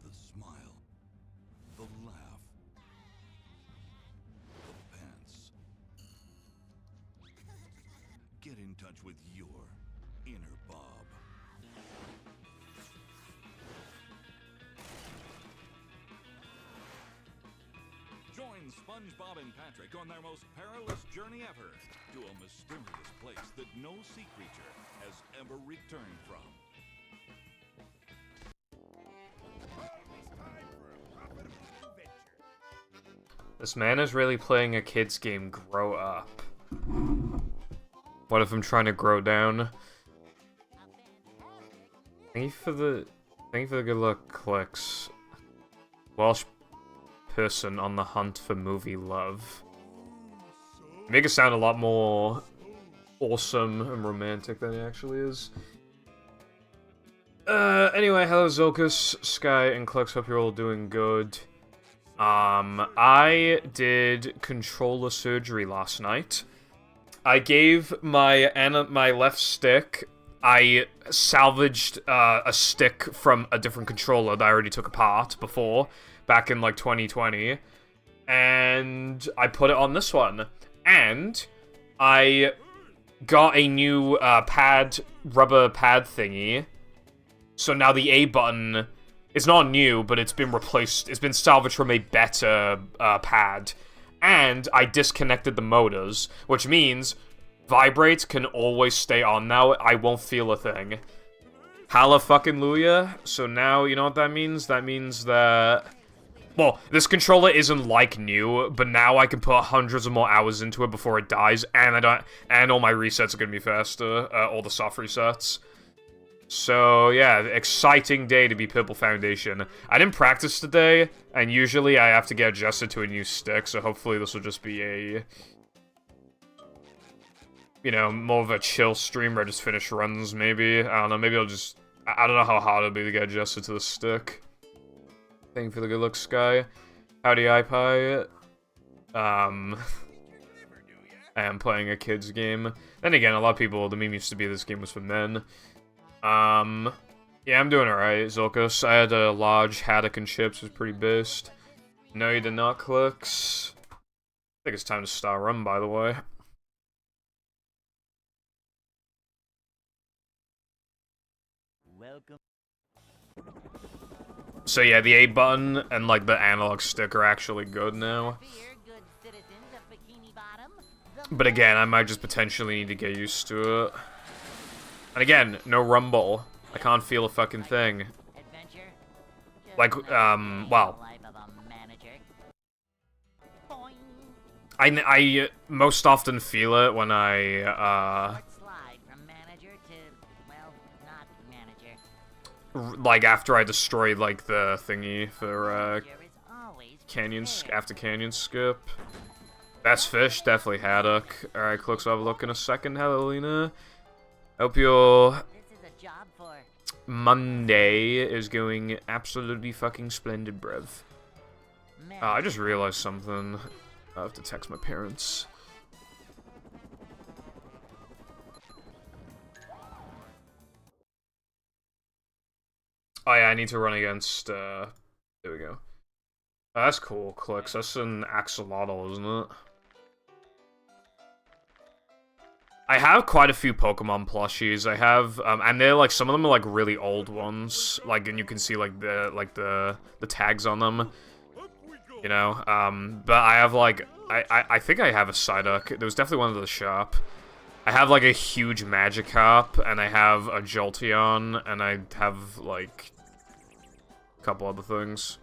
The smile, the laugh, the pants. Get in touch with your inner Bob. Join SpongeBob and Patrick on their most perilous journey ever to a mysterious place that no sea creature has ever returned from. This man is really playing a kid's game. Grow up. What if I'm trying to grow down? Thank you for the good luck clicks. Welsh person on the hunt for movie love. Make it sound a lot more awesome and romantic than it actually is. Anyway, hello Zolkus, Sky, and Clicks, hope you're all doing good. I did controller surgery last night. I gave my left stick, I salvaged a stick from a different controller that I already took apart before, back in like 2020, and I put it on this one. And I got a new rubber pad thingy. So now the A button is not new, but it's been replaced. It's been salvaged from a better pad. And I disconnected the motors, which means vibrates can always stay on now. I won't feel a thing. Hallelujah. So now, you know what that means? That means that... Well, this controller isn't like new, but now I can put hundreds of more hours into it before it dies, and all my resets are gonna be faster, all the soft resets. So yeah, exciting day to be Purple Foundation. I didn't practice today, and usually I have to get adjusted to a new stick, so hopefully this will just be a, you know, more of a chill stream where I just finish runs, maybe. I don't know, maybe I'll just, I don't know how hard it'll be to get adjusted to the stick. Thank you for the good luck, Sky. Howdy, iPie. I am playing a kid's game. Then again, a lot of people, the meme used to be this game was for men. Yeah, I'm doing alright, Zolkus. I had a large haddock and chips, was pretty based. No, you did not, Clicks. I think it's time to start run, by the way. Welcome. So yeah, the A button and like the analog stick are actually good now. But again, I might just potentially need to get used to it. And again, no rumble. I can't feel a fucking thing. Like, well. I most often feel it when I, like, after I destroy, like, the thingy for, after Canyon Skip. Best fish, definitely haddock. Alright, Clicks, will have a look in a second. Hello, Lena. Hope your Monday is going absolutely fucking splendid, bruv. I just realized something. I have to text my parents. Oh yeah, I need to run against, there we go. Oh, that's cool, Clicks. That's an axolotl, isn't it? I have quite a few Pokemon plushies. I have, and they're like, some of them are like really old ones. Like, and you can see like the tags on them. You know, but I have like, I think I have a Psyduck. There was definitely one at the shop. I have like a huge Magikarp, and I have a Jolteon, and I have like a couple other things.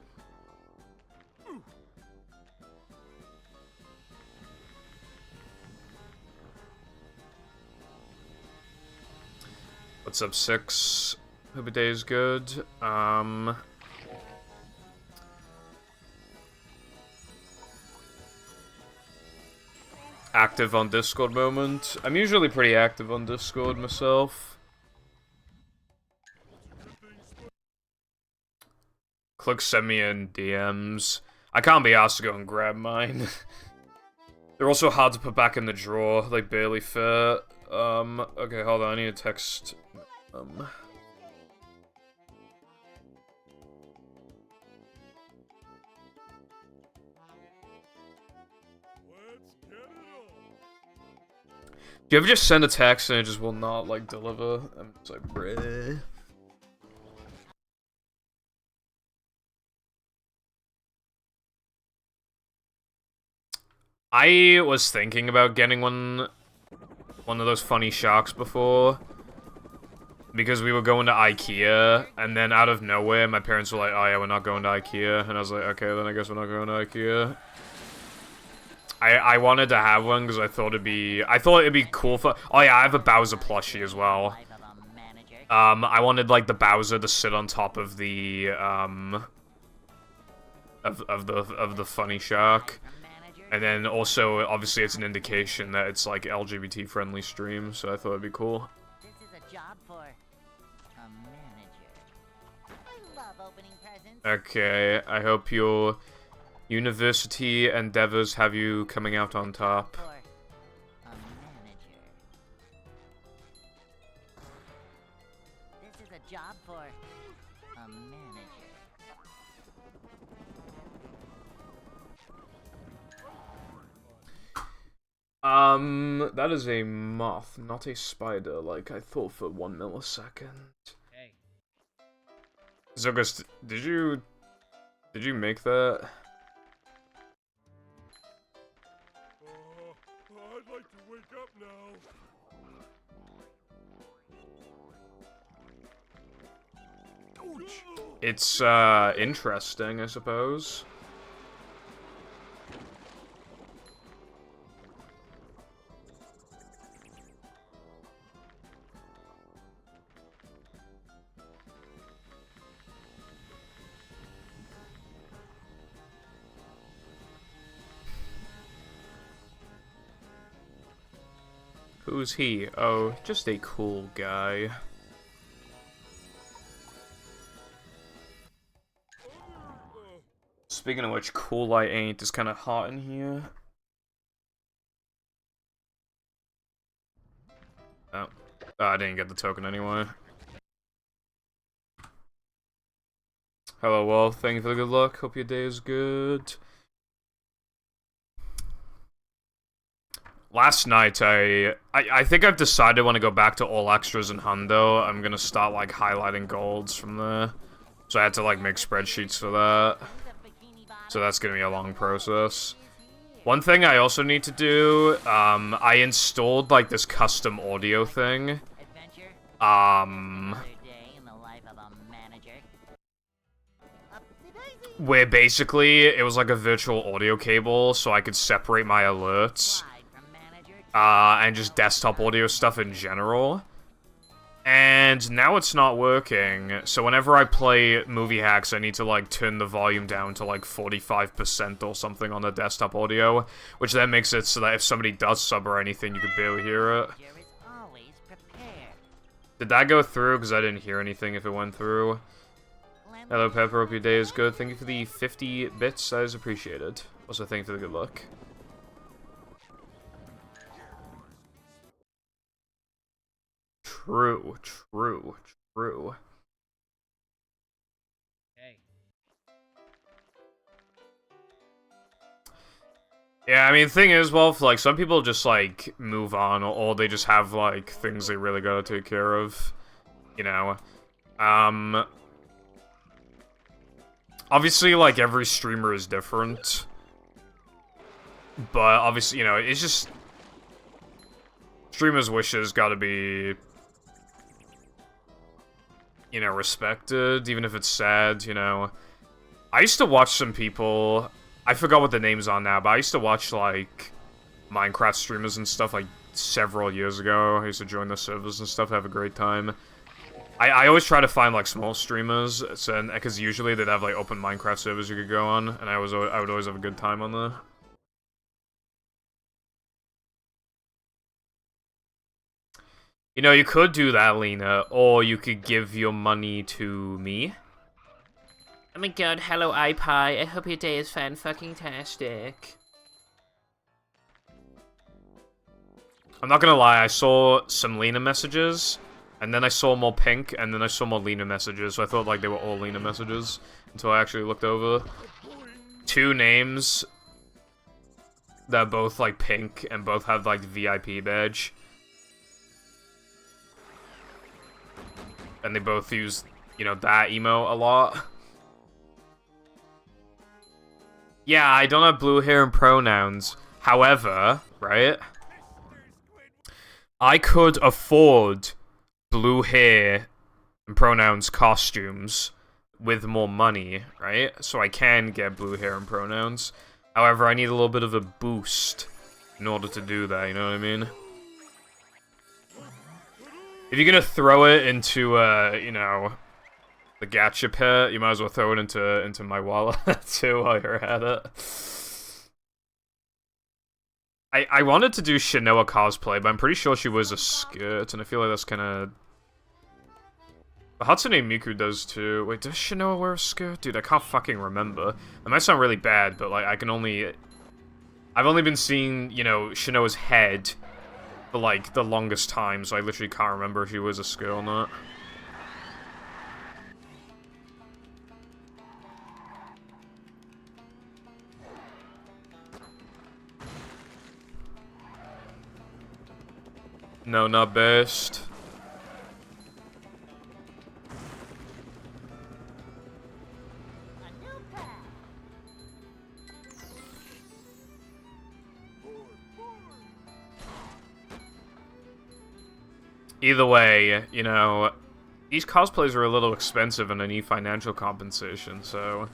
What's up, 6? Hope your day is good. Active on Discord moment. I'm usually pretty active on Discord myself. Click send me in DMs. I can't be asked to go and grab mine. They're also hard to put back in the drawer. They barely fit. Okay, hold on. I need to text. Do you ever just send a text and it just will not, like, deliver? I'm just like, bruh. I was thinking about getting one of those funny sharks before. Because we were going to IKEA, and then out of nowhere, my parents were like, oh yeah, we're not going to IKEA. And I was like, okay, then I guess we're not going to IKEA. I wanted to have one because I thought it'd be cool for. Oh yeah, I have a Bowser plushie as well. I wanted like the Bowser to sit on top of the of the funny shark, and then also obviously it's an indication that it's like LGBT friendly stream, so I thought it'd be cool. This is a job for a manager. I love opening presents. Okay, I hope your university endeavors have you coming out on top. For a manager. This is a job for a manager. That is a moth, not a spider, like I thought for 1 millisecond. Hey. Zogus, did you make that? I'd like to wake up now. It's, interesting, I suppose. Who's he? Oh, just a cool guy. Speaking of which, cool I ain't. It's kind of hot in here. Oh. I didn't get the token anyway. Hello, well, thank you for the good luck. Hope your day is good. Last night, I think I've decided I want to go back to all extras in Hundo. I'm gonna start, like, highlighting golds from there. So I had to, like, make spreadsheets for that. So that's gonna be a long process. One thing I also need to do, I installed, like, this custom audio thing. Where basically, it was like a virtual audio cable, so I could separate my alerts. And just desktop audio stuff in general. And now it's not working, so whenever I play movie hacks, I need to, like, turn the volume down to, like, 45% or something on the desktop audio, which then makes it so that if somebody does sub or anything, you could barely hear it. Did that go through? Because I didn't hear anything if it went through. Hello, Pepper. Hope your day is good. Thank you for the 50 bits. That is appreciated. Also, thank you for the good luck. True, true, true. Hey. Yeah, I mean, the thing is, well, for, like, some people just, like, move on, or they just have, like, things they really gotta take care of, you know. Obviously, like, every streamer is different, but obviously, you know, it's just, streamers' wishes gotta be, you know, respected, even if it's sad, you know. I used to watch some people, I forgot what the names are now, but I used to watch, like, Minecraft streamers and stuff, like, several years ago. I used to join the servers and stuff, have a great time. I always try to find, like, small streamers, because usually they'd have, like, open Minecraft servers you could go on, and I would always have a good time on there. You know, you could do that, Lena, or you could give your money to me. Oh my god, hello iPie, I hope your day is fan-fucking-tastic. I'm not gonna lie, I saw some Lena messages, and then I saw more Pink, and then I saw more Lena messages, so I thought like they were all Lena messages, until I actually looked over. 2 names that are both like Pink, and both have like the VIP badge. And they both use, you know, that emo a lot. Yeah, I don't have blue hair and pronouns. However, right? I could afford blue hair and pronouns costumes with more money, right? So I can get blue hair and pronouns. However, I need a little bit of a boost in order to do that, you know what I mean? If you're gonna throw it into, you know, the gacha pit, you might as well throw it into my wallet, too, while you're at it. I wanted to do Shinoa cosplay, but I'm pretty sure she wears a skirt, and I feel like that's kinda... Hatsune Miku does too. Wait, does Shinoa wear a skirt? Dude, I can't fucking remember. That might sound really bad, but like, I've only been seeing, you know, Shinoa's head for like the longest time, so I literally can't remember if she wears a skirt or not. No, not best. Either way, you know, these cosplays are a little expensive and I need financial compensation, so...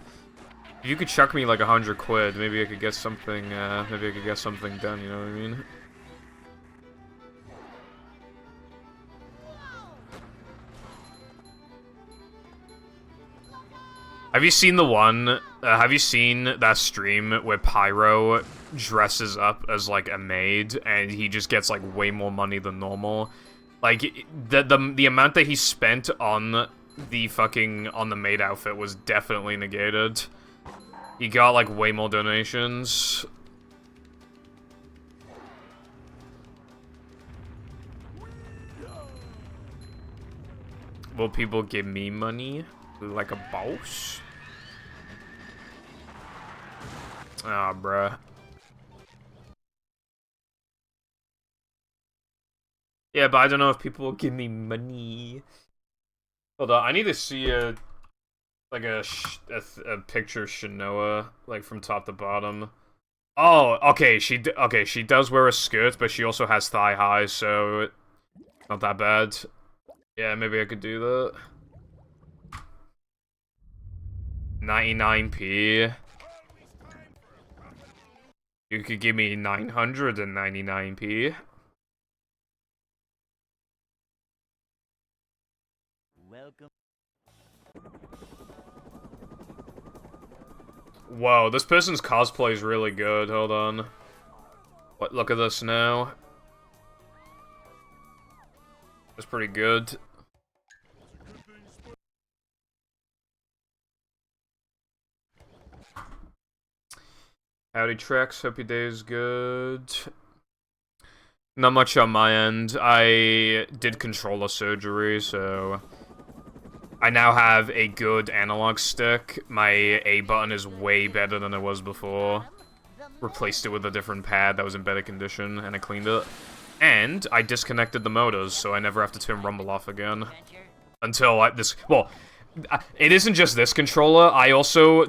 If you could chuck me like 100 quid, maybe I could get something, done, you know what I mean? Have you seen the one, have you seen that stream where Pyro dresses up as, like, a maid, and he just gets, like, way more money than normal? Like, the amount that he spent on the maid outfit was definitely negated. He got, like, way more donations. Will people give me money? Like a boss? Ah, bruh. Yeah, but I don't know if people will give me money. Hold on, I need to see a picture of Shinoa, like from top to bottom. Oh, okay, she does wear a skirt, but she also has thigh highs, so not that bad. Yeah, maybe I could do that. 99p. You could give me 999p. Welcome. Whoa, this person's cosplay is really good. Hold on. What? Look at this now. That's pretty good. Howdy, Trex. Hope your day is good. Not much on my end. I did controller surgery, so... I now have a good analog stick. My A button is way better than it was before. Replaced it with a different pad that was in better condition, and I cleaned it. And I disconnected the motors, so I never have to turn Rumble off again. Until well, it isn't just this controller. I also,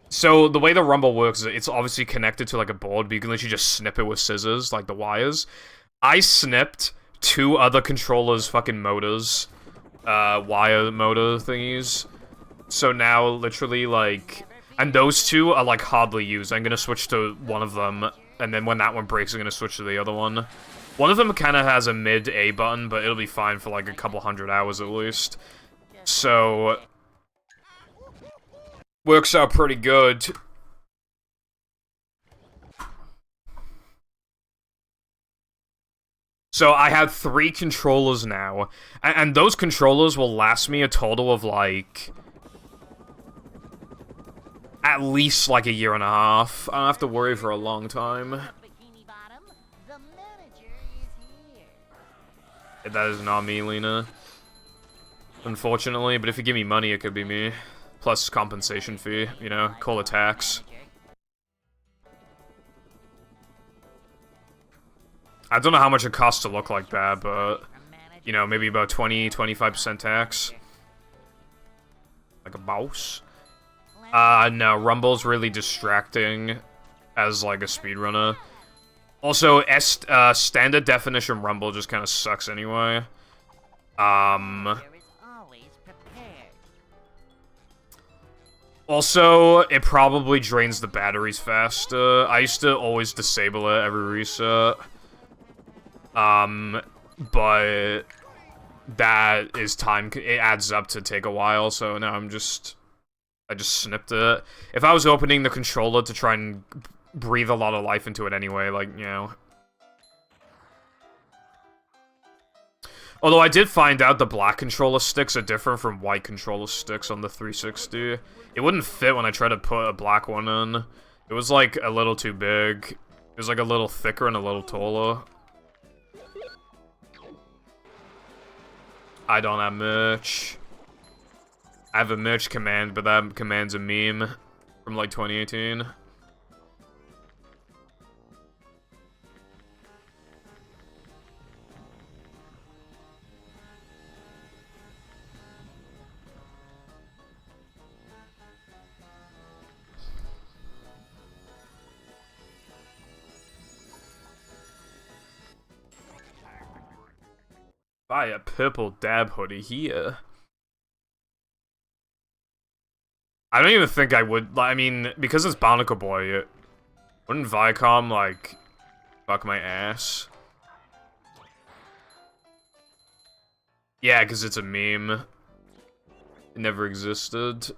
so the way the Rumble works is it's obviously connected to like a board, but you can literally just snip it with scissors, like the wires. I snipped 2 other controllers' fucking motors, wire motor thingies. So now, literally, like, and those 2 are like hardly used. I'm gonna switch to one of them, and then when that one breaks, I'm gonna switch to the other one. One of them kind of has a mid-A button, but it'll be fine for like a couple hundred hours at least. So... works out pretty good. So I have 3 controllers now, and those controllers will last me a total of like... at least like a year and a half. I don't have to worry for a long time. manager is here. That is not me, Lena. Unfortunately, but if you give me money, it could be me. Plus compensation fee, you know, call it tax. I don't know how much it costs to look like that, but, you know, maybe about 20-25% tax. Like a boss. No, Rumble's really distracting as, like, a speedrunner. Also, standard definition Rumble just kind of sucks anyway. Also, it probably drains the batteries faster. I used to always disable it every reset. But that is time, it adds up to take a while, so now I just snipped it. If I was opening the controller to try and breathe a lot of life into it anyway, like, you know. Although I did find out the black controller sticks are different from white controller sticks on the 360. It wouldn't fit when I tried to put a black one in. It was, like, a little too big. It was, like, a little thicker and a little taller. I don't have merch. I have a merch command, but that command's a meme from, like, 2018. Buy a purple dab hoodie here. I don't even think I would, I mean, because it's Barnacle Boy, wouldn't Viacom, like, fuck my ass? Yeah, because it's a meme. It never existed.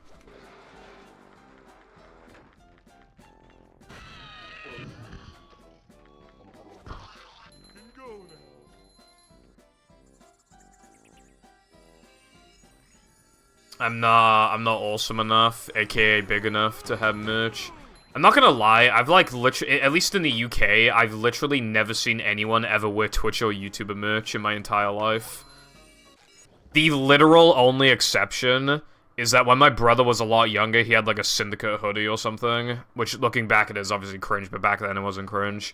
I'm not awesome enough, aka big enough to have merch. I'm not gonna lie, I've like literally, at least in the UK, I've literally never seen anyone ever wear Twitch or YouTuber merch in my entire life. The literal only exception is that when my brother was a lot younger, he had like a Syndicate hoodie or something, which looking back it is obviously cringe, but back then it wasn't cringe.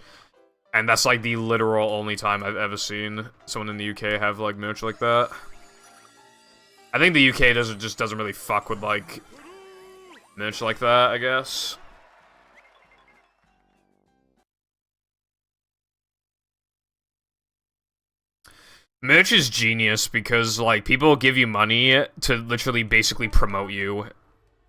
And that's like the literal only time I've ever seen someone in the UK have like merch like that. I think the UK just doesn't really fuck with, like, merch like that, I guess. Merch is genius because, like, people give you money to literally basically promote you.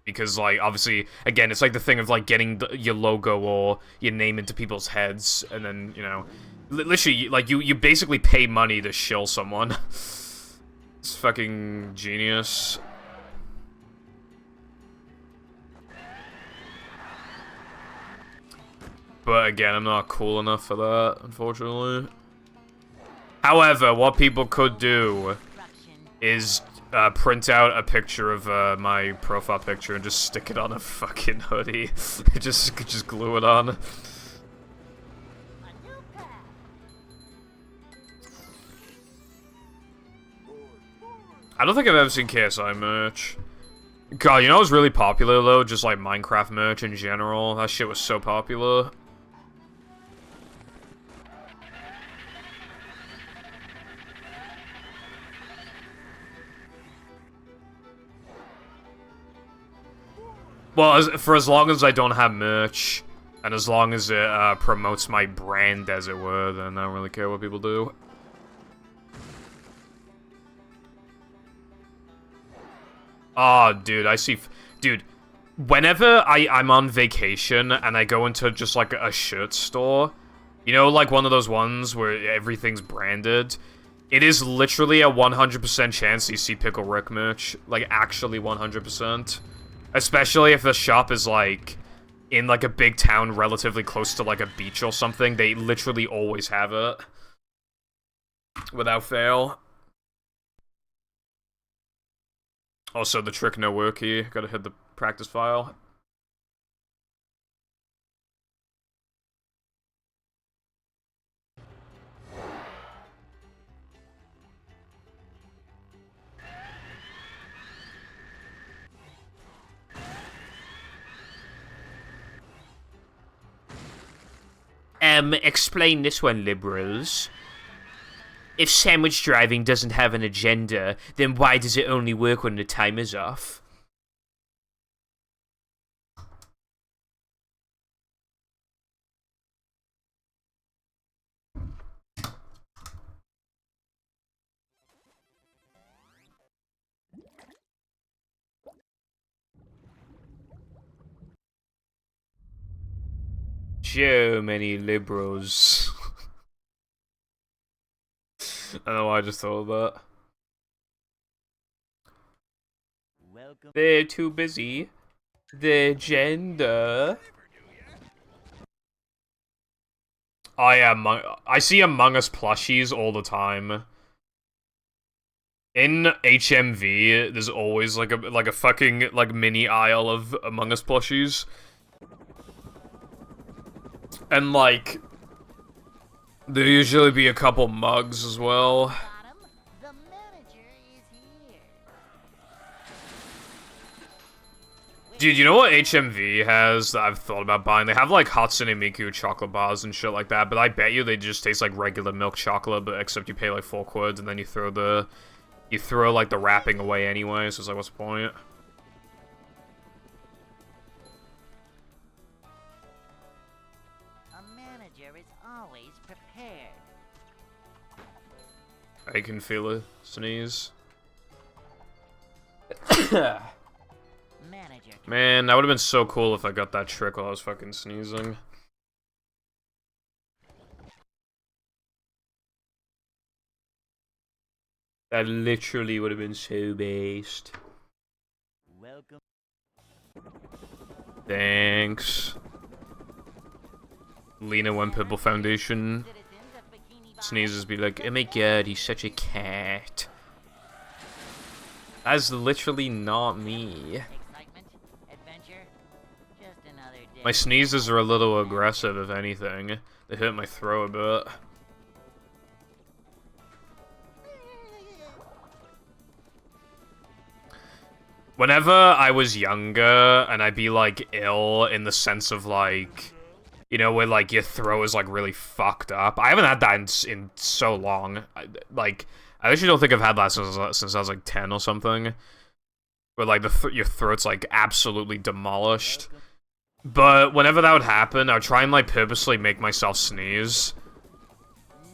Because, like, obviously, again, it's like the thing of, like, getting your logo or your name into people's heads, and then, you know, literally, like, you basically pay money to shill someone. It's fucking genius. But again, I'm not cool enough for that, unfortunately. However, what people could do is print out a picture of my profile picture and just stick it on a fucking hoodie. just glue it on. I don't think I've ever seen KSI merch. God, you know what's really popular, though? Just, like, Minecraft merch in general. That shit was so popular. Well, for as long as I don't have merch, and as long as it promotes my brand, as it were, then I don't really care what people do. Oh, dude, I see... Dude, whenever I'm on vacation and I go into just, like, a shirt store, you know, like one of those ones where everything's branded, it is literally a 100% chance you see Pickle Rick merch. Like, actually 100%. Especially if the shop is, like, in, like, a big town relatively close to, like, a beach or something. They literally always have it. Without fail. Also, the trick no work here. Gotta hit the practice file. Explain this one, liberals. If sandwich driving doesn't have an agenda, then why does it only work when the timer's off? So many liberals. I don't know why I just thought of that. Welcome. They're too busy. The agenda. Oh yeah, I see Among Us plushies all the time. In HMV, there's always like a fucking like mini aisle of Among Us plushies. And like there usually be a couple mugs as well. Bottom, the manager is here. Dude, you know what HMV has that I've thought about buying? They have like Hatsune Miku chocolate bars and shit like that, but I bet you they just taste like regular milk chocolate, but except you pay like 4 quids and then you throw like the wrapping away anyway, so it's like, what's the point? A manager is always prepared. I can feel a sneeze. Manager. Man, that would have been so cool if I got that trick while I was fucking sneezing. That literally would have been so based. Welcome. Thanks. Lena One Pimple Foundation Citizens of Bikini Bottom. sneezes, be like, oh my god, he's such a cat. That's literally not me. Excitement, adventure, just another day. My sneezes are a little aggressive, if anything. They hurt my throat a bit. Whenever I was younger, and I'd be, like, ill in the sense of, like, you know, where, like, your throat is, like, really fucked up. I haven't had that in so long. I actually don't think I've had that since I was, like, 10 or something. Where, like, your throat's, like, absolutely demolished. But whenever that would happen, I would try and, like, purposely make myself sneeze.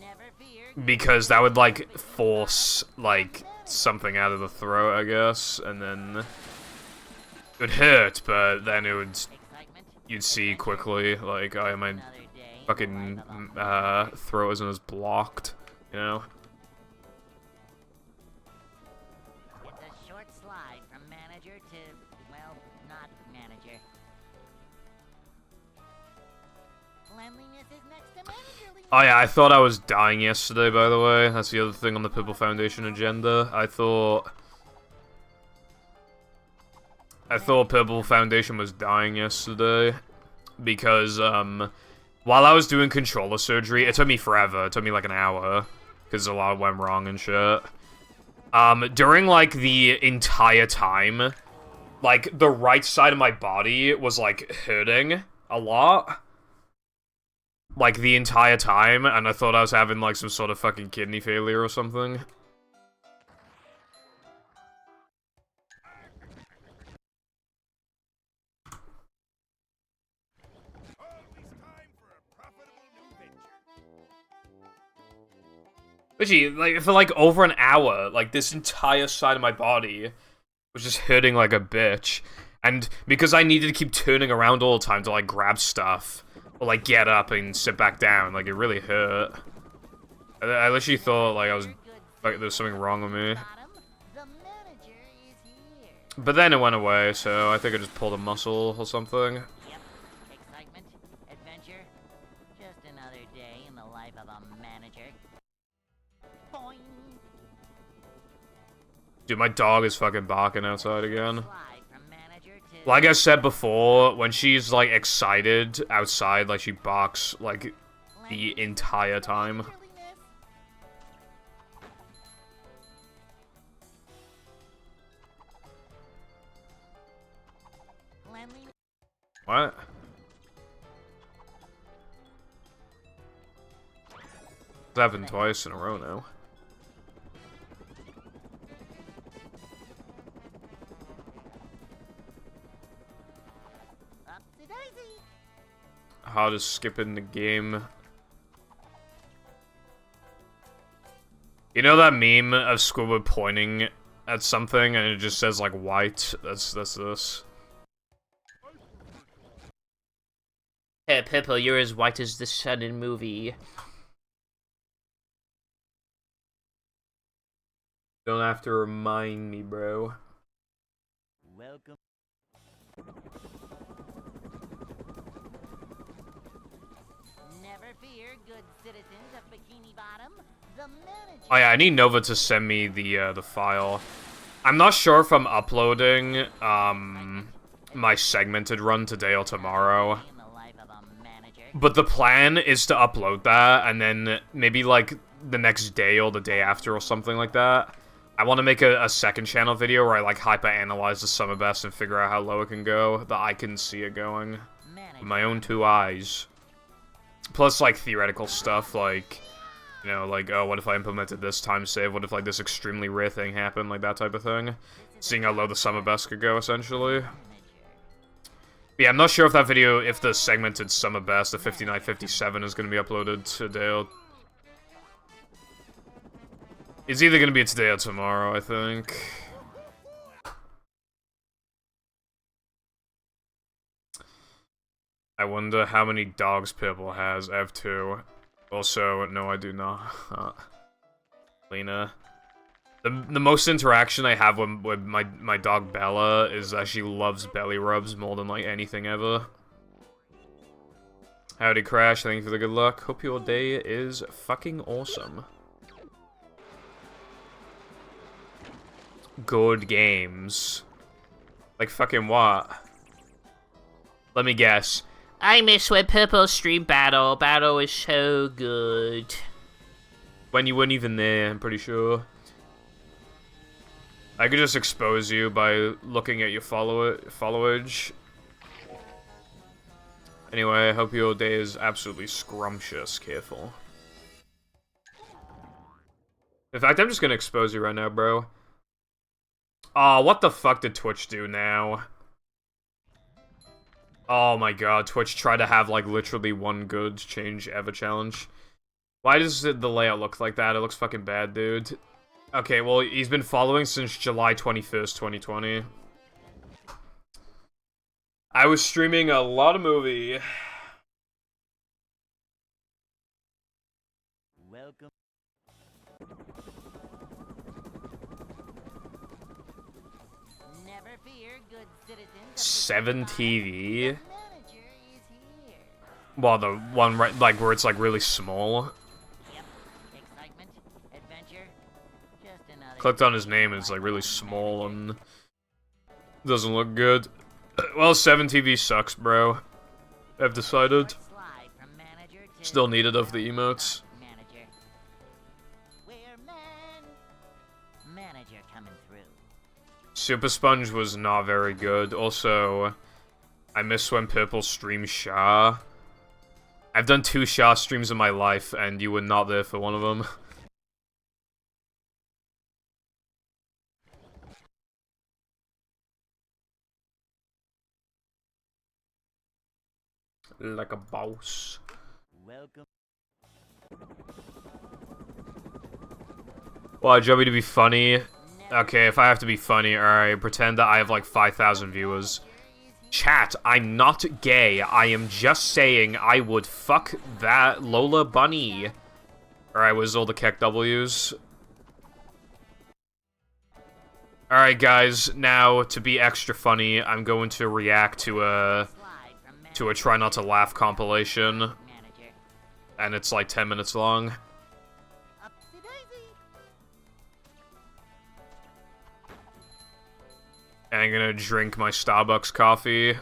Never fear. Because that would, like, force, like, something out of the throat, I guess. And then it would hurt, but then it would... Excitement. You'd see quickly, like, oh, my Another day in the fucking life of a throat isn't as blocked, you know? It's a short slide from manager to, well, not manager. Cleanliness is next to managerly. Oh yeah, I thought I was dying yesterday, by the way. That's the other thing on the Purple Foundation agenda. I thought Purple Foundation was dying yesterday. Because, while I was doing controller surgery, it took me forever. It took me like an hour. Because a lot went wrong and shit. During, like, the entire time, like, the right side of my body was, like, hurting a lot. Like, the entire time, and I thought I was having, like, some sort of fucking kidney failure or something. Actually, like, for, like, over an hour, like, this entire side of my body was just hurting like a bitch. And because I needed to keep turning around all the time to, like, grab stuff, or, like, get up and sit back down, like, it really hurt. I literally thought, like, like, there's something wrong with me. Bottom, the manager is here. But then it went away, so I think I just pulled a muscle or something. Yep. Excitement, adventure, just another day in the life of a manager. Boing. Dude, my dog is fucking barking outside again. Slide from manager to Like I said before, when she's, like, excited outside, like, she barks, like, the entire time. managerliness. Cleanliness. What? It's happened twice in a row now. How to skip in the game. You know that meme of Squidward pointing at something and it just says like white? That's this. Hey Pippo, you're as white as the sun in movie. Don't have to remind me, bro. Welcome. Never fear, good citizens of Bikini Bottom. The manager. Oh yeah, I need Nova to send me the file. I'm not sure if I'm uploading my segmented run today or tomorrow. In the life of a manager. But the plan is to upload that, and then maybe, like, the next day or the day after or something like that. I want to make a second channel video where I, like, hyper-analyze the summer best and figure out how low it can go, that I can see it going with my own 2 eyes. Plus, like, theoretical stuff, like, you know, like, oh, what if I implemented this time save? What if, like, this extremely rare thing happened? Like, that type of thing. Seeing how low the summer best could go, essentially. But yeah, I'm not sure if that video, if the segmented summer best, the 5957, is going to be uploaded today or... It's either going to be today or tomorrow, I think. I wonder how many dogs Pipple has. I have 2. Also, no, I do not. Lena. The most interaction I have with my dog Bella is that she loves belly rubs more than, like, anything ever. Howdy, Crash. Thank you for the good luck. Hope your day is fucking awesome. Good games. Like, fucking what? Let me guess. I miss when Purple streamed Battle. Battle is so good. When you weren't even there, I'm pretty sure. I could just expose you by looking at your followage. Anyway, I hope your day is absolutely scrumptious. Careful. In fact, I'm just gonna expose you right now, bro. Aw, what the fuck did Twitch do now? Oh my god, Twitch tried to have, like, literally one good change ever challenge. Why does the layout look like that? It looks fucking bad, dude. Okay, well, he's been following since July 21st, 2020. I was streaming a lot of movie. Welcome. Never fear, good citizens. 7 TV? The manager is here. Well, the one right, like, where it's, like, really small. Yep. Excitement, adventure. Just another. Clicked on his name and it's, like, really small and doesn't look good. Well, 7 TV sucks, bro. I've decided. Slide from manager to Still needed of the emotes. manager. We're manager coming through. Super Sponge was not very good. Also, I miss when Purple streamed Sha. I've done 2 Sha streams in my life, and you were not there for one of them. Like a boss. Welcome. Well, do you want me to be funny? Okay, if I have to be funny, alright, pretend that I have like 5,000 viewers. Chat, I'm not gay. I am just saying I would fuck that Lola Bunny. Alright, was all the Keck W's. Alright, guys, now, to be extra funny, I'm going to react to a Try Not to Laugh compilation. Manager. And it's like 10 minutes long. Upsy-daisy. And I'm gonna drink my Starbucks coffee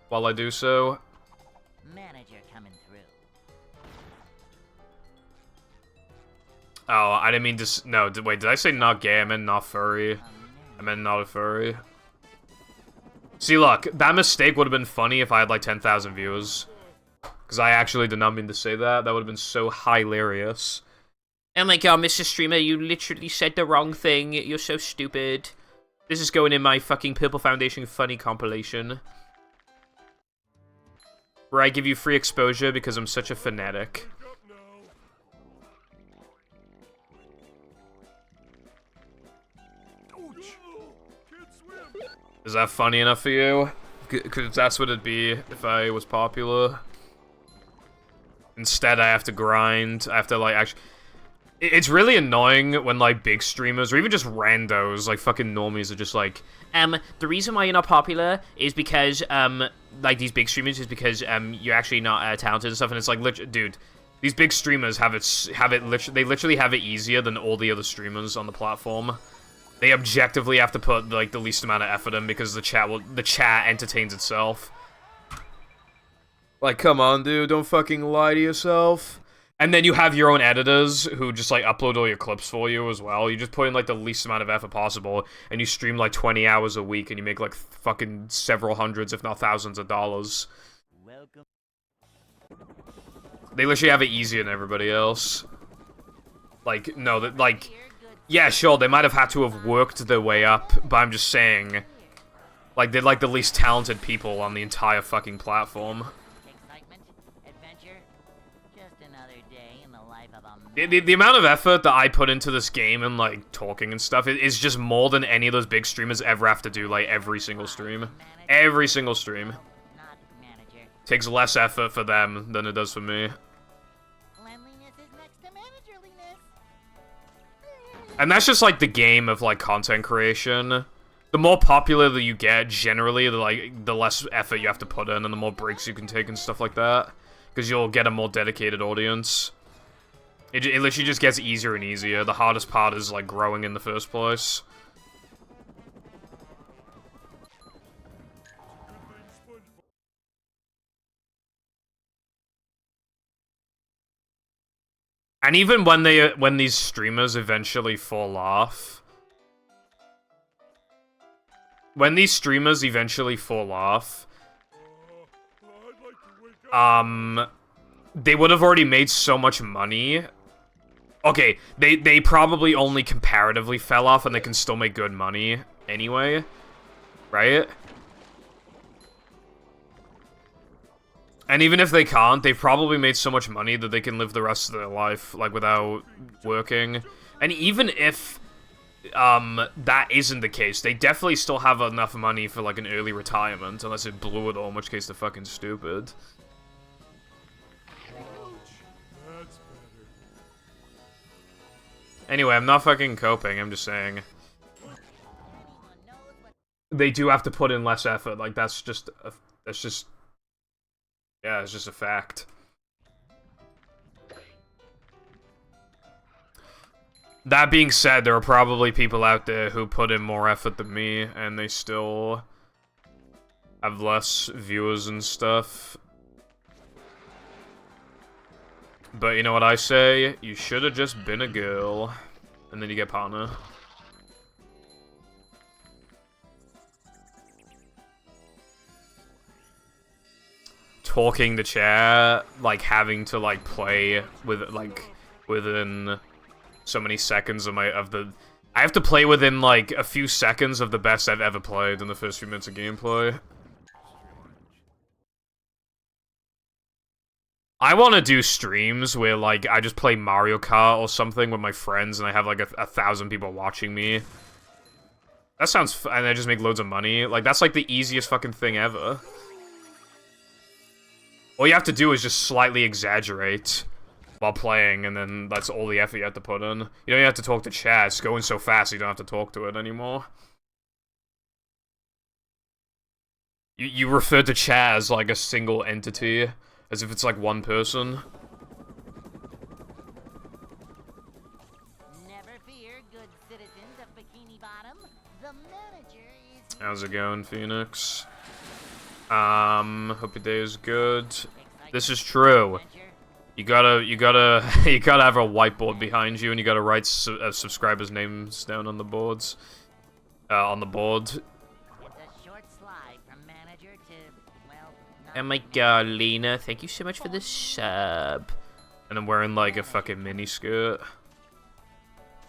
while I do so. Manager coming through. Oh, I didn't mean to no, wait, did I say not gay? I meant not furry. I meant not a furry. See, look, that mistake would have been funny if I had like 10,000 views. Because I actually did not mean to say that. That would have been so hilarious. Oh my god, Mr. Streamer, you literally said the wrong thing. You're so stupid. This is going in my fucking Purple Foundation funny compilation. Where I give you free exposure because I'm such a fanatic. Wake up now. Ouch. Can't swim. Is that funny enough for you? Because that's what it'd be if I was popular. Instead, I have to grind. I have to, like, actually... It's really annoying when, like, big streamers, or even just randos, like, fucking normies are just like, the reason why you're not popular is because, like, these big streamers is because, you're actually not, talented and stuff, and it's like, dude, these big streamers they literally have it easier than all the other streamers on the platform. They objectively have to put, like, the least amount of effort in because the chat entertains itself. Like, come on, dude, don't fucking lie to yourself. And then you have your own editors who just, like, upload all your clips for you as well. You just put in, like, the least amount of effort possible, and you stream, like, 20 hours a week, and you make, like, fucking several hundreds, if not thousands of dollars. Welcome. They literally have it easier than everybody else. Like, no, that, like, yeah, sure, they might have had to have worked their way up, but I'm just saying, like, they're, like, the least talented people on the entire fucking platform. Excitement, adventure, just another day in the life of a The amount of effort that I put into this game and, like, talking and stuff is just more than any of those big streamers ever have to do, like, every single stream. Every single stream. not manager. Takes less effort for them than it does for me. Cleanliness is next to managerliness. And that's just, like, the game of, like, content creation. The more popular that you get, generally, the less effort you have to put in and the more breaks you can take and stuff like that. Because you'll get a more dedicated audience. It literally just gets easier and easier. The hardest part is, like, growing in the first place. And even when these streamers eventually fall off... When these streamers eventually fall off... I'd like to wake up. They would have already made so much money. Okay, they probably only comparatively fell off and they can still make good money anyway. Right? And even if they can't, they've probably made so much money that they can live the rest of their life, like, without working. And even if, that isn't the case, they definitely still have enough money for, like, an early retirement, unless it blew it all, in which case they're fucking stupid. That's better. Anyway, I'm not fucking coping, I'm just saying. They do have to put in less effort, like, yeah, it's just a fact. That being said, there are probably people out there who put in more effort than me, and they still have less viewers and stuff. But you know what I say? You should have just been a girl. And then you get partner. Talking to chat, like, having to, like, play with, like, within so many seconds of I have to play within, like, a few seconds of the best I've ever played in the first few minutes of gameplay. I want to do streams where, like, I just play Mario Kart or something with my friends and I have, like, 1,000 people watching me. That sounds and I just make loads of money. Like, that's, like, the easiest fucking thing ever. All you have to do is just slightly exaggerate while playing, and then that's all the effort you have to put in. You don't even have to talk to chat. It's going so fast you don't have to talk to it anymore. You refer to chat as, like, a single entity, as if it's, like, one person. Never fear, good citizens of Bikini Bottom. The manager is... How's it going, Phoenix? Hope your day is good. This is true. You gotta have a whiteboard behind you, and you gotta write subscribers' names down on the boards. On the board. It's a short slide from manager to, well, not Oh my god, Lena, thank you so much for the sub. And I'm wearing, like, a fucking mini skirt.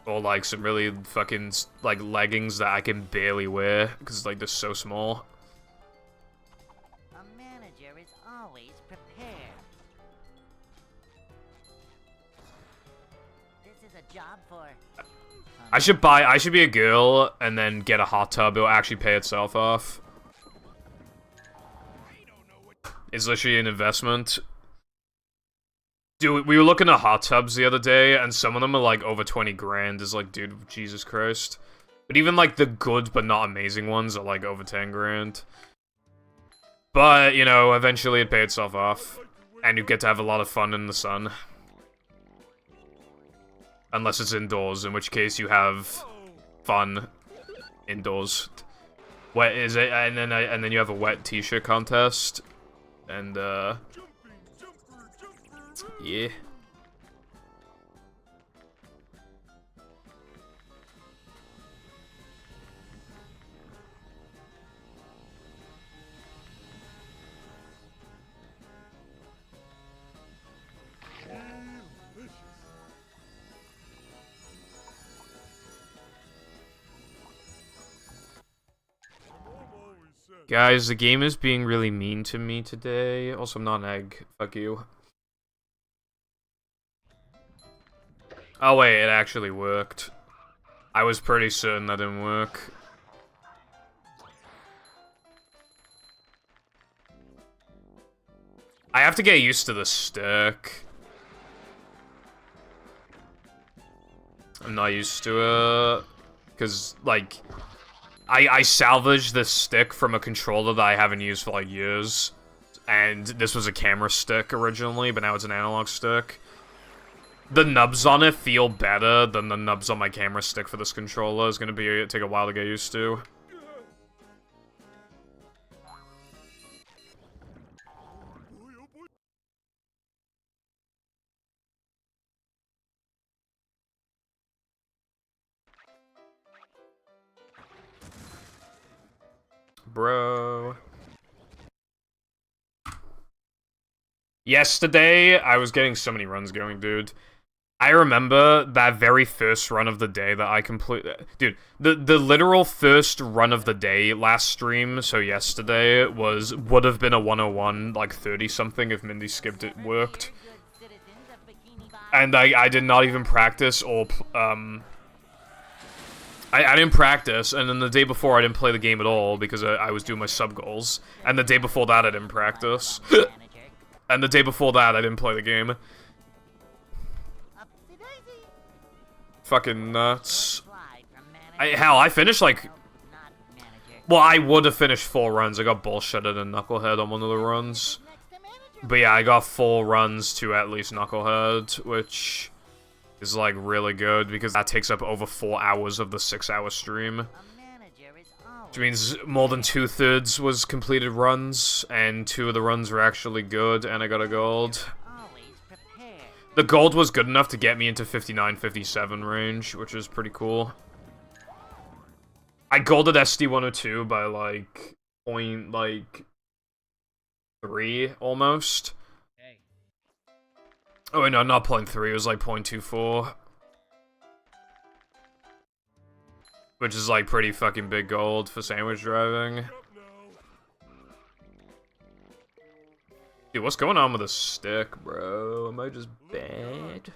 Or, like, some really fucking, like, leggings that I can barely wear, because, like, they're so small. A manager is always prepared. This is a job for... I should be a girl, and then get a hot tub. It'll actually pay itself off. It's literally an investment. Dude, we were looking at hot tubs the other day, and some of them are, like, over 20 grand. It's like, dude, Jesus Christ. But even, like, the good but not amazing ones are, like, over 10 grand. But, you know, eventually it paid itself off. And you get to have a lot of fun in the sun. Unless it's indoors, in which case you have fun indoors. Wet is it? And then you have a wet t-shirt contest. And, yeah. Guys, the game is being really mean to me today. Also, I'm not an egg. Fuck you. Oh wait, it actually worked. I was pretty certain that didn't work. I have to get used to the stick. I'm not used to it. Because, like... I salvaged this stick from a controller that I haven't used for, like, years. And this was a camera stick originally, but now it's an analog stick. The nubs on it feel better than the nubs on my camera stick for this controller. It's gonna take a while to get used to. Bro. Yesterday, I was getting so many runs going, dude. I remember that very first run of the day that I completed. Dude, the literal first run of the day last stream, so yesterday, would have been a 101, like 30-something if Mindy skipped it worked. And I did not even practice or, I didn't practice, and then the day before I didn't play the game at all because I was doing my sub-goals. And the day before that I didn't practice. And the day before that I didn't play the game. Fucking nuts. Hell, I finished like... Well, I would have finished 4 runs. I got bullshitted in Knucklehead on one of the runs. But yeah, I got 4 runs to at least Knucklehead, which... is, like, really good, because that takes up over 4 hours of the 6-hour stream. Which means more than 2/3 was completed runs, and 2 of the runs were actually good, and I got a gold. The gold was good enough to get me into 59-57 range, which is pretty cool. I golded SD102 by, like, point, like, 3, almost. Oh wait, no, not 0.3, it was like 0.24. Which is like pretty fucking big gold for sandwich driving. Dude, what's going on with the stick, bro? Am I just bad?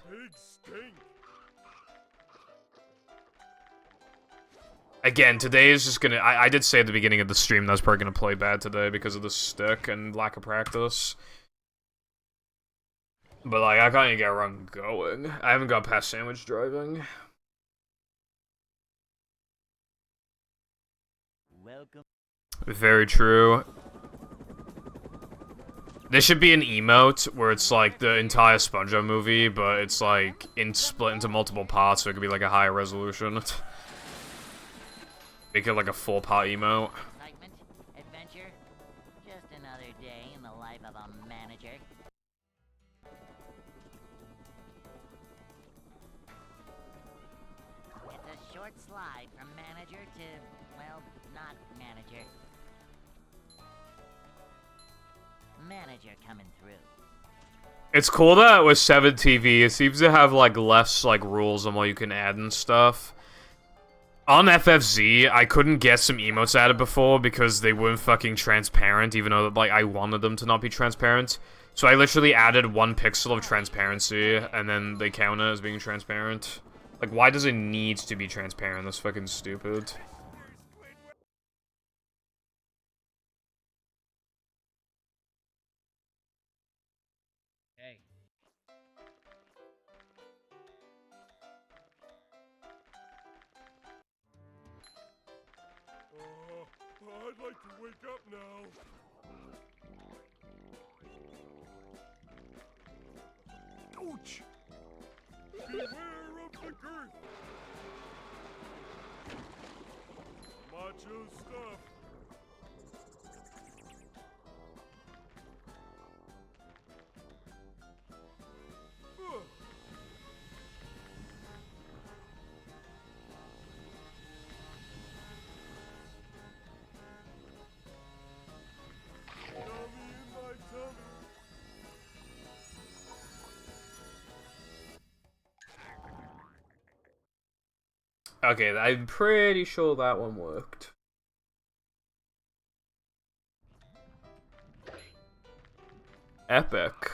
Again, today is just gonna... I did say at the beginning of the stream that I was probably gonna play bad today because of the stick and lack of practice. But, like, I can't even get a run going. I haven't got past sandwich driving. Welcome. Very true. There should be an emote where it's, like, the entire SpongeBob movie, but it's, like, split into multiple parts, so it could be, like, a higher resolution. Make it, like, a 4-part emote. Excitement, adventure, just another day in the life of a manager. It's a short slide from manager to, well, not manager. Manager coming through. It's cool that with 7TV, it seems to have, like, less, like, rules on what you can add and stuff. On FFZ, I couldn't get some emotes added before because they weren't fucking transparent, even though, like, I wanted them to not be transparent. So I literally added 1 pixel of transparency, and then they count it as being transparent. Like, why does it need to be transparent? That's fucking stupid. Hey. I'd like to wake up now. Ouch! Beware of the girth! Macho stuff. Ugh. Tummy in my tummy. Okay, I'm pretty sure that one worked. Epic.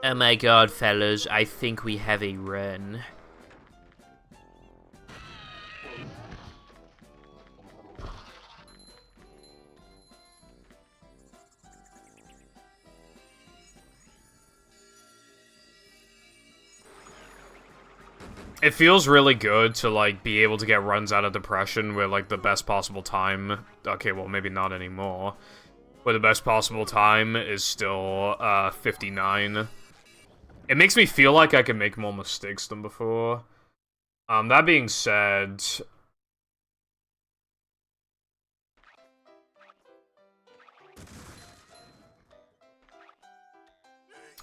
Oh my god, fellas, I think we have a run. It feels really good to, like, be able to get runs out of depression with, like, the best possible time. Okay, well, maybe not anymore. Where the best possible time is still, 59. It makes me feel like I can make more mistakes than before. That being said...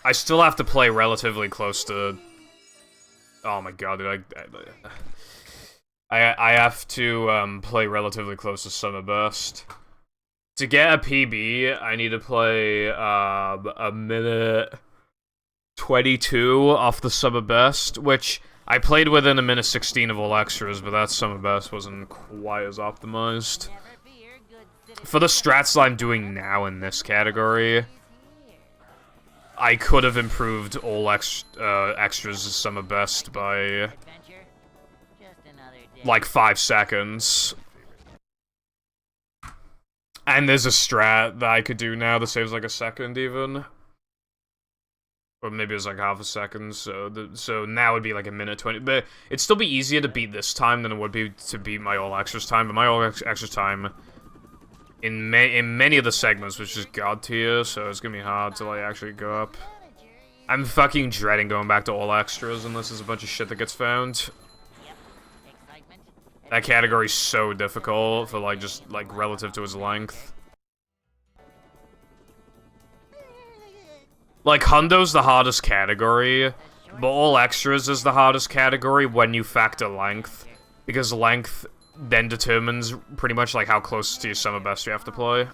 I still have to play relatively close to... Oh my god, dude, I have to, play relatively close to Summer Burst. To get a PB, I need to play, a minute 22 off the Summer Burst, which I played within a minute 16 of all extras, but that Summer Burst wasn't quite as optimized. For the strats I'm doing now in this category, I could have improved all extras as Summer Best by, like, 5 seconds. And there's a strat that I could do now that saves, like, a second, even. Or maybe it's, like, half a second, so now it'd be, like, a minute 20. But it'd still be easier to beat this time than it would be to beat my all extras time, but my all extras time... In many of the segments was just god tier, so it's gonna be hard to, like, actually go up. I'm fucking dreading going back to all extras unless there's a bunch of shit that gets found. That category's so difficult for, like, just, like, relative to its length. Like, Hundo's the hardest category, but all extras is the hardest category when you factor length. Because length then determines pretty much, like, how close to your Summer Best you have to play.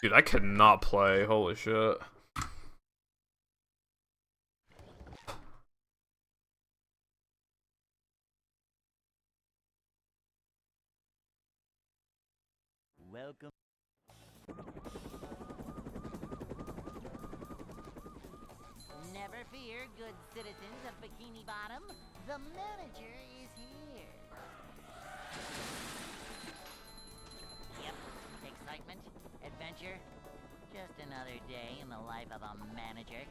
Dude, I cannot play. Holy shit. Welcome. Never fear, good citizens of Bikini Bottom. The manager is here. Yep, excitement, adventure. Just another day in the life of a manager.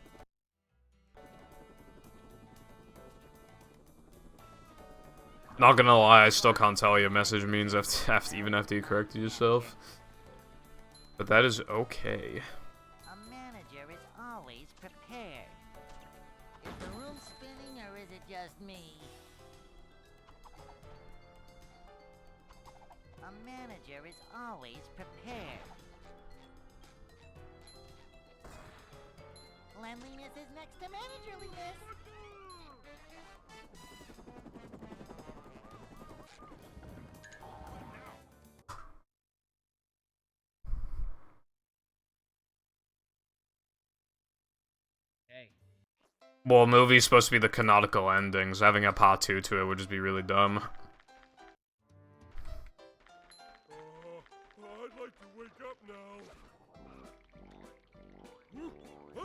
Not gonna lie, I still can't tell your message means even after you corrected yourself. But that is okay. A manager is always prepared. Is the room spinning or is it just me? A manager is always prepared. Cleanliness is next to managerliness. Well, a movie's supposed to be the canonical endings. Having a part 2 to it would just be really dumb. I'd like to wake up now.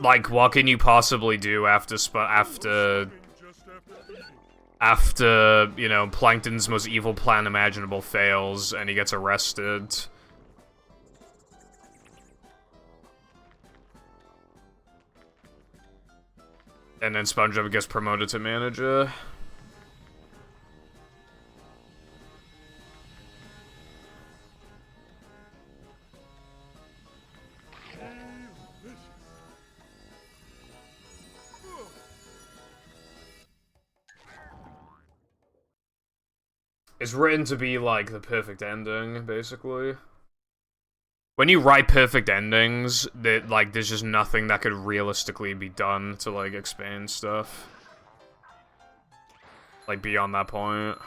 Like, what can you possibly do after, you know, Plankton's most evil plan imaginable fails, and he gets arrested? And then SpongeBob gets promoted to manager. It's written to be, like, the perfect ending, basically. When you write perfect endings, that like, there's just nothing that could realistically be done to, like, expand stuff. Like, beyond that point.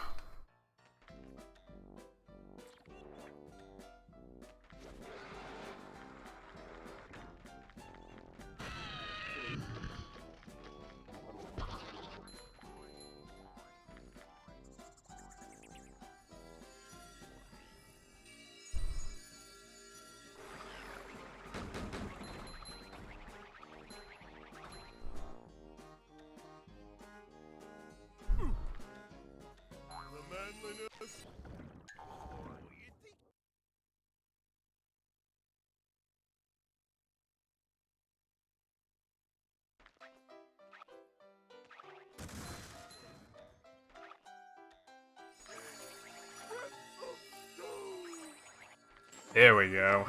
There we go.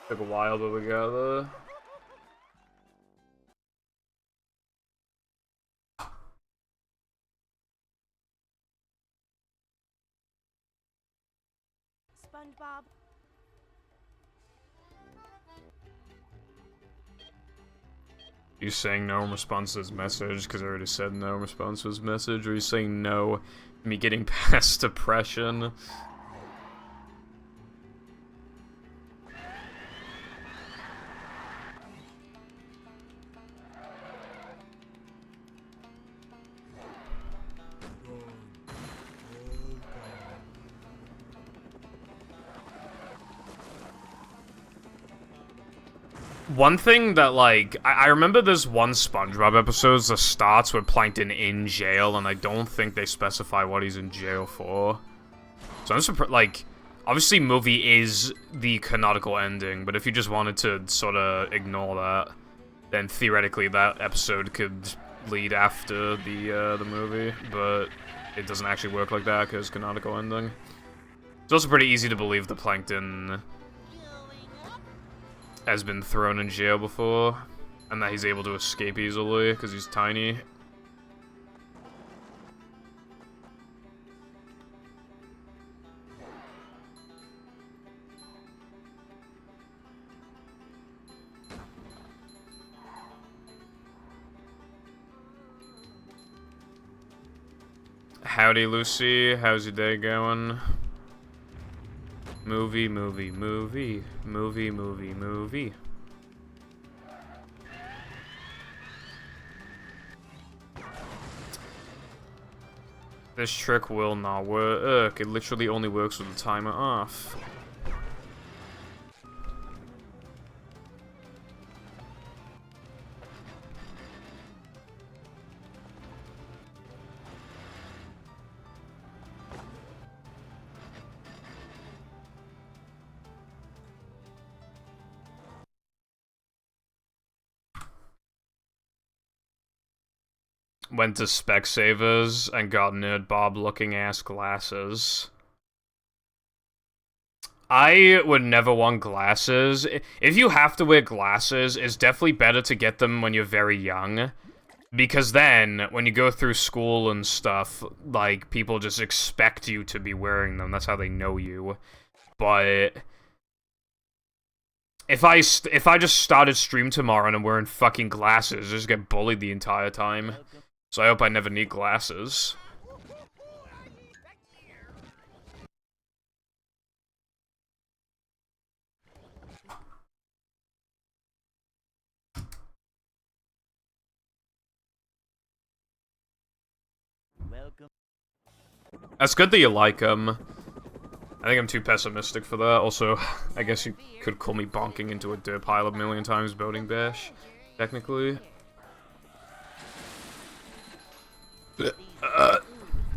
Took a while, but we got there. SpongeBob. You saying no in response to his message because I already said no in response to his message, or are you saying no to me getting past depression? One thing that, like, I remember there's one SpongeBob episode that starts with Plankton in jail, and I don't think they specify what he's in jail for. So I'm surprised, like, obviously movie is the canonical ending, but if you just wanted to sort of ignore that, then theoretically that episode could lead after the movie, but it doesn't actually work like that because canonical ending. It's also pretty easy to believe that Plankton has been thrown in jail before, and that he's able to escape easily because he's tiny. Howdy, Lucy. How's your day going? Movie. This trick will not work. It literally only works with the timer off. Went to Specsavers and got Nerd Bob looking ass glasses. I would never want glasses. If you have to wear glasses, it's definitely better to get them when you're very young. Because then, when you go through school and stuff, like, people just expect you to be wearing them. That's how they know you. But if I just started stream tomorrow and I'm wearing fucking glasses, I just get bullied the entire time. So I hope I never need glasses. That's good that you like him. I think I'm too pessimistic for that. Also, I guess you could call me bonking into a dirt pile a million times boating bash, technically.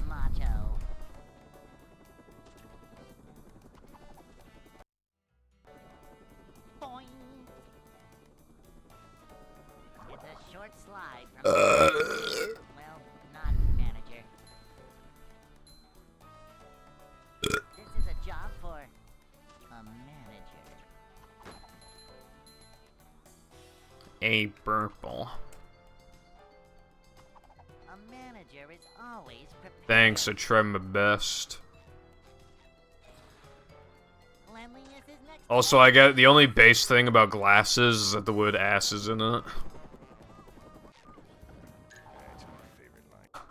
Macho. Boing. It's a short slide from well, not manager. This is a job for a manager. A purple. A manager is always prepared. Thanks, I tried my best. Cleanliness is next. Also, I get the only base thing about glasses is that the word ass is in it. That's my favorite line.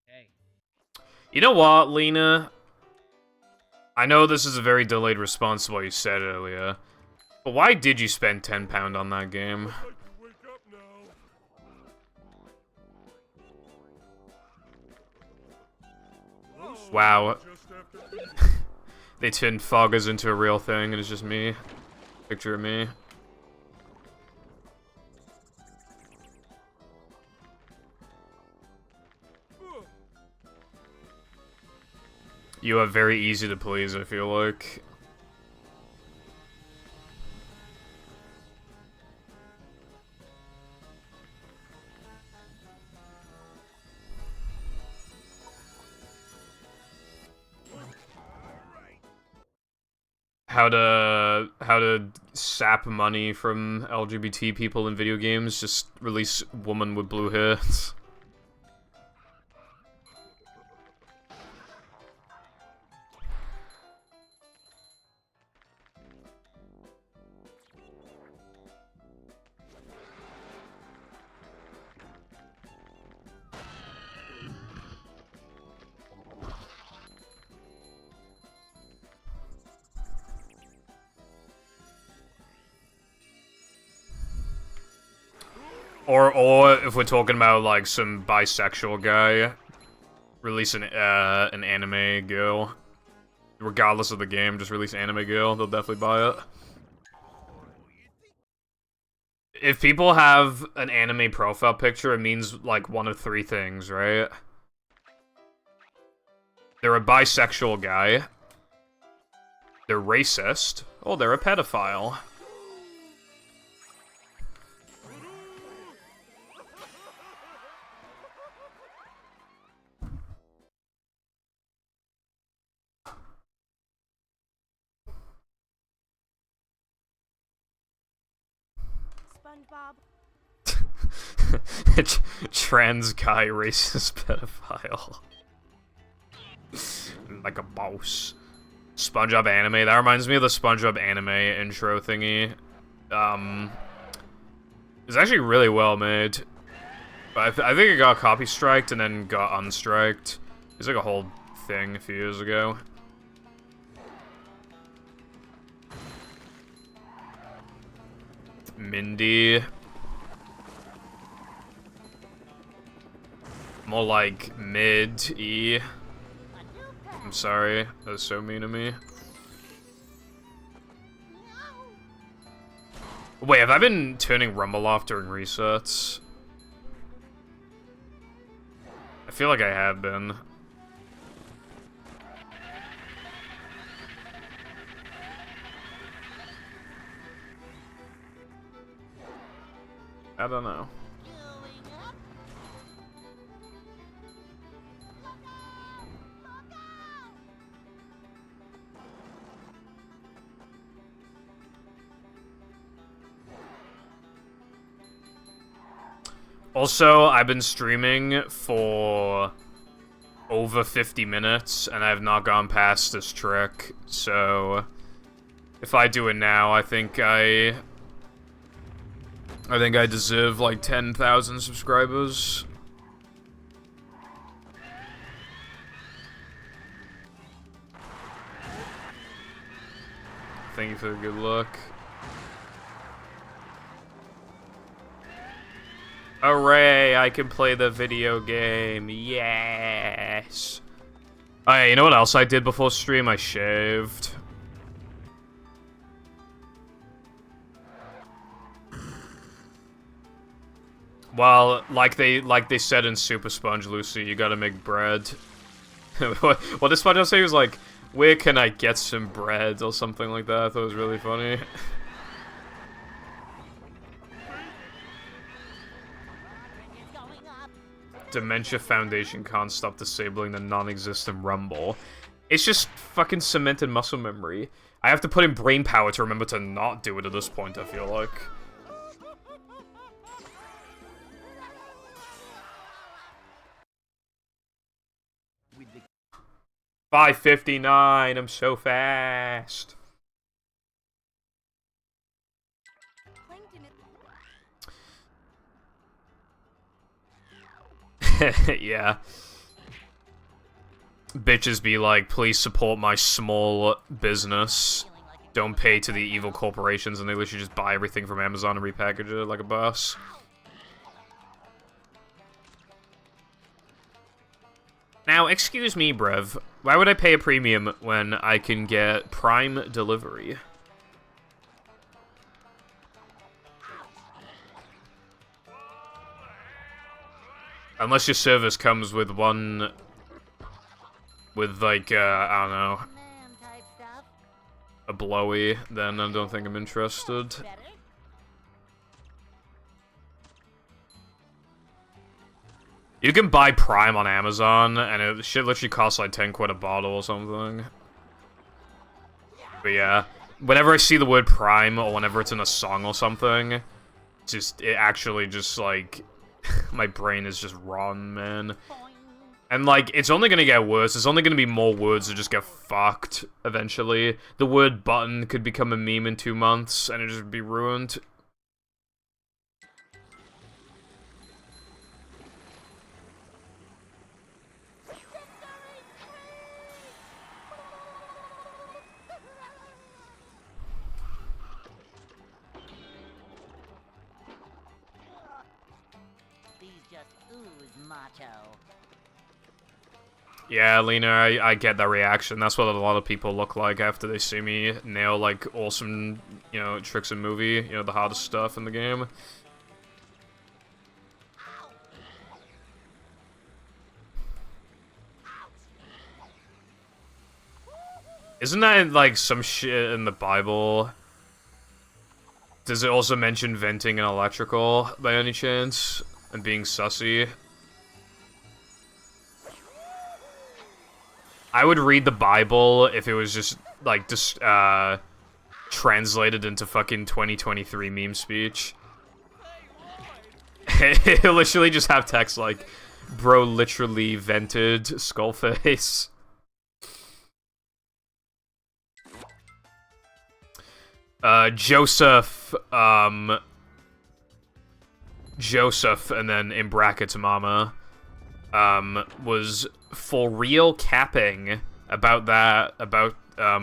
Hey. You know what, Lena? I know this is a very delayed response to what you said earlier, but why did you spend £10 on that game? I'd like to wake up now. Oh, Wow. just after They turned foggers into a real thing, and it's just me. Picture of me. You are very easy to please, I feel like. How to sap money from LGBT people in video games, just release woman with blue hair. Or if we're talking about like some bisexual guy, release an anime girl. Regardless of the game, just release anime girl, they'll definitely buy it. If people have an anime profile picture, it means like one of three things, right? They're a bisexual guy. They're racist. Oh, they're a pedophile. SpongeBob. Trans guy, racist pedophile. Like a boss. SpongeBob anime. That reminds me of the SpongeBob anime intro thingy. It's actually really well made. But I think it got copy striked and then got unstriked. It's like a whole thing a few years ago. Mindy. More like mid-E. I'm sorry, that was so mean of me. Wait, have I been turning Rumble off during resets? I feel like I have been. I don't know. Also, I've been streaming for over 50 minutes, and I have not gone past this trick, so if I do it now, I think I deserve like 10,000 subscribers. Thank you for the good luck. Hooray, I can play the video game. Yes. Oh, yeah, you know what else I did before stream? I shaved. Well, like they said in Super Sponge Lucy, you gotta make bread. What this Sponge say was like, where can I get some bread or something like that? I thought it was really funny. Dementia Foundation can't stop disabling the non-existent rumble. It's just fucking cemented muscle memory. I have to put in brain power to remember to not do it at this point, I feel like. $5.59, I'm so fast. Yeah. Bitches be like, please support my small business. Don't pay to the evil corporations, and they literally just buy everything from Amazon and repackage it like a boss. Now, excuse me, bruv. Why would I pay a premium when I can get Prime delivery? Unless your service comes with one... with, like, I don't know... a blowy, then I don't think I'm interested. You can buy Prime on Amazon, and it shit literally costs like 10 quid a bottle or something. But yeah, whenever I see the word Prime, or whenever it's in a song or something, it actually just, like, my brain is just run, man. And, like, it's only gonna get worse. There's only gonna be more words that just get fucked, eventually. The word button could become a meme in 2 months, and it'd just be ruined. Yeah, Lena, I get that reaction. That's what a lot of people look like after they see me nail, like, awesome, you know, tricks in movie. You know, the hardest stuff in the game. Isn't that, like, some shit in the Bible? Does it also mention venting and electrical, by any chance? And being sussy? I would read the Bible if it was just, like, translated into fucking 2023 meme speech. It'll literally just have text like, bro literally vented, skullface. Joseph, Joseph, and then in brackets, mama, was for real capping about that, about, I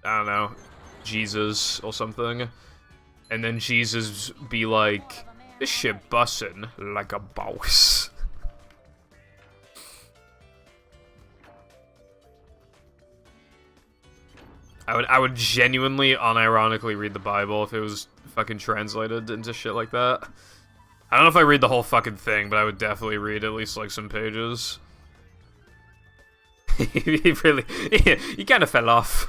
don't know, Jesus or something. And then Jesus be like, this shit bussin' like a boss. I would genuinely, unironically read the Bible if it was fucking translated into shit like that. I don't know if I read the whole fucking thing, but I would definitely read at least, like, some pages. He really... He kind of fell off.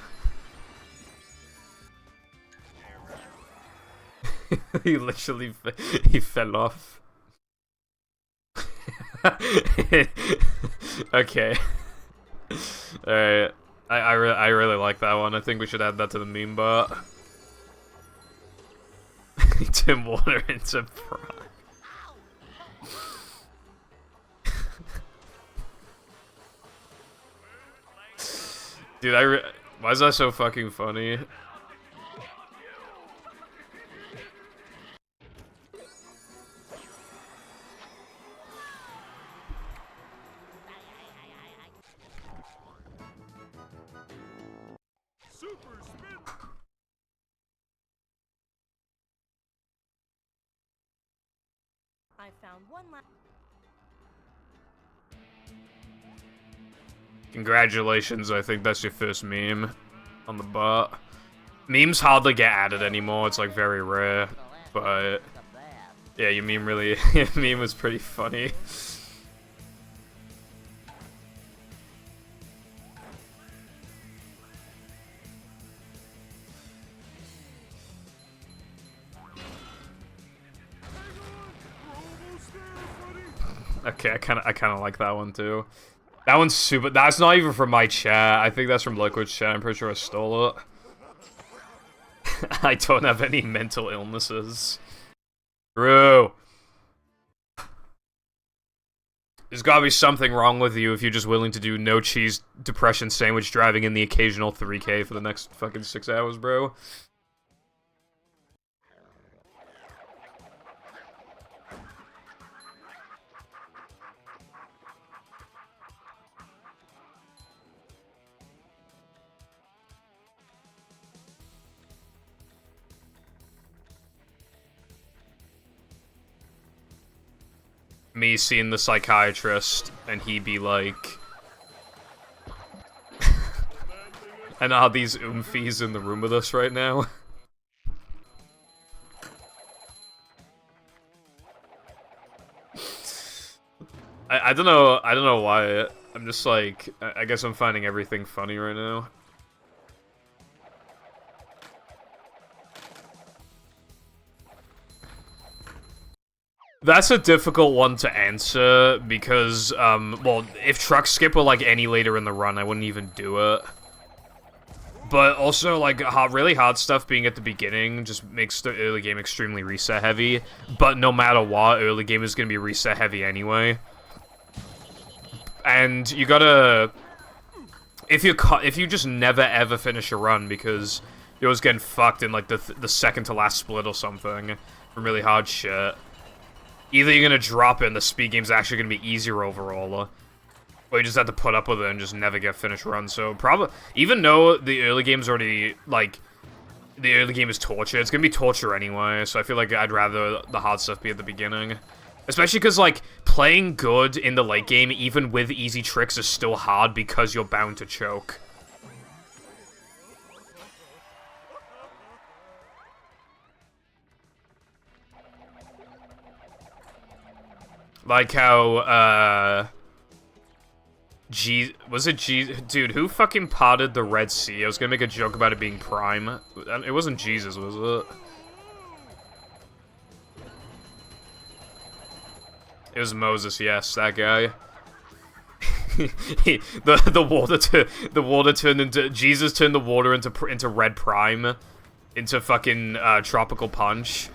He literally... He fell off. Okay. Alright. I really like that one. I think we should add that to the meme bot. Tim Water into Prime. Dude, why is that so fucking funny? I found one last. Congratulations, I think that's your first meme on the bot. Memes hardly get added anymore, it's like very rare, but yeah, your meme really, your meme was pretty funny. Okay, I kind of like that one too. That one's super. That's not even from my chat. I think that's from Liquid's chat. I'm pretty sure I stole it. I don't have any mental illnesses. Bro. There's gotta be something wrong with you if you're just willing to do no cheese depression sandwich driving in the occasional 3K for the next fucking 6 hours, bro. Me seeing the psychiatrist, and he be like... and are these oomfies in the room with us right now? I don't know why. I'm just like, I guess I'm finding everything funny right now. That's a difficult one to answer, because, well, if truck skip were, like, any later in the run, I wouldn't even do it. But also, like, really hard stuff being at the beginning just makes the early game extremely reset heavy. But no matter what, early game is gonna be reset heavy anyway. And you gotta... If you just never ever finish a run because you're always getting fucked in, like, the second to last split or something from really hard shit, either you're gonna drop it and the speed game's actually gonna be easier overall, or you just have to put up with it and just never get finished run. So probably, even though the early game's already, like, the early game is torture, it's gonna be torture anyway, so I feel like I'd rather the hard stuff be at the beginning. Especially because, like, playing good in the late game, even with easy tricks, is still hard because you're bound to choke. Like how, was it dude, who fucking parted the Red Sea? I was gonna make a joke about it being Prime. It wasn't Jesus, was it? It was Moses, yes, that guy. The water turned into, Jesus turned the water into Red Prime, into fucking, Tropical Punch.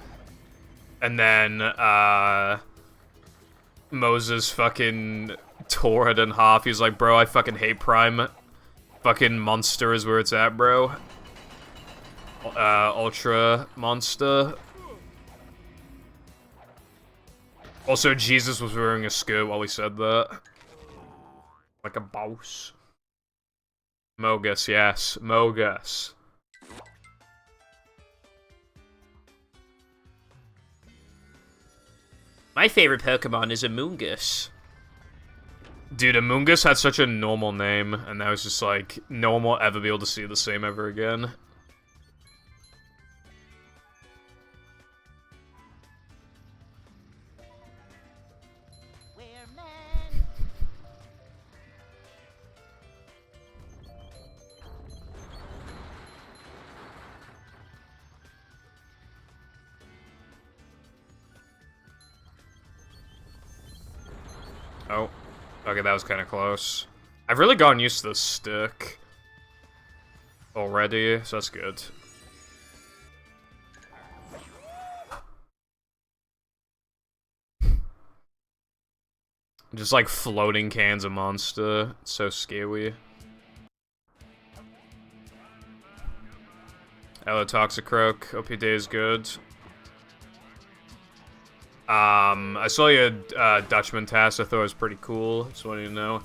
And then, Moses fucking tore it in half. He's like, bro, I fucking hate Prime. Fucking Monster is where it's at, bro. Ultra Monster. Also, Jesus was wearing a skirt while he said that. Like a boss. Mogus, yes. Mogus. My favorite Pokemon is Amoonguss. Dude, Amoonguss had such a normal name, and now it's just like, no one will ever be able to see the same ever again. We're men. Oh. Okay, that was kind of close. I've really gotten used to the stick already, so that's good. Just like floating cans of monster. It's so scary. Hello, Toxicroak. Hope your day is good. I saw your Dutchman task. I thought it was pretty cool. Just wanted to know.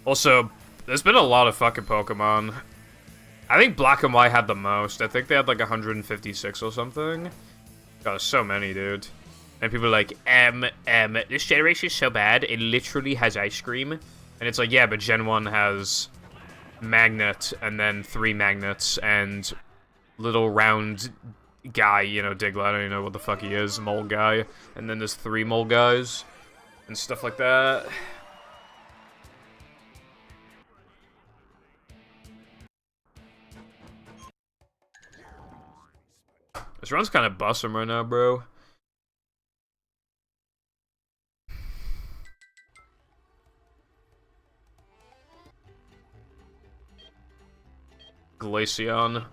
Also, there's been a lot of fucking Pokemon. I think Black and White had the most. I think they had like 156 or something. God, there's so many, dude. And people are like, this generation is so bad, it literally has ice cream. And it's like, yeah, but Gen 1 has magnet, and then 3 magnets, and little round guy, you know, Diglett, I don't even know what the fuck he is, mole guy. And then there's 3 mole guys, and stuff like that. This run's kind of busting right now, bro. Glaceon.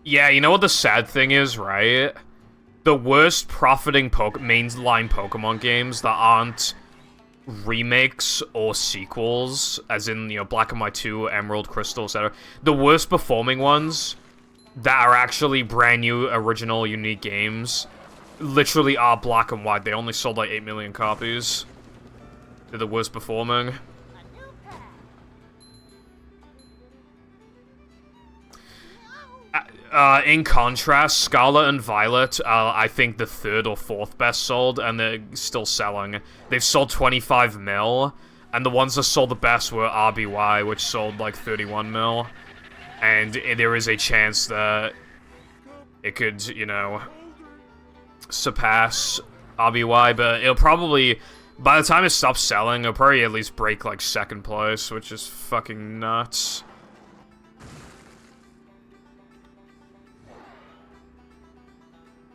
Yeah, you know what the sad thing is, right? The worst profiting mainline Pokemon games that aren't remakes or sequels, as in, you know, Black and White 2, Emerald, Crystal, etc. The worst performing ones that are actually brand new, original, unique games literally are Black and White. They only sold like 8 million copies. They're the worst performing. In contrast, Scarlet and Violet are, I think, the 3rd or 4th best sold, and they're still selling. They've sold 25 mil, and the ones that sold the best were RBY, which sold like 31 mil. And there is a chance that it could, you know, surpass RBY, but it'll probably, by the time it stops selling, it'll probably at least break like 2nd place, which is fucking nuts.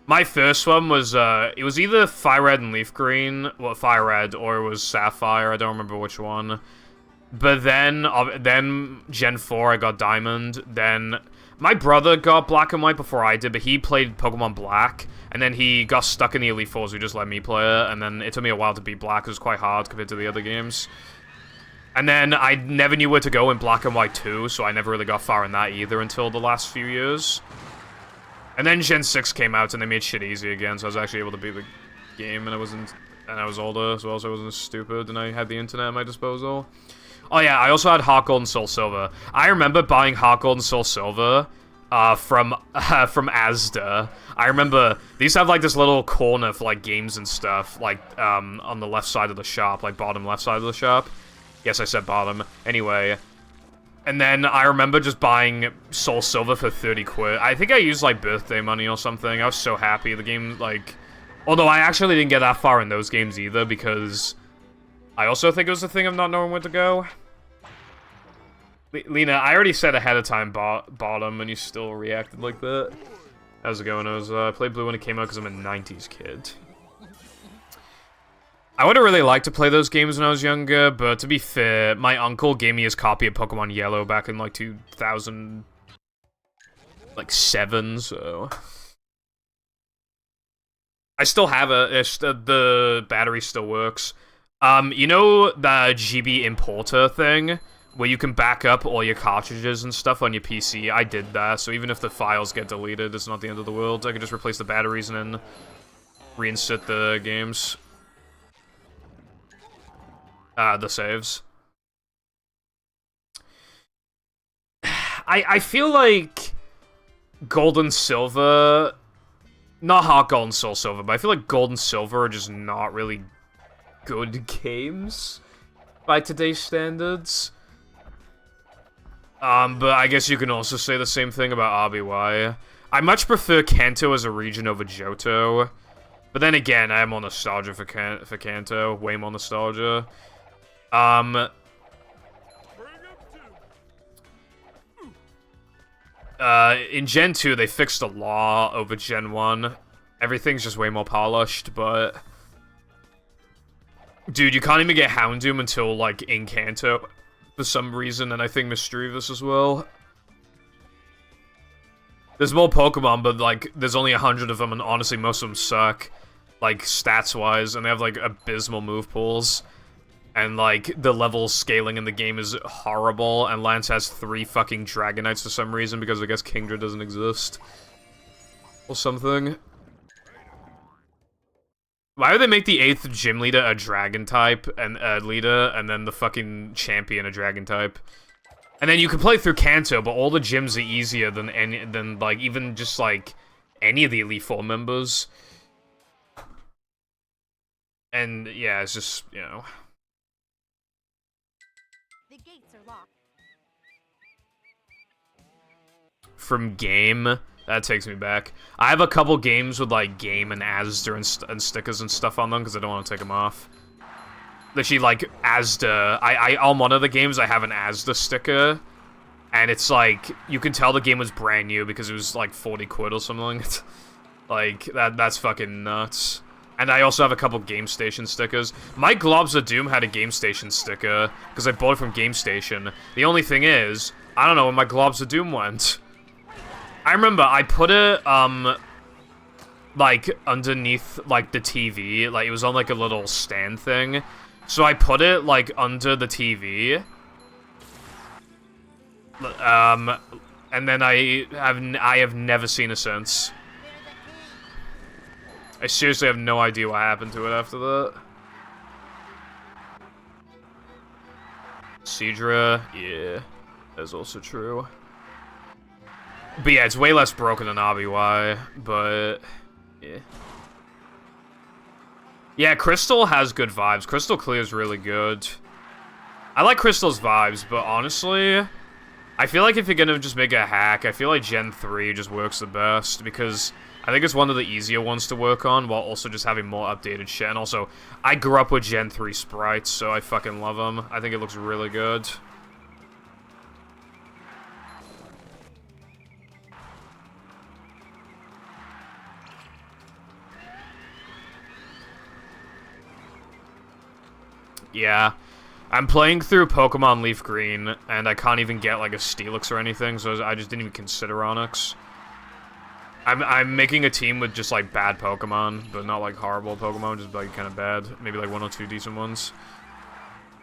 My first one was, it was either Fire Red and Leaf Green, well, Fire Red, or it was Sapphire, I don't remember which one. But then Gen 4, I got Diamond, then my brother got Black and White before I did, but he played Pokemon Black, and then he got stuck in the Elite Fours, who just let me play it, and then it took me a while to beat Black, it was quite hard compared to the other games. And then I never knew where to go in Black and White 2, so I never really got far in that either until the last few years. And then Gen 6 came out, and they made shit easy again, so I was actually able to beat the game, and I was older as well, so I wasn't stupid, and I had the internet at my disposal. Oh yeah, I also had Heart Gold and Soul Silver. I remember buying Heart Gold and Soul Silver from Asda. I remember these have like this little corner for like games and stuff, like on the left side of the shop, like bottom left side of the shop. Yes, I said bottom. Anyway. And then I remember just buying Soul Silver for 30 quid. I think I used, like, birthday money or something. I was so happy. The game, like... Although I actually didn't get that far in those games either, because... I also think it was a thing of not knowing where to go. Lena, I already said ahead of time bottom, and you still reacted like that. How's it going? I played Blue when it came out because I'm a 90s kid. I would have really liked to play those games when I was younger, but to be fair, my uncle gave me his copy of Pokemon Yellow back in, like, 2007, so... I still have it. The battery still works. You know the GB importer thing? Where you can back up all your cartridges and stuff on your PC? I did that, so even if the files get deleted, it's not the end of the world. I can just replace the batteries and then reinsert the games. The saves. I feel like Gold and Silver, not Heart Gold and Soul Silver, but I feel like Gold and Silver are just not really good games by today's standards. But I guess you can also say the same thing about RBY. I much prefer Kanto as a region over Johto, but then again, I have more nostalgia for Kanto, way more nostalgia. In Gen 2, they fixed the law over Gen 1. Everything's just way more polished, but... Dude, you can't even get Houndoom until, like, in Kanto, for some reason, and I think Mischievous as well. There's more Pokemon, but, like, there's only 100 of them, and honestly, most of them suck, like, stats-wise, and they have, like, abysmal move pools. And, like, the level scaling in the game is horrible, and Lance has 3 fucking Dragonites for some reason, because I guess Kingdra doesn't exist. Or something. Why would they make the 8th gym leader a Dragon type, and leader, and then the fucking champion a Dragon type? And then you can play through Kanto, but all the gyms are easier than like even just like any of the Elite Four members. And yeah, it's just, you know. The gates are locked. From game, that takes me back. I have a couple games with like game and Asda and stickers and stuff on them because I don't want to take them off. Literally, like Asda. I on one of the games I have an Asda sticker, and it's like you can tell the game was brand new because it was like 40 quid or something. Like that's fucking nuts. And I also have a couple Game Station stickers. My Globs of Doom had a Game Station sticker because I bought it from Game Station. The only thing is, I don't know where my Globs of Doom went. I remember I put it, like, underneath, like, the TV. Like, it was on, like, a little stand thing. So I put it, like, under the TV. And then I have never seen it since. I seriously have no idea what happened to it after that. Seadra, yeah, that's also true. But yeah, it's way less broken than RBY, but yeah. Yeah, Crystal has good vibes. Crystal Clear is really good. I like Crystal's vibes, but honestly, I feel like if you're gonna just make a hack, I feel like Gen 3 just works the best, because I think it's one of the easier ones to work on, while also just having more updated shit. And also, I grew up with Gen 3 sprites, so I fucking love them. I think it looks really good. Yeah. I'm playing through Pokemon Leaf Green, and I can't even get, like, a Steelix or anything, so I just didn't even consider Onix. I'm making a team with just, like, bad Pokemon, but not, like, horrible Pokemon, just, like, kind of bad. Maybe, like, 1 or 2 decent ones.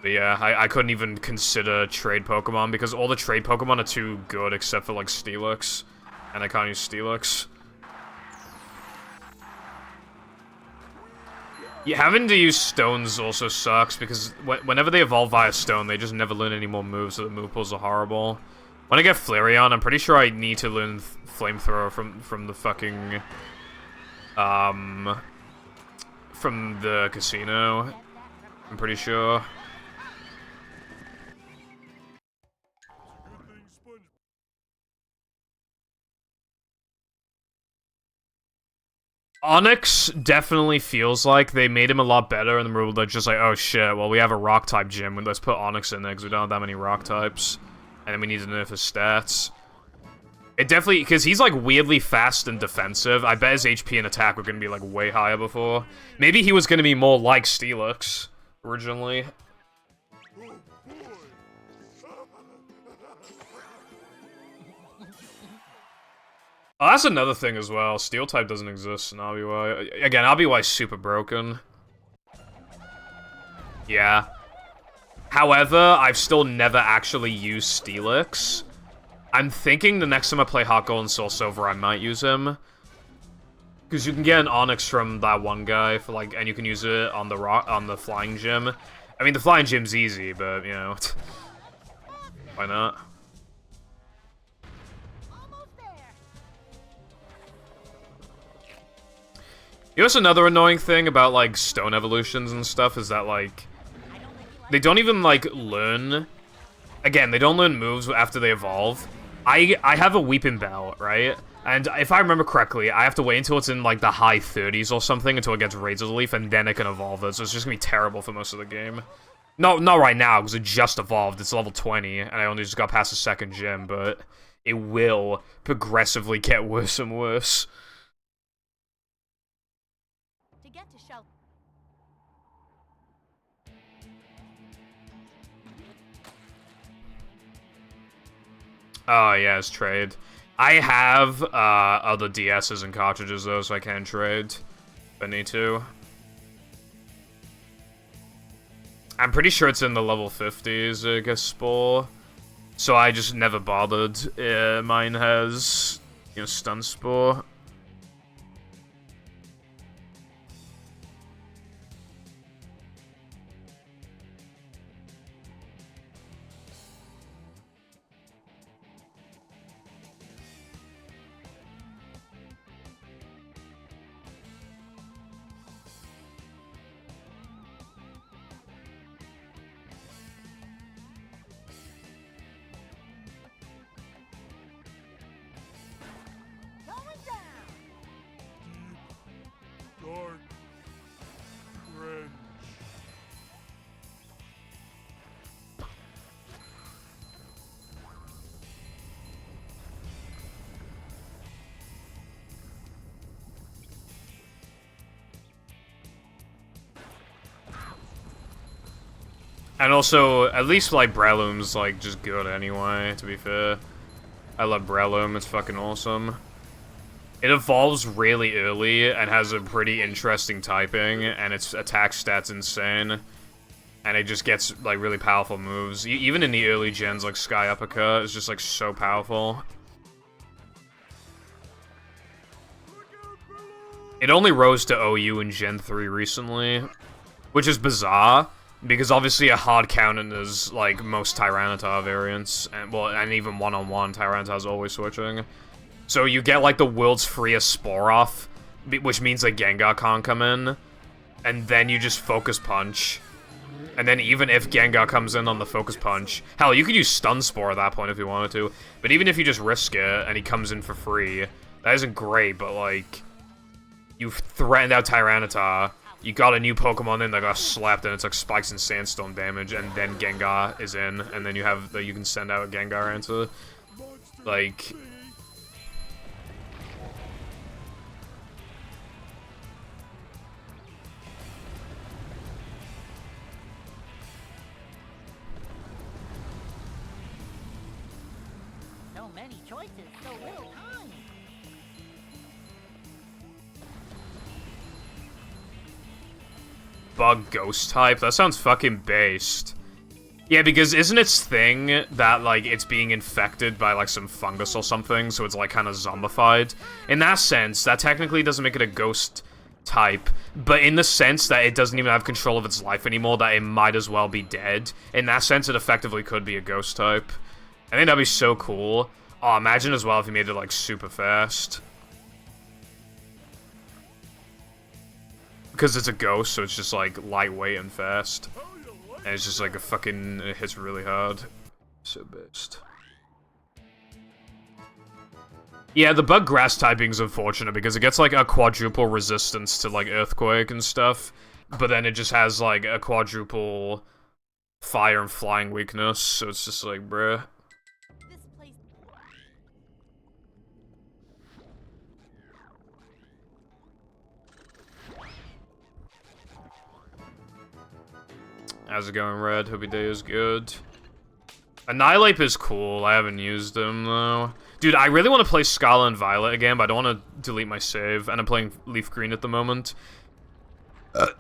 But yeah, I couldn't even consider trade Pokemon, because all the trade Pokemon are too good, except for, like, Steelix. And I can't use Steelix. Yeah, having to use stones also sucks, because whenever they evolve via stone, they just never learn any more moves, so the move pools are horrible. When I get Flareon, I'm pretty sure I need to learn Flamethrower from the fucking, from the casino. I'm pretty sure. Onyx definitely feels like they made him a lot better, and they're just like, oh shit, well we have a rock type gym, let's put Onyx in there because we don't have that many rock types, and then we need to nerf his stats. It definitely, because he's like weirdly fast and defensive. I bet his HP and attack were going to be like way higher before. Maybe he was going to be more like Steelix originally. Oh, that's another thing as well. Steel type doesn't exist in RBY. Again, RBY's super broken. Yeah. However, I've still never actually used Steelix. I'm thinking the next time I play Hot Gold and Soul Silver, I might use him. Because you can get an Onyx from that one guy for like, and you can use it on the flying gym. I mean, the flying gym's easy, but you know, why not? You know what's another annoying thing about, like, stone evolutions and stuff is that, like, they don't even, like, learn... Again, they don't learn moves after they evolve. I have a Weeping Bell, right? And if I remember correctly, I have to wait until it's in, like, the high 30s or something until it gets Razor Leaf, and then it can evolve it, so it's just gonna be terrible for most of the game. No, not right now, because it just evolved. It's level 20, and I only just got past the second gym, but it will progressively get worse and worse. Get to shelter. Oh, yeah, it's trade. I have other DSs and cartridges, though, so I can trade if I need to. I'm pretty sure it's in the level 50s, I guess, Spore. So I just never bothered. Mine has, you know, Stun Spore. dark cringe. And also, at least, like, Breloom's, like, just good anyway, to be fair. I love Breloom, it's fucking awesome. It evolves really early and has a pretty interesting typing, and its attack stat's insane. And it just gets, like, really powerful moves. Even in the early gens, like, Sky Uppercut is just, like, so powerful. It only rose to OU in Gen 3 recently, which is bizarre. Because obviously a hard counter is like most Tyranitar variants, and well, and even one-on-one Tyranitar's always switching. So you get like the world's freest Spore off, which means that Gengar can't come in, and then you just Focus Punch. And then even if Gengar comes in on the Focus Punch, hell, you could use Stun Spore at that point if you wanted to. But even if you just risk it and he comes in for free, that isn't great. But like, you've threatened out Tyranitar. You got a new Pokemon in that got slapped, and it's like Spikes and Sandstorm damage, and then Gengar is in, and then you have that you can send out a Gengar answer. Like, So many choices, so little time. Bug Ghost type? That sounds fucking based. Yeah, because isn't its thing that, like, it's being infected by, like, some fungus or something, so it's, like, kind of zombified? In that sense, that technically doesn't make it a ghost type, but in the sense that it doesn't even have control of its life anymore, that it might as well be dead. In that sense, it effectively could be a ghost type. I think that'd be so cool. Oh, imagine as well if you made it, like, super fast. Because it's a ghost, so it's just, like, lightweight and fast. And it's just, like, it hits really hard. So based. Yeah, the bug grass typing's unfortunate, because it gets, like, a quadruple resistance to, like, Earthquake and stuff. But then it just has, like, a quadruple fire and flying weakness, so it's just like, bruh. This place. How's it going, Red? Hope your day is good. Annihilate is cool. I haven't used him, though. Dude, I really want to play Scarlet and Violet again, but I don't want to delete my save, and I'm playing Leaf Green at the moment.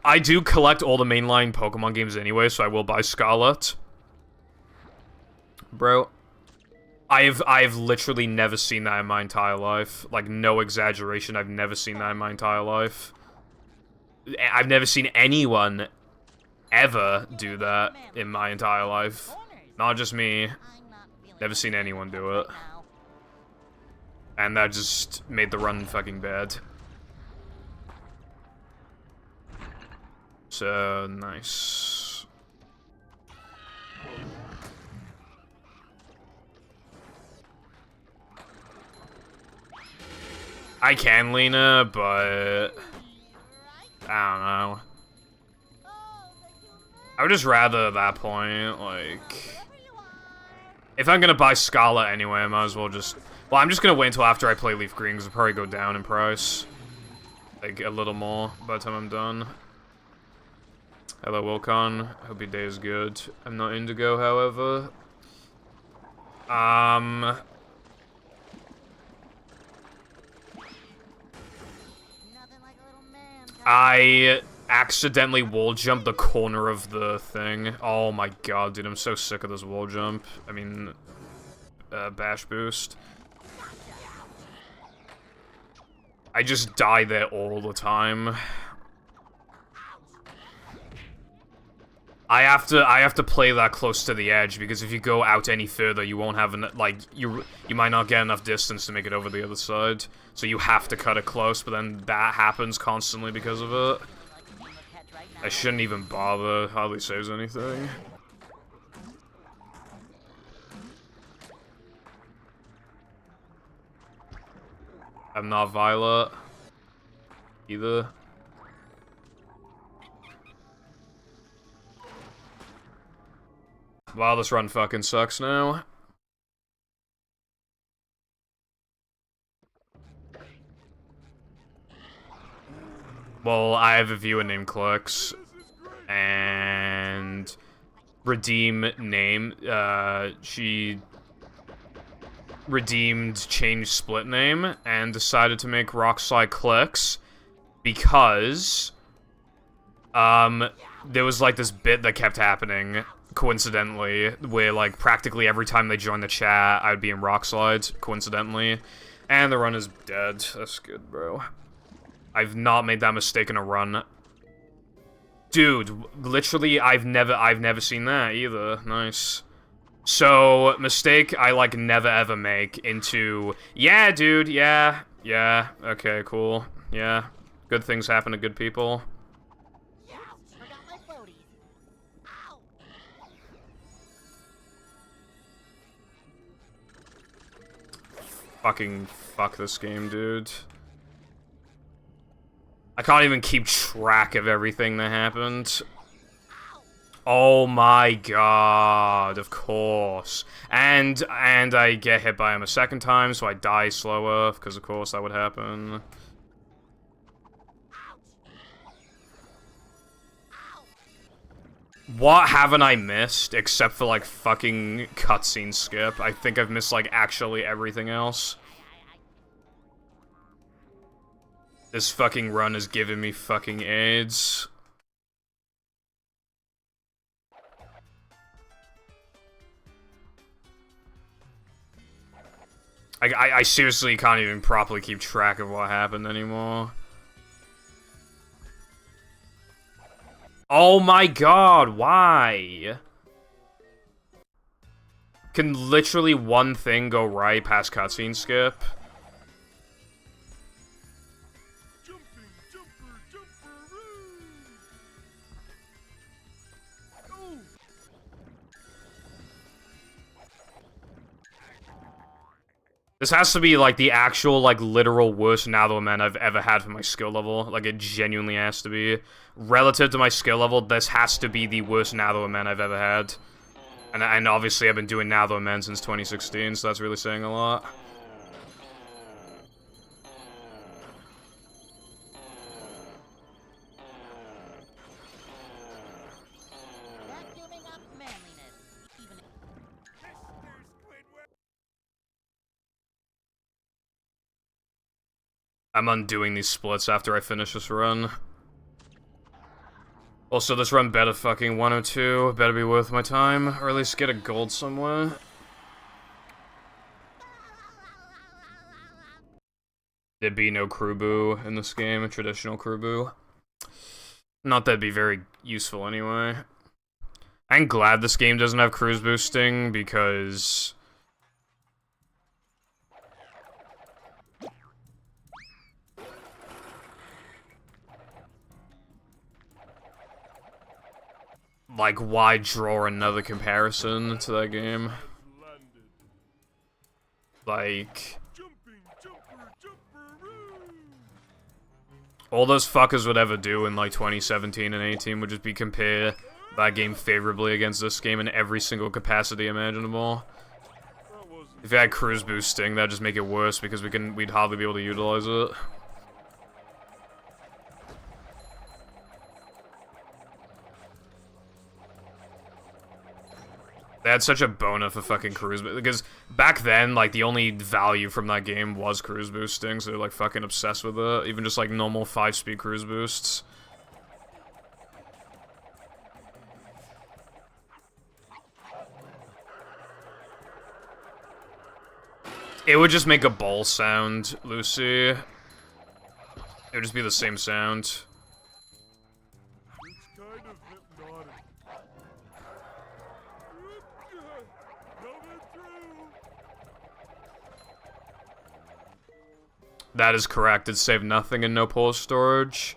I do collect all the mainline Pokemon games anyway, so I will buy Scarlet. Bro, I've literally never seen that in my entire life. Like, no exaggeration, I've never seen that in my entire life. I've never seen anyone ever do that in my entire life. Not just me. Never seen anyone do it. And that just made the run fucking bad. So, nice. I can, Lena, but I don't know. I would just rather at that point, like, if I'm gonna buy Scarlet anyway, I might as well just, well, I'm just gonna wait until after I play Leaf Green, because it'll probably go down in price. Like, a little more by the time I'm done. Hello, Wilcon. Hope your day is good. I'm not Indigo, however. I accidentally wall jumped the corner of the thing. Oh my god, dude, I'm so sick of this wall jump. I mean, bash boost. I just die there all the time. I have to play that close to the edge, because if you go out any further, you won't have like, you might not get enough distance to make it over the other side. So you have to cut it close, but then that happens constantly because of it. I shouldn't even bother, hardly saves anything. I'm not Violet either. Wow, this run fucking sucks now. Well, I have a viewer named Clerks, and redeem name, she redeemed changed split name, and decided to make Rockslide Clerks, because, there was, like, this bit that kept happening, coincidentally, where, like, practically every time they joined the chat, I'd be in Rockslide, coincidentally, and the run is dead. That's good, bro. I've not made that mistake in a run. Dude, literally, I've never seen that either. Nice. So, mistake I, like, never ever make into, yeah, dude, yeah, okay, cool, yeah. Good things happen to good people. Forgot my floaties. Ow! Fucking fuck this game, dude. I can't even keep track of everything that happened. Oh my god, of course. And I get hit by him a second time, so I die slower, because of course that would happen. What haven't I missed, except for, like, fucking cutscene skip? I think I've missed, like, actually everything else. This fucking run is giving me fucking AIDS. I seriously can't even properly keep track of what happened anymore. Oh my god, why? Can literally one thing go right past cutscene skip? This has to be, like, the actual, like, literal worst Natherman I've ever had for my skill level. Like, it genuinely has to be. Relative to my skill level, this has to be the worst Natherman I've ever had. And obviously I've been doing Natherman since 2016, so that's really saying a lot. Vacuuming up manliness. Even I'm undoing these splits after I finish this run. Also, this run better fucking 102, better be worth my time, or at least get a gold somewhere. There'd be no crew boo in this game, a traditional crew boo. Not that'd be very useful anyway. I'm glad this game doesn't have cruise boosting, because... like, why draw another comparison to that game? Like... all those fuckers would ever do in, like, 2017 and 18 would just be compare that game favorably against this game in every single capacity imaginable. If it had cruise boosting, that'd just make it worse because we'd hardly be able to utilize it. They had such a boner for fucking cruise because back then, like, the only value from that game was cruise boosting, so they're, like, fucking obsessed with it. Even just, like, normal 5-speed cruise boosts. It would just make a bowl sound, Lucy. It would just be the same sound. It's kind of hypnotic. Coming through. That is correct. It saved nothing in no pole storage.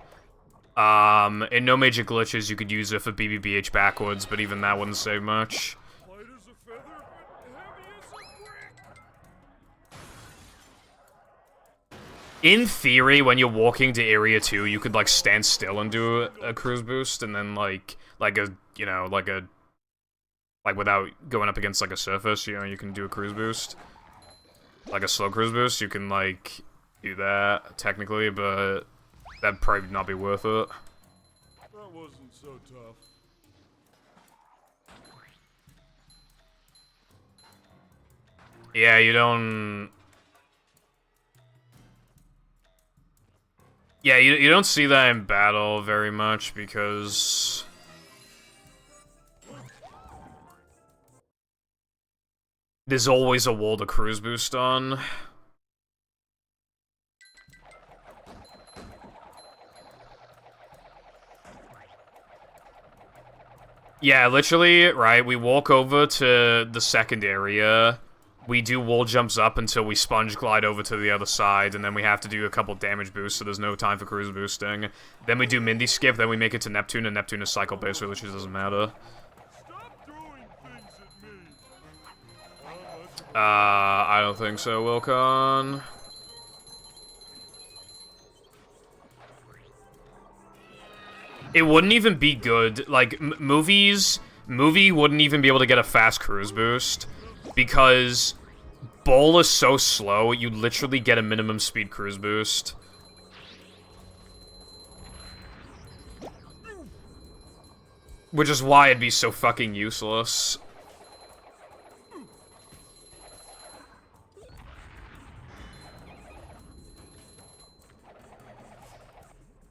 In no major glitches, you could use it for BBBH backwards, but even that wouldn't save much. Light as a feather, but heavy as a brick. In theory, when you're walking to Area 2, you could, like, stand still and do a cruise boost, and then, like a, you know, like a Like, without going up against, like, a surface, you know, you can do a cruise boost. Like a slow cruise boost, you can, like, do that, technically, but that'd probably not be worth it. That wasn't so tough. Yeah, you don't... Yeah, you don't see that in battle very much, because... there's always a wall to cruise boost on. Yeah, literally, right, we walk over to the second area, we do wall jumps up until we sponge glide over to the other side, and then we have to do a couple damage boosts, so there's no time for cruise boosting. Then we do Mindy skip, then we make it to Neptune, and Neptune is cycle based, which doesn't matter. Stop throwing things at me. I don't think so, Wilcon. It wouldn't even be good. Like, Movie wouldn't even be able to get a fast cruise boost, because Bowl is so slow, you literally get a minimum speed cruise boost. Which is why it'd be so fucking useless.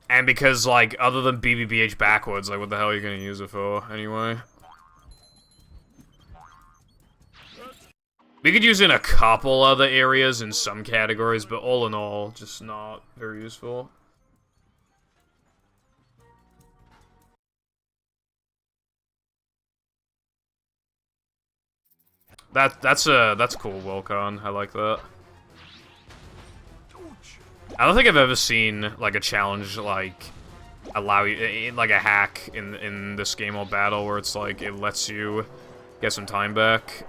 And because, like, other than BBBH backwards, like, what the hell are you gonna use it for, anyway? We could use it in a couple other areas in some categories, but all in all, just not very useful. That's cool, Wilcon. I like that. I don't think I've ever seen, like, a challenge, like, allow you, like, a hack in this game or battle where it's, like, it lets you get some time back.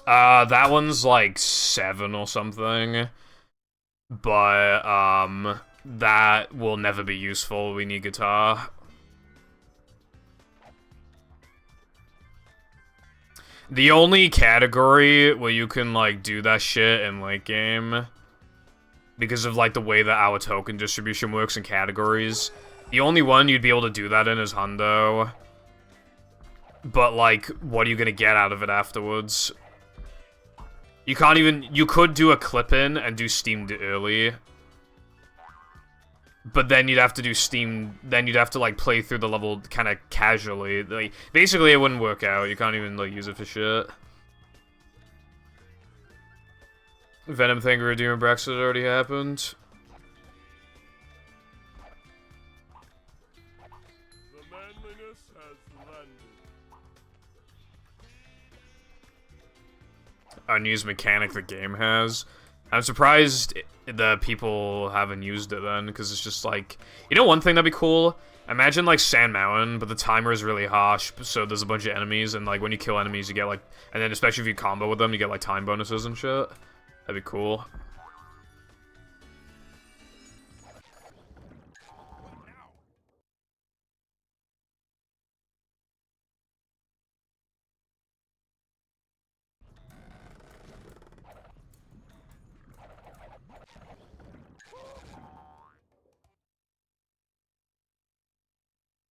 That one's, like, 7 or something. But, that will never be useful. We need guitar. The only category where you can, like, do that shit in late game, because of, like, the way that our token distribution works in categories, the only one you'd be able to do that in is Hundo. But, like, what are you gonna get out of it afterwards? You can't even... You could do a clip-in and do Steamed early. But then you'd have to do Steam... Then you'd have to, like, play through the level kind of casually. Like, basically, it wouldn't work out. You can't even, like, use it for shit. Venom Thing Redeemer Brexit already happened. The manliness has landed. Unused mechanic the game has. I'm surprised the people haven't used it then, because it's just like... You know one thing that'd be cool? Imagine, like, Sand Mountain, but the timer is really harsh, so there's a bunch of enemies, and, like, when you kill enemies, you get, like... And then especially if you combo with them, you get, like, time bonuses and shit. That'd be cool.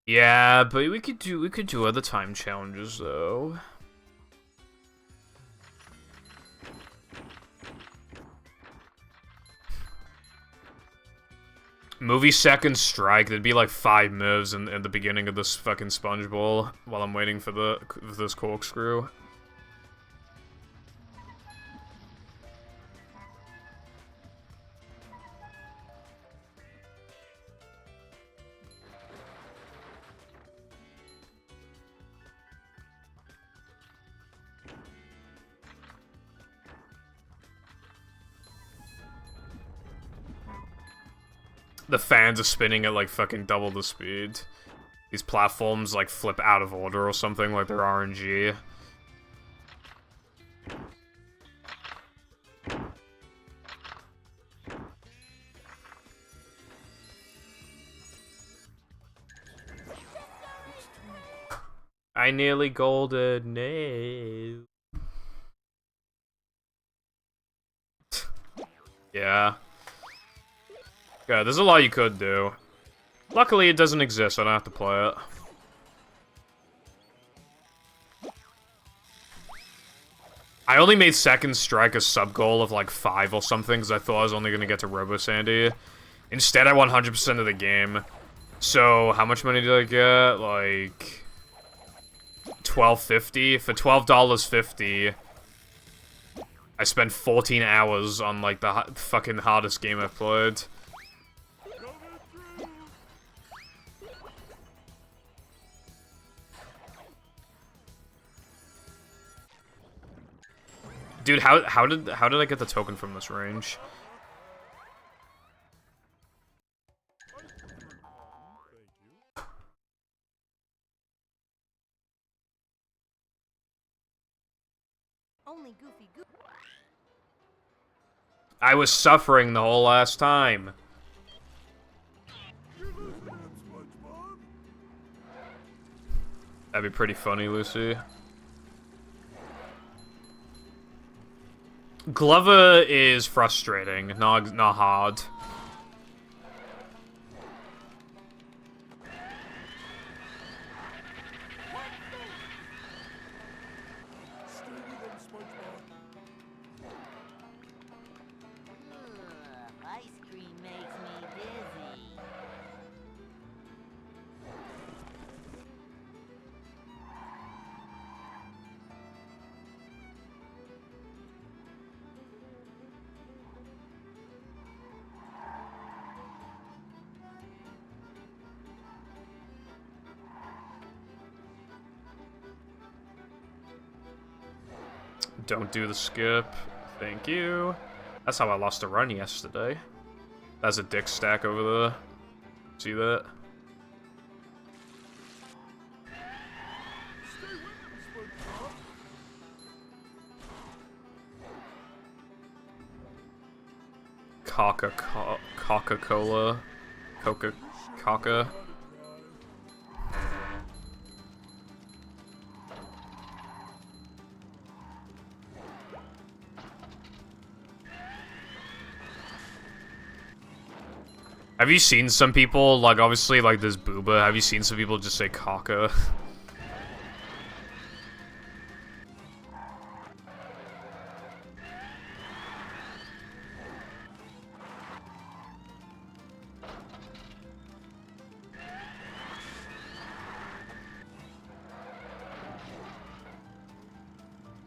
Yeah, but we could do other time challenges though. Movie Second Strike, there'd be like 5 moves in the beginning of this fucking sponge bowl while I'm waiting for this corkscrew. The fans are spinning at like fucking double the speed. These platforms like flip out of order or something, like they're RNG. I nearly golden. No. Yeah. Yeah, there's a lot you could do. Luckily, it doesn't exist, so I don't have to play it. I only made Second Strike a sub-goal of like 5 or something, because I thought I was only going to get to Robo Sandy. Instead, I won 100% of the game. So, how much money did I get? Like... $12.50? For $12.50, I spent 14 hours on, like, the fucking hardest game I've played. Dude, how did I get the token from this range? Only Goofy Goo. I was suffering the whole last time. That'd be pretty funny, Lucy. Glover is frustrating, not hard. Ice cream makes me dizzy. Don't do the skip. Thank you. That's how I lost a run yesterday. That's a dick stack over there. See that? Coca-Cola. Coca. Have you seen some people, like, obviously, like, this booba, have you seen some people just say caca?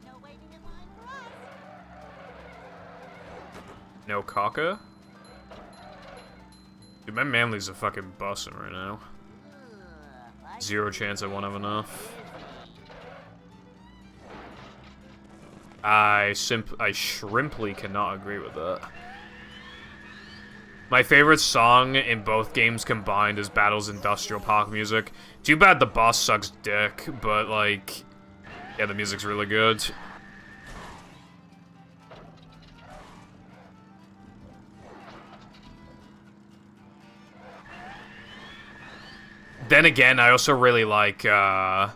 No waiting in line for us. No caca? Dude, my Manly's a fucking bussin' right now. Zero chance I won't have enough. I shrimply cannot agree with that. My favorite song in both games combined is Battle's Industrial Park music. Too bad the boss sucks dick, but, like, yeah, the music's really good. Then again, I also really like, Murmler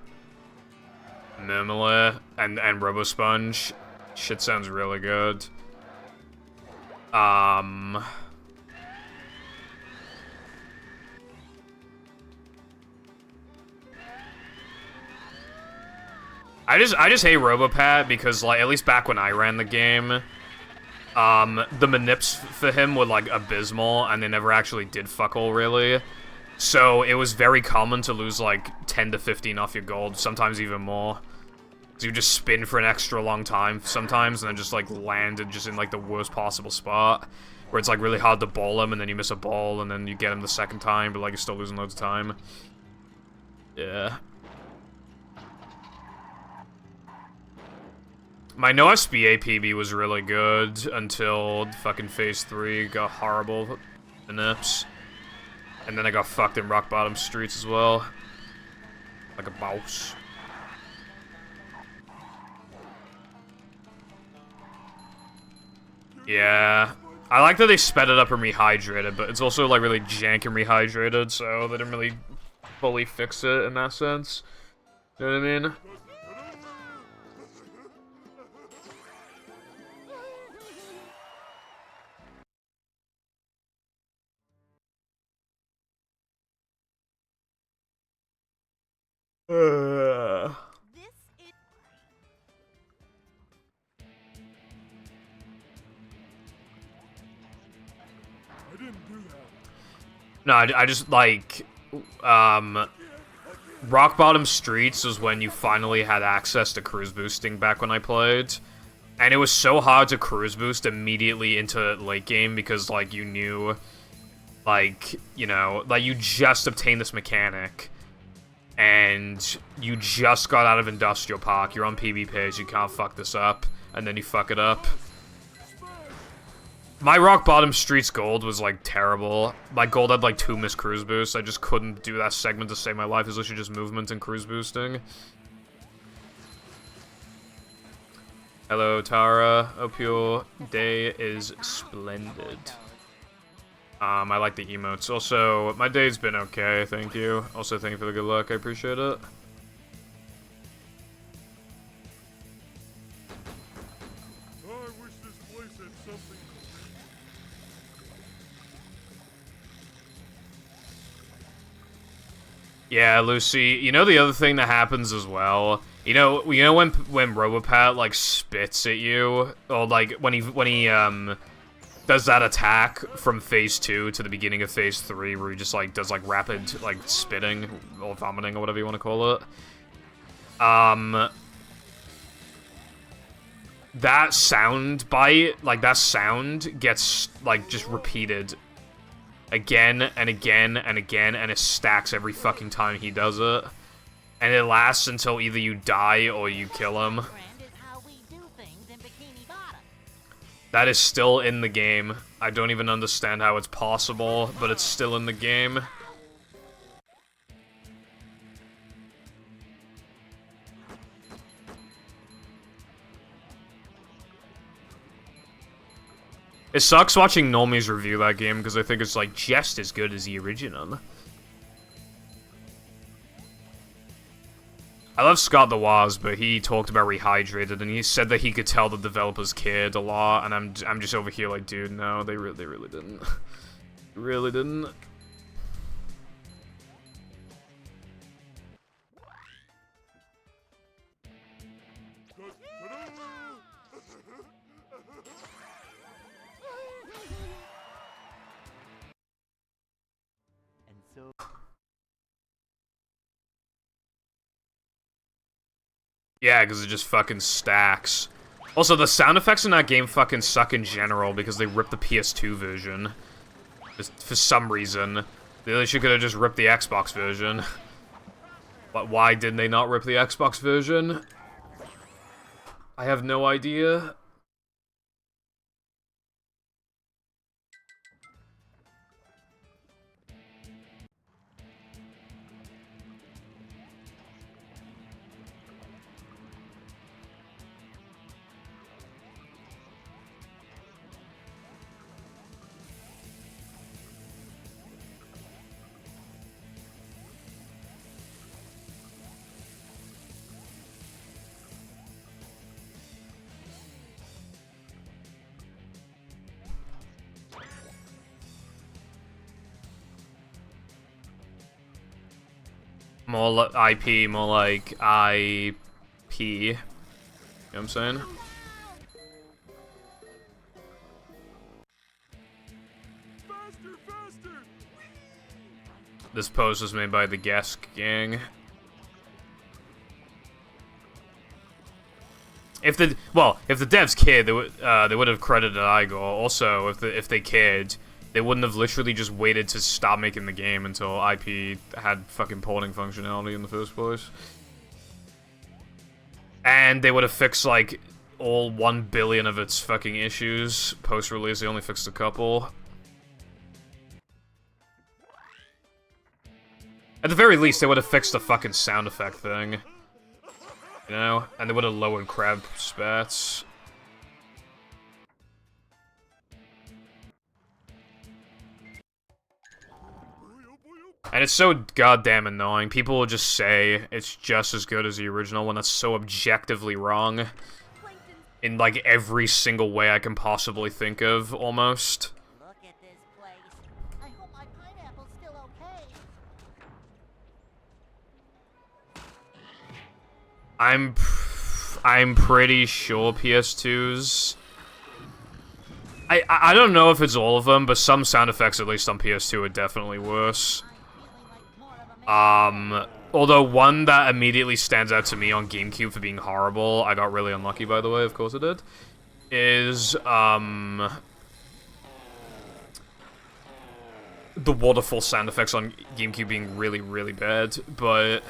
and Robosponge. Shit sounds really good. I just hate Robopat because, like, at least back when I ran the game, the manips for him were, like, abysmal, and they never actually did fuck all, really. So, it was very common to lose, like, 10 to 15 off your gold, sometimes even more. So you just spin for an extra long time sometimes, and then just, like, landed just in, like, the worst possible spot. Where it's, like, really hard to ball him, and then you miss a ball, and then you get him the second time, but, like, you're still losing loads of time. Yeah. My no-SBA PB was really good until fucking Phase 3 got horrible nips. And then I got fucked in rock bottom streets as well. Like a boss. Yeah. I like that they sped it up and rehydrated, but it's also like really jank and rehydrated, so they didn't really fully fix it in that sense. You know what I mean? This is. I didn't do that. No, I just, like, Rock Bottom Streets was when you finally had access to cruise boosting back when I played. And it was so hard to cruise boost immediately into late game because, like, you knew, like, you know, like, you just obtained this mechanic. And you just got out of Industrial Park, you're on PvP, you can't fuck this up. And then you fuck it up. My Rock Bottom Streets gold was, like, terrible. My gold had, like, 2 missed cruise boosts. I just couldn't do that segment to save my life. It was literally just movement and cruise boosting. Hello, Tara. Hope your day is splendid. I like the emotes. Also, my day's been okay, thank you. Also, thank you for the good luck. I appreciate it. Oh, I wish this place had something. Yeah, Lucy. You know the other thing that happens as well. You know when Robopat like spits at you, or like when he does that attack from phase 2 to the beginning of phase 3, where he just like does like rapid like spitting or vomiting or whatever you want to call it. That sound bite, like that sound gets like just repeated again and again and again, and it stacks every fucking time he does it. And it lasts until either you die or you kill him. Friend is how we do things in Bikini Bottom. That is still in the game. I don't even understand how it's possible, but it's still in the game. It sucks watching normies review that game because I think it's like just as good as the original. I love Scott the Waz, but he talked about Rehydrated, and he said that he could tell the developers cared a lot, and I'm just over here like, dude, no, they really didn't. Really didn't. And so. Yeah, because it just fucking stacks. Also, the sound effects in that game fucking suck in general because they ripped the PS2 version. Just for some reason. They literally could have just ripped the Xbox version. But why didn't they not rip the Xbox version? I have no idea. More IP, more like IP. You know what I'm saying? Faster, faster! This post was made by the Gesk gang. If the devs cared, they would have credited Igor. Also, if they cared, they wouldn't have literally just waited to stop making the game until IP had fucking porting functionality in the first place. And they would have fixed, like, all 1 billion of its fucking issues post-release. They only fixed a couple. At the very least, they would have fixed the fucking sound effect thing. You know? And they would have lowered crab spats. Boy, oh boy, oh. And it's so goddamn annoying. People will just say it's just as good as the original when that's so objectively wrong. In, like, every single way I can possibly think of, almost. Look at this place. I hope my pineapple's still okay. I'm pretty sure PS2's... I don't know if it's all of them, but some sound effects, at least on PS2, are definitely worse. Although one that immediately stands out to me on GameCube for being horrible, I got really unlucky, by the way, of course I did, is, the waterfall sound effects on GameCube being really, really bad, but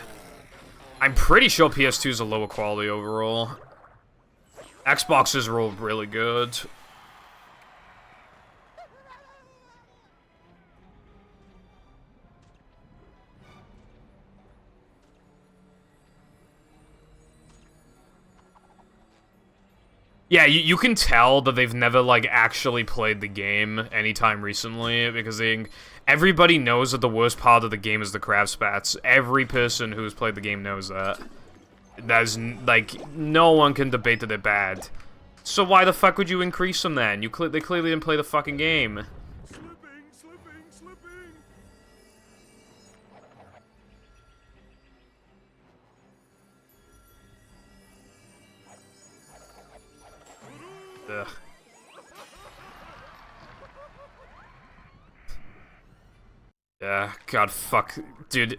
I'm pretty sure PS2 is a lower quality overall. Xboxes are all really good. Yeah, you can tell that they've never, like, actually played the game anytime recently, because everybody knows that the worst part of the game is the crab spats. Every person who's played the game knows that. There's, like, no one can debate that they're bad. So why the fuck would you increase them then? They clearly didn't play the fucking game. Slipping. Ugh. Yeah, god, fuck. Dude.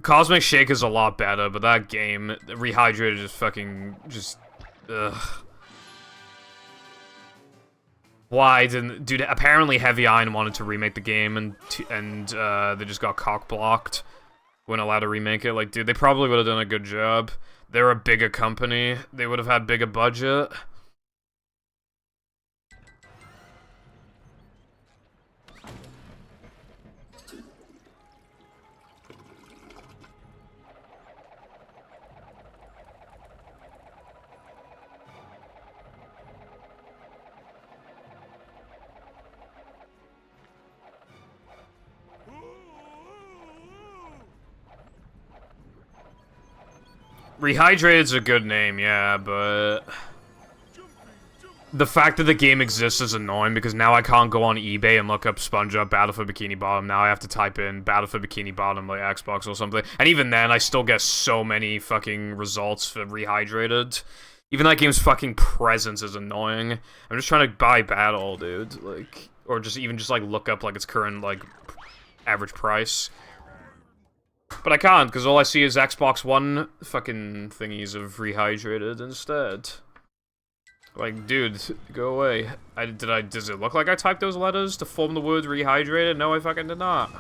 Cosmic Shake is a lot better, but that game, Rehydrated, is fucking just... Ugh. Why didn't... Dude, apparently Heavy Iron wanted to remake the game, and they just got cock-blocked. Weren't allowed to remake it. Like, dude, they probably would have done a good job. They're a bigger company. They would have had bigger budget. Rehydrated's a good name, yeah, but... The fact that the game exists is annoying, because now I can't go on eBay and look up SpongeBob Battle for Bikini Bottom. Now I have to type in Battle for Bikini Bottom, like Xbox or something. And even then, I still get so many fucking results for Rehydrated. Even that game's fucking presence is annoying. I'm just trying to buy Battle, dude. Like, or just even just, like, look up, like, its current, like, average price. But I can't, because all I see is Xbox One fucking thingies of Rehydrated instead. Like, dude, go away. Does it look like I typed those letters to form the word Rehydrated? No, I fucking did not.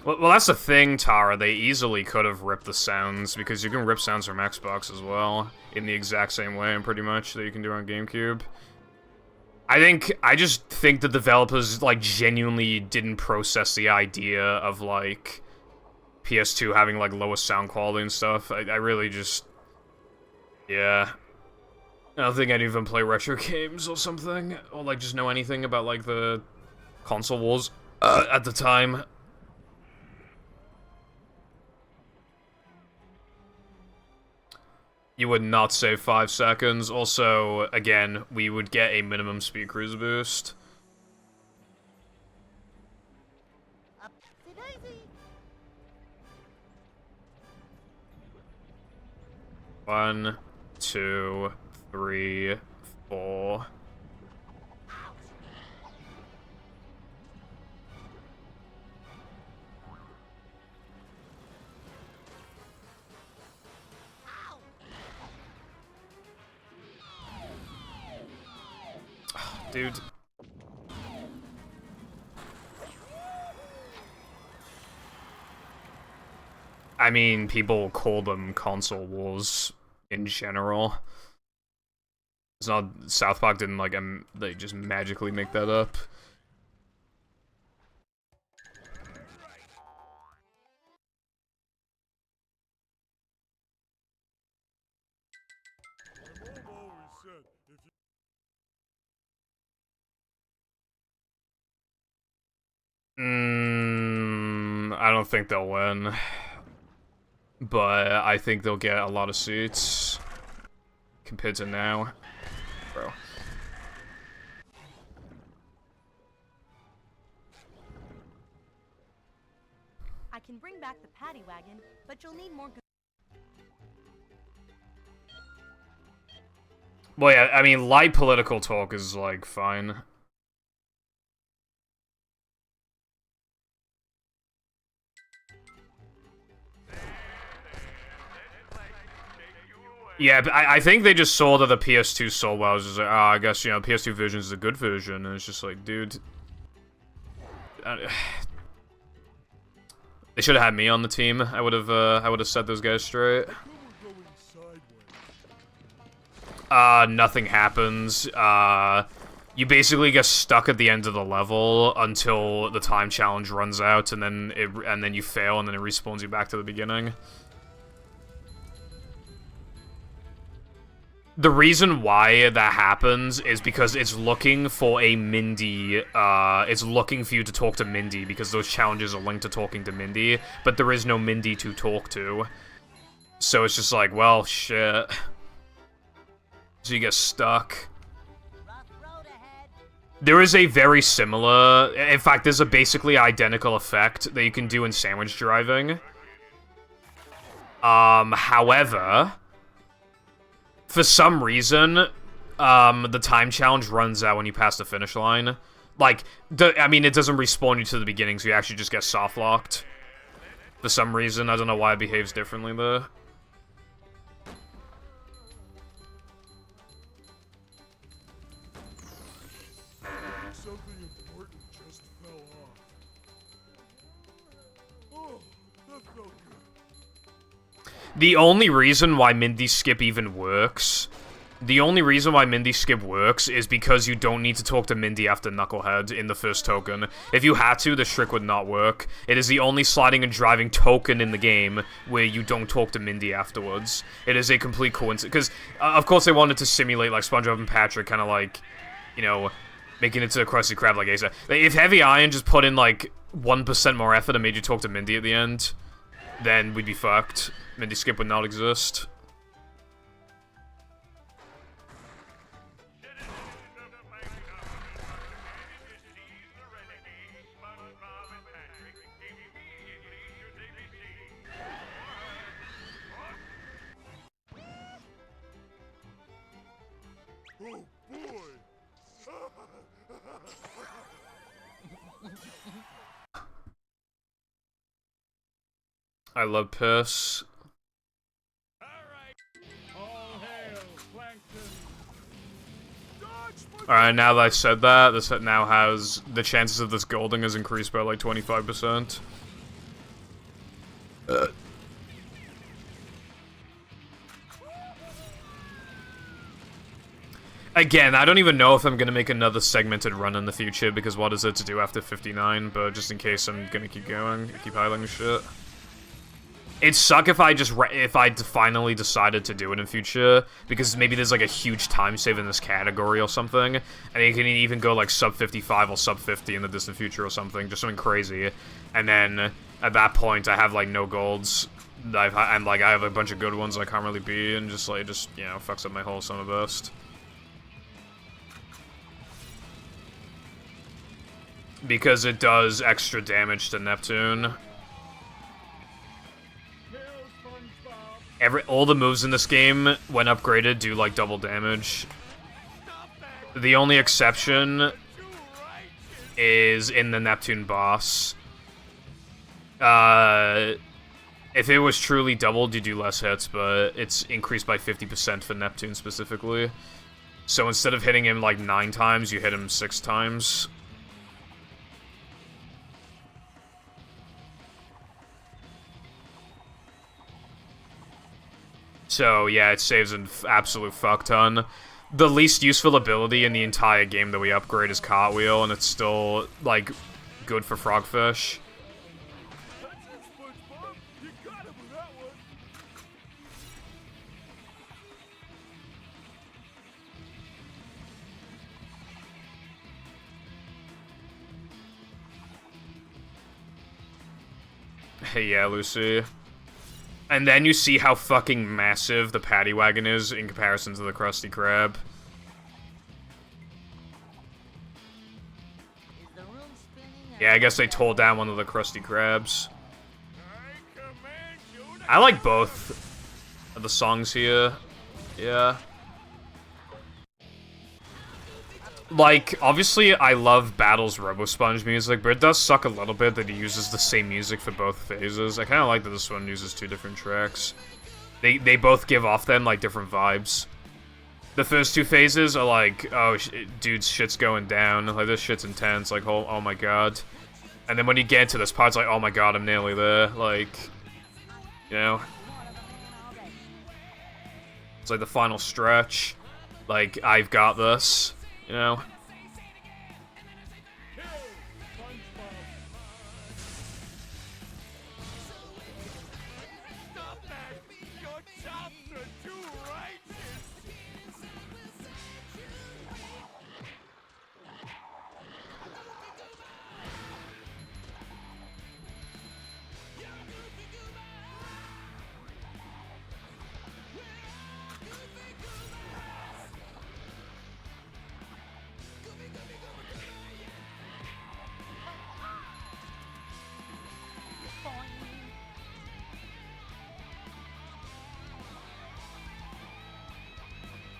Well, that's the thing, Tara. They easily could have ripped the sounds, because you can rip sounds from Xbox as well, in the exact same way, pretty much, that you can do on GameCube. I just think the developers, like, genuinely didn't process the idea of, like, PS2 having, like, lower sound quality and stuff. I really just... Yeah. I don't think I'd even play retro games or something, or, like, just know anything about, like, the console wars at the time. You would not save 5 seconds. Also, again, we would get a minimum speed cruise boost. Upsy-daisy. 1, 2, 3, 4. Dude. I mean, people call them console wars in general. It's not South Park didn't like they just magically make that up. My mom always said if you I don't think they'll win. But I think they'll get a lot of seats compared to now. Bro. I can bring back the paddy wagon, but you'll need more. Well, yeah, I mean, light political talk is, like, fine. Yeah, but I think they just saw that the PS2 sold well. I was just like, I guess, you know, PS2 version is a good version. And it's just like, dude. They should have had me on the team. I would have set those guys straight. Nothing happens. You basically get stuck at the end of the level until the time challenge runs out, and then you fail, and then it respawns you back to the beginning. The reason why that happens is because it's looking for a Mindy, it's looking for you to talk to Mindy, because those challenges are linked to talking to Mindy, but there is no Mindy to talk to. So it's just like, well, shit. So you get stuck. There is a very similar, in fact, there's a basically identical effect that you can do in sandwich driving. However, for some reason, the time challenge runs out when you pass the finish line. Like, I mean, it doesn't respawn you to the beginning, so you actually just get soft-locked. For some reason, I don't know why it behaves differently there. something important just fell off. Oh, that felt good. The only reason why Mindy Skip even works... The only reason why Mindy Skip works is because you don't need to talk to Mindy after Knucklehead in the first token. If you had to, this trick would not work. It is the only sliding and driving token in the game where you don't talk to Mindy afterwards. It is a complete coincidence. Because, of course, they wanted to simulate, like, SpongeBob and Patrick, kind of like, you know, making it to a Krusty Krab like Asa. If Heavy Iron just put in, like, 1% more effort and made you talk to Mindy at the end, then we'd be fucked. Mindy Skip would not exist. Oh boy! I love piss. All hail, Plankton! Dodge, Alright, now that I said that, this now has... The chances of this golding has increased by like 25%. Again, I don't even know if I'm gonna make another segmented run in the future, because what is it to do after 59, but just in case I'm gonna keep going, keep highlighting shit. It'd suck if I just if I finally decided to do it in future, because maybe there's like a huge time save in this category or something, and you can even go like sub 55 or sub 50 in the distant future or something, just something crazy. And then at that point, I have like no golds, and like I have a bunch of good ones I can't really be, and just you know, fucks up my whole summer best. Because it does extra damage to Neptune. All the moves in this game, when upgraded, do like double damage. The only exception is in the Neptune boss. If it was truly doubled, you do less hits, but it's increased by 50% for Neptune specifically. So instead of hitting him like 9 times, you hit him 6 times. So, yeah, it saves an absolute fuck ton. The least useful ability in the entire game that we upgrade is Cartwheel, and it's still, like, good for Frogfish. That's it, SpongeBob. You got him with that one. Hey, yeah, Lucy. And then you see how fucking massive the paddy wagon is in comparison to the Krusty Krab. Is the room spinning? Yeah, I guess they tore down one of the Krusty Krabs. I command you to I like both of the songs here. Yeah. Like, obviously, I love Battle's Robo-Sponge music, but it does suck a little bit that he uses the same music for both phases. I kind of like that this one uses 2 different tracks. They both give off them, like, different vibes. The first 2 phases are like, oh, dude, shit's going down. Like, this shit's intense. Like, oh my god. And then when you get into this part, it's like, oh my god, I'm nearly there. Like, you know? It's like the final stretch. Like, I've got this. You know? stop that. Your chops are too righteous.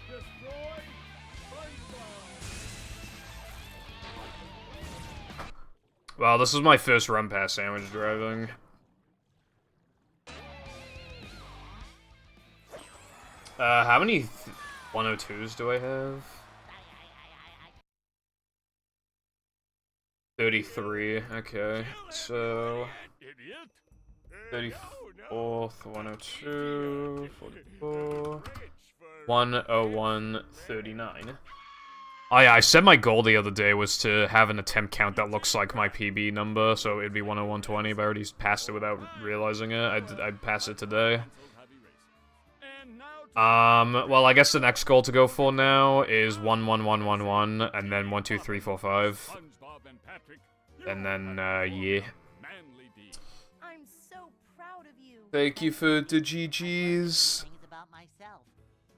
Destroy SpongeBob. Well, this is my first run past sandwich driving. How many 102s do I have? 33, okay. So, Idiot. 34th, 102, 44, 101, 39. Oh yeah, I said my goal the other day was to have an attempt count that looks like my PB number, so it'd be 10120, but I already passed it without realizing it. I'd pass it today. Well, I guess the next goal to go for now is 11111, and then 12345. And then, yeah. I'm so proud of you. Thank you for the GGs. Things about myself.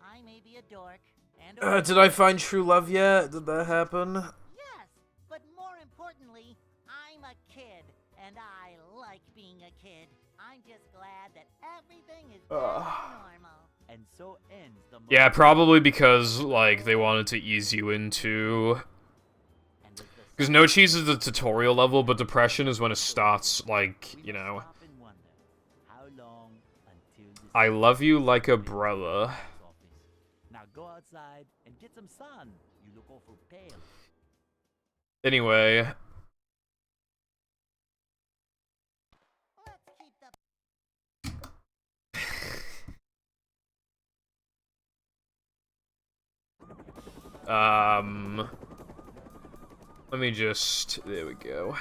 I may be a dork and Did I find true love yet? Did that happen? yes, but more importantly, I'm a kid, and I like being a kid. I'm just glad that everything is back to normal. And so ends the Yeah, probably because, like, they wanted to ease you into... And with the Because No Cheese is the tutorial level, but Depression is when it starts, like, you know... stop and wonder how long until this I love you like a brother. office. Now go outside and get some sun. You look awful pale. Anyway... let's keep the Let me just... There we go.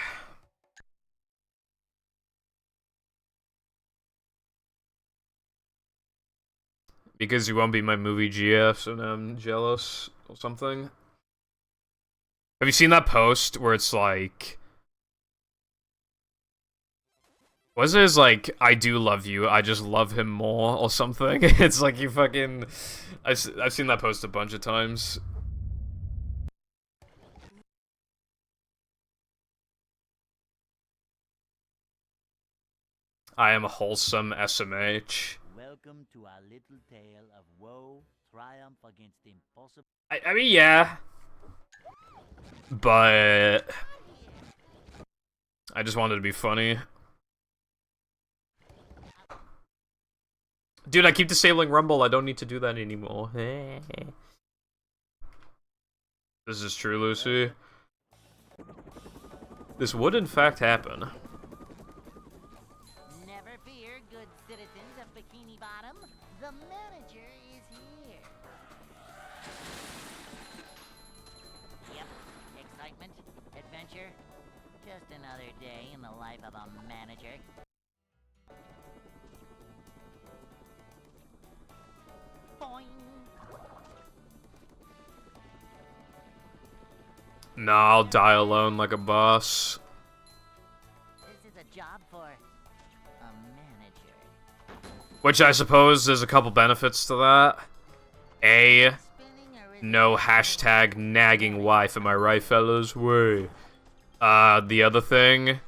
Because you won't be my movie GF, so now I'm jealous or something. Have you seen that post where it's like... What's it? It's like, I do love you, I just love him more, or something? It's like you fucking... I've seen that post a bunch of times. I am a wholesome SMH. Welcome to our little tale of woe, triumph against impossible. I mean, yeah. But... I just wanted to be funny. Dude, I keep disabling Rumble, I don't need to do that anymore. This is true, Lucy. This would in fact happen. never fear, good citizens of Bikini Bottom. The manager Just another day in the life of a manager. Boing. Nah, I'll die alone like a boss. This is a job for a manager. Which I suppose there's a couple benefits to that. A, no hashtag nagging wife, am I right, fellas? Way. The other thing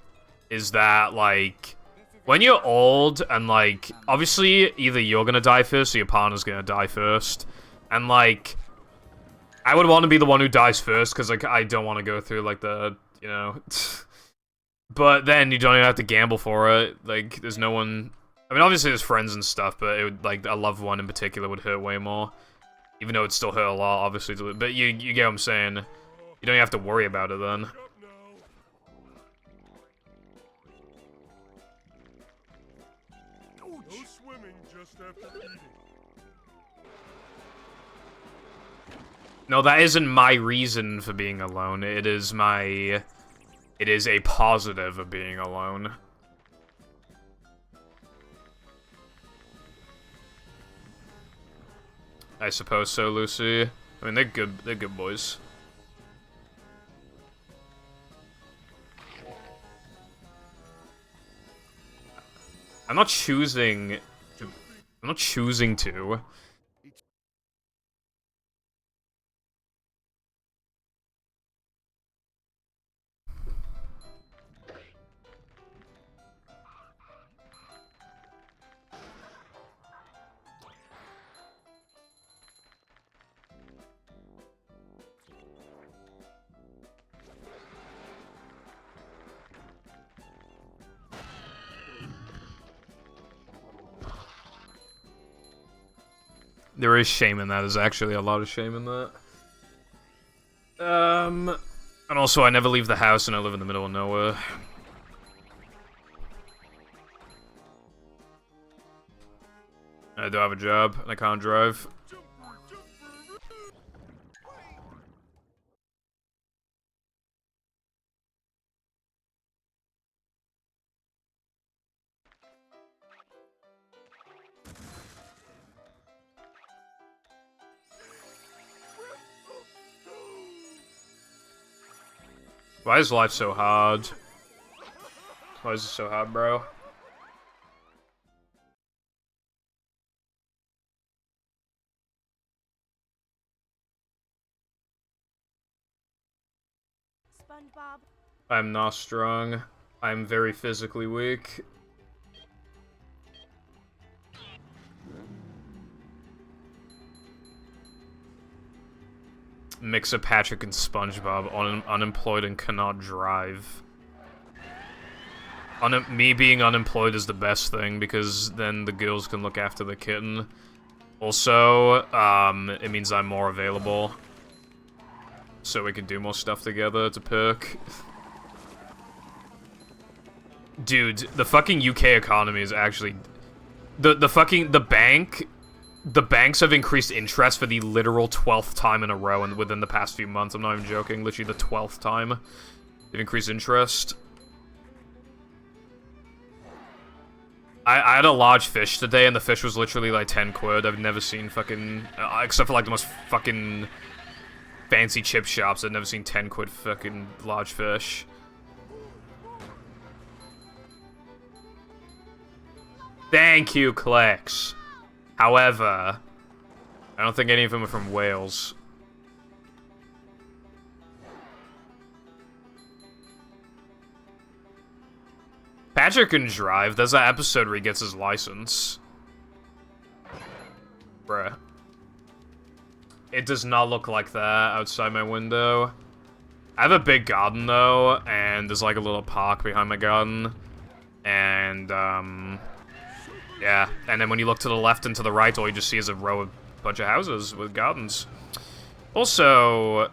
is that, like, when you're old and, like, obviously either you're gonna die first or your partner's gonna die first. And, like, I would want to be the one who dies first, because, like, I don't want to go through, like, the, you know... But then you don't even have to gamble for it. Like, there's no one... I mean, obviously there's friends and stuff, but it would, like, a loved one in particular would hurt way more. Even though it'd still hurt a lot, obviously. But you get what I'm saying. You don't even have to worry about it then. No swimming just after eating. No, that isn't my reason for being alone. It is my... It is a positive of being alone. I suppose so, Lucy. I mean, they're good boys. I'm not choosing to. There is shame in that. There's actually a lot of shame in that. And also, I never leave the house and I live in the middle of nowhere. I do have a job and I can't drive. Why is life so hard? Why is it so hard, bro? SpongeBob. I'm not strong. I'm very physically weak. Mix of Patrick and SpongeBob, unemployed and cannot drive. Me being unemployed is the best thing, because then the girls can look after the kitten. Also, it means I'm more available. So we can do more stuff together. It's a perk. Dude, the fucking UK economy is actually... The banks have increased interest for the literal 12th time in a row within the past few months. I'm not even joking. Literally the 12th time. They've increased interest. I had a large fish today, and the fish was literally like 10 quid. I've never seen fucking... except for like the most fucking fancy chip shops, I've never seen 10 quid fucking large fish. Thank you, Clex. However, I don't think any of them are from Wales. Patrick can drive. There's that episode where he gets his license. Bruh. It does not look like that outside my window. I have a big garden, though, and there's like a little park behind my garden. And, yeah, and then when you look to the left and to the right, all you just see is a bunch of houses with gardens. Also,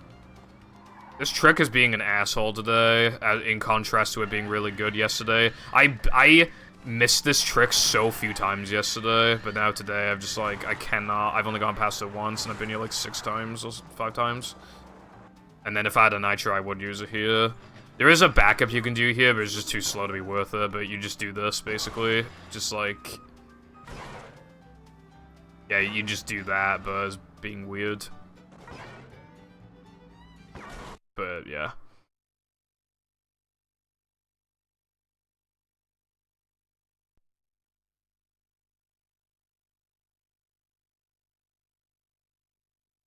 this trick is being an asshole today, in contrast to it being really good yesterday. I missed this trick so few times yesterday, but now today I've just like, I cannot, I've only gone past it once, and I've been here like 6 times or 5 times. And then if I had a nitro, I would use it here. There is a backup you can do here, but it's just too slow to be worth it, but you just do this, basically. Just like... Yeah, you just do that, but it's being weird. But, yeah.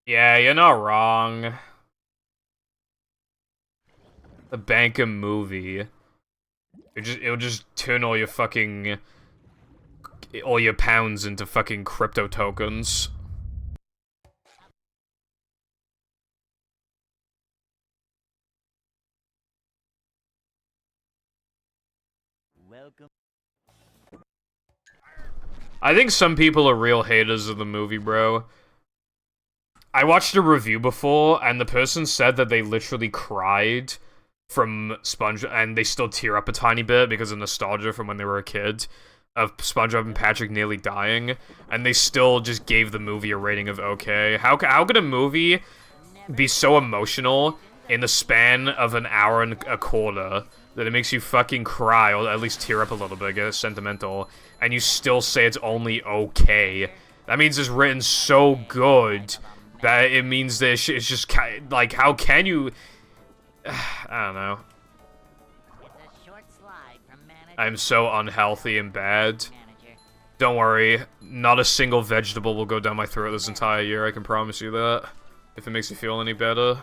Yeah, you're not wrong. The Bankum movie. It'll just turn all your fucking... all your pounds into fucking crypto tokens. Welcome. I think some people are real haters of the movie, bro. I watched a review before, and the person said that they literally cried from and they still tear up a tiny bit because of nostalgia from when they were a kid, of SpongeBob and Patrick nearly dying, and they still just gave the movie a rating of okay. How could a movie be so emotional in the span of an hour and a quarter that it makes you fucking cry, or at least tear up a little bit, get sentimental, and you still say it's only okay? That means it's written so good that it means that it's just, like, how can you... I don't know. I'm so unhealthy and bad. Don't worry, not a single vegetable will go down my throat this entire year, I can promise you that. If it makes you feel any better.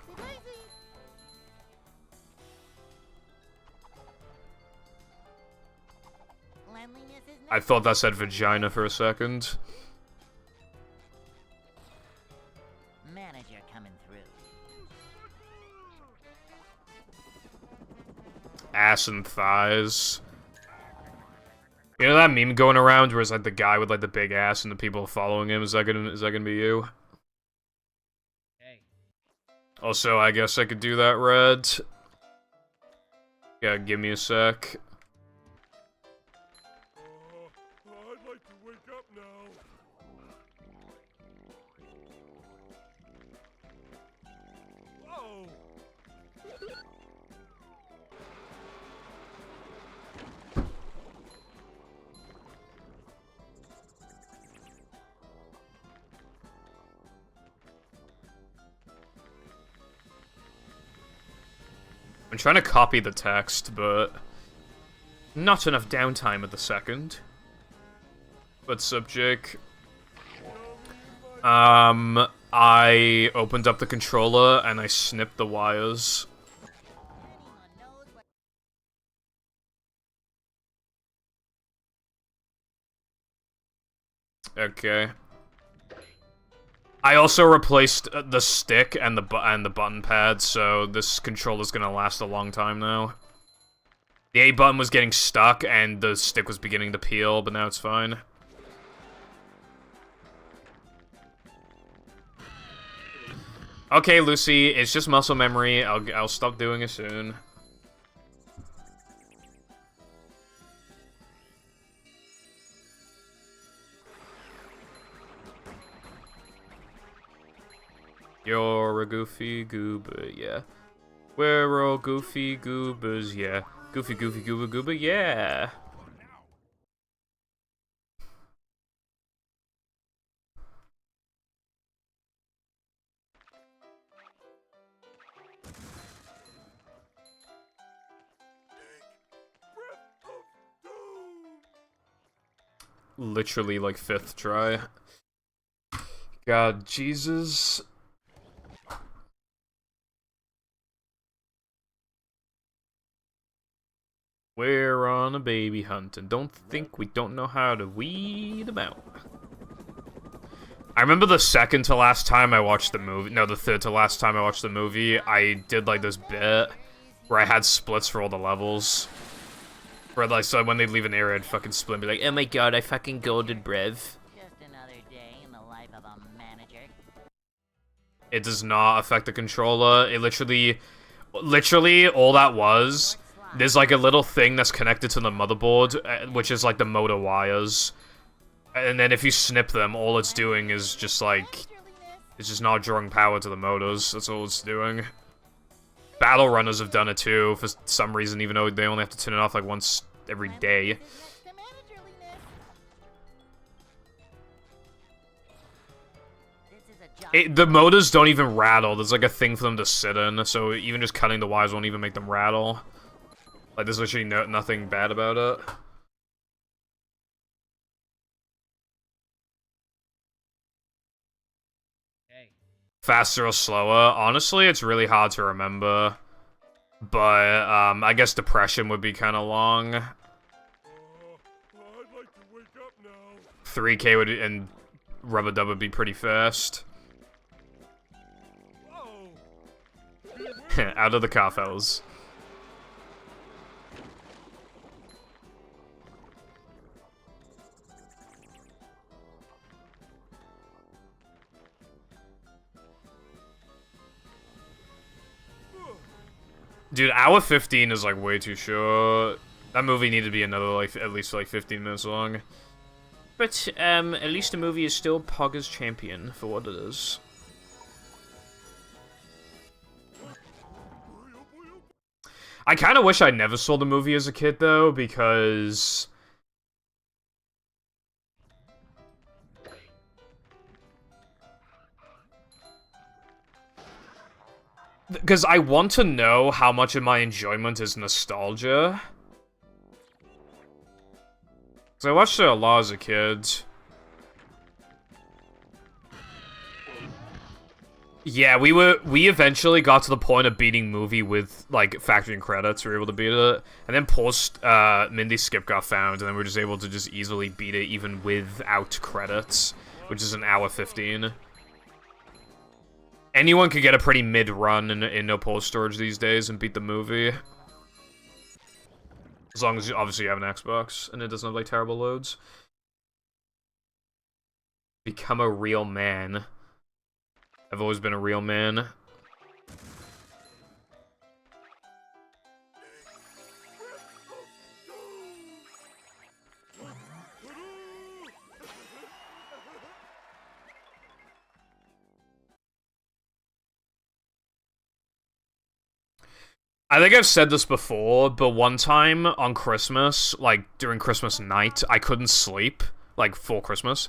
I thought that said vagina for a second. Manager coming through. Ass and thighs. You know that meme going around where it's like the guy with like the big ass and the people following him? Is that gonna be you? Hey. Also, I guess I could do that, Red. Yeah, give me a sec. I'd like to wake up now. Whoa! I'm trying to copy the text, but not enough downtime at the second. What's up, Jake? I opened up the controller and I snipped the wires. Okay. I also replaced the stick and the button pad, so this controller's gonna last a long time now. The A button was getting stuck and the stick was beginning to peel, but now it's fine. Okay, Lucy, it's just muscle memory. I'll stop doing it soon. You're a goofy goober, yeah. We're all goofy goobers, yeah. Goofy goofy goober goober, yeah. Literally like 5th try. God, Jesus. We're on a baby hunt and don't think we don't know how to weed them out. I remember the second to last time I watched the movie, no, the third to last time I watched the movie, I did like this bit where I had splits for all the levels. Where like, so when they leave an area, I'd fucking split and be like, oh my god, I fucking golded brev. Just another day in the life of a manager. It does not affect the controller. It literally all that was, there's like a little thing that's connected to the motherboard, which is like the motor wires. And then if you snip them, all it's doing is just like, it's just not drawing power to the motors. That's all it's doing. battle runners have done it too for some reason, even though they only have to turn it off like once every day. Next to managerliness. This is a job. The motors don't even rattle. There's like a thing for them to sit in, so even just cutting the wires won't even make them rattle. Like, there's literally nothing bad about it. Faster or slower? Honestly, it's really hard to remember. But, I guess depression would be kind of long. I'd like to wake up now. 3K would, and Rubber Dub would be pretty fast. Whoa. Out of the car, fellas. Dude, hour 15 is, like, way too short. That movie needed to be another, like, at least, like, 15 minutes long. But, at least the movie is still Pogger's champion for what it is. I kind of wish I never saw the movie as a kid, though, because... Because I want to know how much of my enjoyment is nostalgia. Because I watched it a lot as a kid. Yeah, we eventually got to the point of beating movie with, like, factoring credits. We were able to beat it. And then post, Mindy Skip got found, and then we were just able to just easily beat it even without credits. Which is an hour 15. Anyone could get a pretty mid-run in no post storage these days and beat the movie. As long as you obviously have an Xbox and it doesn't have like terrible loads. Become a real man. I've always been a real man. I think I've said this before, but one time on Christmas, like, during Christmas night, I couldn't sleep, like, for Christmas.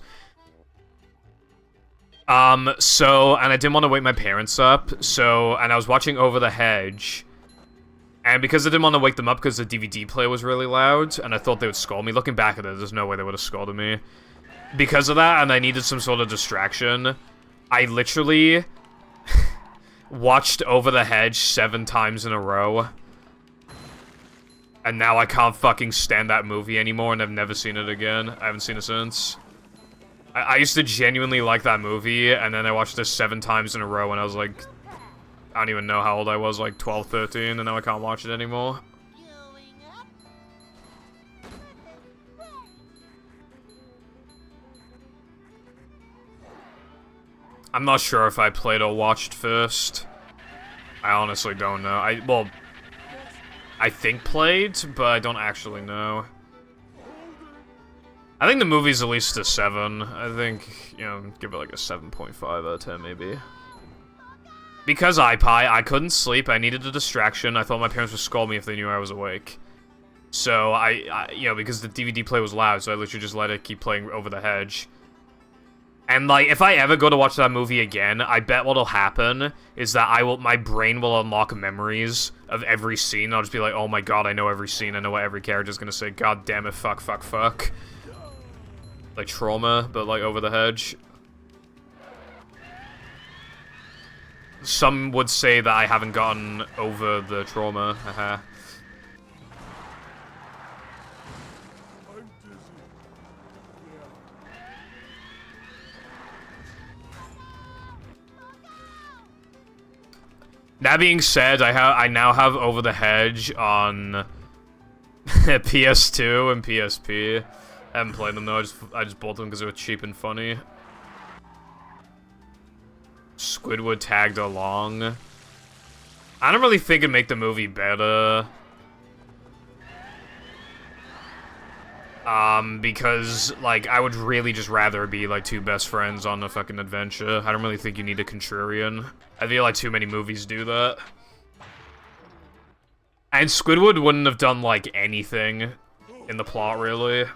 And I didn't want to wake my parents up, and I was watching Over the Hedge, and because I didn't want to wake them up because the DVD player was really loud, and I thought they would scold me, looking back at it, there's no way they would have scolded me. Because of that, and I needed some sort of distraction, I literally... watched Over the Hedge 7 times in a row. And now I can't fucking stand that movie anymore, and I've never seen it again. I haven't seen it since. I used to genuinely like that movie, and then I watched it 7 times in a row, and I was like... I don't even know how old I was, like 12, 13, and now I can't watch it anymore. I'm not sure if I played or watched first. I honestly don't know. I think played, but I don't actually know. I think the movie's at least a 7. I think, you know, give it like a 7.5 out of 10 maybe. Because I couldn't sleep, I needed a distraction. I thought my parents would scold me if they knew I was awake. So you know, because the DVD player was loud, so I literally just let it keep playing Over the Hedge. And, like, if I ever go to watch that movie again, I bet what'll happen is that my brain will unlock memories of every scene. I'll just be like, oh my god, I know every scene, I know what every character's gonna say. God damn it, fuck, fuck, fuck. Like Trauma, but, like, Over the Hedge. Some would say that I haven't gotten over the trauma, haha. That being said, I now have Over the Hedge on PS2 and PSP. I haven't played them though, I just bought them because they were cheap and funny. Squidward tagged along. I don't really think it'd make the movie better. Because, like, I would really just rather be, like, 2 best friends on a fucking adventure. I don't really think you need a contrarian. I feel like too many movies do that. And Squidward wouldn't have done, like, anything in the plot, really.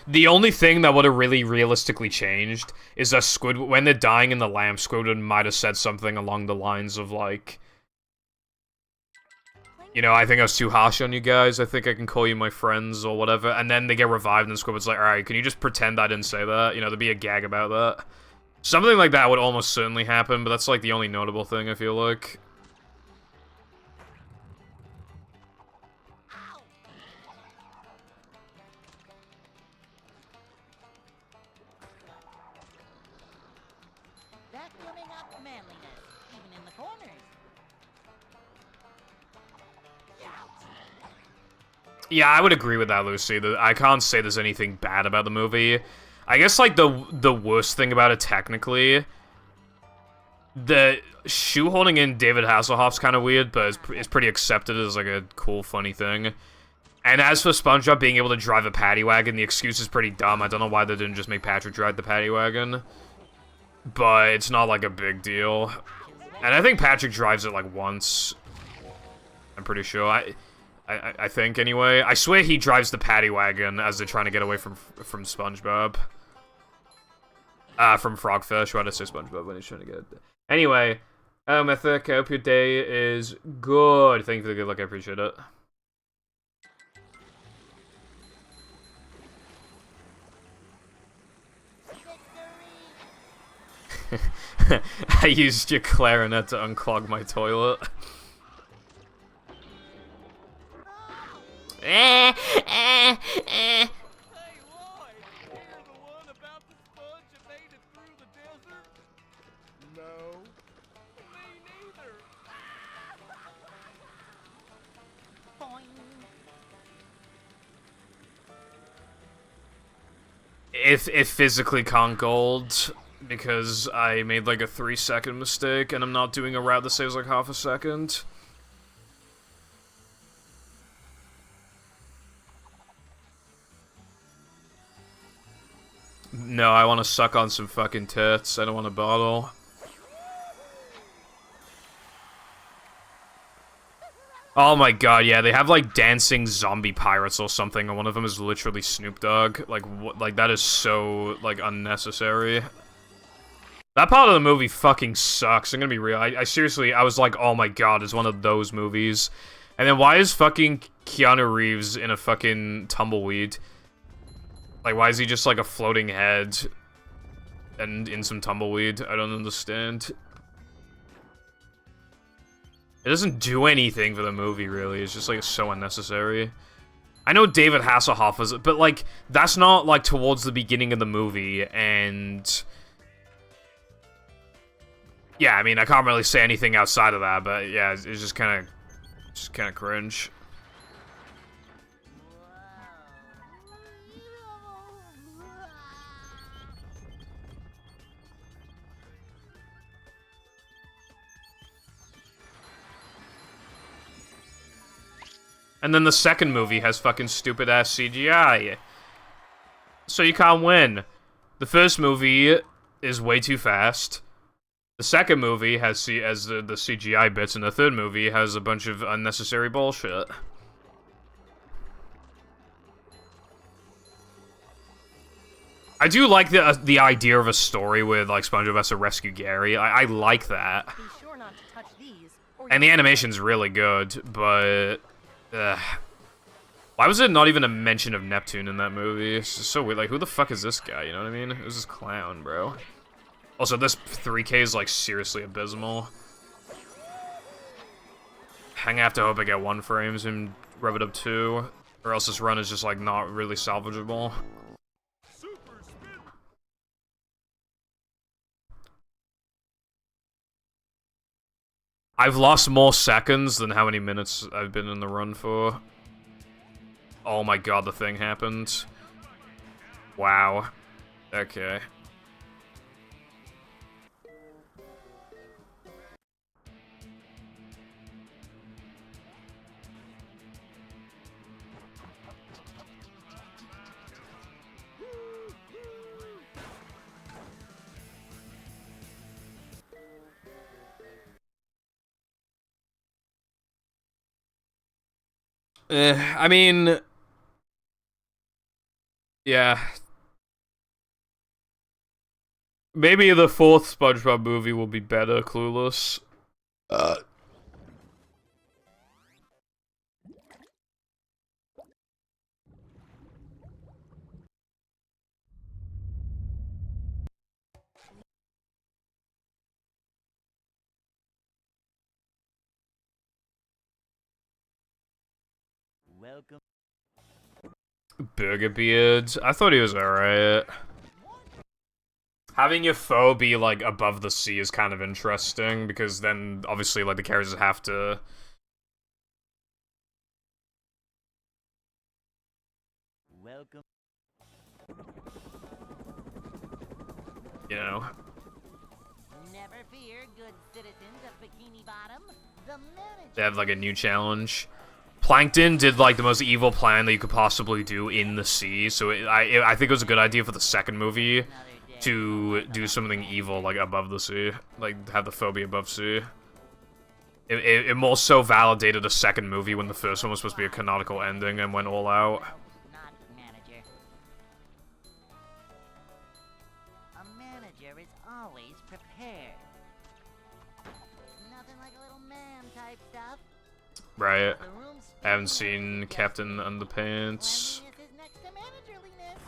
The only thing that would have really realistically changed is that Squidward, when they're dying in the lamp, Squidward might have said something along the lines of, like, you know, I think I was too harsh on you guys, I think I can call you my friends, or whatever, and then they get revived, and Squidward's like, alright, can you just pretend I didn't say that? You know, there'd be a gag about that. Something like that would almost certainly happen, but that's, like, the only notable thing, I feel like. Vacuuming up manliness, even in the corners. Yeah, I would agree with that, Lucy. I can't say there's anything bad about the movie. I guess, like, the worst thing about it, technically, the shoehorning in David Hasselhoff's kind of weird, but it's pretty accepted as, like, a cool, funny thing. And as for SpongeBob being able to drive a paddy wagon, the excuse is pretty dumb. I don't know why they didn't just make Patrick drive the paddy wagon. But it's not, like, a big deal. And I think Patrick drives it, like, once. I'm pretty sure. I think, anyway. I swear he drives the paddy wagon as they're trying to get away from SpongeBob. From Frogfish. Why did I say SpongeBob when he's trying to get... Anyway, Mythic, I hope your day is good. Thank you for the good luck, I appreciate it. I used your clarinet to unclog my toilet. Hey, Lloyd! You're the one about the sponge that made it through the desert? No. Me neither. Boing. It physically can't gold because I made like a 3-second mistake and I'm not doing a route that saves like half a second. No, I want to suck on some fucking tits. I don't want a bottle. Oh my god, yeah, they have like dancing zombie pirates or something, and one of them is literally Snoop Dogg. Like, what? Like, that is so, like, unnecessary. That part of the movie fucking sucks, I'm gonna be real. I seriously, I was like, oh my god, it's one of those movies. And then why is fucking Keanu Reeves in a fucking tumbleweed? Like, why is he just like a floating head and in some tumbleweed? I don't understand. It doesn't do anything for the movie, really. It's just, like, so unnecessary. I know David Hasselhoff was, but, like, that's not, like, towards the beginning of the movie, and... Yeah, I mean, I can't really say anything outside of that, but, yeah, it's just kind of cringe. And then the second movie has fucking stupid-ass CGI. So you can't win. The first movie is way too fast. The second movie has the CGI bits, and the third movie has a bunch of unnecessary bullshit. I do like the idea of a story with, like, SpongeBob has to rescue Gary. I like that. Be sure not to touch these, or And the animation's really good, but... why was it not even a mention of Neptune in that movie? It's just so weird. Like, who the fuck is this guy? You know what I mean? Who's this clown, bro? Also, this 3K is, like, seriously abysmal. I'm gonna have to hope I get 1 frames and rub it up 2, or else this run is just, like, not really salvageable. Super spin. I've lost more seconds than how many minutes I've been in the run for. Oh my god, the thing happened. Wow. Okay. I mean, yeah. Maybe the fourth SpongeBob movie will be better, Clueless. Welcome. Burger Beard. I thought he was alright. Having your foe be, like, above the sea is kind of interesting, because then, obviously, like, the characters have to... Welcome. You know. Never fear, good citizens of Bikini Bottom. The manager. They have, like, a new challenge. Plankton did, like, the most evil plan that you could possibly do in the sea, so I think it was a good idea for the second movie to do something evil, like, above the sea. Like, have the phobia above sea. It more so validated the second movie when the first one was supposed to be a canonical ending and went all out. Not manager. A manager is always prepared. Nothing like a little man type stuff. Right. The room's I haven't seen Captain Underpants. cleanliness is next to managerliness.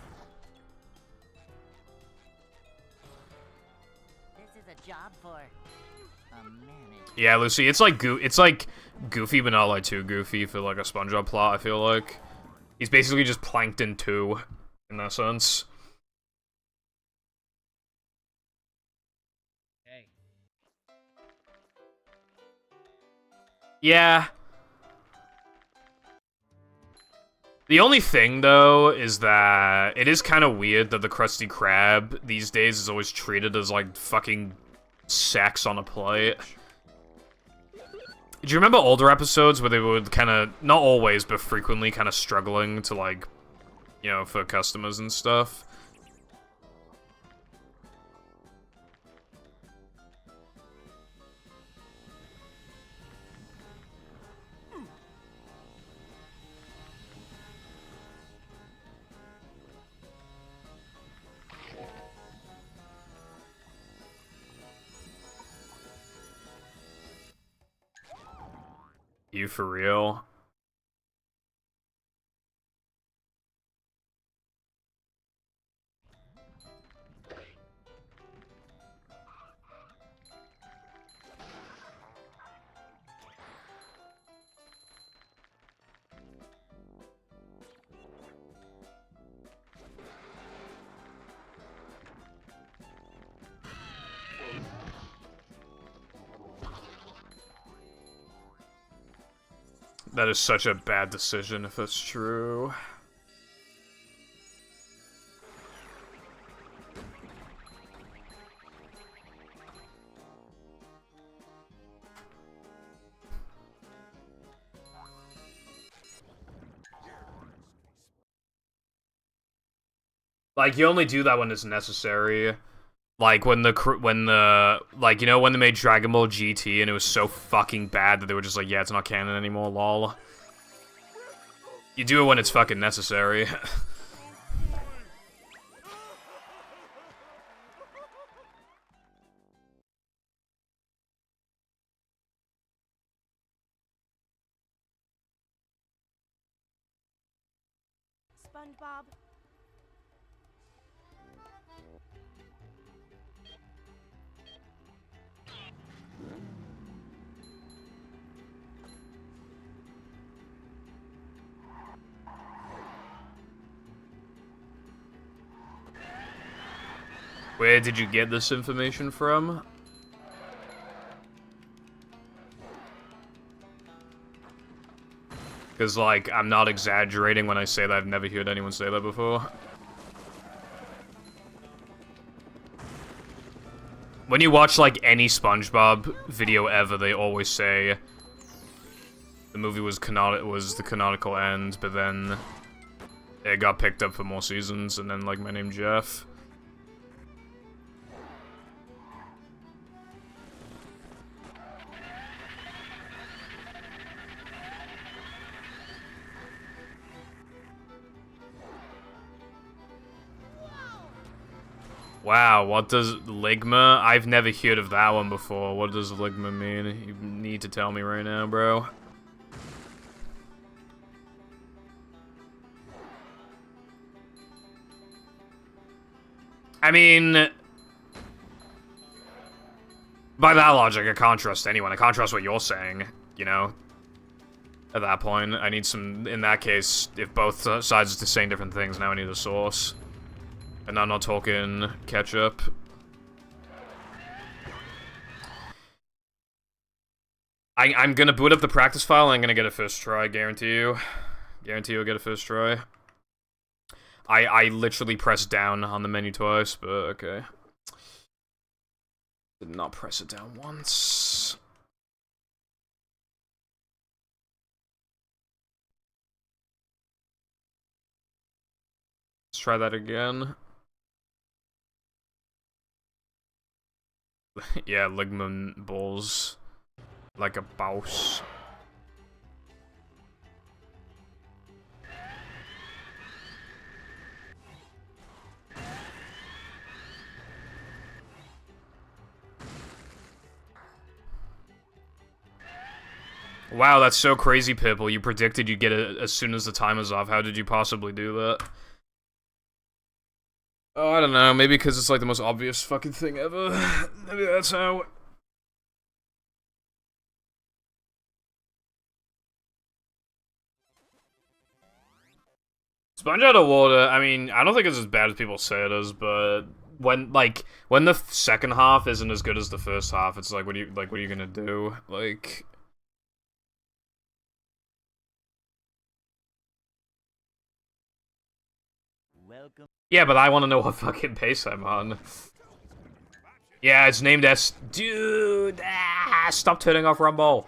This is a job for a manager. Yeah, Lucy, it's like Goofy, but not like too goofy for like a SpongeBob plot. I feel like he's basically just Plankton 2 in that sense. Hey. Yeah. The only thing, though, is that it is kind of weird that the Krusty Krab these days is always treated as, like, fucking sex on a plate. Do you remember older episodes where they would kind of, not always, but frequently kind of struggling to, like, you know, for customers and stuff? You for real? That is such a bad decision if that's true. Like, you only do that when it's necessary. Like, when like, you know, when they made Dragon Ball GT and it was so fucking bad that they were just like, yeah, it's not canon anymore, lol. You do it when it's fucking necessary. SpongeBob. Where did you get this information from? Because, like, I'm not exaggerating when I say that I've never heard anyone say that before. When you watch, like, any SpongeBob video ever, they always say the movie was the canonical end, but then it got picked up for more seasons, and then, like, My Name Jeff. Wow, what does Ligma? I've never heard of that one before. What does Ligma mean? You need to tell me right now, bro. I mean, by that logic, I can't trust anyone. I can't trust what you're saying, you know? At that point, I need some, in that case, if both sides are saying different things, now I need a source. And I'm not talking ketchup. I'm gonna boot up the practice file and I'm gonna get a first try, guarantee you. Guarantee you'll get a first try. I literally pressed down on the menu twice, but okay. Did not press it down once. Let's try that again. Yeah, ligament balls. Like a boss. Wow, that's so crazy, Pipple. You predicted you'd get it as soon as the time is off. How did you possibly do that? Oh, I don't know. Maybe because it's like the most obvious fucking thing ever. Maybe that's how... Sponge out of water, I mean, I don't think it's as bad as people say it is, but when the second half isn't as good as the first half, it's like, what are you gonna do? Like... Welcome. Yeah, but I want to know what fucking pace I'm on. Yeah, it's named as... Dude! Stop turning off Rumble!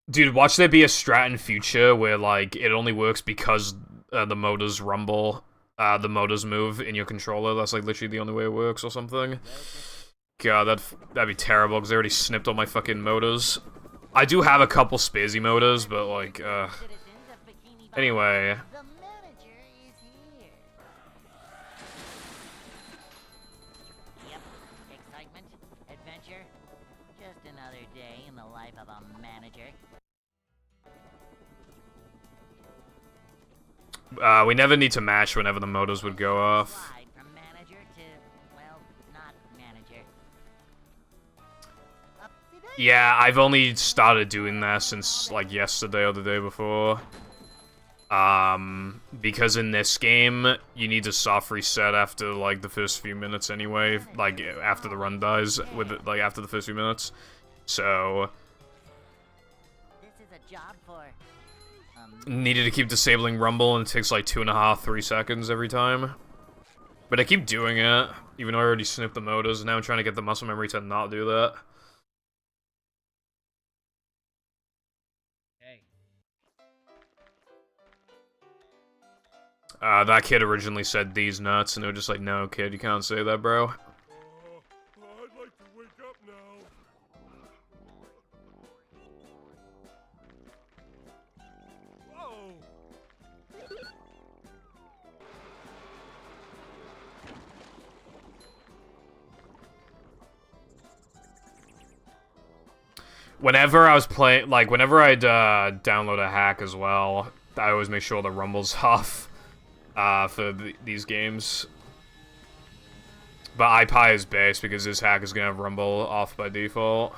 Dude, watch there be a strat in future where, like, it only works because the motors rumble, the motors move in your controller. That's, like, literally the only way it works or something. God, that'd be terrible, because they already snipped all my fucking motors. I do have a couple spazzy motors, but, like, Anyway. The manager is here. Yep. Excitement, adventure. Just another day in the life of a manager. We never need to match whenever the motors would go off. Slide from manager to, well, not manager. Yeah, I've only started doing that since, like, yesterday or the day before. Because in this game, you need to soft reset after, like, the first few minutes anyway. Like, after the run dies, after the first few minutes. So... This is a job for... Needed to keep disabling Rumble, and it takes like 2.5, 3 seconds every time. But I keep doing it, even though I already snipped the motors, and now I'm trying to get the muscle memory to not do that. Hey. That kid originally said these nuts, and they were just like, no, kid, you can't say that, bro. I'd like to wake up now. Whoa! Whenever I was playing, like, whenever I'd download a hack as well, I always make sure the Rumble's off for these games. But iPie is base because this hack is gonna have Rumble off by default.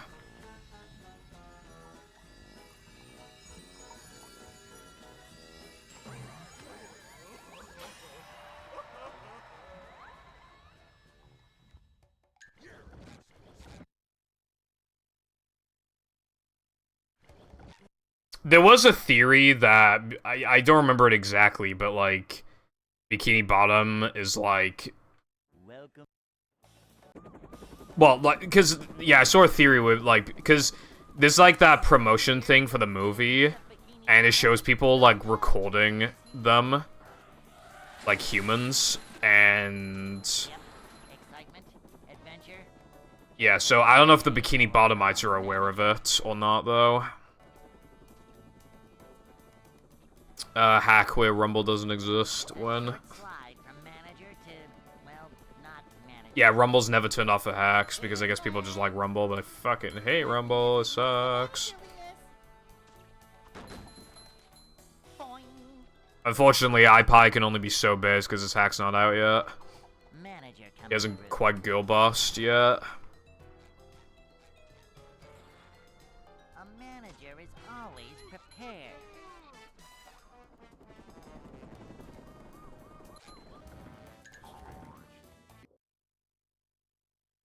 There was a theory that, I don't remember it exactly, but, like, Bikini Bottom is, like... Welcome. Well, like, because, yeah, I saw a theory with, like, because there's, like, that promotion thing for the movie, and it shows people, like, recording them, like, humans, and... Excitement, adventure. Yeah, so I don't know if the Bikini Bottomites are aware of it or not, though. Hack where Rumble doesn't exist when... Slide from Yeah, Rumble's never turned off for hacks, because I guess people just like Rumble, but I fucking hate Rumble, it sucks. Unfortunately, iPie can only be so base because his hack's not out yet. Manager He hasn't quite girl bossed yet. A manager is always prepared.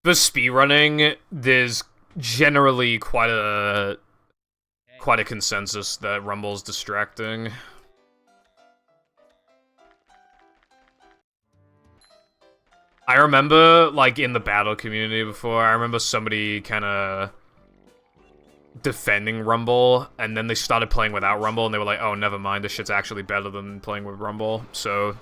For speedrunning, there's generally quite a consensus that Rumble's distracting. I remember, like, in the battle community before, I remember somebody kinda defending Rumble, and then they started playing without Rumble, and they were like, oh, never mind, this shit's actually better than playing with Rumble, so,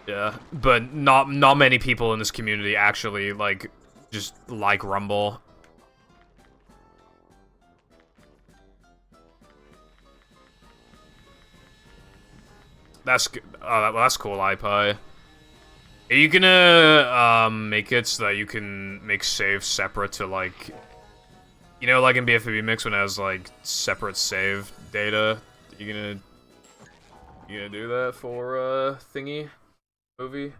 yeah. But not many people in this community actually, like, just like Rumble. That's good. Oh, that's cool, iPie. Are you gonna, make it so that you can make saves separate to, like... You know, like in BFB Mix when it has, like, separate save data? You gonna do that for, thingy? Movie?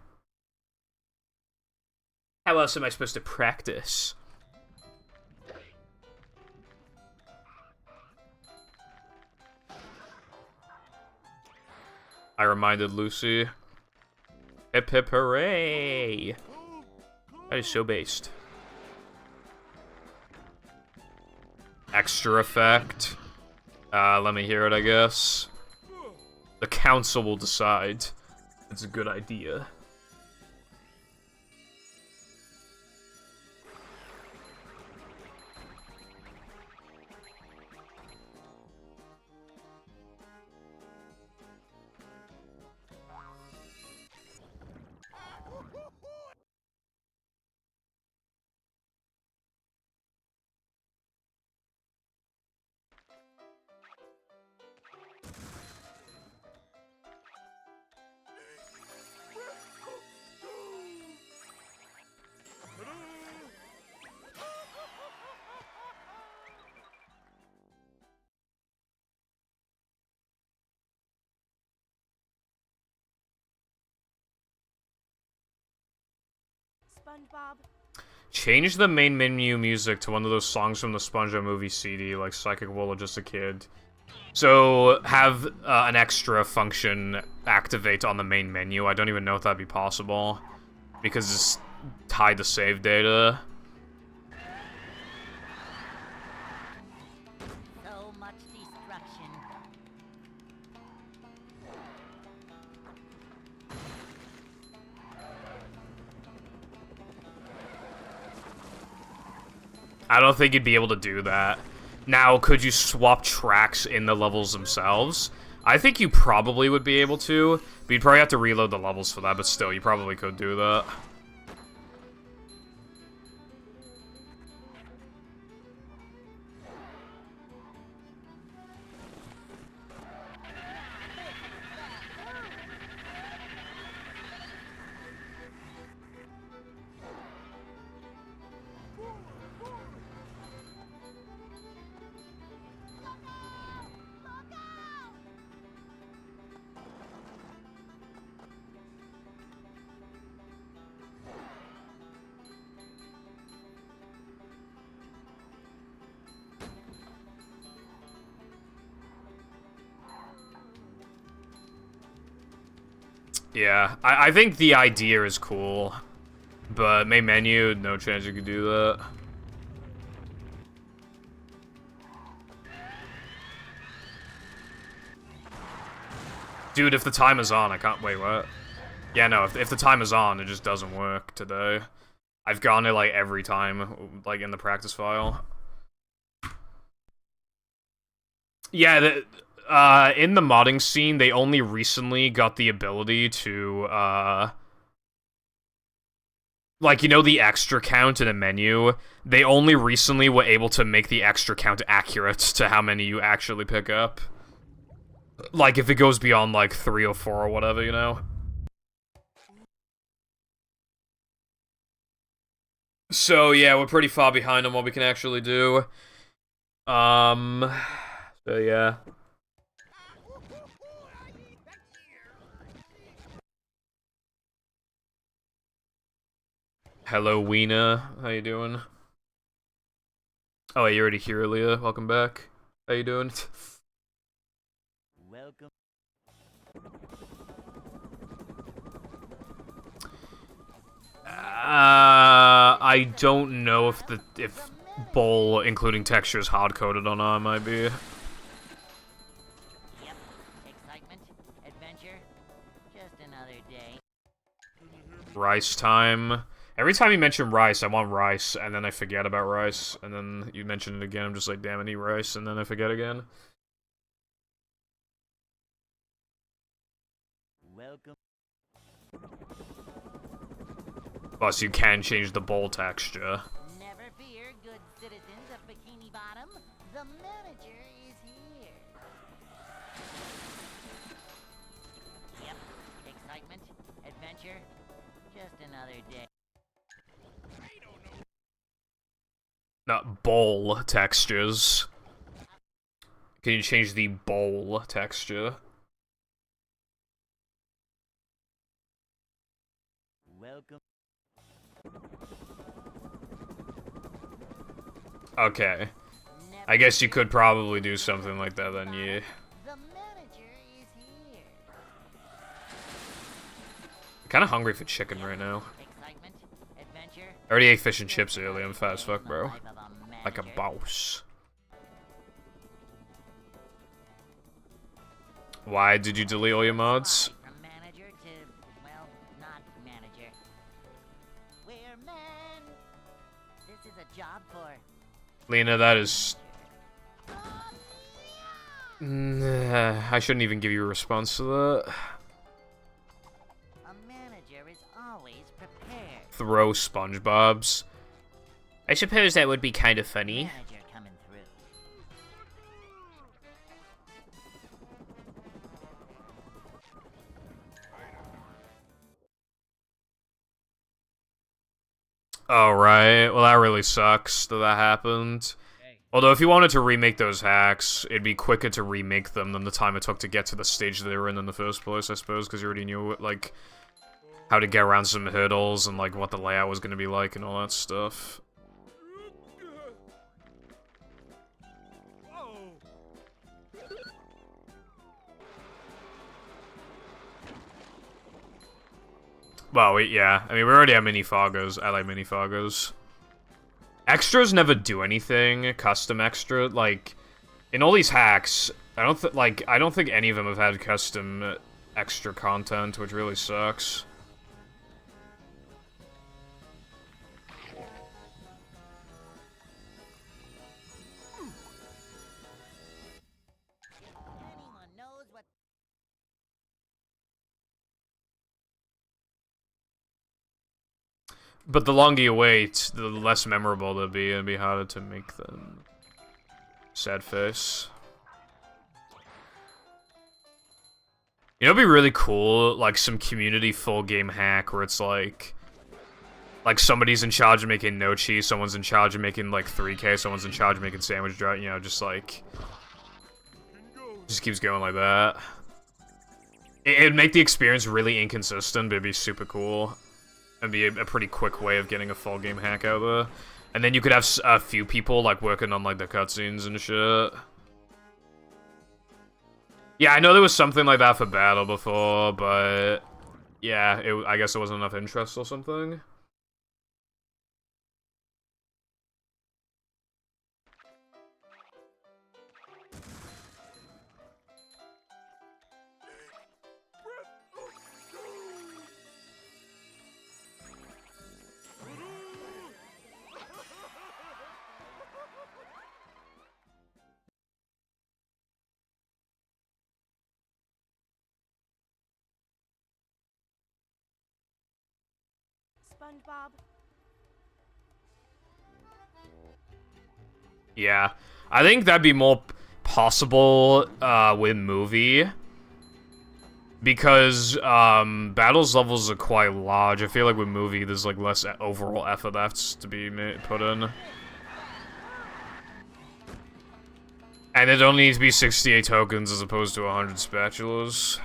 How else am I supposed to practice? I reminded Lucy. Hip hip hooray! That is so based. Extra effect. Let me hear it, I guess. The council will decide. It's a good idea. SpongeBob. Change the main menu music to one of those songs from the SpongeBob movie CD, like Psychic Wool or Just a Kid. So, have an extra function activate on the main menu. I don't even know if that'd be possible, because it's tied to save data. So much destruction. I don't think you'd be able to do that. Now, could you swap tracks in the levels themselves? I think you probably would be able to, but you'd probably have to reload the levels for that, but still, you probably could do that. Yeah, I think the idea is cool, but main menu, no chance you could do that. Dude, if the timer's on, I can't- wait, what? Yeah, no, if the timer's on, it just doesn't work today. I've gone it, like, every time, like, in the practice file. Yeah, in the modding scene, they only recently got the ability to, like, you know the extra count in a menu? They only recently were able to make the extra count accurate to how many you actually pick up. Like, if it goes beyond, like, 3 or 4 or whatever, you know? So yeah, we're pretty far behind on what we can actually do. So yeah. Hello, Weena. How you doing? Oh, you're already here, Leah. Welcome back. How you doing? Welcome. I don't know if bowl, including texture, is hard-coded or not. It might be. Yep. Excitement, adventure, just another day. Rice time. Every time you mention rice, I want rice, and then I forget about rice, and then you mention it again, I'm just like, damn, I need rice, and then I forget again. Welcome. Plus, you can change the bowl texture. Never fear, good citizens of Bikini Bottom. The manager is here. Yep. Excitement, adventure, just another day. Not bowl textures. Can you change the bowl texture? Welcome. Okay. I guess you could probably do something like that then, yeah. The manager is here. I'm kinda hungry for chicken right now. Excitement, adventure. I already ate fish and chips earlier, I'm fat as fuck, bro. Like a boss. Why did you delete all your mods? From manager to, well, not manager. We're men. This is a job for. Lena, that is... I shouldn't even give you a response to that. A manager is always prepared. Throw SpongeBob's. I suppose that would be kind of funny. Manager coming through. Alright, well that really sucks that that happened. Although if you wanted to remake those hacks, it'd be quicker to remake them than the time it took to get to the stage they were in the first place, I suppose, because you already knew, like, how to get around some hurdles and, like, what the layout was going to be like and all that stuff. Well, yeah. I mean, we already have mini-foggers. I like mini-foggers. Extras never do anything. Custom extra, like, in all these hacks, I don't think any of them have had custom extra content, which really sucks. Anyone knows what. But the longer you wait, the less memorable they'll be, and be harder to make them. Sad face. You know, it'd be really cool, like, some community full game hack where it's like somebody's in charge of making no cheese, someone's in charge of making, like, 3K, someone's in charge of making sandwich dry, you know, just, like, just keeps going like that. It'd make the experience really inconsistent, but it'd be super cool. And be a pretty quick way of getting a full game hack out there. And then you could have a few people, like, working on, like, the cutscenes and shit. Yeah, I know there was something like that for Battle before, but... yeah, I guess there wasn't enough interest or something. SpongeBob. Yeah. I think that'd be more possible with movie. Because battles levels are quite large. I feel like with movie, there's like less overall effort that's to be put in. And it only needs to be 68 tokens as opposed to 100 spatulas.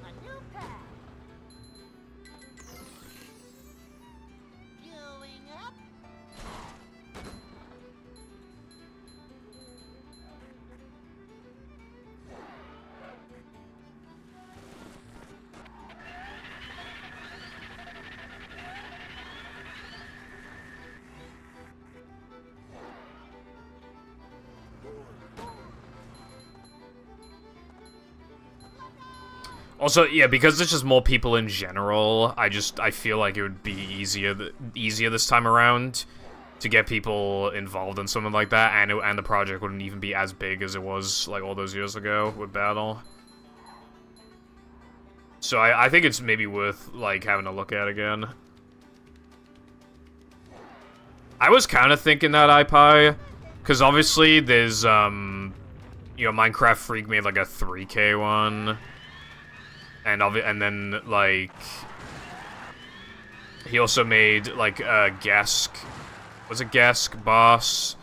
A new path. Going up. Also, yeah, because there's just more people in general, I feel like it would be easier this time around to get people involved in something like that, and the project wouldn't even be as big as it was like all those years ago with Battle. So I think it's maybe worth like having a look at again. I was kind of thinking that iPie, because obviously there's you know, Minecraft Freak made like a 3K one. And then, like, he also made, like, a Gesk. Was it Gesk boss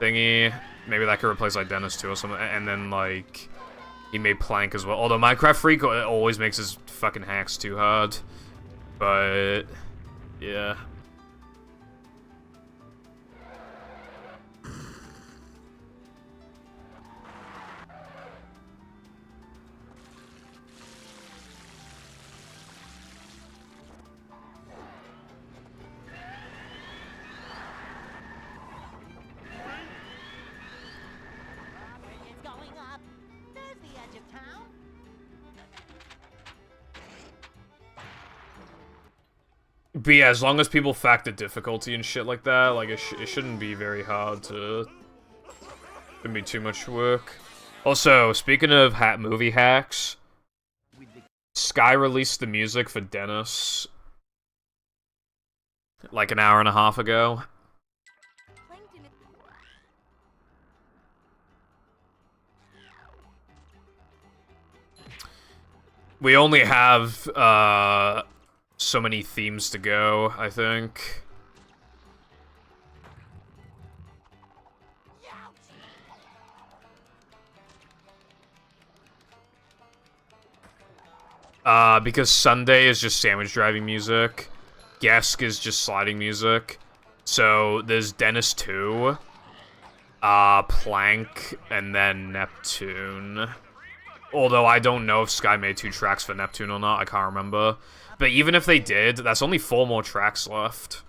thingy? Maybe that could replace, like, Dennis, too, or something. And then, like, he made Plank as well. Although Minecraft Freak always makes his fucking hacks too hard. But, yeah. It's going up. There's the edge of town. But yeah, as long as people factor difficulty and shit like that, like, it shouldn't be very hard to... Shouldn't be too much work. Also, speaking of movie hacks, Sky released the music for Dennis like an hour and a half ago. We only have so many themes to go, I think. Because Sunday is just sandwich driving music. Gesk is just sliding music. So there's Dennis 2, Plank, and then Neptune. Although I don't know if Sky made 2 tracks for Neptune or not, I can't remember. But even if they did, that's only 4 more tracks left.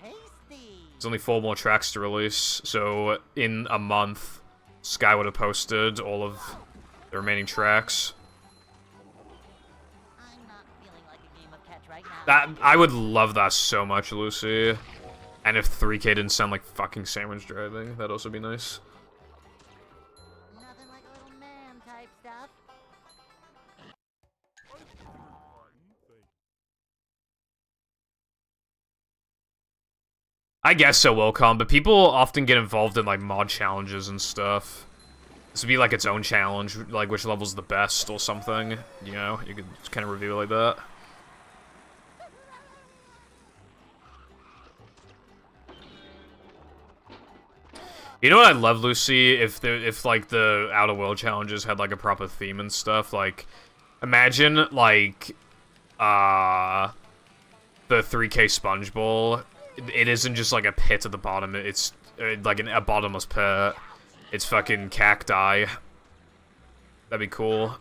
Tasty. There's only 4 more tracks to release, so in a month, Sky would have posted all of the remaining tracks. I'm not feeling like a game of catch right now. That I would love that so much, Lucy. And if 3K didn't sound like fucking sandwich driving, that'd also be nice. Nothing like a little man type stuff. I guess so, Wilcom, but people often get involved in, like, mod challenges and stuff. This would be, like, its own challenge, like, which level's the best or something, you know? You could just kind of review it like that. You know what I'd love, Lucy? If like, the Outer World challenges had, like, a proper theme and stuff, like... Imagine, like, the 3K Sponge Bowl. It isn't just like a pit at the bottom, it's like a bottomless pit. It's fucking cacti. That'd be cool.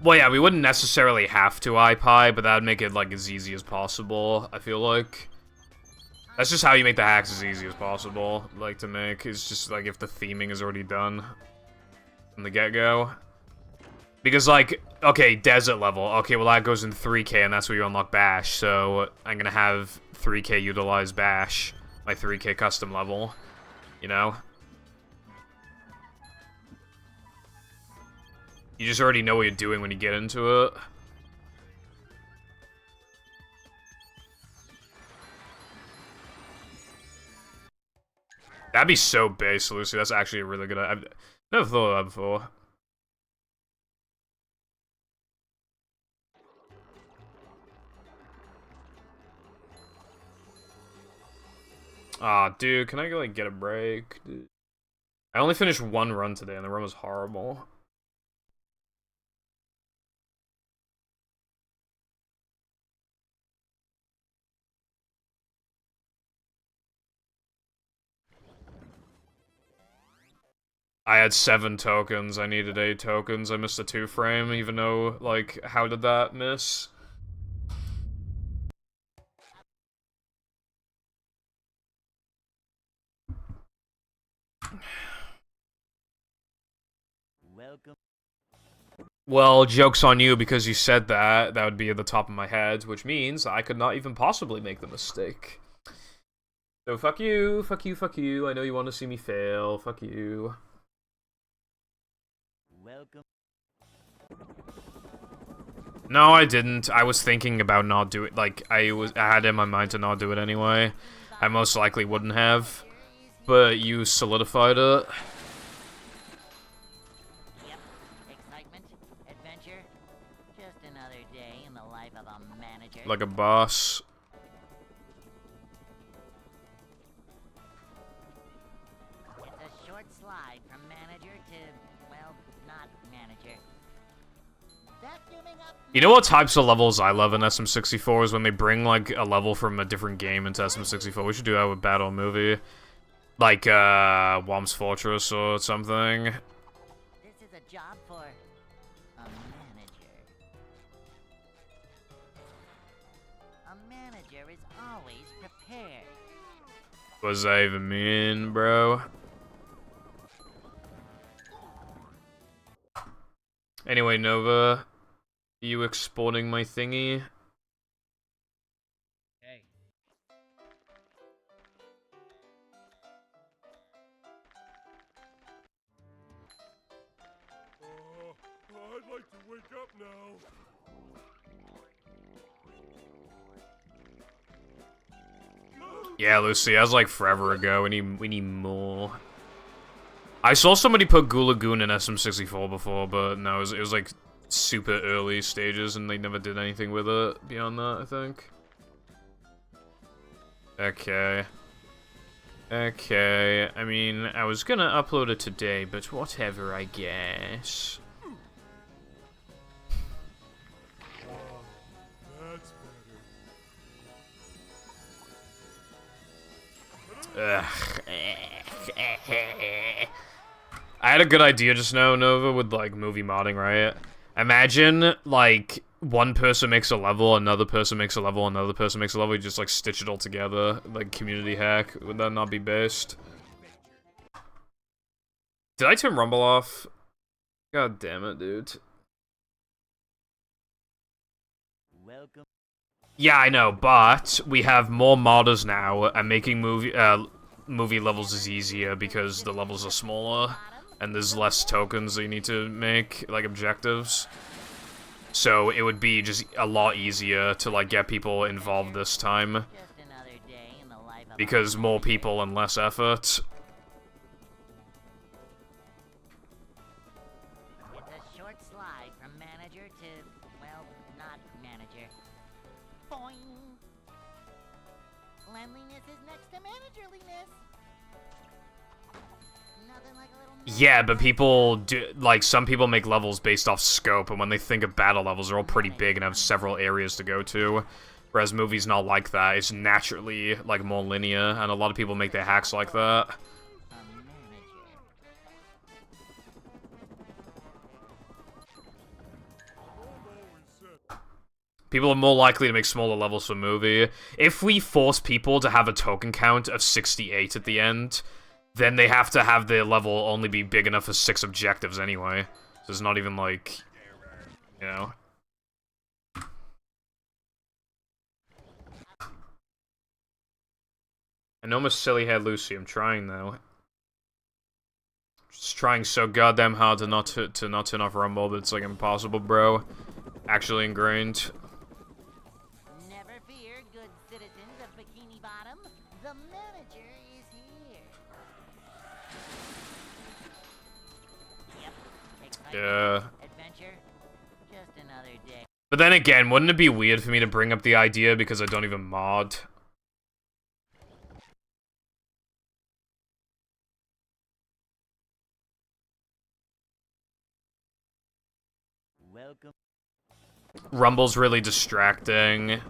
Well, yeah, we wouldn't necessarily have to iPie, but that would make it, like, as easy as possible, I feel like. That's just how you make the hacks as easy as possible, like, to make. It's just, like, if the theming is already done from the get-go. Because, like, okay, desert level. Okay, well, that goes in 3K, and that's where you unlock Bash, so I'm gonna have 3K utilize Bash, my 3K custom level, you know? You just already know what you're doing when you get into it. That'd be so base, Lucy. That's actually a really good... I've never thought of that before. Aw, dude, can I, like, get a break? Dude. I only finished one run today, and the run was horrible. I had 7 tokens. I needed 8 tokens. I missed a 2-frame, even though, like, how did that miss? Welcome. Well, joke's on you because you said that. That would be at the top of my head, which means I could not even possibly make the mistake. So fuck you, fuck you, fuck you. I know you want to see me fail. Fuck you. Welcome. No, I didn't. I was thinking about not doing. Like, I had in my mind to not do it anyway. I most likely wouldn't have, but you solidified it. Yep. Excitement, adventure, just another day in the life of a manager. Like a boss. It's a short slide from manager to, well, not manager. Vacuuming up. You know what types of levels I love in SM64 is when they bring, like, a level from a different game into SM64. We should do that with Battle Movie. Like, Wom's Fortress or something. This is a job for a manager. A manager is always prepared. What does that even mean, bro? Anyway, Nova, you exporting my thingy? Hey. I'd like to wake up now. Yeah, Lucy, that was like forever ago. We need more. I saw somebody put Goo Lagoon in SM64 before, but no, it was like super early stages, and they never did anything with it beyond that, I think. Okay. Okay, I mean, I was gonna upload it today, but whatever, I guess. That's Ugh. I had a good idea just now, Nova, with, like, movie modding, right? Imagine, like, one person makes a level, another person makes a level, another person makes a level, you just, like, stitch it all together, like, community hack. Would that not be based? Did I turn Rumble off? God damn it, dude. Welcome. Yeah, I know, but we have more modders now, and making movie levels is easier because the levels are smaller, and there's less tokens that you need to make, like objectives. So it would be just a lot easier to, like, get people involved this time, Just another day in the life of because a more manager. people and less effort. It's a short slide from manager to, well, not manager. Boing. Cleanliness is next to managerliness. Nothing like a little. Yeah, but people do, like, some people make levels based off scope, and when they think of battle levels, they're all pretty big and have several areas to go to. Whereas movies not like that, it's naturally, like, more linear, and a lot of people make their hacks like that. A manager. People are more likely to make smaller levels for movie. If we force people to have a token count of 68 at the end, then they have to have their level only be big enough for 6 objectives anyway. So it's not even like, you know. I know I'm a silly head Lucy, I'm trying though. Just trying so goddamn hard to not turn off Rumble, but it's like impossible, bro. Actually ingrained. Never fear, good citizens of Bikini Bottom. The manager is here. Yep. Excitement, Yeah. adventure, just another day. But then again, wouldn't it be weird for me to bring up the idea because I don't even mod? Welcome. Rumble's really distracting.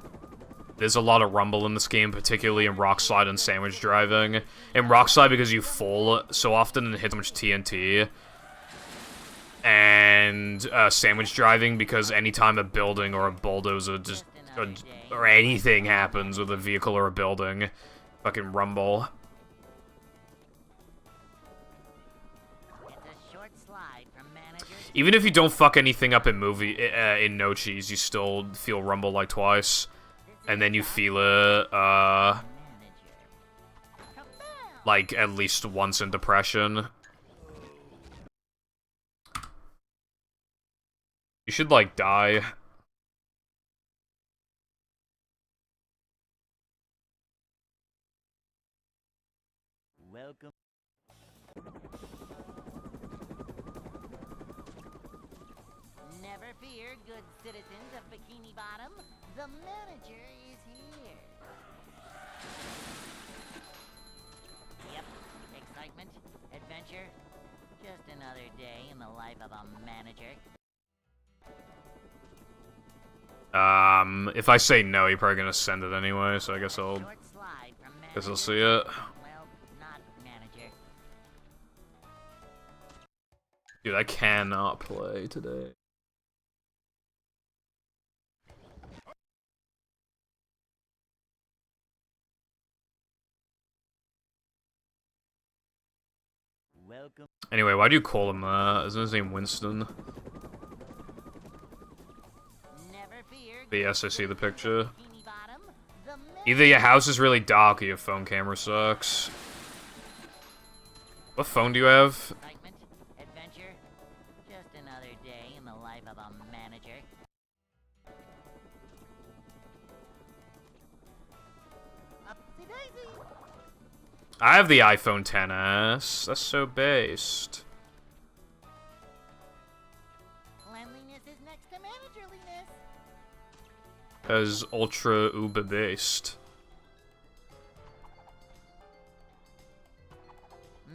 There's a lot of rumble in this game, particularly in Rock Slide and Sandwich Driving. In Rock Slide, because you fall so often and hit so much TNT. And Sandwich Driving, because anytime a building or a bulldozer just... or anything happens with a vehicle or a building, fucking rumble. It's a short slide from manager. Even if you don't fuck anything up in No Cheese, you still feel rumble like twice. And then you feel it, Manager. like, at least once in Depression. You should, like, die. Welcome. Never fear, good citizens of Bikini Bottom. The manager is here. Yep. Excitement, adventure, just another day in the life of a manager. If I say no, you're probably gonna send it anyway, so I guess I'll Short slide from manager. guess I'll see it. Well, not manager. Dude, I cannot play today. Welcome. Anyway, why do you call him that? Isn't his name Winston? Never fear. But yes, I see the picture. Bikini Bottom. The Either your house is really dark or your phone camera sucks. What phone do you have? excitement, adventure, just another day in the life of a manager. Upsy daisy. I have the iPhone XS. That's so based. Cleanliness is next to managerliness. As ultra uber based.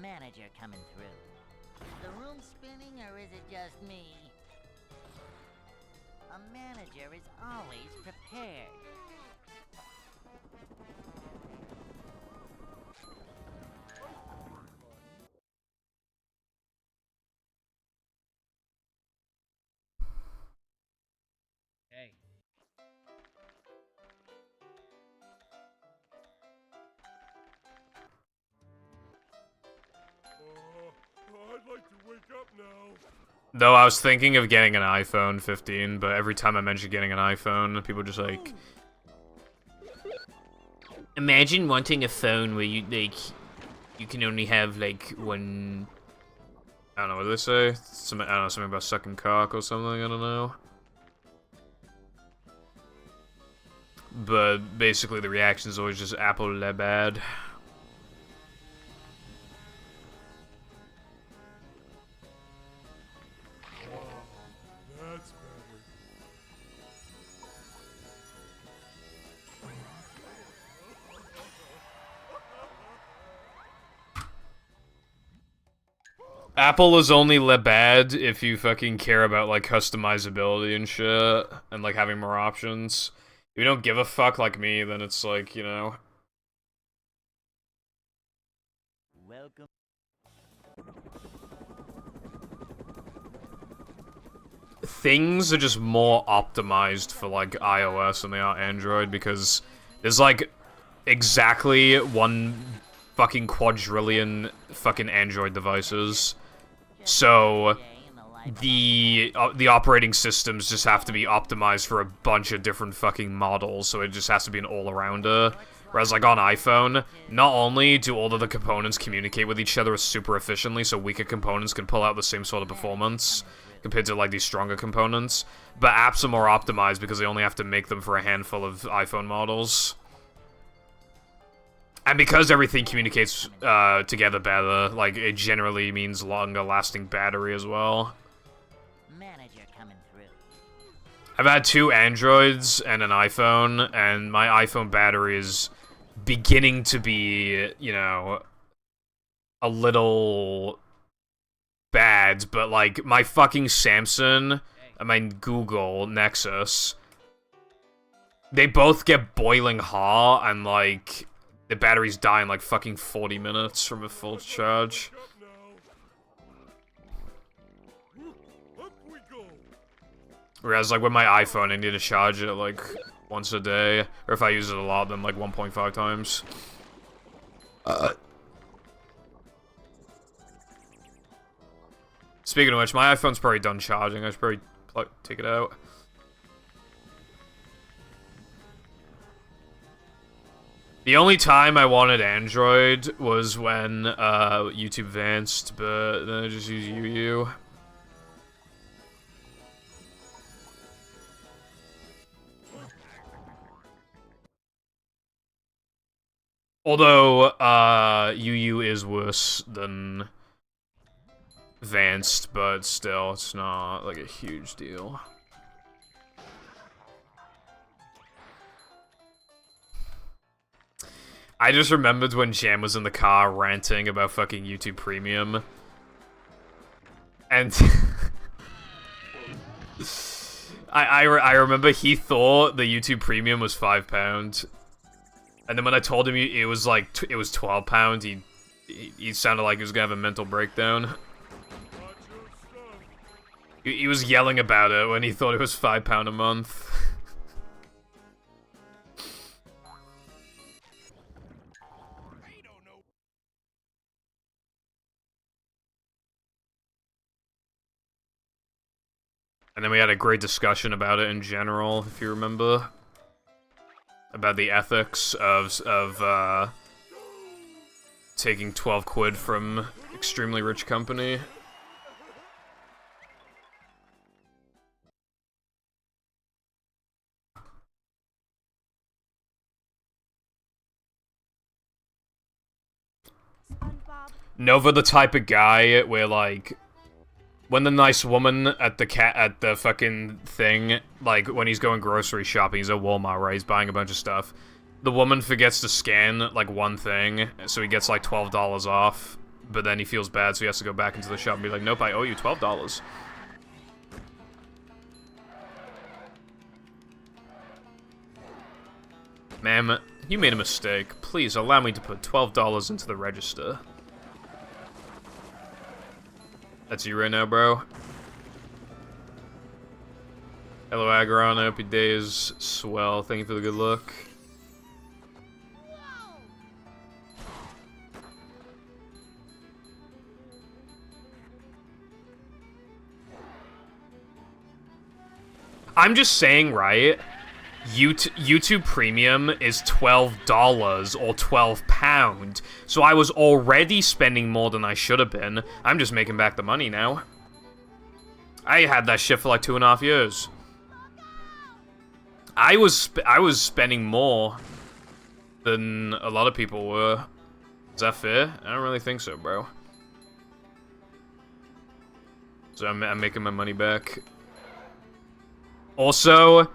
Manager coming through. Is the room spinning or is it just me? A manager is always prepared. Hey. I'd like to wake up now. Though I was thinking of getting an iPhone 15, but every time I mention getting an iPhone, people are just like... Imagine wanting a phone where you, like, you can only have, like, one... I don't know, what do they say? Something, I don't know, something about sucking cock or something, I don't know. But basically the reaction is always just Apple le bad. That's better. Apple is only le bad if you fucking care about, like, customizability and shit, and, like, having more options. If you don't give a fuck like me, then it's like, you know... Welcome. things are just more optimized for, like, iOS than they are Android, because there's, like, exactly 1 fucking quadrillion fucking Android devices. So the operating systems just have to be optimized for a bunch of different fucking models, so it just has to be an all-arounder. Whereas, like, on iPhone, not only do all of the components communicate with each other super efficiently, so weaker components can pull out the same sort of performance compared to, like, these stronger components, but apps are more optimized because they only have to make them for a handful of iPhone models. And because everything communicates together better, like, it generally means longer-lasting battery as well. Manager coming through. I've had 2 Androids and an iPhone, and my iPhone battery is beginning to be, you know, a little bad, but, like, my fucking Samsung, I mean, Google Nexus, they both get boiling hot, and, like, the batteries die in, like, fucking 40 minutes from a full charge. Up we go. Whereas, like, with my iPhone, I need to charge it, like, once a day, or if I use it a lot, then, like, 1.5 times. Speaking of which, my iPhone's probably done charging. I should probably take it out. The only time I wanted Android was when YouTube advanced, but then I just use UU. Although UU is worse than advanced, but still, it's not like a huge deal. I just remembered when Jam was in the car ranting about fucking YouTube Premium. And I remember he thought the YouTube Premium was £5. And then when I told him it was like it was £12, he sounded like he was gonna have a mental breakdown. He was yelling about it when he thought it was £5 a month. And then we had a great discussion about it in general, if you remember. About the ethics of taking 12 quid from extremely rich company. SpongeBob. Nova the type of guy where, like, when the nice woman at the fucking thing, like, when he's going grocery shopping, he's at Walmart, right? He's buying a bunch of stuff. The woman forgets to scan, like, one thing, so he gets, like, $12 off, but then he feels bad, so he has to go back into the shop and be like, nope, I owe you $12. Ma'am, you made a mistake. Please allow me to put $12 into the register. That's you right now, bro. Hello, Agron. I hope your day is swell. Thank you for the good look. I'm just saying, right? YouTube Premium is $12 or £12, so I was already spending more than I should have been. I'm just making back the money now. I had that shit for like 2.5 years. I was spending more than a lot of people were. Is that fair? I don't really think so, bro. So I'm making my money back. Also,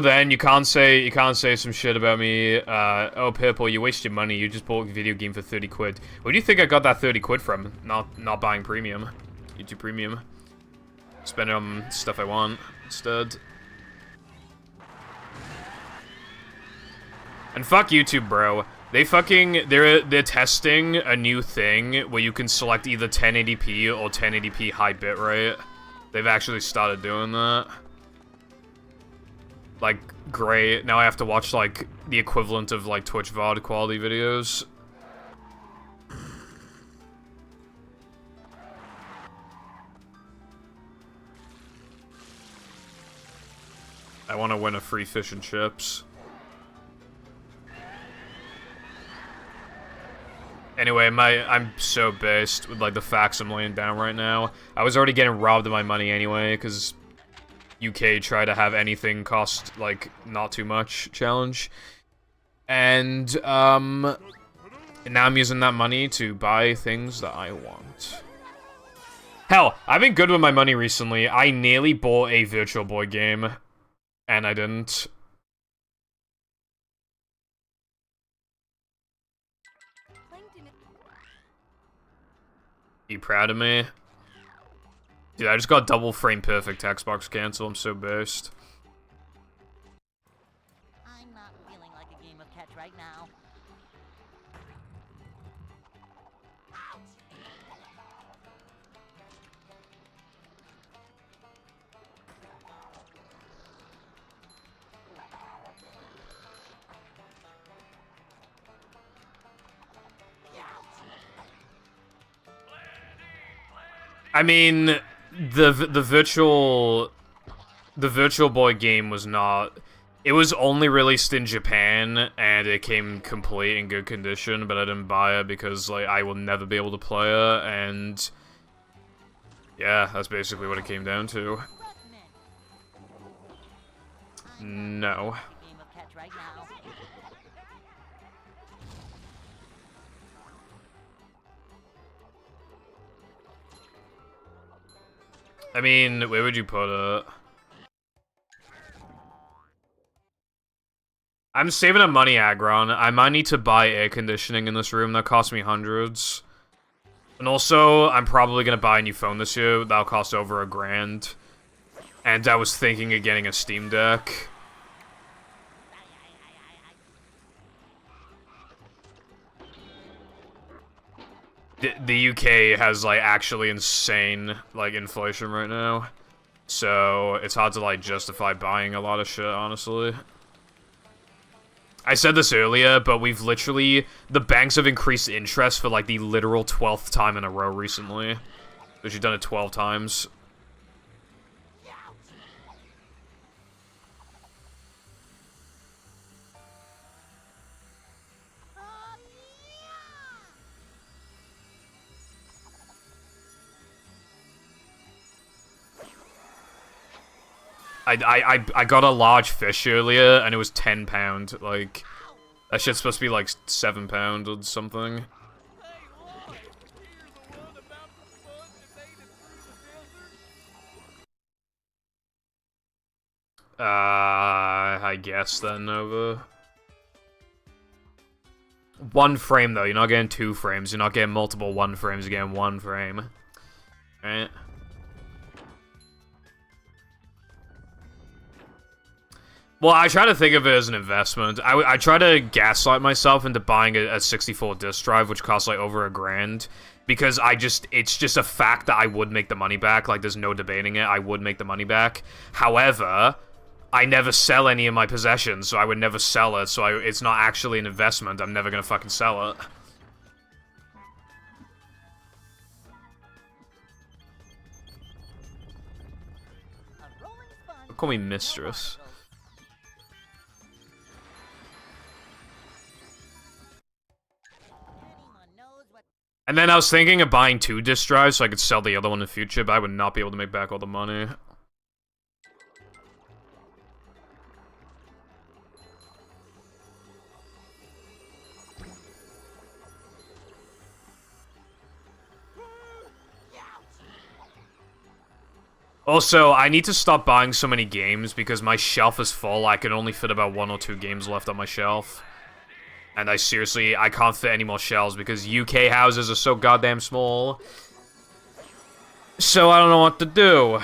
then you can't say some shit about me. Oh, Purple, you waste your money. You just bought a video game for 30 quid. Where do you think I got that 30 quid from? Not buying Premium, YouTube Premium. Spend it on stuff I want instead. And fuck YouTube, bro. They're testing a new thing where you can select either 1080p or 1080p high bitrate. They've actually started doing that. Like, great. Now I have to watch, like, the equivalent of, like, Twitch VOD quality videos. I want to win a free fish and chips. Anyway, I'm so based with, like, the facts I'm laying down right now. I was already getting robbed of my money anyway, because UK tried to have anything cost, like, not too much challenge. And, now I'm using that money to buy things that I want. Hell, I've been good with my money recently. I nearly bought a Virtual Boy game, and I didn't. You proud of me? Dude, I just got double frame perfect Xbox cancel. I'm so burst. I'm not feeling like a game of catch right now. I mean, the Virtual Boy game was not. It was only released in Japan, and it came complete in good condition, but I didn't buy it because, like, I will never be able to play it, and yeah, that's basically what it came down to. No. Game of catch right now. I mean, where would you put it? I'm saving up money, Agron. I might need to buy air conditioning in this room. That cost me hundreds. And also, I'm probably gonna buy a new phone this year. That'll cost over $1,000. And I was thinking of getting a Steam Deck. The UK has, like, actually insane, like, inflation right now. So, it's hard to, like, justify buying a lot of shit, honestly. I said this earlier, but we've literally... The banks have increased interest for, like, the literal 12th time in a row recently. Because you've done it 12 times. I got a large fish earlier, and it was £10. Like, that shit's supposed to be like £7 or something. Hey, look! Here's the one about the sponge that made it through the desert. I guess then, Nova. 1 frame, though. You're not getting 2 frames. You're not getting multiple 1 frames. You're getting 1 frame. Right? Well, I try to think of it as an investment. I try to gaslight myself into buying a 64 disk drive, which costs like over $1,000, because it's just a fact that I would make the money back. Like, there's no debating it. I would make the money back. However, I never sell any of my possessions, so I would never sell it. So it's not actually an investment. I'm never gonna fucking sell it. Call me mistress. And then I was thinking of buying 2 disk drives so I could sell the other one in the future, but I would not be able to make back all the money. Also, I need to stop buying so many games because my shelf is full. I can only fit about 1 or 2 games left on my shelf. And I can't fit any more shelves because UK houses are so goddamn small. So I don't know what to do.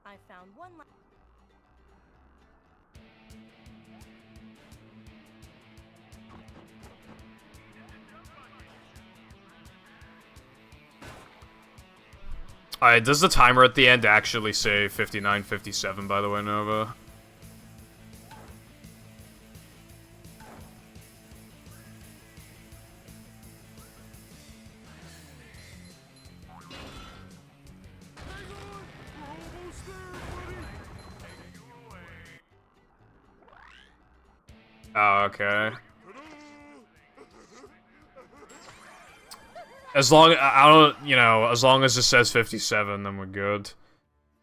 I found one. Alright, does the timer at the end actually say 59:57, by the way, Nova? Oh, okay. As long, I don't, you know, as long as it says 57, then we're good.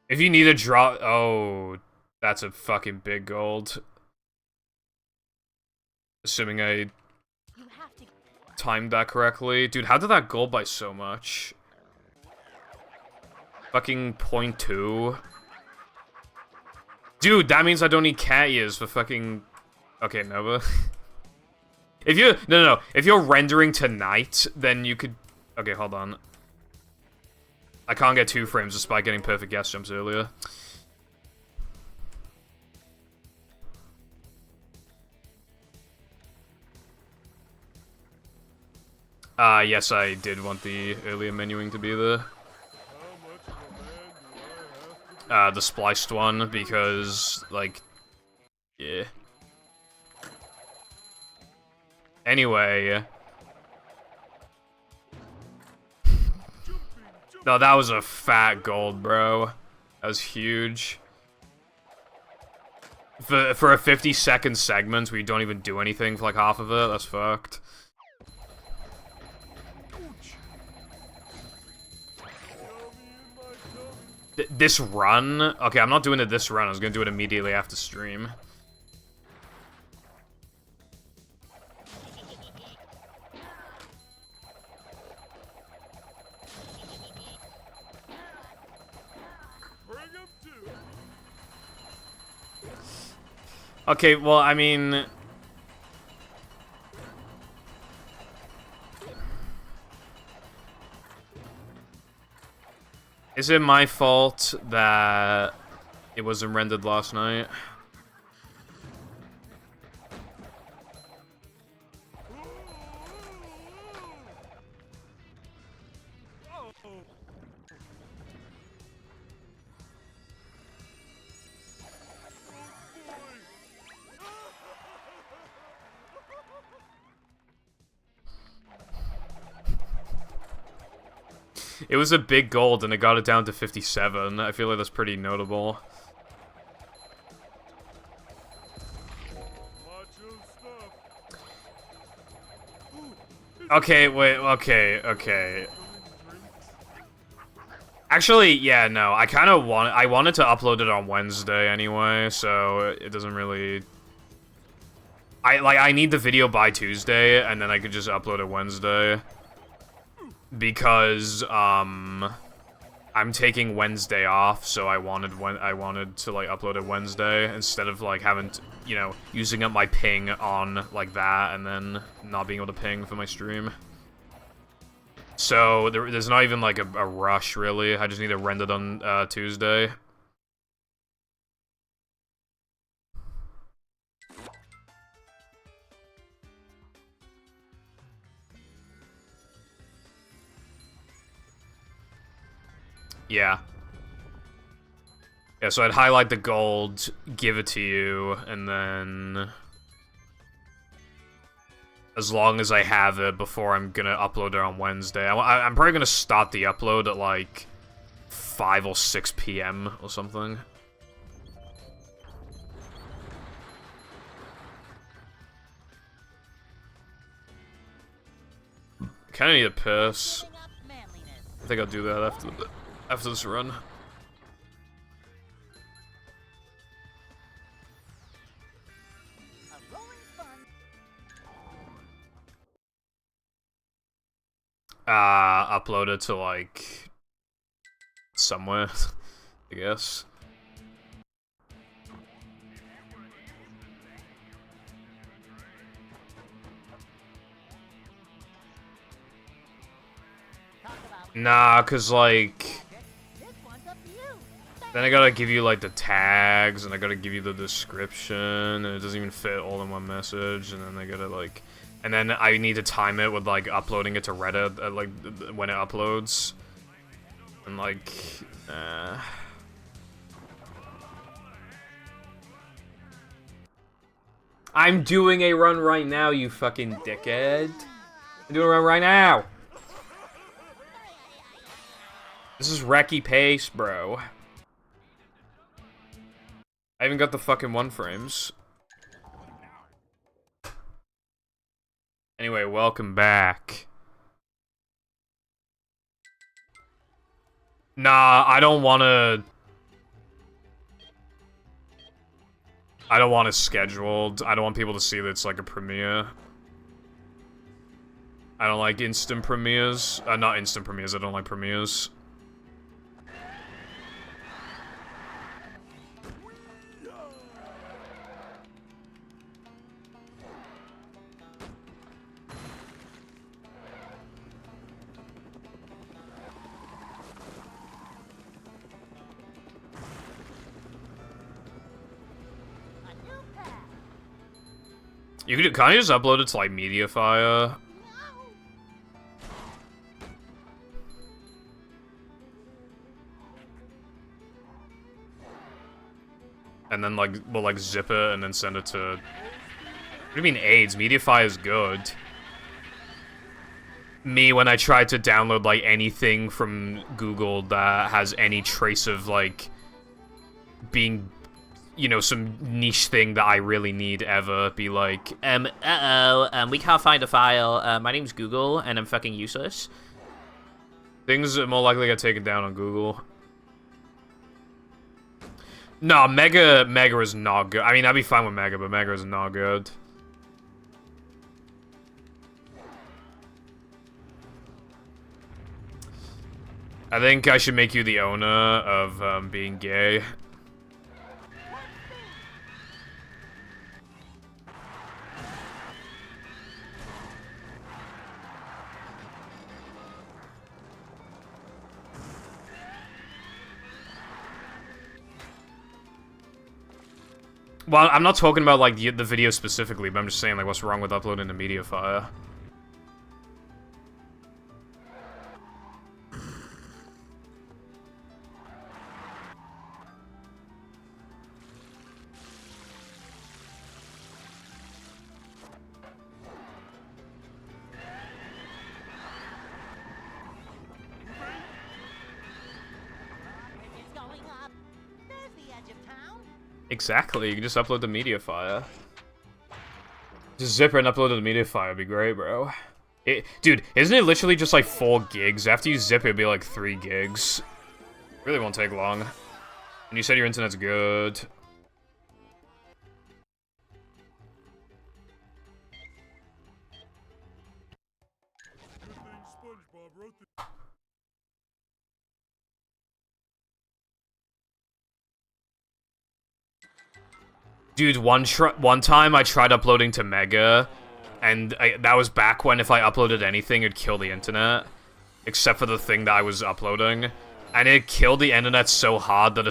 If you need a drop, oh, that's a fucking big gold. Assuming I You have to. timed that correctly. Dude, how did that gold by so much? Fucking 0.2. Dude, that means I don't need cat ears for fucking... Okay, Nova. If you... No. If you're rendering tonight, then you could... Okay, hold on. I can't get 2 frames despite getting perfect gas jumps earlier. Yes, I did want the earlier menuing to be there. The spliced one, because, like... Yeah. Anyway... No, that was a fat gold, bro. That was huge. For a 50-second segment where you don't even do anything for like half of it, that's fucked. This run? Okay, I'm not doing it this run. I was gonna do it immediately after stream. Okay, well, I mean... Is it my fault that it wasn't rendered last night? It was a big gold, and it got it down to 57. I feel like that's pretty notable. Okay, wait, okay. Actually, yeah, no, I wanted to upload it on Wednesday anyway, so it doesn't really... I need the video by Tuesday, and then I could just upload it Wednesday. Because, I'm taking Wednesday off, so I wanted to, like, upload it Wednesday, instead of, like, having to, you know, using up my ping on, like, that, and then not being able to ping for my stream. So, there's not even, like, a rush, really. I just need to render it on, Tuesday. Yeah. Yeah, so I'd highlight the gold, give it to you, and then... As long as I have it before I'm gonna upload it on Wednesday. I'm probably gonna start the upload at, like, 5 or 6 p.m. or something. Kinda need a piss. I think I'll do that after this run. Upload it to, like, somewhere, I guess. Nah, cause, like... Then I gotta give you, like, the tags, and I gotta give you the description, and it doesn't even fit all in one message, and then I gotta, like... And then I need to time it with, like, uploading it to Reddit, like, when it uploads. And, like... I'm doing a run right now, you fucking dickhead. I'm doing a run right now! This is wrecky pace, bro. I even got the fucking 1 frames. Anyway, welcome back. Nah, I don't want it scheduled. I don't want people to see that it's like a premiere. I don't like instant premieres. Not instant premieres, I don't like premieres. You could, can't you just upload it to, like, Mediafire? And then, like, we'll, like, zip it and then send it to... What do you mean AIDS? Mediafire is good. Me, when I tried to download, like, anything from Google that has any trace of, like, being... You know, some niche thing that I really need ever, be like, we can't find a file, my name's Google, and I'm fucking useless. Things are more likely to get taken down on Google. No, Mega is not good. I mean, I'd be fine with Mega, but Mega is not good. I think I should make you the owner of, being gay. Well, I'm not talking about, like, the video specifically, but I'm just saying, like, what's wrong with uploading to Mediafire? Bridges going up. There's the edge of town. Exactly, you can just upload to Mediafire. Just zip it and upload to the Mediafire would be great, bro. Dude, isn't it literally just like 4 gigs? After you zip it, it'd be like 3 gigs. Really won't take long. And you said your internet's good. Good thing SpongeBob wrote the... Dude, one time I tried uploading to Mega, and that was back when if I uploaded anything, it'd kill the internet. Except for the thing that I was uploading. And it killed the internet so hard that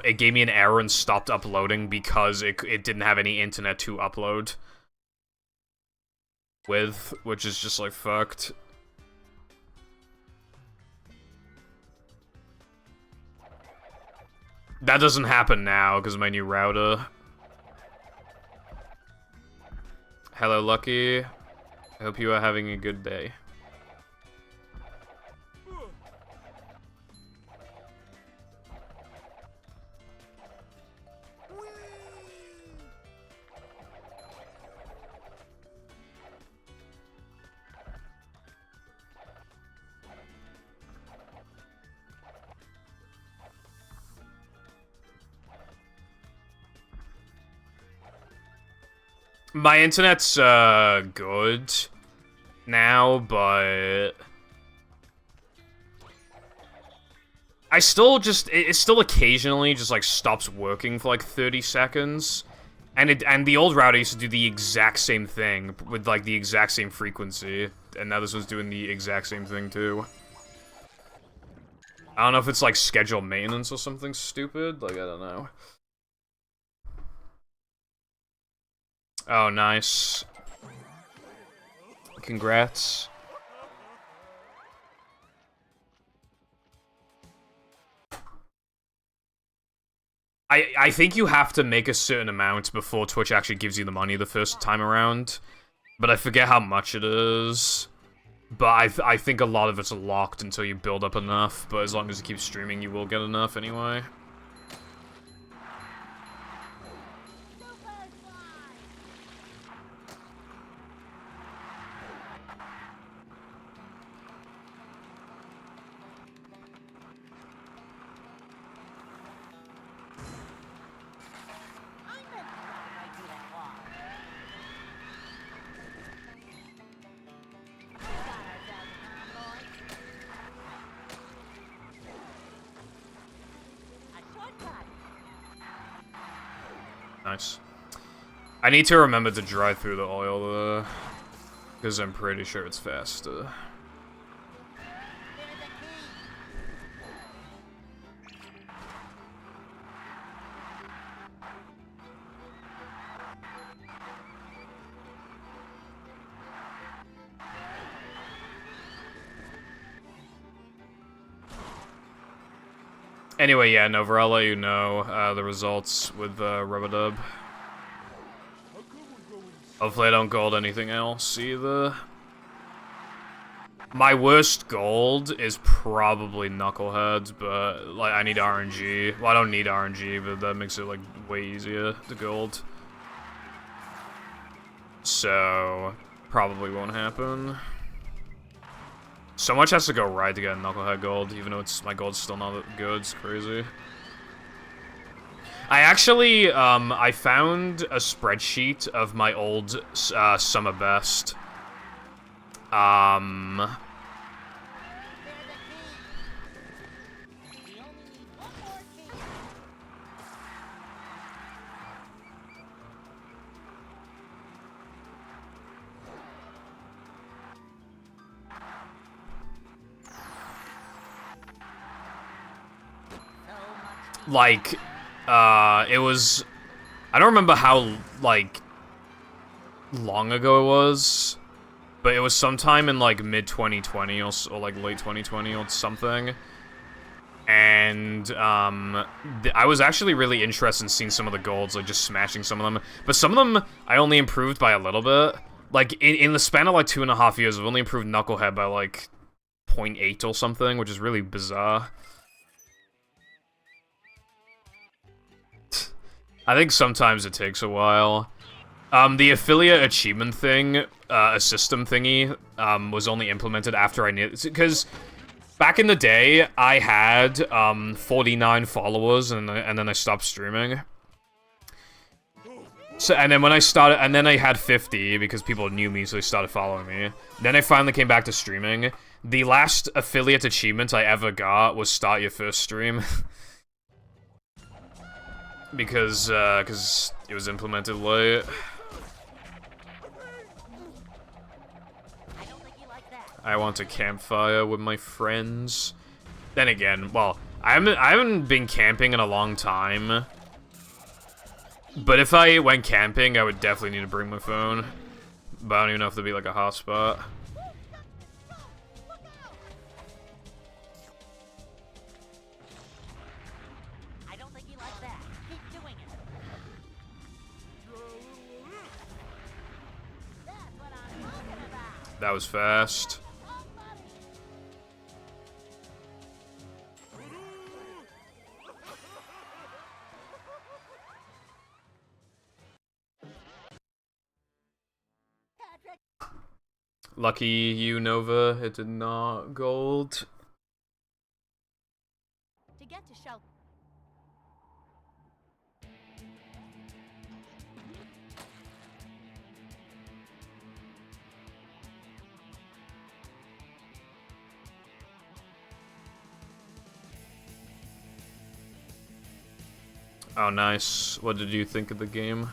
it gave me an error and stopped uploading because it didn't have any internet to upload with, which is just like fucked. That doesn't happen now because of my new router. Hello, Lucky. I hope you are having a good day. My internet's, good now, but... I still just... It still occasionally just, like, stops working for, like, 30 seconds. And the old router used to do the exact same thing, with, like, the exact same frequency. And now this one's doing the exact same thing, too. I don't know if it's like scheduled maintenance or something stupid. Like, I don't know. Oh, nice. Congrats. I think you have to make a certain amount before Twitch actually gives you the money the first time around. But I forget how much it is. But I think a lot of it's locked until you build up enough. But as long as you keep streaming, you will get enough anyway. Nice. I need to remember to drive through the oil, though. Because I'm pretty sure it's faster. Anyway, yeah, Nova, I'll let you know the results with Rubadub. Hopefully I don't gold anything else, either. My worst gold is probably Knuckleheads, but, like, I need RNG. Well, I don't need RNG, but that makes it, like, way easier to gold. So, probably won't happen. So much has to go right to get Knucklehead gold, even though my gold's still not that good. It's crazy. I actually, I found a spreadsheet of my old summer best. Like, it was... I don't remember how, like, long ago it was, but it was sometime in, like, mid-2020 or, like, late 2020 or something. And, I was actually really interested in seeing some of the golds, like, just smashing some of them. But some of them, I only improved by a little bit. Like, in the span of, like, 2.5 years, I've only improved Knucklehead by, like, 0.8 or something, which is really bizarre. I think sometimes it takes a while. The affiliate achievement thing, a system thingy, was only implemented after I knew... Because back in the day, I had 49 followers, and then I stopped streaming. So, and then when I started... And then I had 50, because people knew me, so they started following me. Then I finally came back to streaming. The last affiliate achievement I ever got was start your first stream. Because it was implemented late. I want a campfire with my friends. Then again, well, I haven't been camping in a long time. But if I went camping, I would definitely need to bring my phone. But I don't even know if there'd be like a hotspot. That was fast. Lucky you, Nova. It did not gold. To get to shelter. Oh, nice. What did you think of the game?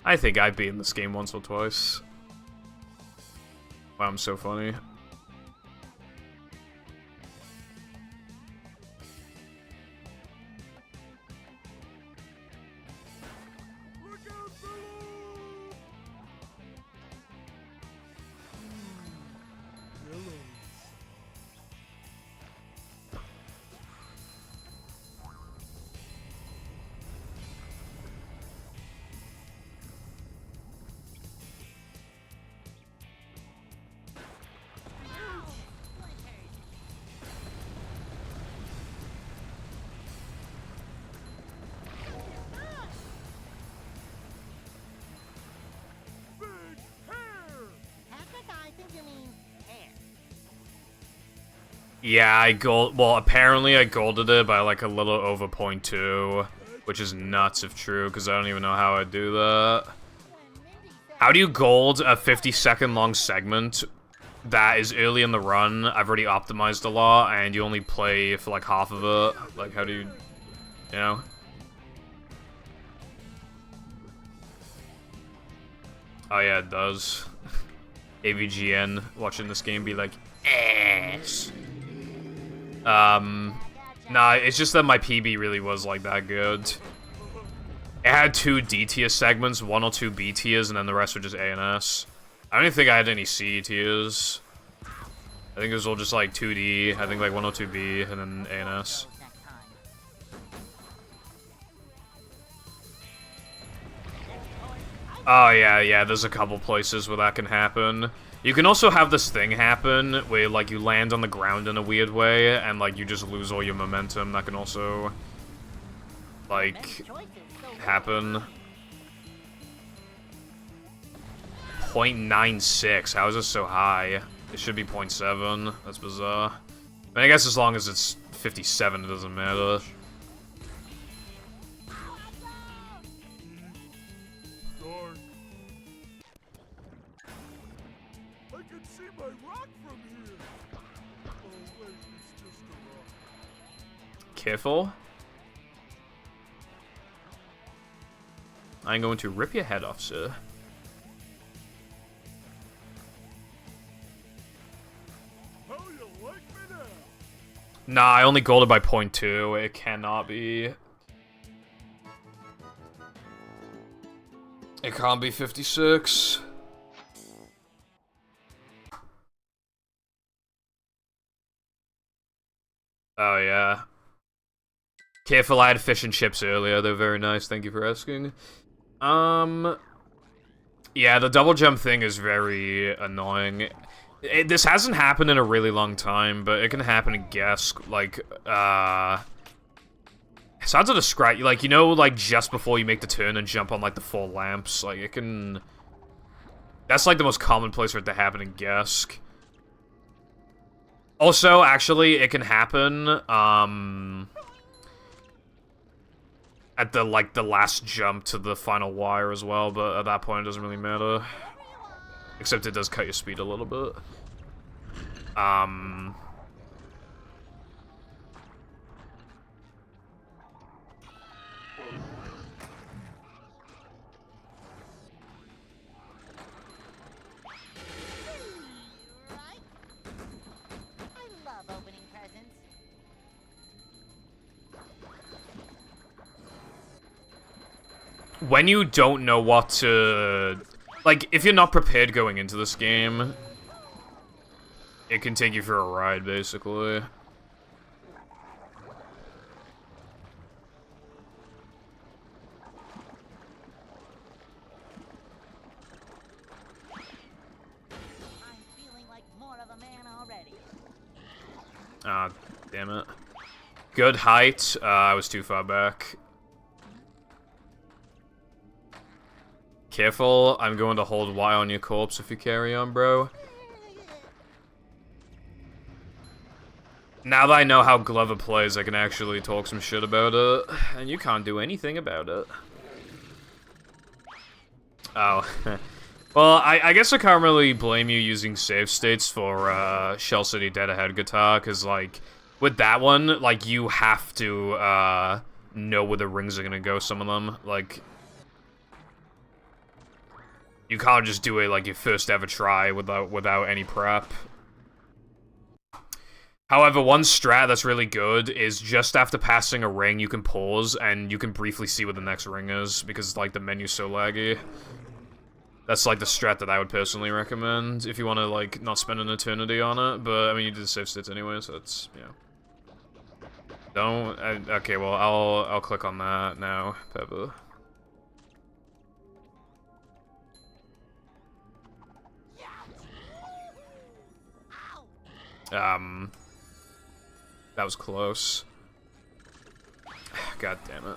I think I've beaten this game once or twice. Wow, I'm so funny. Look out below! Yellows. Big hair! Patrick, I think you mean hair. Yeah, I gold. Well, apparently I golded it by like a little over 0.2, which is nuts if true, because I don't even know how I do that. How do you gold a 50-second long segment that is early in the run? I've already optimized a lot, and you only play for like half of it. Like, how do you know? Oh yeah, it does. AVGN watching this game be like, ass. Nah, it's just that my PB really was like that good. It had 2 D tier segments, 1 or 2 B tiers, and then the rest were just A and S. I don't even think I had any C tiers. I think it was all just like 2D, I think like 1 or 2 B, and then A and S. Oh yeah, there's a couple places where that can happen. You can also have this thing happen, where like you land on the ground in a weird way, and like you just lose all your momentum. That can also, like, happen. 0.96, how is this so high? It should be 0.7, that's bizarre. I mean, I guess as long as it's 57, it doesn't matter. Dark. I can see my rock from here. Oh wait, it's just a rock. Careful. I'm going to rip your head off, sir. How you like me now? Nah, I only golded by 0.2. It cannot be. It can't be 56. Oh, yeah. Careful, I had fish and chips earlier. They're very nice. Thank you for asking. Yeah, the double jump thing is very annoying. This hasn't happened in a really long time, but it can happen in Gesk. Like, it's hard to describe. Like, you know, like, just before you make the turn and jump on, like, the 4 lamps. Like, it can... That's, like, the most common place for it to happen in Gesk. Also, actually, it can happen, at the, like, the last jump to the final wire as well, but at that point it doesn't really matter. Except it does cut your speed a little bit. Right? I love opening presents. When you don't know what to... Like, if you're not prepared going into this game, it can take you for a ride, basically. I'm feeling like more of a man already. Ah, damn it. Good height. I was too far back. Careful, I'm going to hold Y on your corpse if you carry on, bro. Now that I know how Glover plays, I can actually talk some shit about it. And you can't do anything about it. Oh. Well, I guess I can't really blame you using save states for, Shell City Dead Ahead guitar, because, like, with that one, like, you have to, know where the rings are gonna go, some of them. Like... You can't just do it like your first ever try without any prep. However, one strat that's really good is just after passing a ring, you can pause and you can briefly see what the next ring is because like the menu's so laggy. That's like the strat that I would personally recommend if you want to like not spend an eternity on it. But I mean, you did the save states anyway, so it's okay, well I'll click on that now, Pepper. That was close. God damn it.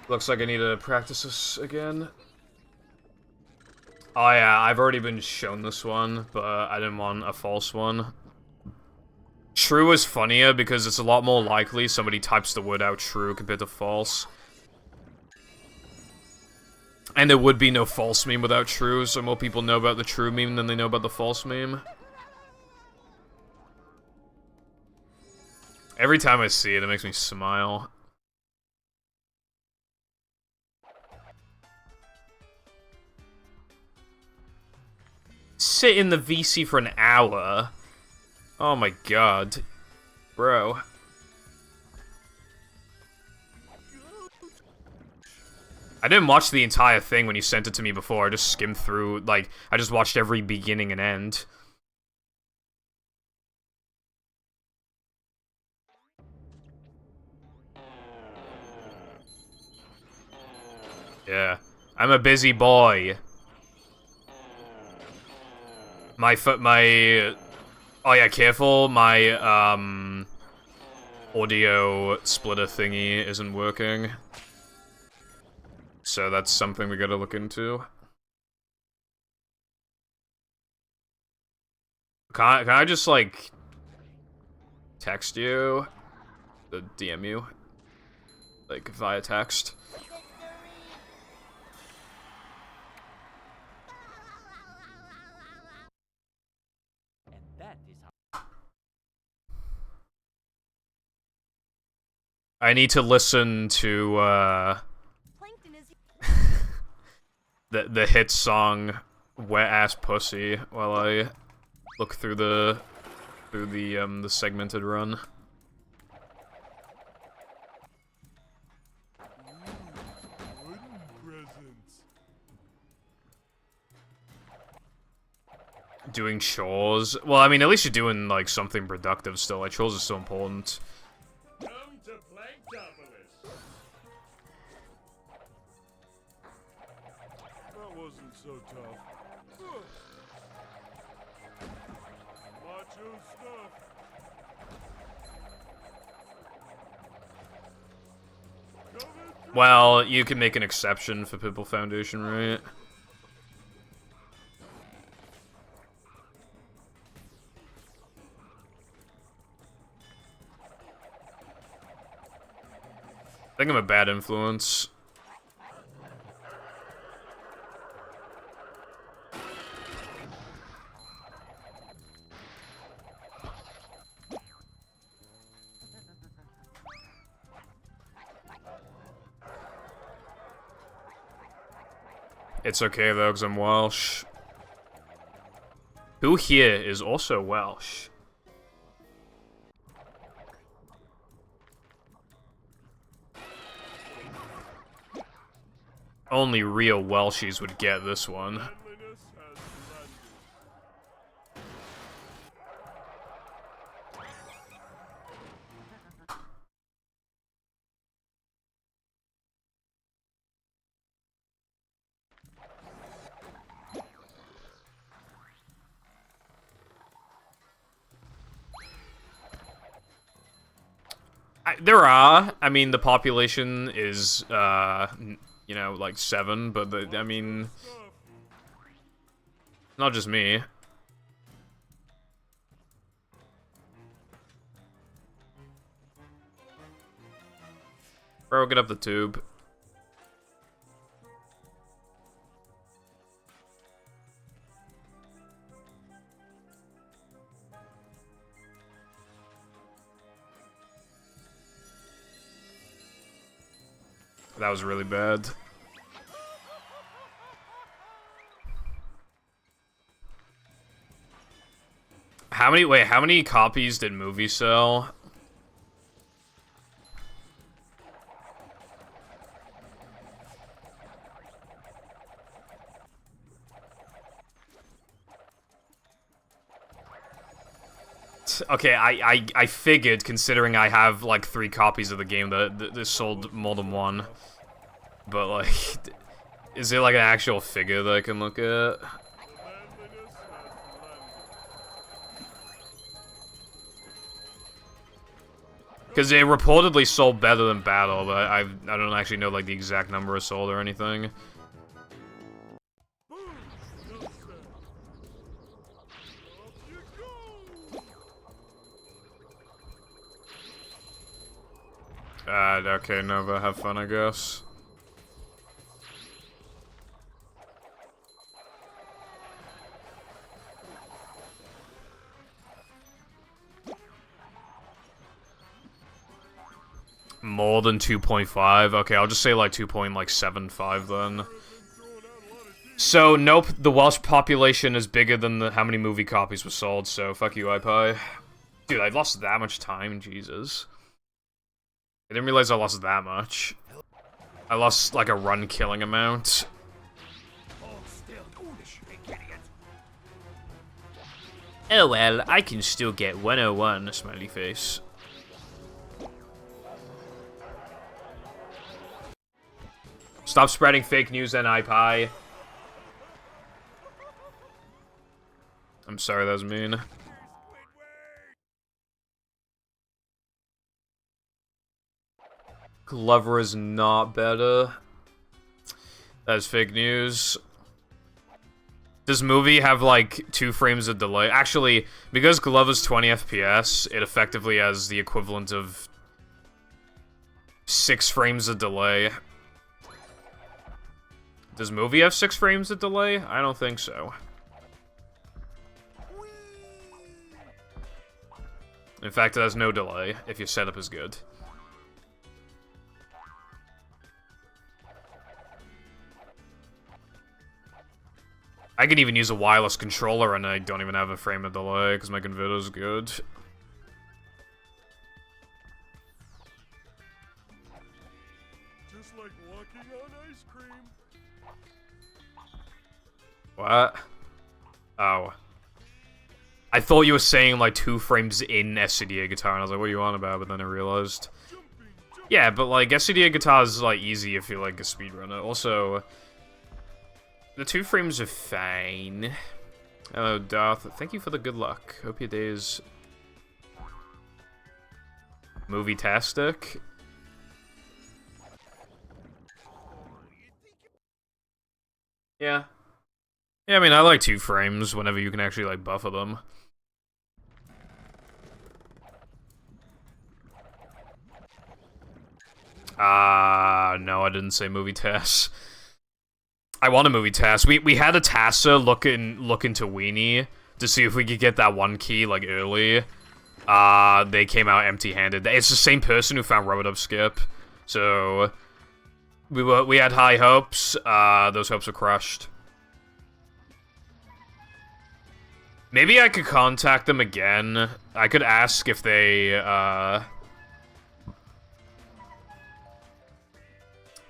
Looks like I need to practice this again. Oh yeah, I've already been shown this one, but I didn't want a false one. True is funnier because it's a lot more likely somebody types the word out true compared to false. And there would be no false meme without true, so more people know about the true meme than they know about the false meme. Every time I see it, it makes me smile. Sit in the VC for an hour? Oh my god. Bro. I didn't watch the entire thing when you sent it to me before, I just skimmed through, like, I just watched every beginning and end. Yeah. I'm a busy boy. Oh yeah, careful, my, audio splitter thingy isn't working. So that's something we gotta look into. Can I just, like, text you? The DM you? Like, via text? I need to listen to, the hit song "Wet Ass Pussy" while I look through the segmented run. Wooden presents. Doing chores. Well, I mean, at least you're doing like something productive still. Like chores are so important. Come to Planktopolis. That wasn't so tough. Macho stuff. Well, you can make an exception for Pimple Foundation, right? I think I'm a bad influence. It's okay though, because I'm Welsh. Who here is also Welsh? Only real Welshies would get this one. There are. I mean, the population is, you know, like 7, but I mean, not just me. Bro, get up the tube. That was really bad. how many copies did movie sell? Okay, I figured, considering I have, like, 3 copies of the game, that this sold more than one. But, like, is there, like, an actual figure that I can look at? Because it reportedly sold better than Battle, but I don't actually know, like, the exact number of sold or anything. Okay, Nova, have fun, I guess. More than 2.5? Okay, I'll just say like 2.75 then. So, nope, the Welsh population is bigger than how many movie copies were sold, so fuck you, iPie. Dude, I've lost that much time, Jesus. I didn't realize I lost that much. I lost, like, a run-killing amount. Oh well, I can still get 101, smiley face. Stop spreading fake news and iPie. I'm sorry, that was mean. Glover is not better. That's fake news. Does movie have, like, 2 frames of delay? Actually, because Glover's 20 FPS, it effectively has the equivalent of 6 frames of delay. Does movie have 6 frames of delay? I don't think so. In fact, it has no delay, if your setup is good. I can even use a wireless controller and I don't even have a frame of delay, because my converter's good. Just like walking on ice cream. What? Oh. I thought you were saying, like, 2 frames in SCDA guitar, and I was like, what are you on about? But then I realized. Yeah, but, like, SCDA guitar is, like, easy if you're, like, a speedrunner. Also, the 2 frames are fine. Hello, Darth. Thank you for the good luck. Hope your day is movie-tastic. Yeah. Yeah, I mean, I like 2 frames whenever you can actually, like, buffer them. No, I didn't say movie TAS. I want a movie TAS. We had a TASer look into Weenie to see if we could get that 1 key, like, early. They came out empty-handed. It's the same person who found Rub-a-Dub Skip. So, we had high hopes. Those hopes were crushed. Maybe I could contact them again. I could ask if they,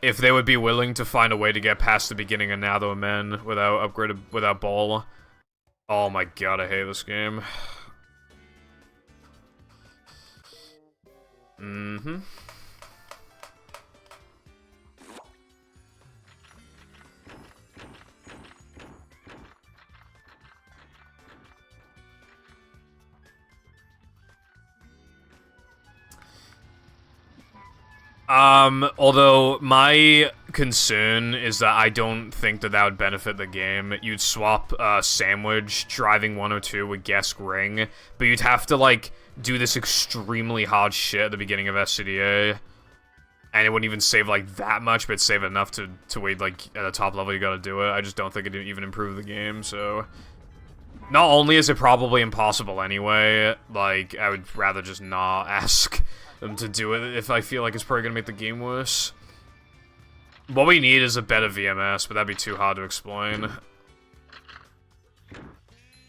if they would be willing to find a way to get past the beginning of Now Men without Ball. Oh my god, I hate this game. Mm-hmm. Although my concern is that I don't think that would benefit the game. You'd swap, Sandwich, Driving 102 with Guess Ring, but you'd have to, like, do this extremely hard shit at the beginning of SCDA. And it wouldn't even save, like, that much, but save enough to wait, like, at a top level you gotta do it. I just don't think it'd even improve the game, so... Not only is it probably impossible anyway, like, I would rather just not ask them to do it if I feel like it's probably gonna make the game worse. What we need is a better VMS, but that'd be too hard to explain.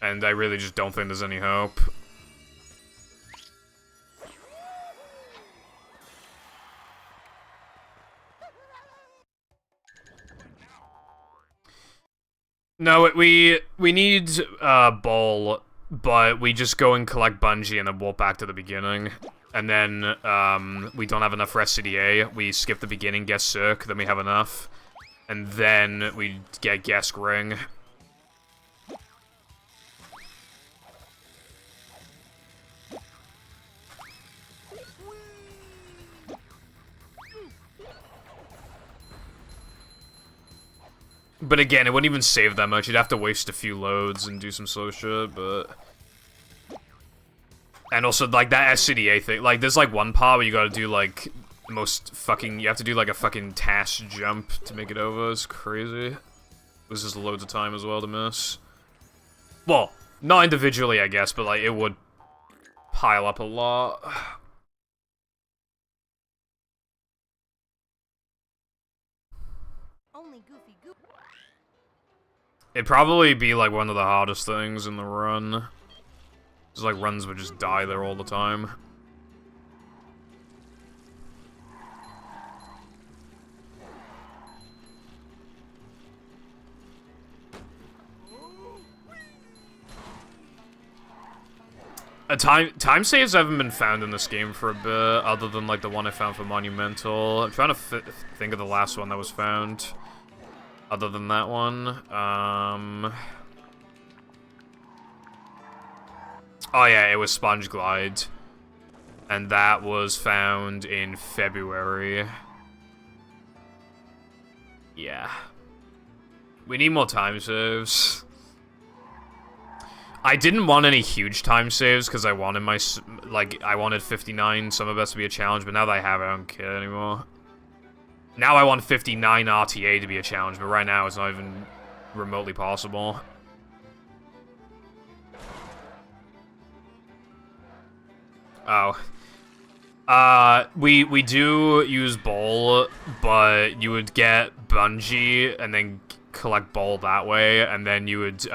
And I really just don't think there's any hope. No, we need Ball, but we just go and collect Bungie and then walk back to the beginning. And then we don't have enough for SCDA. We skip the beginning, get Cirque, then we have enough. And then we get Guest Ring. But again, it wouldn't even save that much. You'd have to waste a few loads and do some slow shit, but... And also, like, that SCDA thing. Like, there's, like, one part where you gotta do, like, the most fucking... You have to do, like, a fucking task jump to make it over. It's crazy. It was just loads of time as well to miss. Well, not individually, I guess, but, like, it would pile up a lot. Only Goofy Goof. It'd probably be, like, one of the hardest things in the run. Just, like, runs would just die there all the time. Time saves haven't been found in this game for a bit, other than, like, the one I found for Monumental. I'm trying to think of the last one that was found. Other than that one, oh yeah, it was Sponge Glide. And that was found in February. Yeah. We need more time saves. I didn't want any huge time saves, because I wanted my, like, I wanted 59 Summer Best to be a challenge, but now that I have it, I don't care anymore. Now I want 59 RTA to be a challenge, but right now it's not even remotely possible. Oh. We do use Bowl, but you would get Bungie, and then collect Bowl that way, and then you would,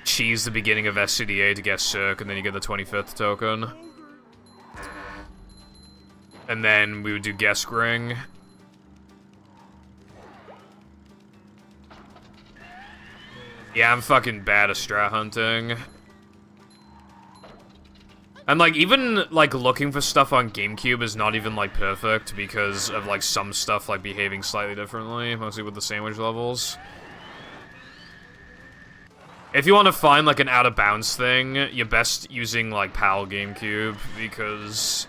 cheese the beginning of SCDA to get Cirque, and then you get the 25th token. And then we would do Guest Ring. Yeah, I'm fucking bad at strat hunting. And, like, even, like, looking for stuff on GameCube is not even, like, perfect because of, like, some stuff, like, behaving slightly differently, mostly with the sandwich levels. If you want to find, like, an out-of-bounds thing, you're best using, like, PAL GameCube, because,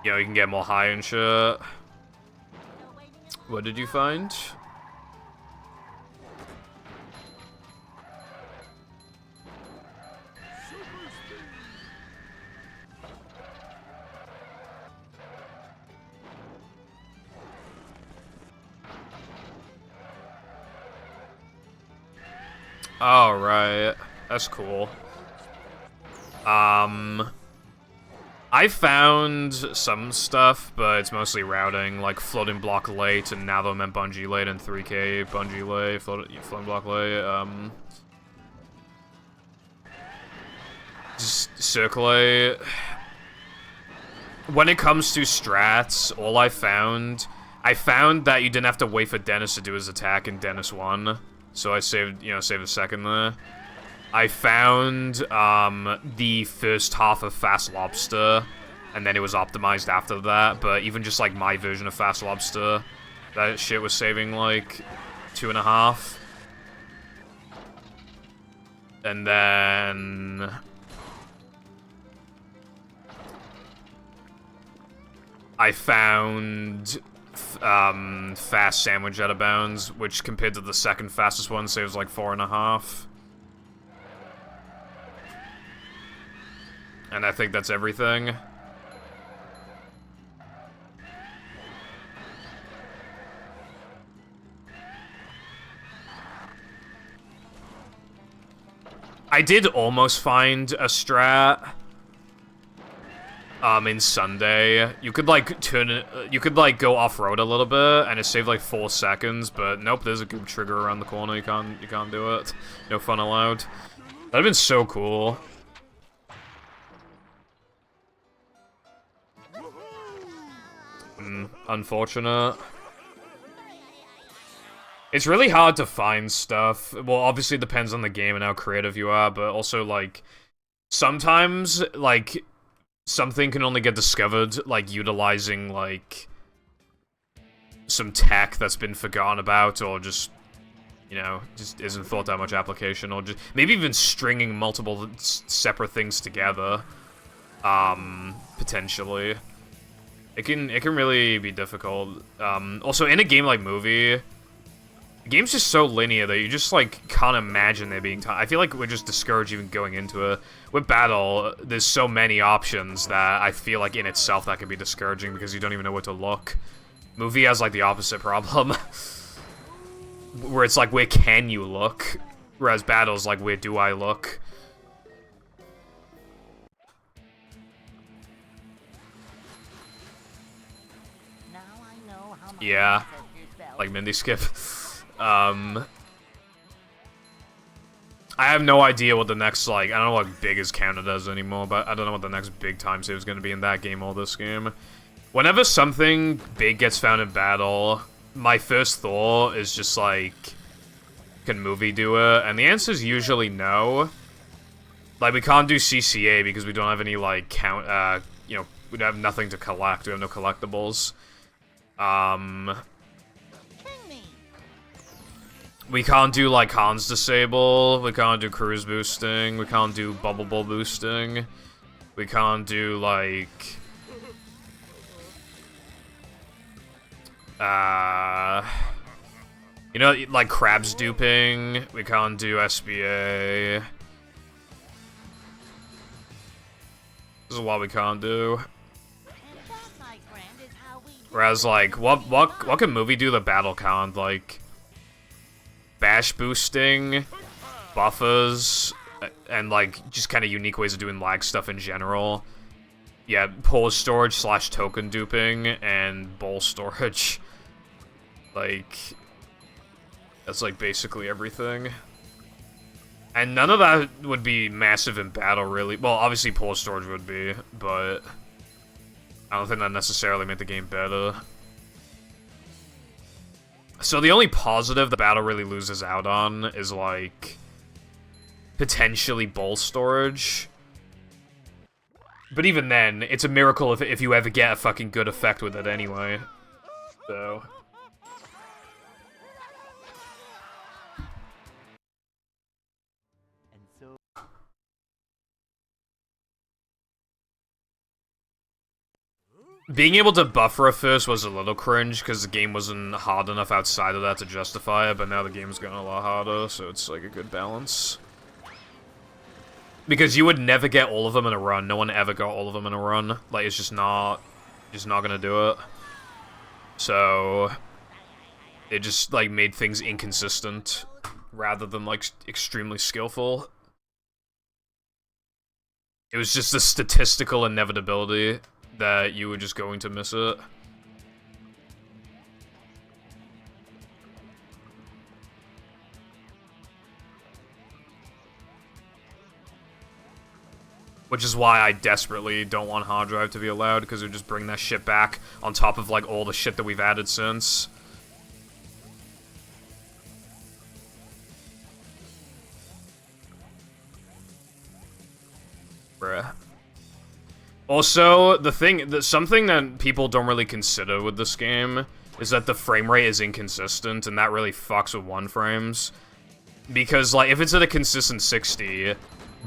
you know, you can get more high and shit. What did you find? Oh, right. That's cool. I found some stuff, but it's mostly routing, like Floating Block Late and Navo meant Bungie Late and 3K Bungie Late, Floating Block Late, just Circulate. When it comes to strats, all I found that you didn't have to wait for Dennis to do his attack in Dennis 1. So I saved, you know, saved a second there. I found, the first half of Fast Lobster, and then it was optimized after that, but even just, like, my version of Fast Lobster, that shit was saving, like, 2.5. And then... I found... fast sandwich out of bounds, which compared to the second fastest one saves like 4.5. And I think that's everything. I did almost find a strat. In Sunday, you could like you could like go off-road a little bit, and it saved like 4 seconds. But nope, there's a goop trigger around the corner. You can't do it. No fun allowed. That'd have been so cool. Unfortunate. It's really hard to find stuff. Well, obviously it depends on the game and how creative you are, but also, like, sometimes, like, something can only get discovered, like, utilizing, like, some tech that's been forgotten about, or just, you know, just isn't thought that much application, or just, maybe even stringing multiple separate things together, potentially. It can really be difficult. Also, in a game like Movie, the game's just so linear that you just, like, can't imagine there being time. I feel like we're just discouraged even going into it. With Battle, there's so many options that I feel like in itself that can be discouraging because you don't even know where to look. Movie has, like, the opposite problem. Where it's like, where can you look? Whereas Battle's like, where do I look? Now I know how my Yeah. ancestors felt. Like Mindy Skip. I have no idea what the next, like, I don't know what big is counted as anymore, but I don't know what the next big time save is going to be in that game or this game. Whenever something big gets found in Battle, my first thought is just like, can Movie do it? And the answer is usually no. Like, we can't do CCA because we don't have any, like, you know, we have nothing to collect. We have no collectibles. We can't do, like, Hans Disable. We can't do Cruise Boosting. We can't do Bubble Ball Boosting. We can't do, like... you know, like, Crabs Duping. We can't do SBA. This is what we can't do. Whereas, like, what can Movie do that Battle can't? Like... Bash boosting, buffers, and, like, just kind of unique ways of doing lag stuff in general. Yeah, pause storage / token duping, and bowl storage. Like, that's, like, basically everything. And none of that would be massive in Battle, really. Well, obviously pause storage would be, but I don't think that necessarily made the game better. So the only positive the Battle really loses out on is, like, potentially bowl storage. But even then, it's a miracle if you ever get a fucking good effect with it anyway. So... Being able to buffer at first was a little cringe, because the game wasn't hard enough outside of that to justify it, but now the game's gotten a lot harder, so it's like a good balance. Because you would never get all of them in a run. No one ever got all of them in a run. Like, it's just not gonna do it. So... it just, like, made things inconsistent, rather than, like, extremely skillful. It was just a statistical inevitability that you were just going to miss it. Which is why I desperately don't want hard drive to be allowed, because it would just bring that shit back on top of, like, all the shit that we've added since. Bruh. Also, something that people don't really consider with this game is that the frame rate is inconsistent, and that really fucks with one frames. Because, like, if it's at a consistent 60,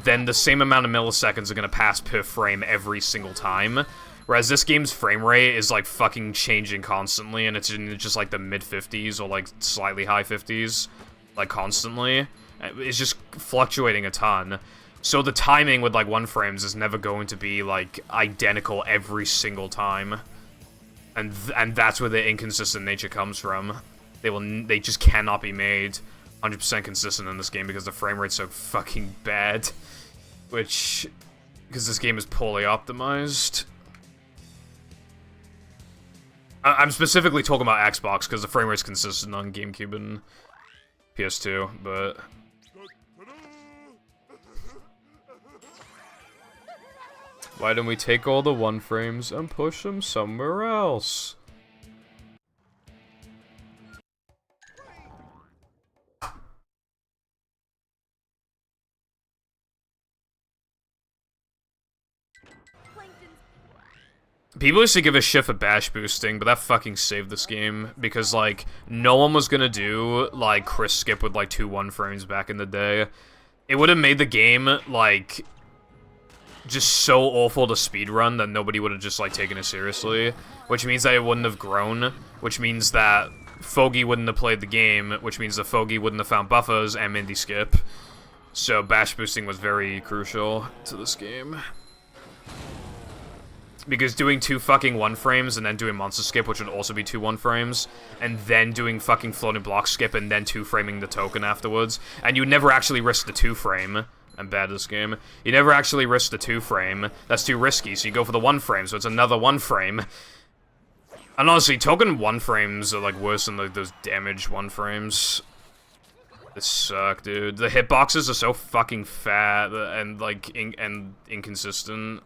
then the same amount of milliseconds are gonna pass per frame every single time. Whereas this game's frame rate is, like, fucking changing constantly, and it's in just, like, the mid-50s or, like, slightly high 50s, like, constantly. It's just fluctuating a ton. So the timing with, like, 1 frames is never going to be, like, identical every single time. And that's where the inconsistent nature comes from. They just cannot be made 100% consistent in this game because the frame rate's so fucking bad. Because this game is poorly optimized. I'm specifically talking about Xbox because the frame rate's consistent on GameCube and PS2, but... why don't we take all the 1 frames and push them somewhere else? People used to give a shit for bash boosting, but that fucking saved this game, because, like, no one was gonna do, like, Chris skip with, like, 2 1-frames back in the day. It would have made the game, like, just so awful to speedrun that nobody would have just, like, taken it seriously, which means that it wouldn't have grown, which means that Foggy wouldn't have played the game, which means that Foggy wouldn't have found buffers and Mindy skip. So bash boosting was very crucial to this game. Because doing 2 fucking 1-frames and then doing monster skip, which would also be 2 1-frames, and then doing fucking floating block skip and then 2-framing the token afterwards, and you would never actually risk the 2-frame. I'm bad at this game. You never actually risk the 2-frame. That's too risky, so you go for the 1-frame, so it's another 1-frame. And honestly, token 1-frames are, like, worse than, like, those damage 1-frames. They suck, dude. The hitboxes are so fucking fat and, like, inconsistent.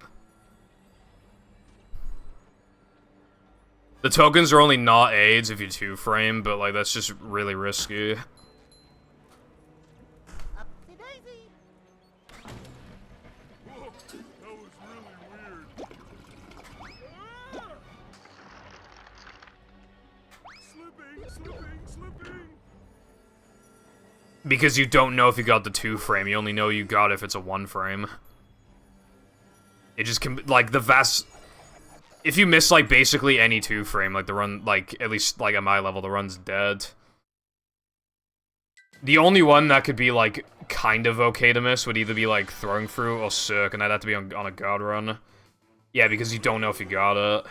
The tokens are only not AIDS if you 2-frame, but, like, that's just really risky. Upsy-daisy. Whoa, that was really weird. Slipping. Because you don't know if you got the 2-frame, you only know you got it if it's a 1-frame. It just can, like, the vast... If you miss, like, basically any 2-frame, like, the run, like, at least, like, at my level, the run's dead. The only one that could be, like, kind of okay to miss would either be, like, throwing through or circ, and I'd have to be on a guard run. Yeah, because you don't know if you got it.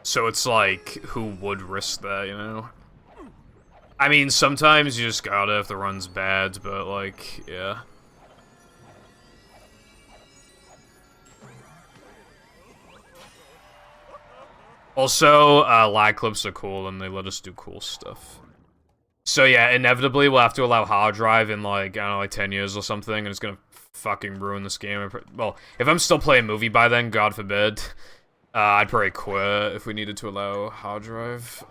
So it's like, who would risk that, you know? I mean, sometimes you just gotta if the run's bad, but, like, yeah. Also, lag clips are cool, and they let us do cool stuff. So yeah, inevitably we'll have to allow hard drive in, like, I don't know, like 10 years or something, and it's gonna fucking ruin this game. Well, if I'm still playing movie by then, God forbid, I'd probably quit if we needed to allow hard drive.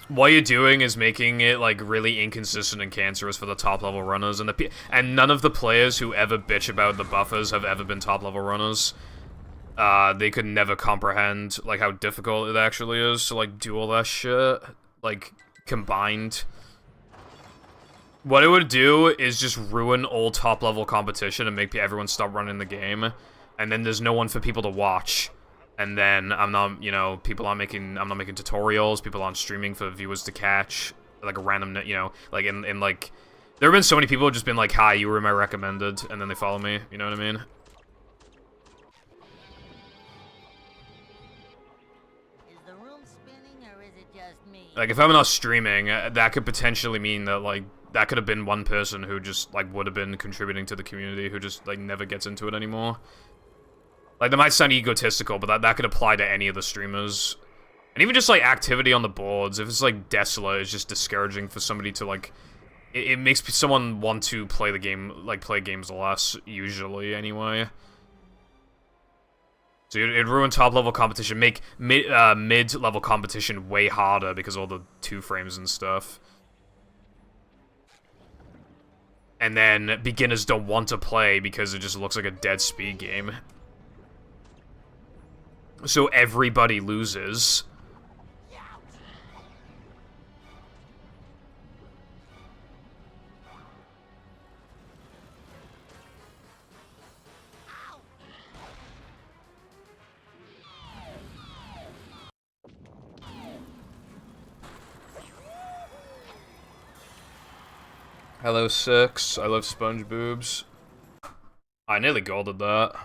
What you're doing is making it, like, really inconsistent and cancerous for the top-level runners, and none of the players who ever bitch about the buffers have ever been top-level runners. They could never comprehend, like, how difficult it actually is to, like, do all that shit, like, combined. What it would do is just ruin all top-level competition and make everyone stop running the game, and then there's no one for people to watch. And then I'm not, you know, I'm not making tutorials, people aren't streaming for viewers to catch, like a random, you know, like, in like, there have been so many people who have just been like, hi, you were my recommended, and then they follow me, you know what I mean? Is the room spinning or is it just me? Like, if I'm not streaming, that could potentially mean that, like, that could have been one person who just, like, would have been contributing to the community who just, like, never gets into it anymore. Like, that might sound egotistical, but that could apply to any of the streamers. And even just, like, activity on the boards, if it's, like, desolate, it's just discouraging for somebody to, like... It makes someone want to play the game, like, play games less, usually, anyway. So it'd ruin top-level competition, make mid-level competition way harder because of all the 2-frames and stuff. And then beginners don't want to play because it just looks like a dead speed game. So everybody loses. Hello, Six. I love sponge boobs. I nearly golded that.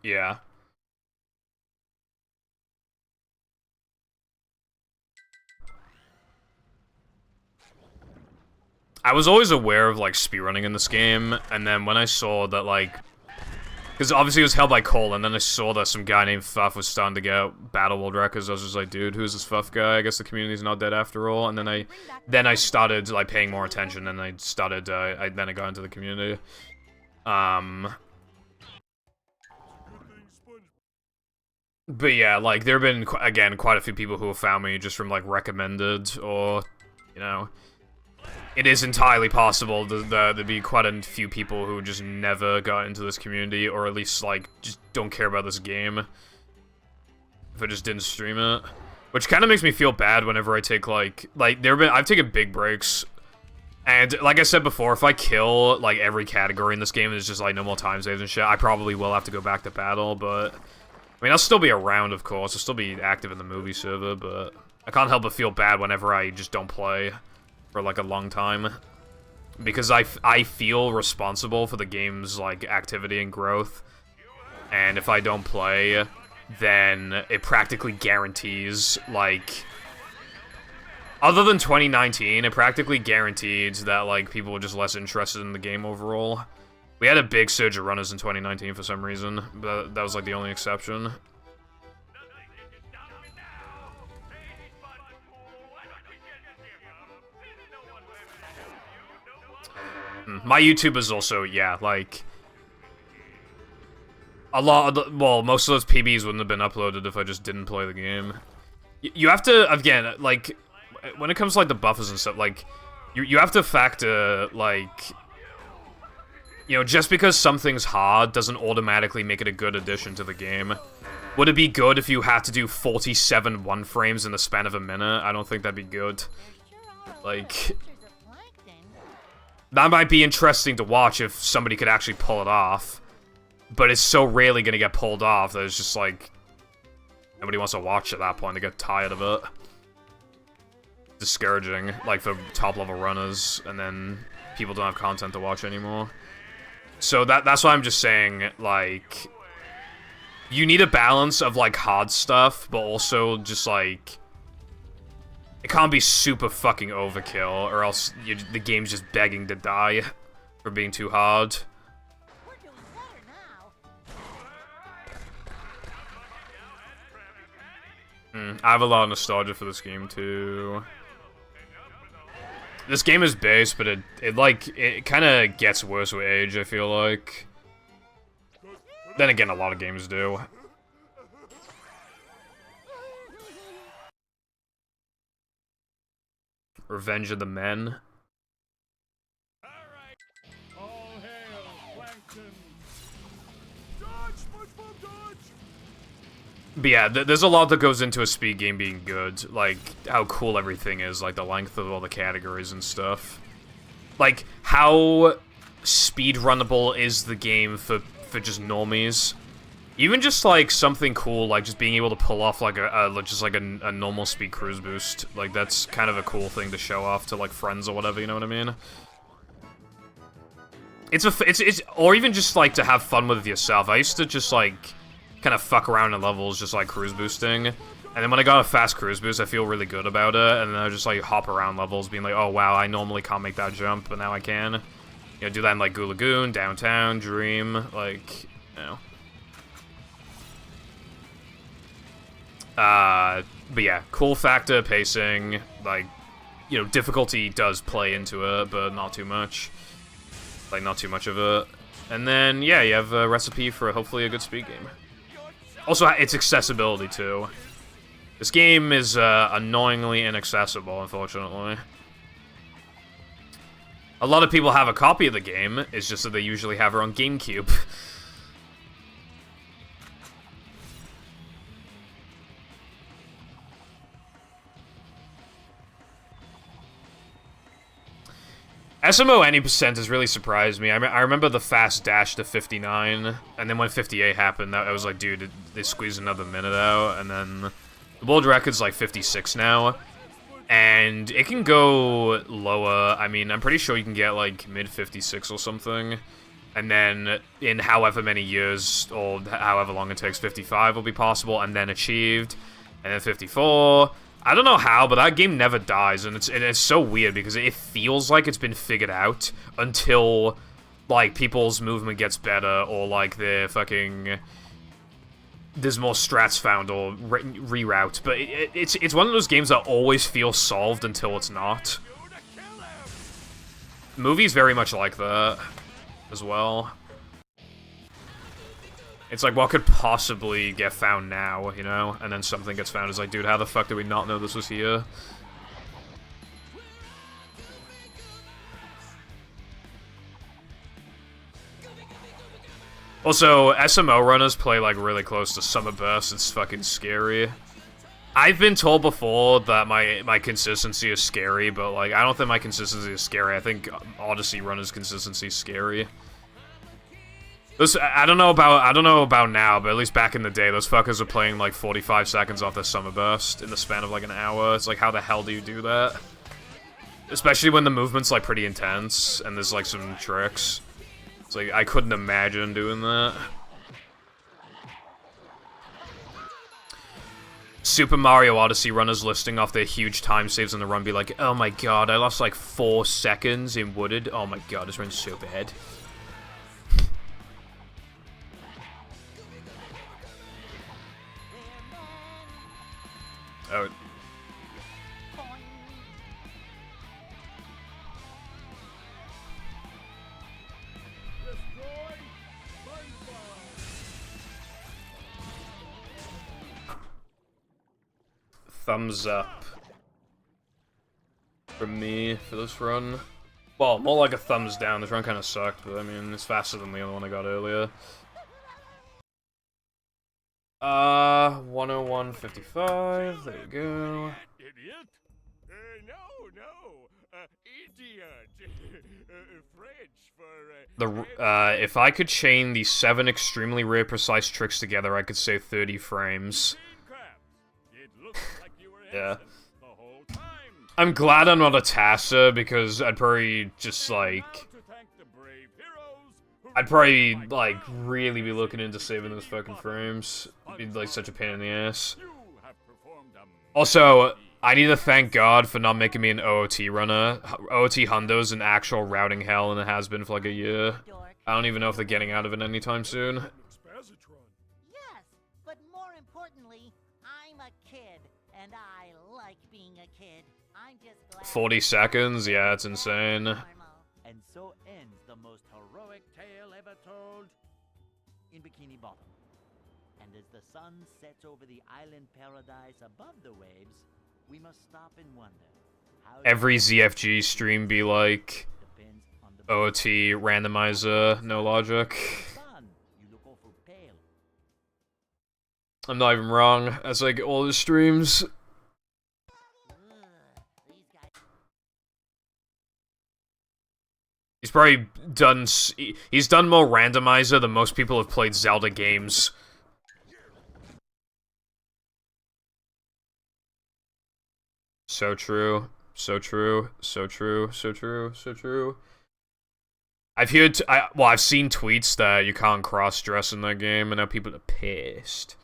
Yeah. I was always aware of, like, speedrunning in this game, and then when I saw that, like... Because obviously it was held by Cole, and then I saw that some guy named Fuff was starting to get Battle World records. I was just like, dude, who's this Fuff guy? I guess the community's not dead after all. And then I started, like, paying more attention, and I started, then I got into the community. But yeah, like, there have been, again, quite a few people who have found me just from, like, recommended, or, you know... It is entirely possible that there'd be quite a few people who just never got into this community, or at least, like, just don't care about this game. If I just didn't stream it. Which kind of makes me feel bad whenever I take, like, I've taken big breaks. And, like I said before, if I kill, like, every category in this game, there's just, like, no more time saves and shit, I probably will have to go back to battle, but... I mean, I'll still be around, of course, I'll still be active in the movie server, but... I can't help but feel bad whenever I just don't play for, like, a long time. Because I feel responsible for the game's, like, activity and growth. And if I don't play, then it practically guarantees, like... Other than 2019, it practically guaranteed that, like, people were just less interested in the game overall. We had a big surge of runners in 2019 for some reason, but that was, like, the only exception. My YouTube is also, yeah, like... A lot of well, most of those PBs wouldn't have been uploaded if I just didn't play the game. You have to, again, like... When it comes to, like, the buffers and stuff, like... You have to factor, like... You know, just because something's hard doesn't automatically make it a good addition to the game. Would it be good if you had to do 47 one-frames in the span of a minute? I don't think that'd be good. Like... That might be interesting to watch if somebody could actually pull it off. But it's so rarely gonna get pulled off that it's just like... Nobody wants to watch at that point, they get tired of it. Discouraging, like for top-level runners, and then people don't have content to watch anymore. So that's why I'm just saying, like... You need a balance of, like, hard stuff, but also just, like... It can't be super fucking overkill, or else the game's just begging to die for being too hard. We're doing better now. I have a lot of nostalgia for this game, too. This game is base, but it kind of gets worse with age, I feel like. Then again, a lot of games do. Revenge of the Men. All hail, Plankton! Dodge, SpongeBob, dodge! But yeah, there's a lot that goes into a speed game being good. Like, how cool everything is, like the length of all the categories and stuff. Like, how speedrunnable is the game for just normies. Even just, like, something cool, like just being able to pull off, like, a normal speed cruise boost. Like, that's kind of a cool thing to show off to, like, friends or whatever, you know what I mean? It's or even just, like, to have fun with yourself. I used to just, like, kind of fuck around in levels, just, like, cruise boosting. And then when I got a fast cruise boost, I feel really good about it. And then I just, like, hop around levels, being like, oh, wow, I normally can't make that jump, but now I can. You know, do that in, like, Goo Lagoon, Downtown, Dream, like, you know. But yeah, cool factor, pacing, like, you know, difficulty does play into it, but not too much. Like, not too much of it. And then, yeah, you have a recipe for hopefully a good speed game. Also, it's accessibility, too. This game is, annoyingly inaccessible, unfortunately. A lot of people have a copy of the game, it's just that they usually have it on GameCube. SMO any percent has really surprised me. I remember the fast dash to 59, and then when 58 happened, I was like, dude, they squeezed another minute out, and then the world record's like 56 now, and it can go lower. I mean, I'm pretty sure you can get like mid 56 or something, And then in however many years, or however long it takes, 55 will be possible, and then achieved. And then 54. I don't know how, but that game never dies, and it's so weird, because it feels like it's been figured out until, like, people's movement gets better, or, like, their fucking... there's more strats found, or reroute, but it's one of those games that always feels solved until it's not. Movie's very much like that, as well. It's like, what could possibly get found now, you know? And then something gets found. It's like, dude, how the fuck did we not know this was here? Also, SMO runners play, like, really close to Summer Burst. It's fucking scary. I've been told before that my consistency is scary, but, like, I don't think my consistency is scary. I think Odyssey runners' consistency is scary. I don't know about now, but at least back in the day, those fuckers were playing like 45 seconds off their Summer Burst in the span of like an hour. It's like, how the hell do you do that? Especially when the movement's like pretty intense, and there's like some tricks. It's like, I couldn't imagine doing that. Super Mario Odyssey runners listing off their huge time saves on the run be like, oh my god, I lost like 4 seconds in Wooded. Oh my god, this run's so bad. Oh. Thumbs up from me for this run. Well, more like a thumbs down. This run kind of sucked, but I mean, it's faster than the other one I got earlier. 101.55, there we go. Idiot? No, idiot. French for, If I could chain the 7 extremely rare precise tricks together, I could save 30 frames. It looks like you were Yeah. the whole time. I'm glad I'm not a Tassa, because I'd probably just, like... I'd probably, like, really be looking into saving those fucking frames. It'd be, like, such a pain in the ass. Also, I need to thank God for not making me an OOT runner. OOT Hundo's an actual routing hell, and it has been for, like, a year. I don't even know if they're getting out of it anytime soon. Yes, but more importantly, I'm a kid, and I like being a kid. I'm just glad 40 seconds? Yeah, it's insane. And so ends the most heroic tale ever told in Bikini Bottom. And as the sun sets over the island paradise above the waves, we must stop and wonder how Every ZFG stream be like, depends on the OOT, randomizer, no logic. sun. You look awful pale. I'm not even wrong. That's like all the streams. these guys. He's probably done. He's done more randomizer than most people have played Zelda games. So true. So true. So true. So true. So true. I've heard. I've seen tweets that you can't cross-dress in that game, and now people are pissed.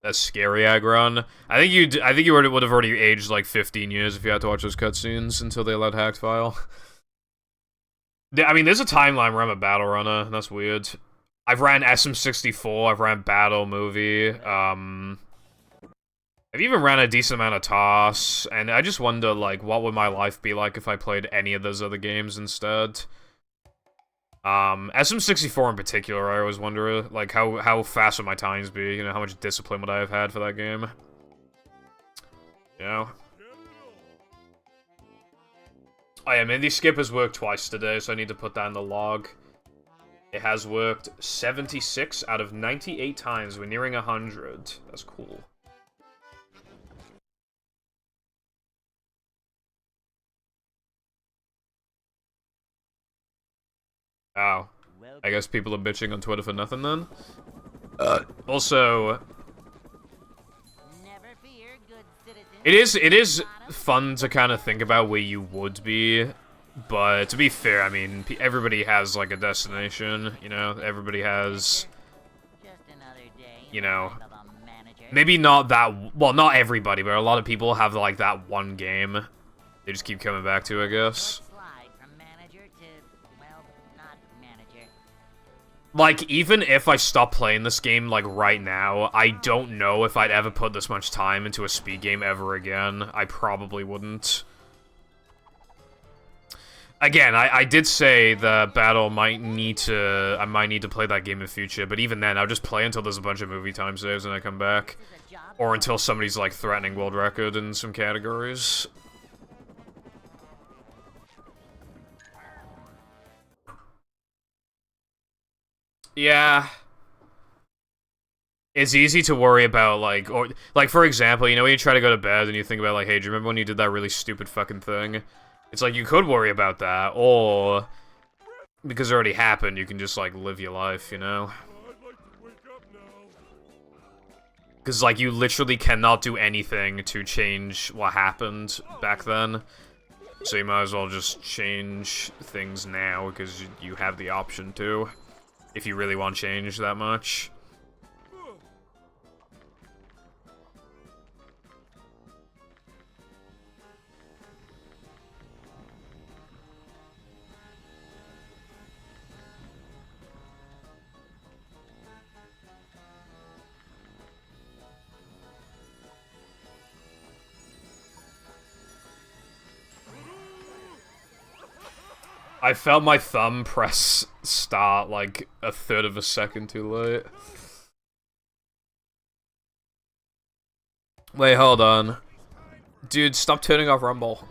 That's scary, Agron. I think you would have already aged like 15 years if you had to watch those cutscenes until they allowed hacked file. I mean, there's a timeline where I'm a battle runner, and that's weird. I've ran SM64, I've ran Battle Movie, I've even ran a decent amount of TOS, and I just wonder, like, what would my life be like if I played any of those other games instead? SM64 in particular, I always wonder, like, how fast would my times be? You know, how much discipline would I have had for that game? You know? Oh yeah, Mindy Skip has worked twice today, so I need to put that in the log. It has worked 76 out of 98 times. We're nearing 100. That's cool. Wow. I guess people are bitching on Twitter for nothing then? Also... Never fear, good citizens. It is fun to kind of think about where you would be, but to be fair, I mean, everybody has like a destination, you know. Everybody has, Just another day in you the know, life of a manager. maybe not that, well, not everybody, but a lot of people have like that one game they just keep coming back to, I guess. Short slide from manager to, well, not manager. Like, even if I stop playing this game, like, right now, I don't know if I'd ever put this much time into a speed game ever again. I probably wouldn't. Again, I did say the battle I might need to play that game in the future, but even then, I'll just play until there's a bunch of movie time saves and I come back. Or until somebody's, like, threatening world record in some categories. Yeah. It's easy to worry about, like, or, like, for example, you know, when you try to go to bed and you think about, like, hey, do you remember when you did that really stupid fucking thing? It's like, you could worry about that, or, because it already happened, you can just, like, live your life, you know? I'd like to wake up now. Because, like, you literally cannot do anything to change what happened back then. So you might as well just change things now, because you have the option to. If you really want change that much. I felt my thumb press start like a third of a second too late. Wait, hold on. Dude, stop turning off Rumble.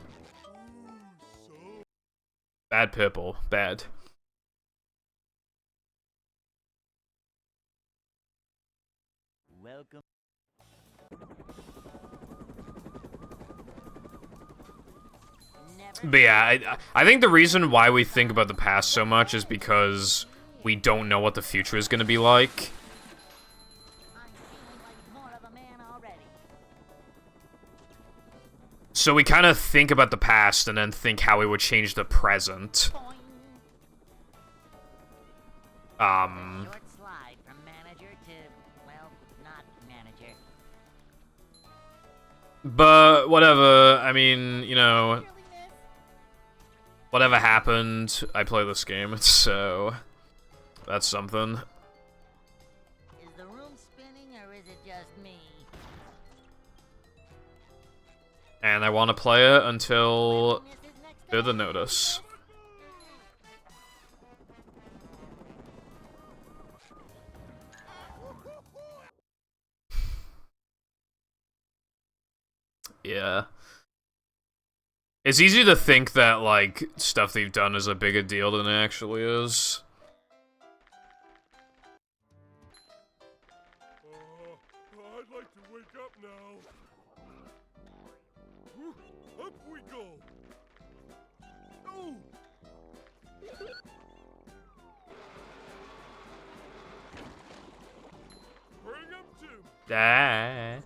Bad purple. Bad. Welcome. But yeah, I think the reason why we think about the past so much is because we don't know what the future is going to be like. I'm feeling like more of a man already. So we kind of think about the past and then think how it would change the present. Boing. Short slide from manager to, well, not manager. But whatever, I mean, you know, Really, miss? whatever happened, I play this game, so that's something. Is the room spinning or is it just me? And I want to play it until Miss is next further up. notice. Yeah. It's easy to think that, like, stuff they've done is a bigger deal than it actually is. I'd like to wake up now. Up we go. Oh! Bring him to. Ah.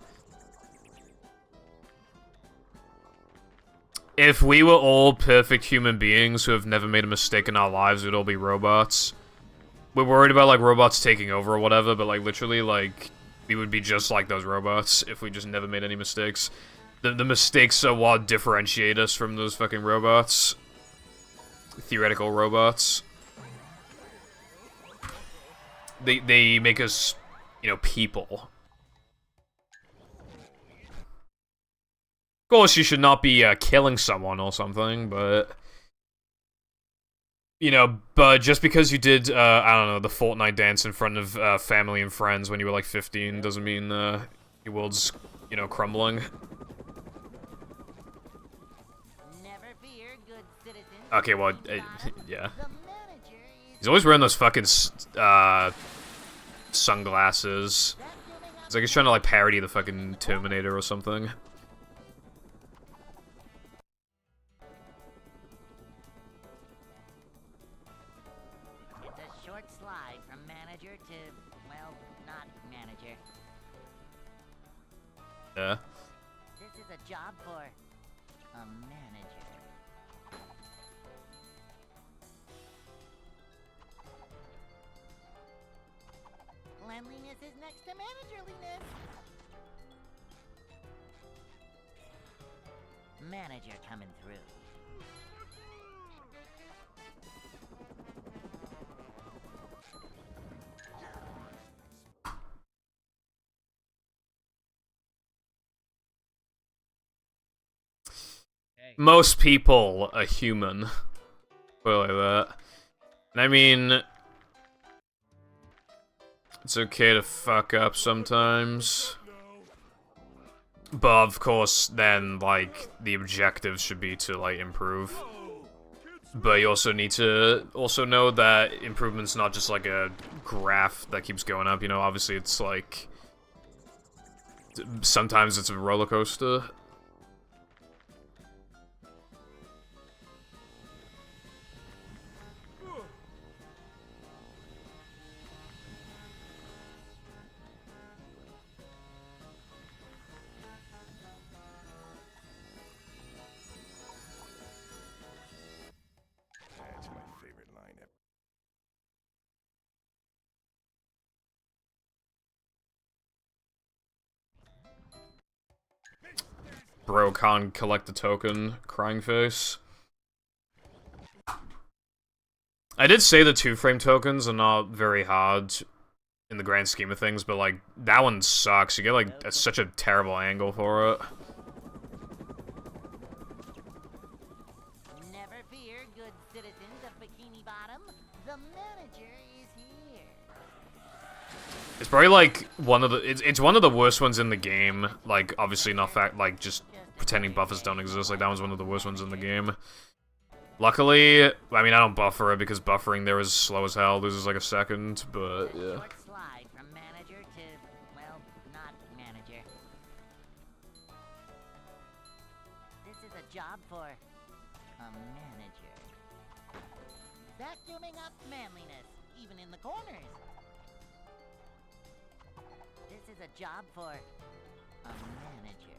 If we were all perfect human beings who have never made a mistake in our lives, we'd all be robots. We're worried about, like, robots taking over or whatever, but, like, literally, like, we would be just like those robots if we just never made any mistakes. The mistakes are what differentiate us from those fucking robots. Theoretical robots. They make us, you know, people. Of course, you should not be killing someone or something, but... You know, but just because you did, I don't know, the Fortnite dance in front of family and friends when you were like 15 doesn't mean your world's, you know, crumbling. Never fear, good citizens. Okay, well, yeah. The manager is He's always wearing those fucking sunglasses. It's like he's trying to, like, parody the fucking Terminator or something. It's a short slide from manager to, well, not manager. Yeah. This is a job for a manager. Cleanliness is next to managerliness. Manager coming through. Most people are human. Well, like that. And I mean, it's okay to fuck up sometimes. But of course, then, like, the objective should be to, like, improve. But you also need to also know that improvement's not just, like, a graph that keeps going up, you know? Obviously, it's, like, sometimes it's a roller coaster. That's my favorite line ever. Bro can't collect the token, crying face. I did say the 2-frame tokens are not very hard in the grand scheme of things, but, like, that one sucks. You get, like, such a terrible angle for it. Never fear, good citizens of Bikini Bottom. The manager is here. It's probably, like, one of the... It's one of the worst ones in the game. Like, obviously not like, just pretending buffers don't exist. Like, that one's one of the worst ones in the game. Luckily, I mean, I don't buffer it because buffering there is slow as hell. Loses, like, a second, but, yeah. Short slide from manager to, well, not manager. This is a job for a manager. Vacuuming up manliness, even in the corners. This is a job for a manager.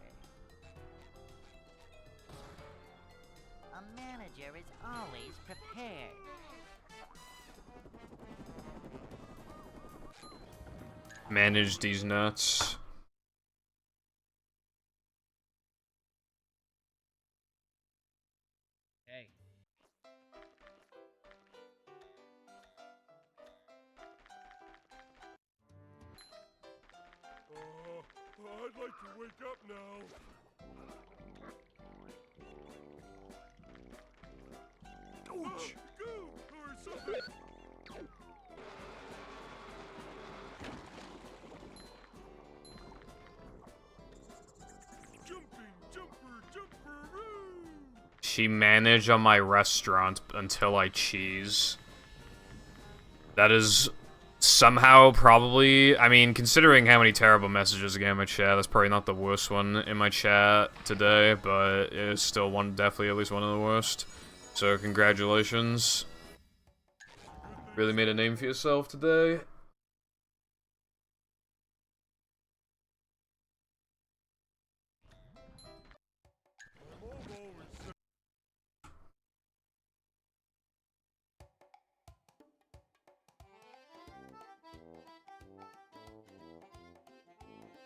A manager is always prepared. Manage these nuts. Hey. I'd like to wake up now. Ouch! Go! Or something! Jumping, jumper-oo! She managed on my restaurant until I cheese. That is somehow probably... I mean, considering how many terrible messages I get in my chat, that's probably not the worst one in my chat today, but it's still definitely at least one of the worst. So, congratulations. Really made a name for yourself today.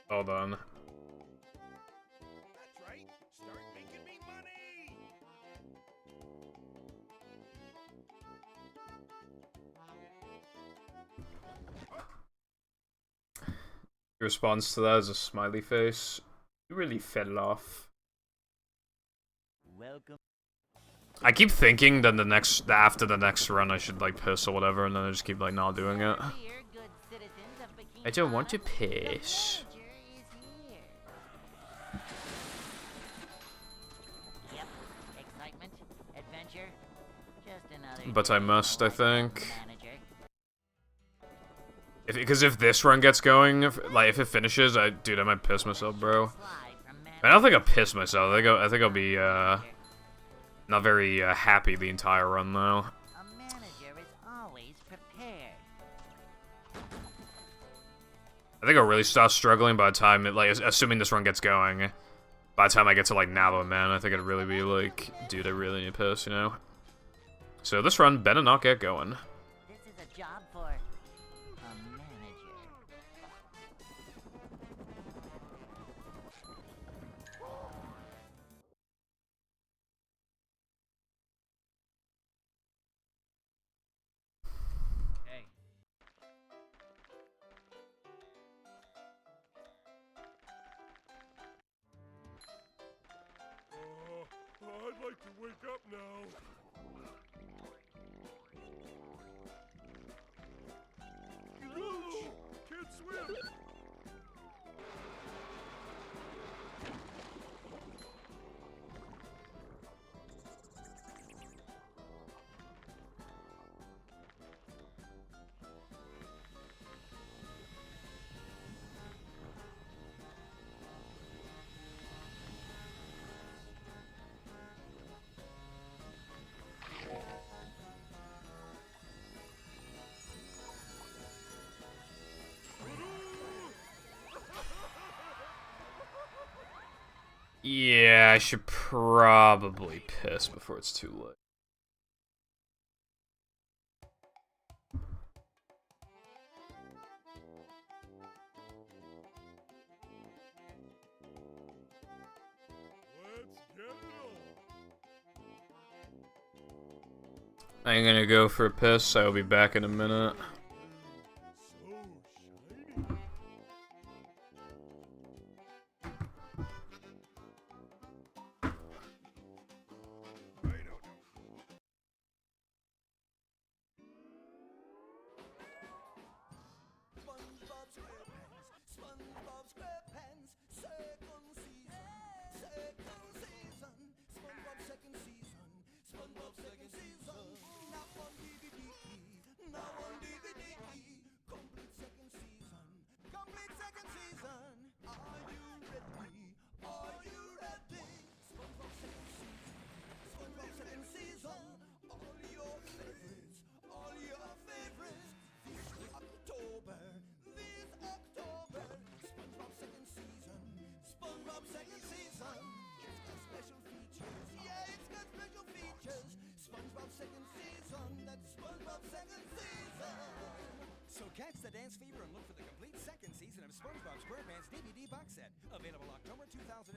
Hold on. That's right. Start making me money. Your response to that is a smiley face. You really fell off. Welcome. I keep thinking that after the next run I should, like, piss or whatever, and then I just keep, like, not doing it. Never fear, good citizens of Bikini I don't want to Bottom. The piss. manager is here. Yep. Excitement, adventure, just another But I day must, I in the life of think. a manager. Because if this run gets going, if it finishes, dude, I might piss myself, bro. Slide from I don't think I'll piss myself. I think I'll be, not very, happy the entire run, though. A manager is always prepared. I think I'll really start struggling by the time, assuming this run gets going. By the time I get to, like, Nava, man, I think it'd really be like, dude, I really need a piss, you know? So this run better not get going. This is a job for a manager. Hey. I'd like to wake up now. Whoa, can't swim. Yeah, I should probably piss before it's too late. Let's get it on. I'm gonna go for a piss, I'll be back in a minute. So shiny. SpongeBob SquarePants, SpongeBob SquarePants, second season, SpongeBob second season, SpongeBob second season, now on DVD, complete second season, are you ready, SpongeBob second season, all your favorites, this October, SpongeBob second season, it's got special features, it's got special features, SpongeBob second season, that's SpongeBob second season. So catch the dance fever and look for the complete second season of SpongeBob SquarePants DVD box set, available October 2004.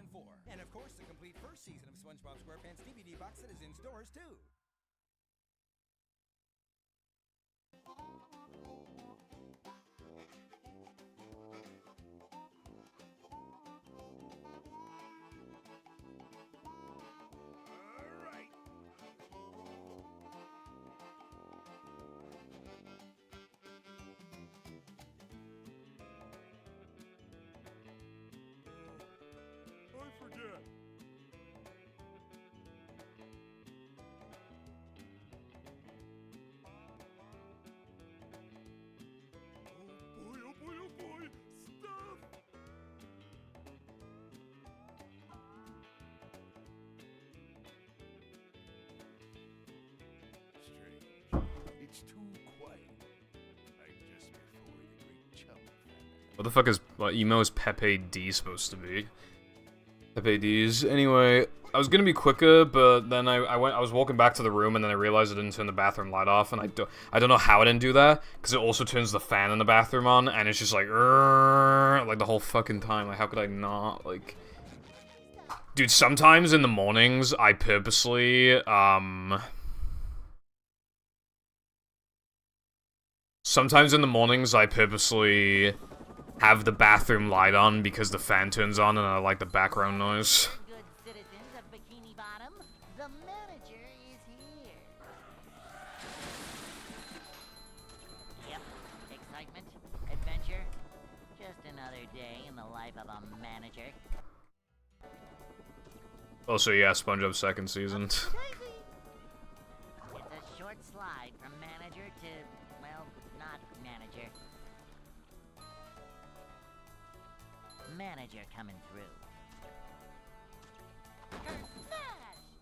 And of course, the complete first season of SpongeBob SquarePants DVD box set is in stores too. I forget. Oh boy, stuff! Strange. It's too quiet. Like just before the great chum. What the fuck is emo is Pepe D supposed to be? Pepe D's. Anyway, I was gonna be quicker, but then I was walking back to the room and then I realized I didn't turn the bathroom light off, and I don't know how I didn't do that, because it also turns the fan in the bathroom on, and it's just like the whole fucking time. Like, how could I not, like... Dude, sometimes in the mornings, I purposely, Sometimes in the mornings, I purposely have the bathroom light on because the fan turns on and I like the background noise. Good citizens of Bikini Bottom, the manager is here. Yep, excitement, adventure, just another day in the life of a manager. Also, yeah, SpongeBob second season. It's a short slide from manager to, well, not manager. Manager coming through.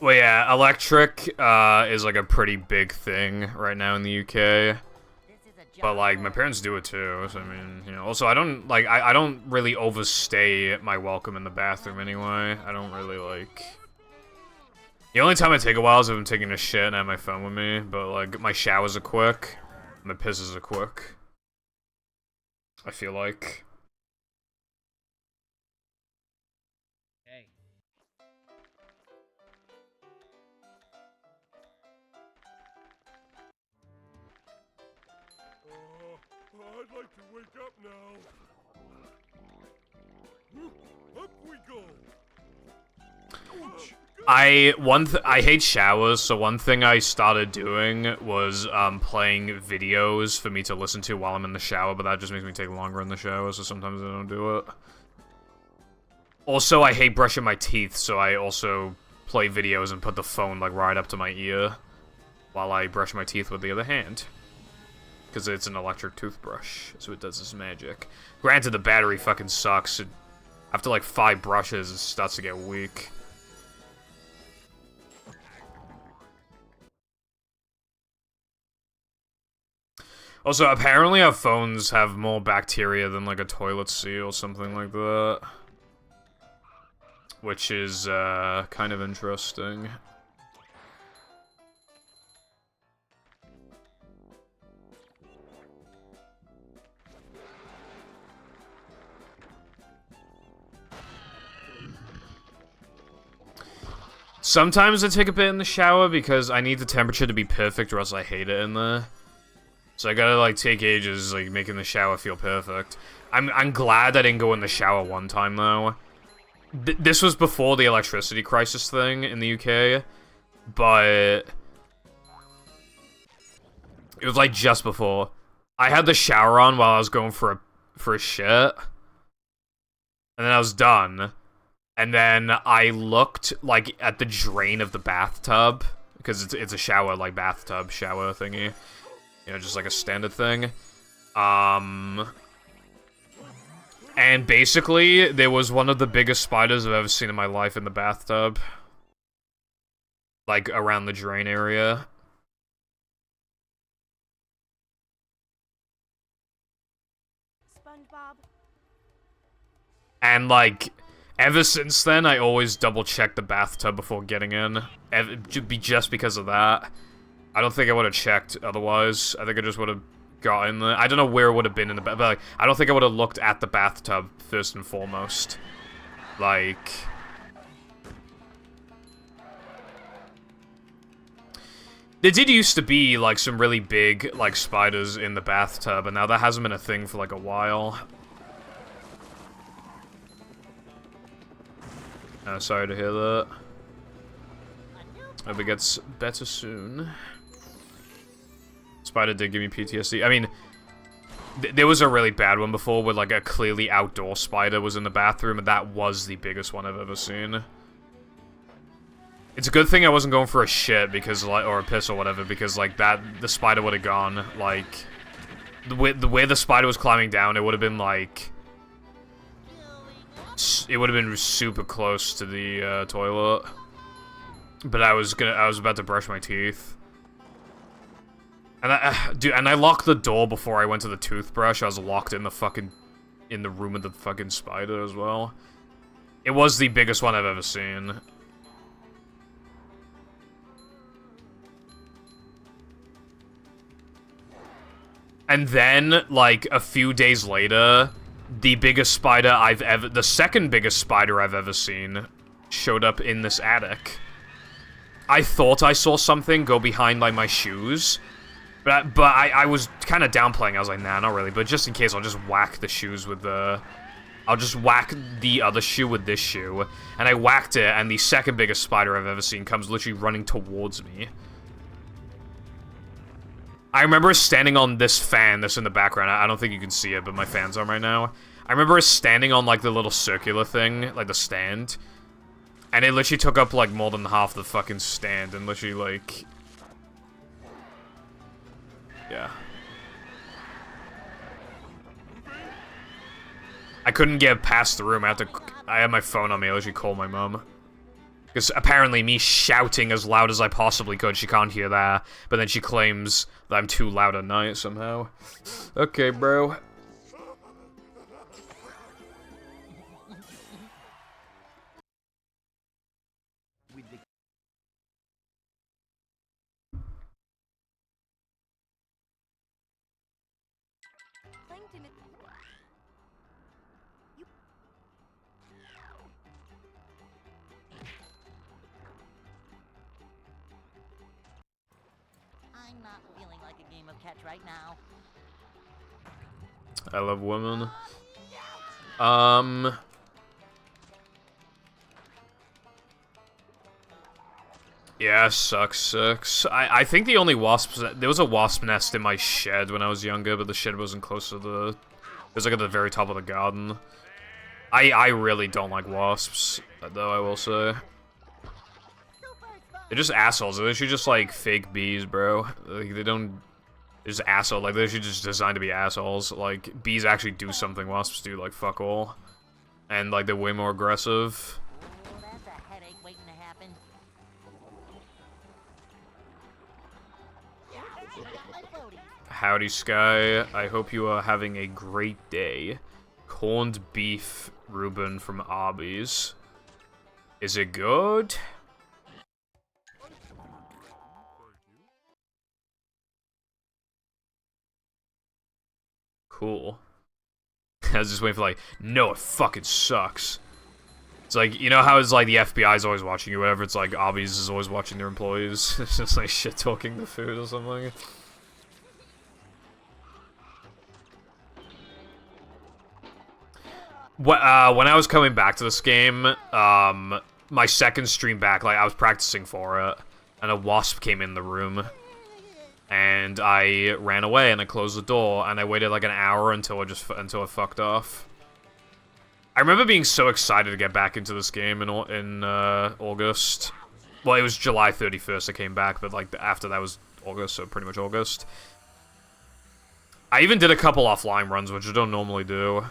Well, yeah, electric is like a pretty big thing right now in the UK. This is a But, like, my parents do it too, so I mean, you know. Also, I don't, like, I don't really overstay my welcome in the bathroom anyway. I don't really, like... The only time I take a while is if I'm taking a shit and I have my phone with me, but, like, my showers are quick, my pisses are quick. I feel like. Hey. I'd like to wake up now. Up we go. I hate showers, so one thing I started doing was playing videos for me to listen to while I'm in the shower, but that just makes me take longer in the shower, so sometimes I don't do it. Also, I hate brushing my teeth, so I also play videos and put the phone like right up to my ear while I brush my teeth with the other hand. Because it's an electric toothbrush, so it does its magic. Granted, the battery fucking sucks. After like 5 brushes, it starts to get weak. Also, apparently our phones have more bacteria than, like, a toilet seat or something like that. Which is, kind of interesting. Sometimes I take a bit in the shower because I need the temperature to be perfect or else I hate it in there. So I gotta, like, take ages, like, making the shower feel perfect. I'm glad I didn't go in the shower one time, though. This was before the electricity crisis thing in the UK, but... It was, like, just before. I had the shower on while I was going for a shit. And then I was done. And then I looked, like, at the drain of the bathtub, because it's a shower, like, bathtub shower thingy. You know, just like a standard thing. And basically, there was one of the biggest spiders I've ever seen in my life in the bathtub. Like, around the drain area. SpongeBob. And, like, ever since then, I always double-check the bathtub before getting in. Just because of that. I don't think I would have checked otherwise. I think I just would have got in there. I don't know where it would have been in the but like, I don't think I would have looked at the bathtub first and foremost. Like... There did used to be, like, some really big, like, spiders in the bathtub, and now that hasn't been a thing for, like, a while. Sorry to hear that. Hope it gets better soon. Spider did give me PTSD. I mean, there was a really bad one before where, like, a clearly outdoor spider was in the bathroom, and that was the biggest one I've ever seen. It's a good thing I wasn't going for a shit, because, like, or a piss or whatever, because, like, the spider would have gone, like... The way the spider was climbing down, it would have been, like... It would have been super close to the, toilet. But I was about to brush my teeth. And I locked the door before I went to the toothbrush. I was locked in the room of the fucking spider as well. It was the biggest one I've ever seen. And then, like, a few days later, the second biggest spider I've ever seen showed up in this attic. I thought I saw something go behind, like, my shoes. But I was kind of downplaying. I was like, nah, not really. But just in case, I'll just whack the shoes with the... I'll just whack the other shoe with this shoe. And I whacked it, and the second biggest spider I've ever seen comes literally running towards me. I remember standing on this fan that's in the background. I don't think you can see it, but my fan's on right now. I remember standing on, like, the little circular thing, like the stand. And it literally took up, like, more than half the fucking stand, and literally, like... Yeah. I couldn't get past the room. I had my phone on me. I literally called my mom. Because apparently me shouting as loud as I possibly could, she can't hear that. But then she claims that I'm too loud at night somehow. Okay, bro. With the Plankton is... You... I'm not feeling like a game of catch right now. I love women. Yeah, sucks. I think the only wasps... There was a wasp nest in my shed when I was younger, but the shed wasn't close to the... It was like at the very top of the garden. I really don't like wasps, though, I will say. They're just assholes. They're literally just, like, fake bees, bro. Like, they don't... They're just assholes. Like, they're literally just designed to be assholes. Like, bees actually do something wasps do, like, fuck all. And, like, they're way more aggressive. Oh, that's a headache waiting to happen. I got my floaties. Howdy, Sky. I hope you are having a great day. Corned beef Reuben from Arby's. Is it good? Cool. I was just waiting for, like, no, it fucking sucks. It's like, you know how it's like the FBI's always watching you, whatever, it's like Arby's is always watching their employees. It's just like shit-talking the food or something. When I was coming back to this game, my second stream back, like, I was practicing for it, and a wasp came in the room. And I ran away, and I closed the door, and I waited like an hour until I fucked off. I remember being so excited to get back into this game in August. Well, it was July 31st I came back, but like after that was August, so pretty much August. I even did a couple offline runs, which I don't normally do.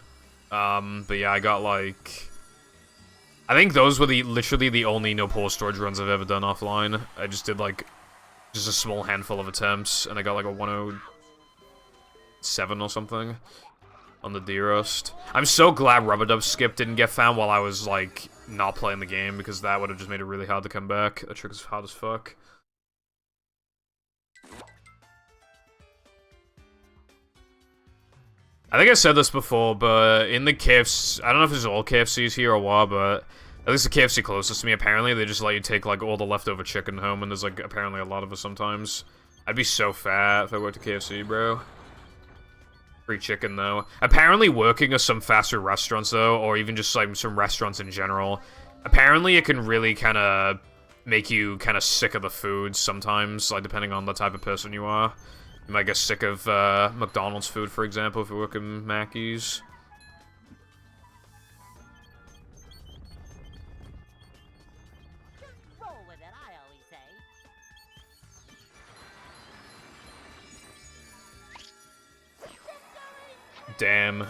But yeah, I got like... I think those were literally the only no-pause storage runs I've ever done offline. I just did like... just a small handful of attempts, and I got like a 107 or something on the D-Roast. I'm so glad Rubber Skip didn't get found while I was, like, not playing the game, because that would have just made it really hard to come back. That trick is hard as fuck. I think I said this before, but in the KFC... I don't know if it's all KFCs here or what, but... At least the KFC closest to me, apparently, they just let you take, like, all the leftover chicken home, and there's, like, apparently a lot of it sometimes. I'd be so fat if I worked at KFC, bro. Free chicken, though. Apparently working at some fast food restaurants, though, or even just, like, some restaurants in general, apparently it can really kind of make you kind of sick of the food sometimes, like, depending on the type of person you are. You might get sick of, McDonald's food, for example, if you work in Mackey's. Roll with it, I always say. Damn.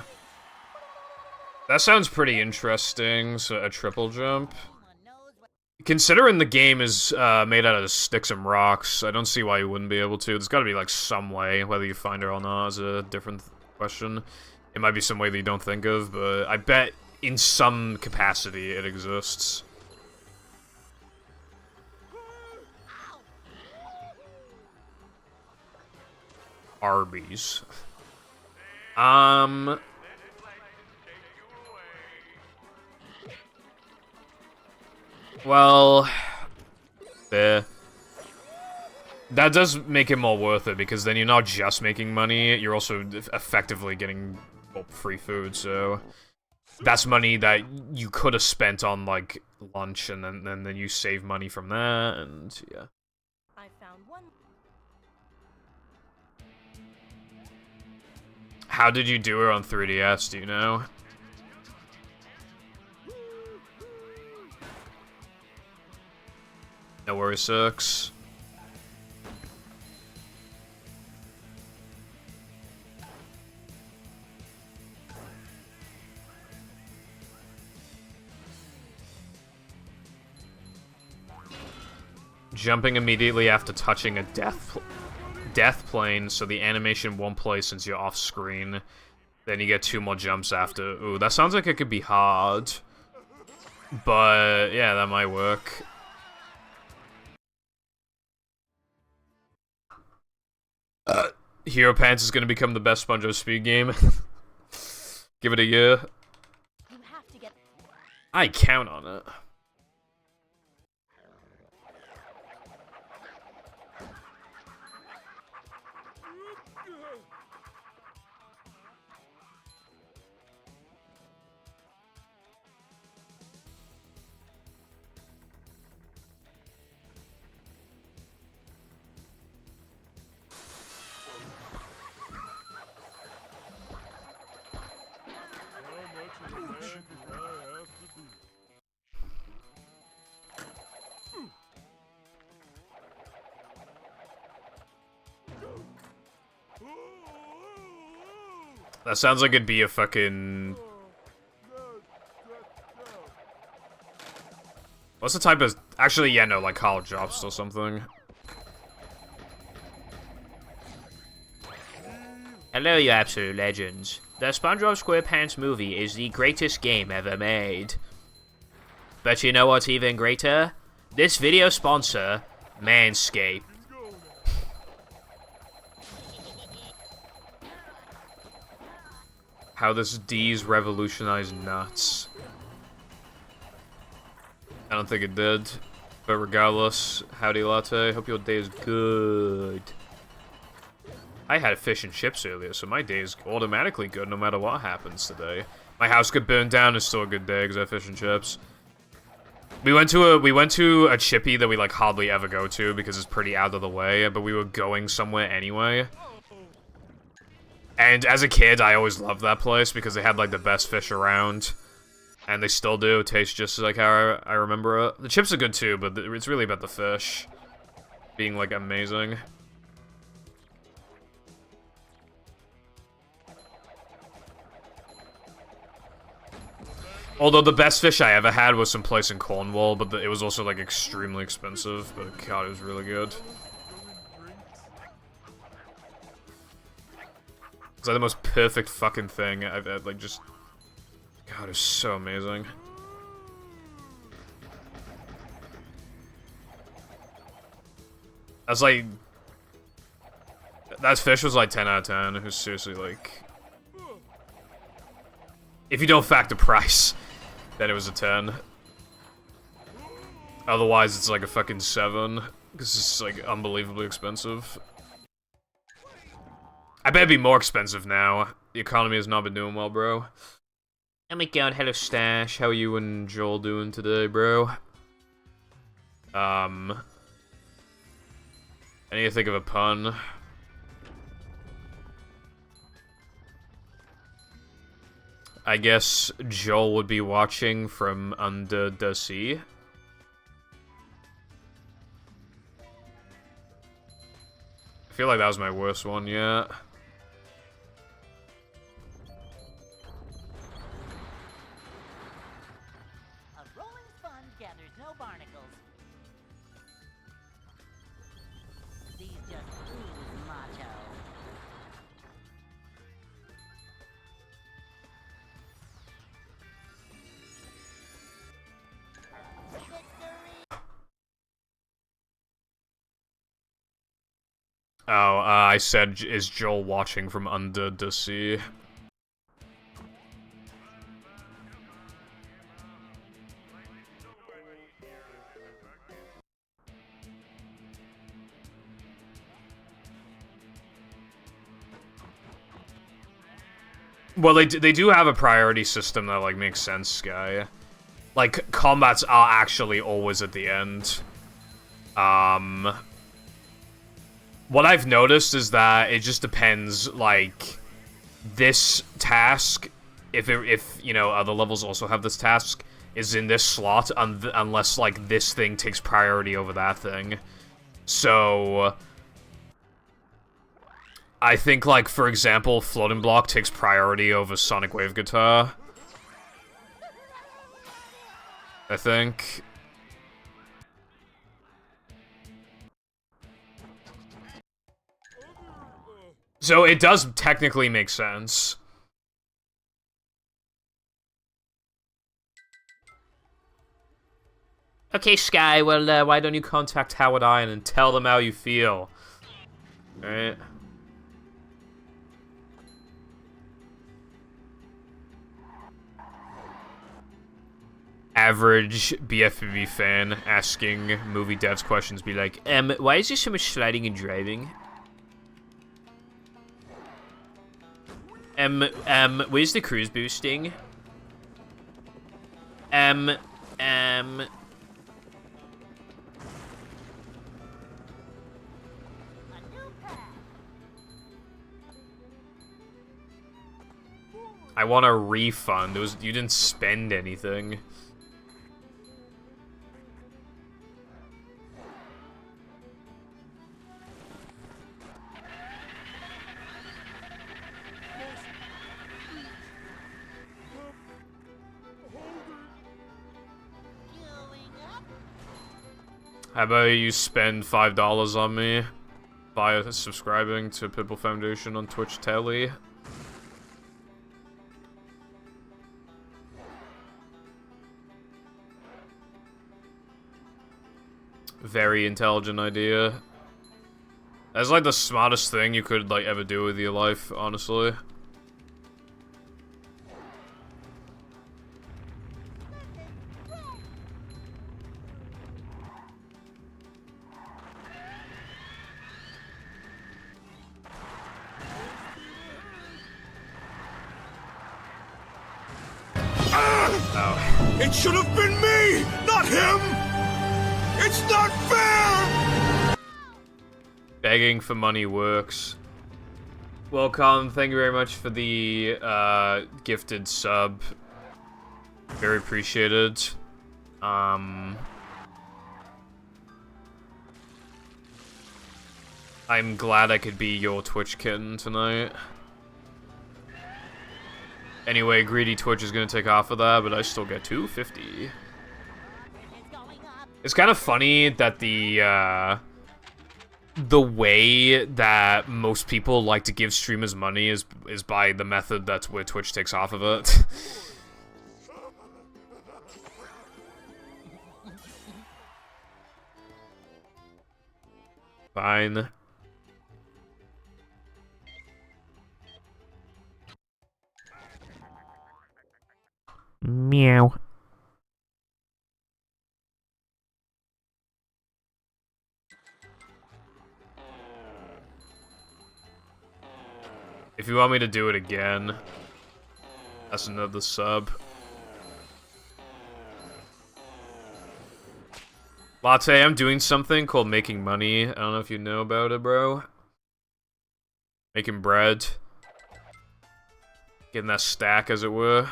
That sounds pretty interesting, so a triple jump. Anyone knows what Considering the game is made out of sticks and rocks, I don't see why you wouldn't be able to. There's gotta be, like, some way, whether you find it or not is a different question. It might be some way that you don't think of, but I bet in some capacity it exists. Arby's. Well, that does make it more worth it, because then you're not just making money, you're also effectively getting, well, free food, so that's money that you could have spent on, like, lunch, and then you save money from that, and yeah. I found one. How did you do it on 3DS, do you know? No worries, sucks. Jumping immediately after touching a death plane, so the animation won't play since you're off screen. Then you get 2 more jumps after. Ooh, that sounds like it could be hard. But, yeah, that might work. Hero Pants is gonna become the best SpongeBob speed game. Give it a year. You have to get. I count on it. How much of a man do I have to be? That sounds like it'd be a fucking... What's the type of... Actually, yeah, no, like college drops or something. Hello, you absolute legends. The SpongeBob SquarePants movie is the greatest game ever made. But you know what's even greater? This video sponsor, Manscaped. How this D's revolutionized nuts. I don't think it did. But regardless, howdy latte, hope your day is good. I had fish and chips earlier, so my day is automatically good no matter what happens today. My house could burn down, it's still a good day because I have fish and chips. We went to a chippy that we like hardly ever go to because it's pretty out of the way, but we were going somewhere anyway. And as a kid, I always loved that place because they had like the best fish around. And they still do. It tastes just like how I remember it. The chips are good too, but it's really about the fish being like amazing. Although the best fish I ever had was someplace in Cornwall, but it was also like extremely expensive. But God, it was really good. It's like the most perfect fucking thing I've had, like just... God, it was so amazing. That's like... That fish was like 10 out of 10. It was seriously like... If you don't factor price, then it was a 10. Otherwise, it's like a fucking 7. Because it's like unbelievably expensive. I bet it'd be more expensive now. The economy has not been doing well, bro. Oh my god, hello Stash. How are you and Joel doing today, bro? I need to think of a pun. I guess Joel would be watching from under the sea. I feel like that was my worst one yet. Oh, I said, is Joel watching from under the sea? Well, they do have a priority system that, like, makes sense, Sky. Like, combats are actually always at the end. What I've noticed is that it just depends, like, this task, if you know, other levels also have this task, is in this slot, unless, like, this thing takes priority over that thing. So, I think, like, for example, Floating Block takes priority over Sonic Wave Guitar. I think. So it does technically make sense. Okay, Sky, well, why don't you contact Howard Iron and tell them how you feel? Alright. Average BFB fan asking movie devs questions be like, why is there so much sliding and driving? Where's the cruise boosting? I want a refund. You didn't spend anything. How about you spend $5 on me by subscribing to Pitbull Foundation on Twitch Telly? Very intelligent idea. That's like the smartest thing you could like ever do with your life, honestly. Oh. It should have been me, not him! It's not fair! Begging for money works. Well, Colin, thank you very much for the gifted sub. Very appreciated. I'm glad I could be your Twitch kitten tonight. Anyway, greedy Twitch is gonna take off of that, but I still get $2.50. It's kind of funny that the way that most people like to give streamers money is by the method that's where Twitch takes off of it. Fine. Meow. If you want me to do it again, that's another sub. Latte, I'm doing something called making money. I don't know if you know about it, bro. Making bread. Getting that stack, as it were.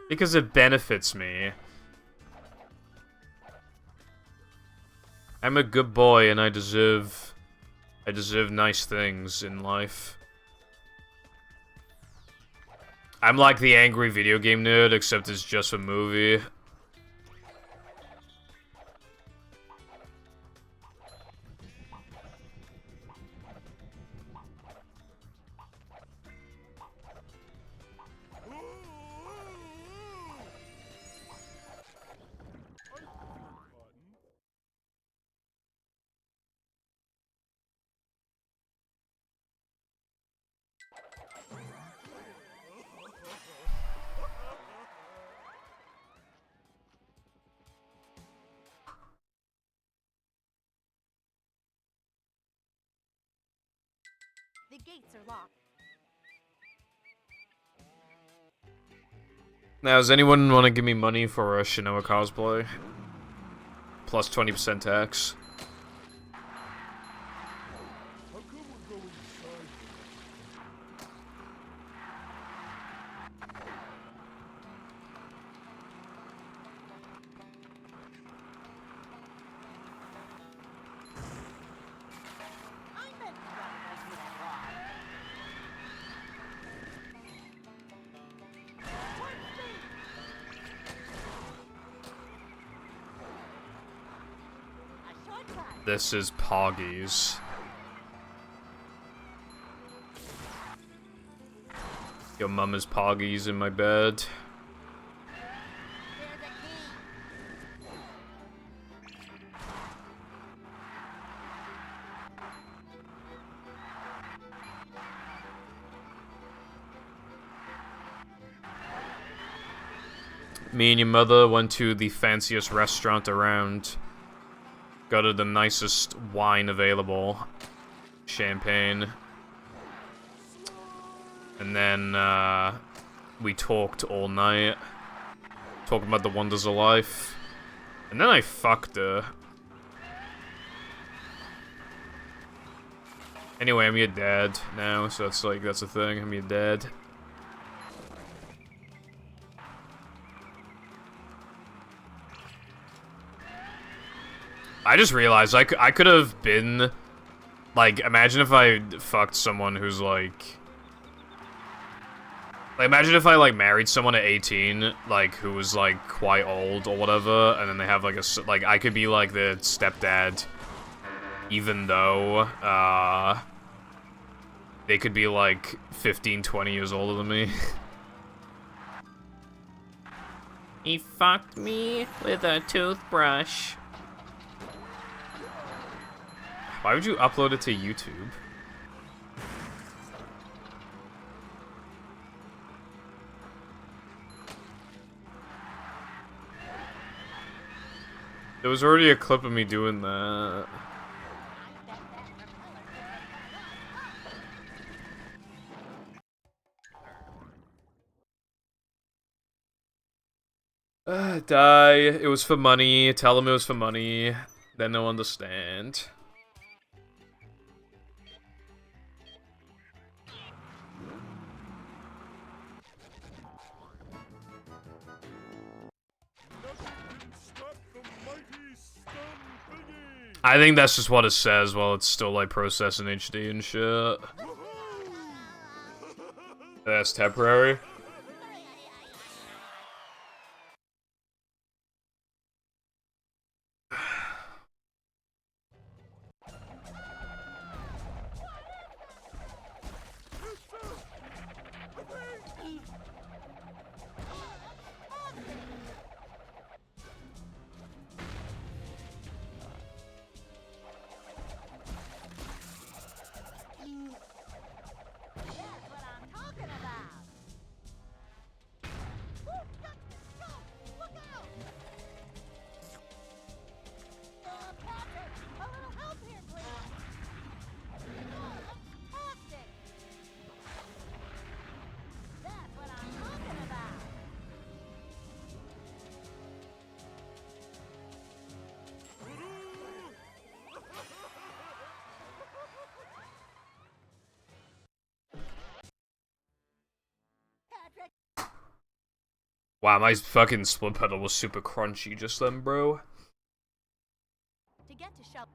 Because it benefits me. I'm a good boy and I deserve nice things in life. I'm like the angry video game nerd, except it's just a movie. The gates are locked. Now, does anyone want to give me money for a Shinoa cosplay? Plus 20% tax. How come we're going inside? This is Poggies. Your mum is Poggies in my bed. Me and your mother went to the fanciest restaurant around. Got her the nicest wine available. Champagne. And then, we talked all night. Talking about the wonders of life. And then I fucked her. Anyway, I'm your dad now, so that's like, that's a thing. I'm your dad. I just realized I could have been, like, imagine if I fucked someone who's, like, imagine if I, like, married someone at 18, like, who was, like, quite old or whatever, and then they have, like, like, I could be, like, the stepdad, even though, they could be, like, 15, 20 years older than me. He fucked me with a toothbrush. Why would you upload it to YouTube? There was already a clip of me doing that. Die. It was for money. Tell them it was for money. Then they'll understand. I think that's just what it says while it's still, like, processing HD and shit. That's temporary. Wow, my fucking split pedal was super crunchy just then, bro. To get to shell.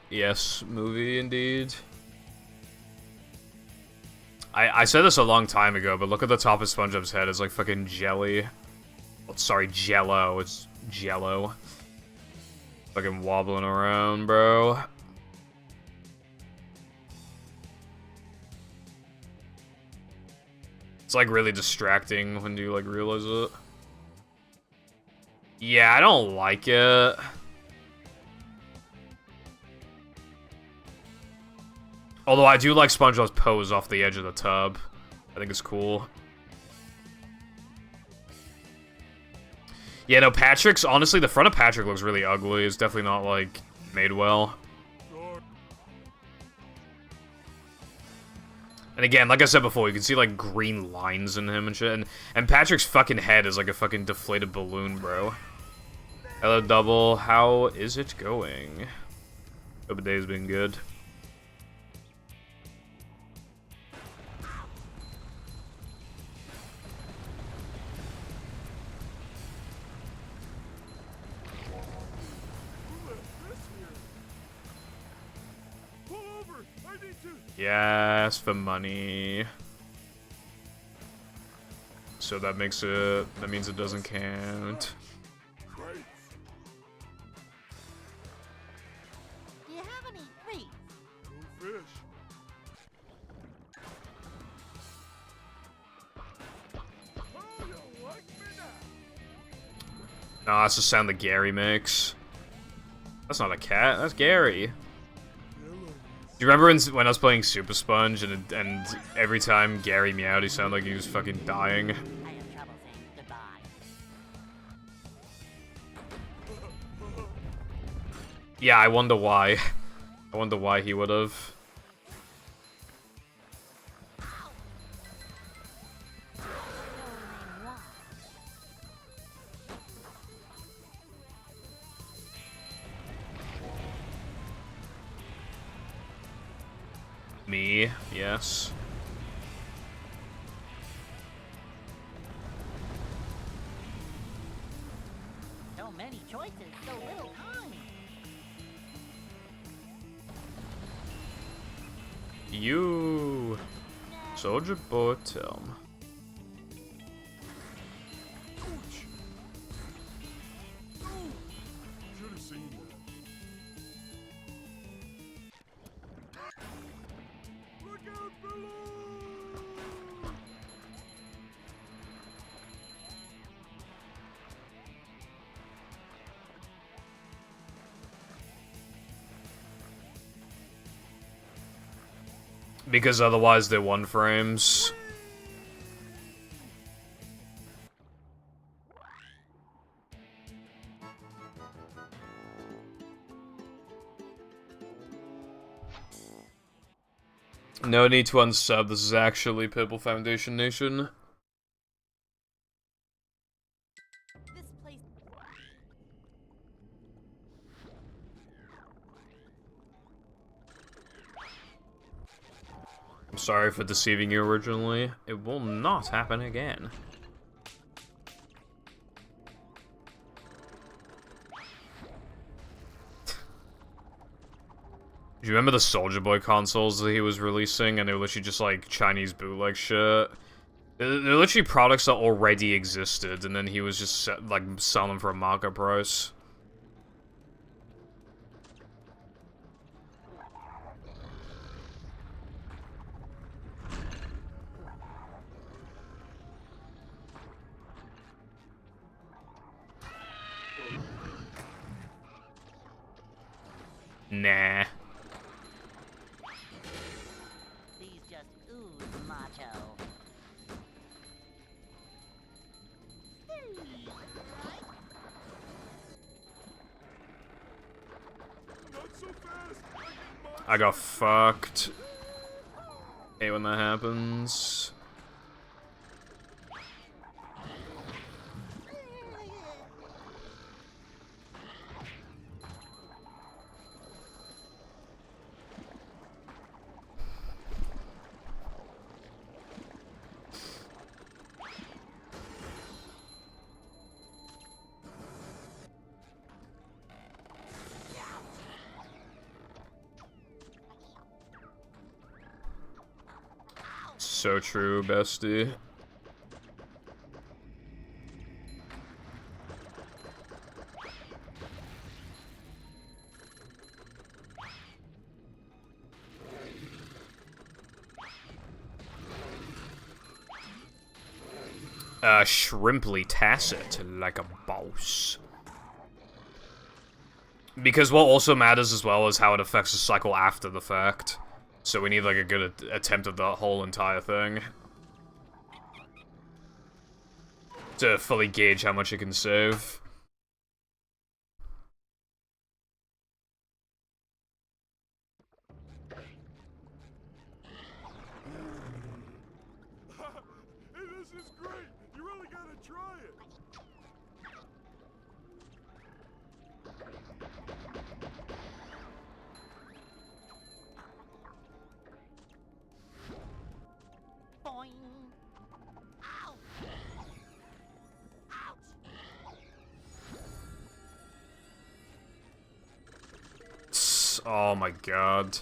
Yes, movie indeed. I said this a long time ago, but look at the top of SpongeBob's head. It's like fucking jelly. Oh, sorry, jello. It's jello. Fucking wobbling around, bro. It's like really distracting when you like realize it. Yeah, I don't like it. Although I do like SpongeBob's pose off the edge of the tub. I think it's cool. Yeah, no, Patrick's... Honestly, the front of Patrick looks really ugly. It's definitely not, like, made well. And again, like I said before, you can see, like, green lines in him and shit. And Patrick's fucking head is like a fucking deflated balloon, bro. Hello, Double. How is it going? Hope the day's been good. Pull over! I Yes, for money. So that makes it... That means it doesn't count. Great. Do you have any treats? No fish. Oh, you like me now? Nah, that's the sound that Gary makes. That's not a cat, that's Gary. Do you remember when I was playing Super Sponge and every time Gary meowed, he sounded like he was fucking dying? I have trouble saying goodbye. Yeah, I wonder why. I wonder why he would have. Me, yes. So many choices, so little time. You, Soldier Boy, tell me. Ouch. No. Should have seen that. Look out below! Because otherwise they're one frames. No need to unsub, this is actually Purple Foundation Nation. This place. I'm sorry for deceiving you originally. It will not happen again. Do you remember the Soldier Boy consoles that he was releasing, and they were literally just like Chinese bootleg shit? They're literally products that already existed, and then he was just like selling them for a market price. Nah. These just ooze macho. Not so fast! I got fucked. Hate when that happens. So true, bestie. Shrimply tacit, like a boss. Because what also matters as well is how it affects the cycle after the fact. So we need like a good attempt at the whole entire thing. To fully gauge how much it can save. Hey, this is great! You really gotta try it! Boing. Ow! Ouch! Oh my god.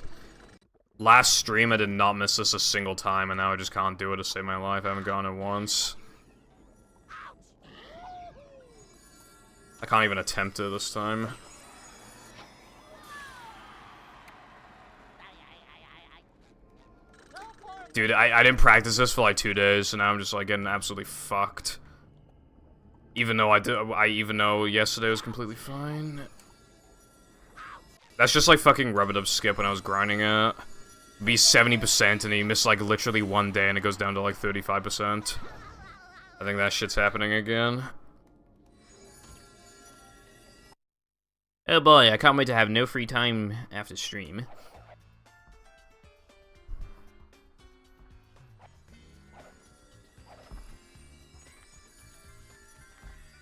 Last stream, I did not miss this a single time, and now I just can't do it to save my life. I haven't gone it once. I can't even attempt it this time. Dude, I didn't practice this for like 2 days, so now I'm just like getting absolutely fucked. Even though even though yesterday was completely fine. That's just like fucking rub-a-dub skip when I was grinding it. Be 70% and you miss like literally 1 day and it goes down to like 35%. I think that shit's happening again. Oh boy, I can't wait to have no free time after stream.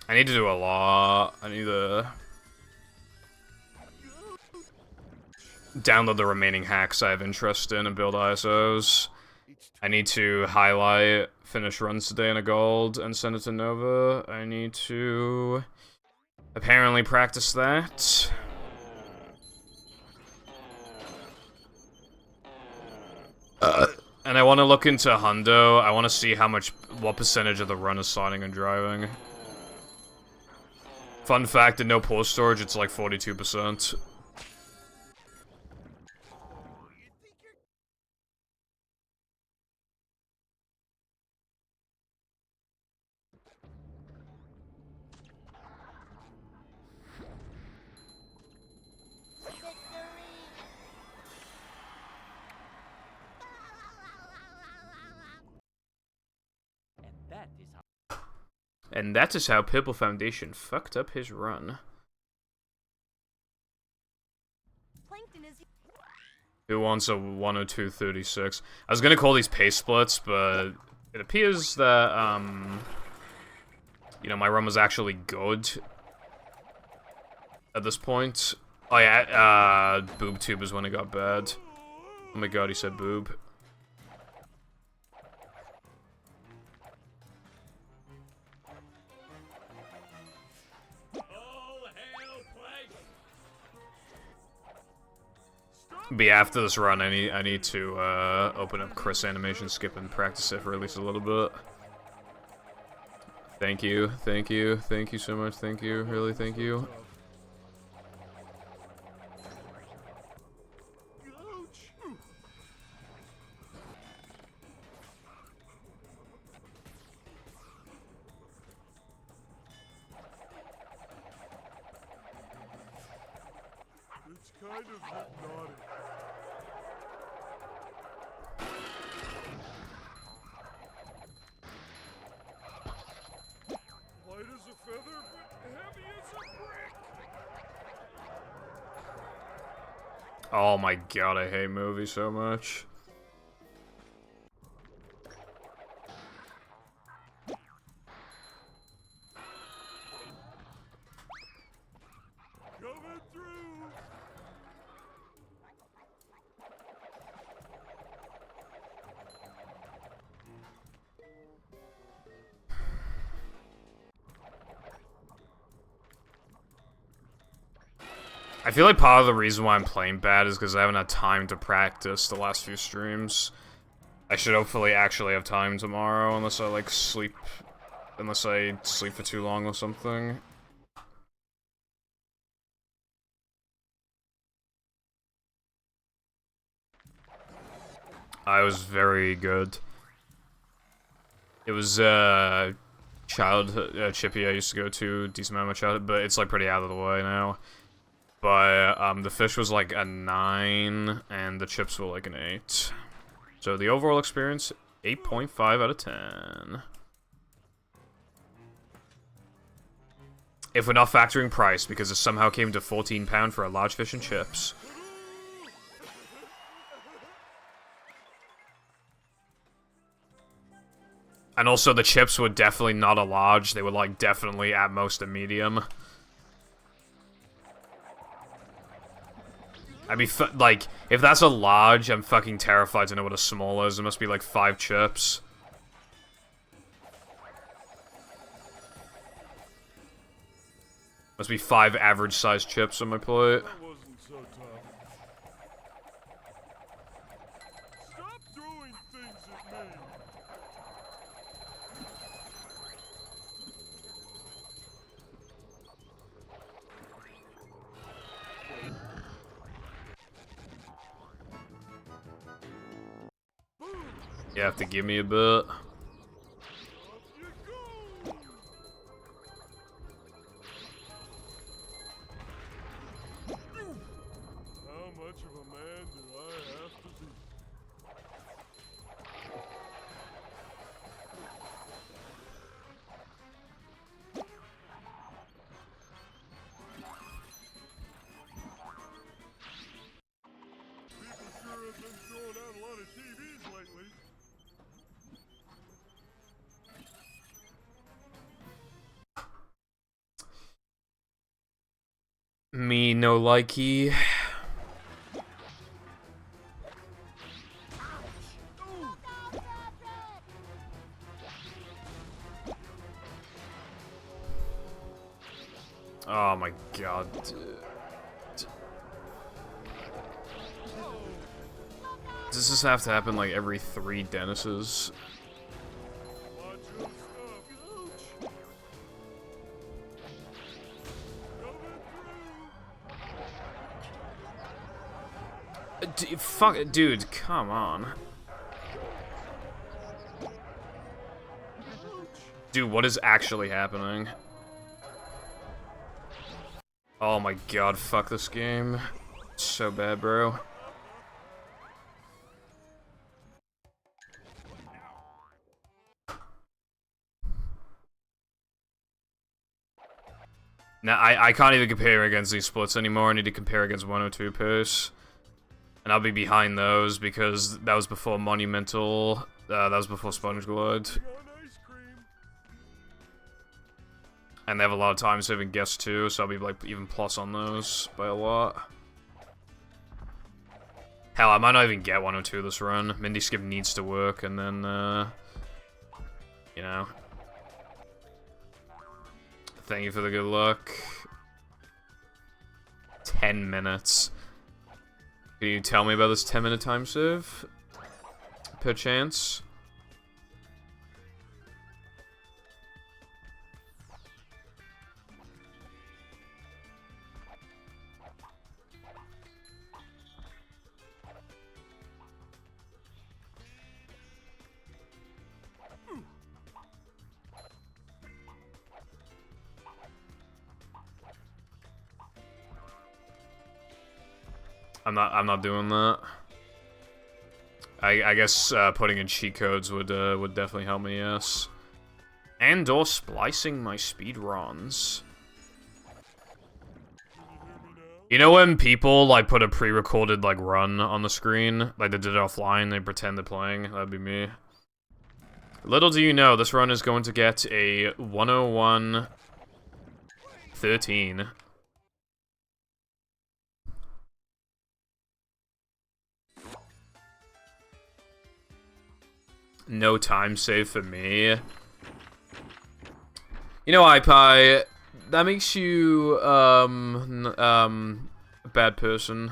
I need to do a lot. I need to download the remaining hacks I have interest in and build ISOs. I need to highlight, finish runs today in a gold, and send it to Nova. I need to apparently practice that. And I want to look into Hundo. I want to see what percentage of the run is sliding and driving. Fun fact, in no port storage, it's like 42%. And that is how Purple Foundation fucked up his run. Plankton is... Who wants a 102.36? I was gonna call these pace splits, but it appears that, you know, my run was actually good at this point. Oh yeah, boob tube is when it got bad. Oh my god, he said boob. But yeah, after this run, I need to open up Chris Animation Skip and practice it for at least a little bit. Thank you so much, thank you, really thank you. It's kind of hypnotic. Light as a feather, but heavy as a brick. Oh my god, I hate movies so much. Coming through. I feel like part of the reason why I'm playing bad is because I haven't had time to practice the last few streams. I should hopefully actually have time tomorrow, unless I like sleep for too long or something. I was very good. It was childhood Chippy I used to go to, decent amount of my childhood, but it's like pretty out of the way now. But the fish was like a 9, and the chips were like an 8. So the overall experience, 8.5 out of 10. If we're not factoring price, because it somehow came to £14 for a large fish and chips. And also the chips were definitely not a large, they were like definitely at most a medium. I'd be like, if that's a large, I'm fucking terrified to know what a small is. It must be like 5 chips. Must be 5 average-sized chips on my plate. That wasn't so tough. You have to give me a bit. How much of a man do I have to be? People sure have been throwing out a lot of TVs lately. Me no likey. Oh my god. Does this have to happen like every 3 Dennises? Watch your stuff, Gooch. Coming through. Fuck it, dude, come on. Dude, what is actually happening? Oh my god, fuck this game. It's so bad, bro. Now, I can't even compare against these splits anymore. I need to compare against 102 pace. And I'll be behind those because that was before Monumental. That was before Sponge Glide. On ice cream. And they have a lot of time saving guests too, so I'll be like even plus on those by a lot. Hell, I might not even get 102 this run. Mindy Skip needs to work, and then, you know. Thank you for the good luck. 10 minutes. Can you tell me about this 10-minute time save? Perchance? I'm not doing that. I guess putting in cheat codes would definitely help me, yes. And or splicing my speedruns. You know when people like put a pre-recorded like run on the screen, like they did it offline, they pretend they're playing? That'd be me. Little do you know, this run is going to get a 101-13. No time save for me. You know, iPie, that makes you, a bad person.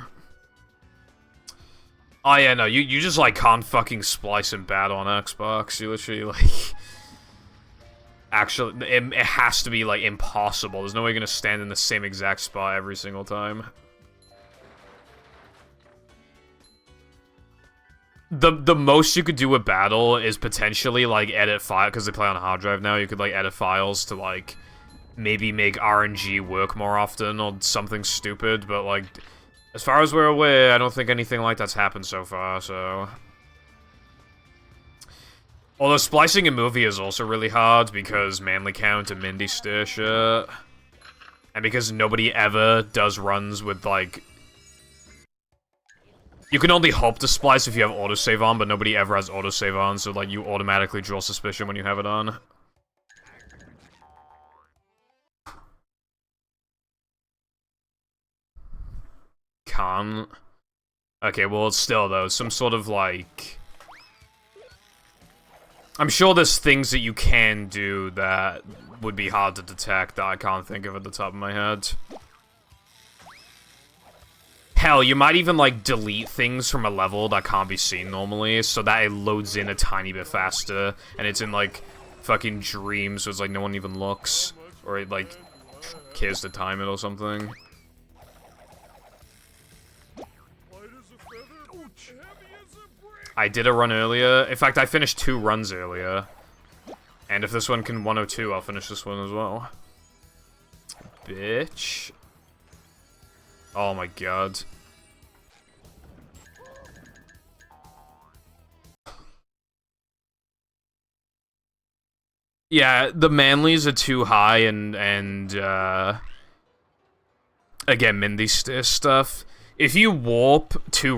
Oh yeah, no, you just, like, can't fucking splice and bat on Xbox. You literally, like... Actually, it has to be, like, impossible. There's no way you're gonna stand in the same exact spot every single time. The most you could do with battle is potentially, like, edit file, because they play on a hard drive now, you could, like, edit files to, like, maybe make RNG work more often, or something stupid, but, like, as far as we're aware, I don't think anything like that's happened so far, so... Although splicing a movie is also really hard, because Manly Count and Mindy stir shit. And because nobody ever does runs with, like... You can only hope to splice if you have autosave on, but nobody ever has autosave on, so, like, you automatically draw suspicion when you have it on. Can't. Okay, well, it's still, though, some sort of, like... I'm sure there's things that you can do that would be hard to detect that I can't think of at the top of my head. Hell, you might even, like, delete things from a level that can't be seen normally, so that it loads in a tiny bit faster, and it's in, like, fucking dreams, so it's like no one even looks, or it, like, cares to time it or something. I did a run earlier. In fact, I finished 2 runs earlier. And if this one can 102, I'll finish this one as well. Bitch. Oh my god. Yeah, the Manleys are too high and again, Mindy stuff. If you warp to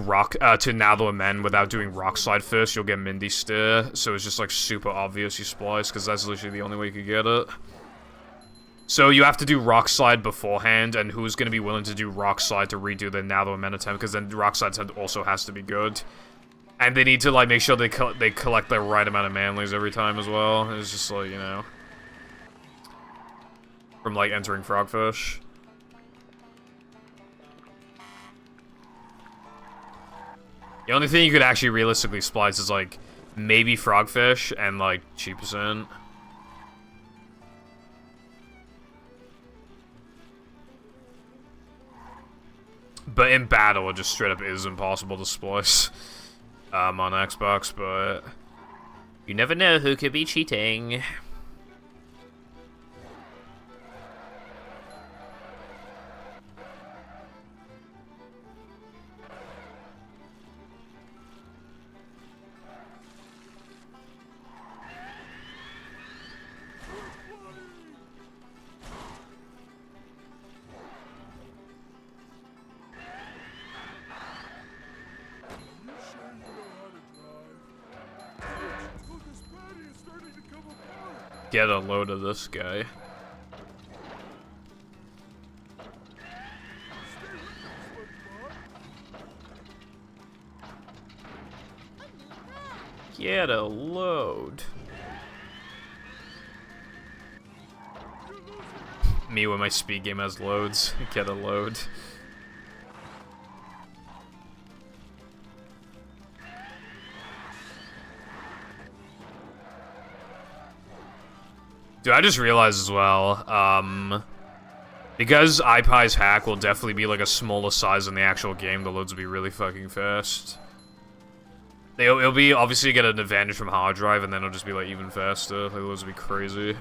Nather Men without doing Rock Slide first, you'll get Mindy Stir, so it's just like super obvious you splice, because that's literally the only way you could get it. So you have to do Rock Slide beforehand, and who's going to be willing to do Rock Slide to redo the Nather Men attempt, because then Rock Slide also has to be good. And they need to, like, make sure they collect the right amount of Manleys every time as well. It's just like, you know, from, like, entering Frogfish. The only thing you could actually realistically splice is, like, maybe Frogfish and, like, Cheappercent. But in battle, it just straight up is impossible to splice on Xbox, but you never know who could be cheating. Get a load of this guy. Get a load. Me when my speed game has loads. Get a load. Dude, I just realized as well, because iPie's hack will definitely be like a smaller size in the actual game, the loads will be really fucking fast. It'll be, obviously you get an advantage from hard drive, and then it'll just be like even faster, like, the loads will be crazy.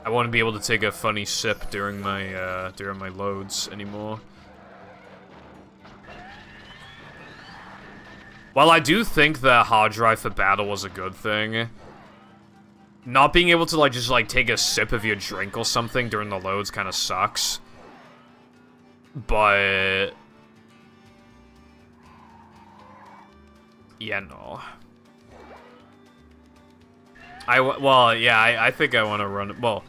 I won't be able to take a funny sip during my loads anymore. While I do think the hard drive for battle was a good thing, not being able to, like, just, like, take a sip of your drink or something during the loads kind of sucks. But yeah, no. I think I want to run, well,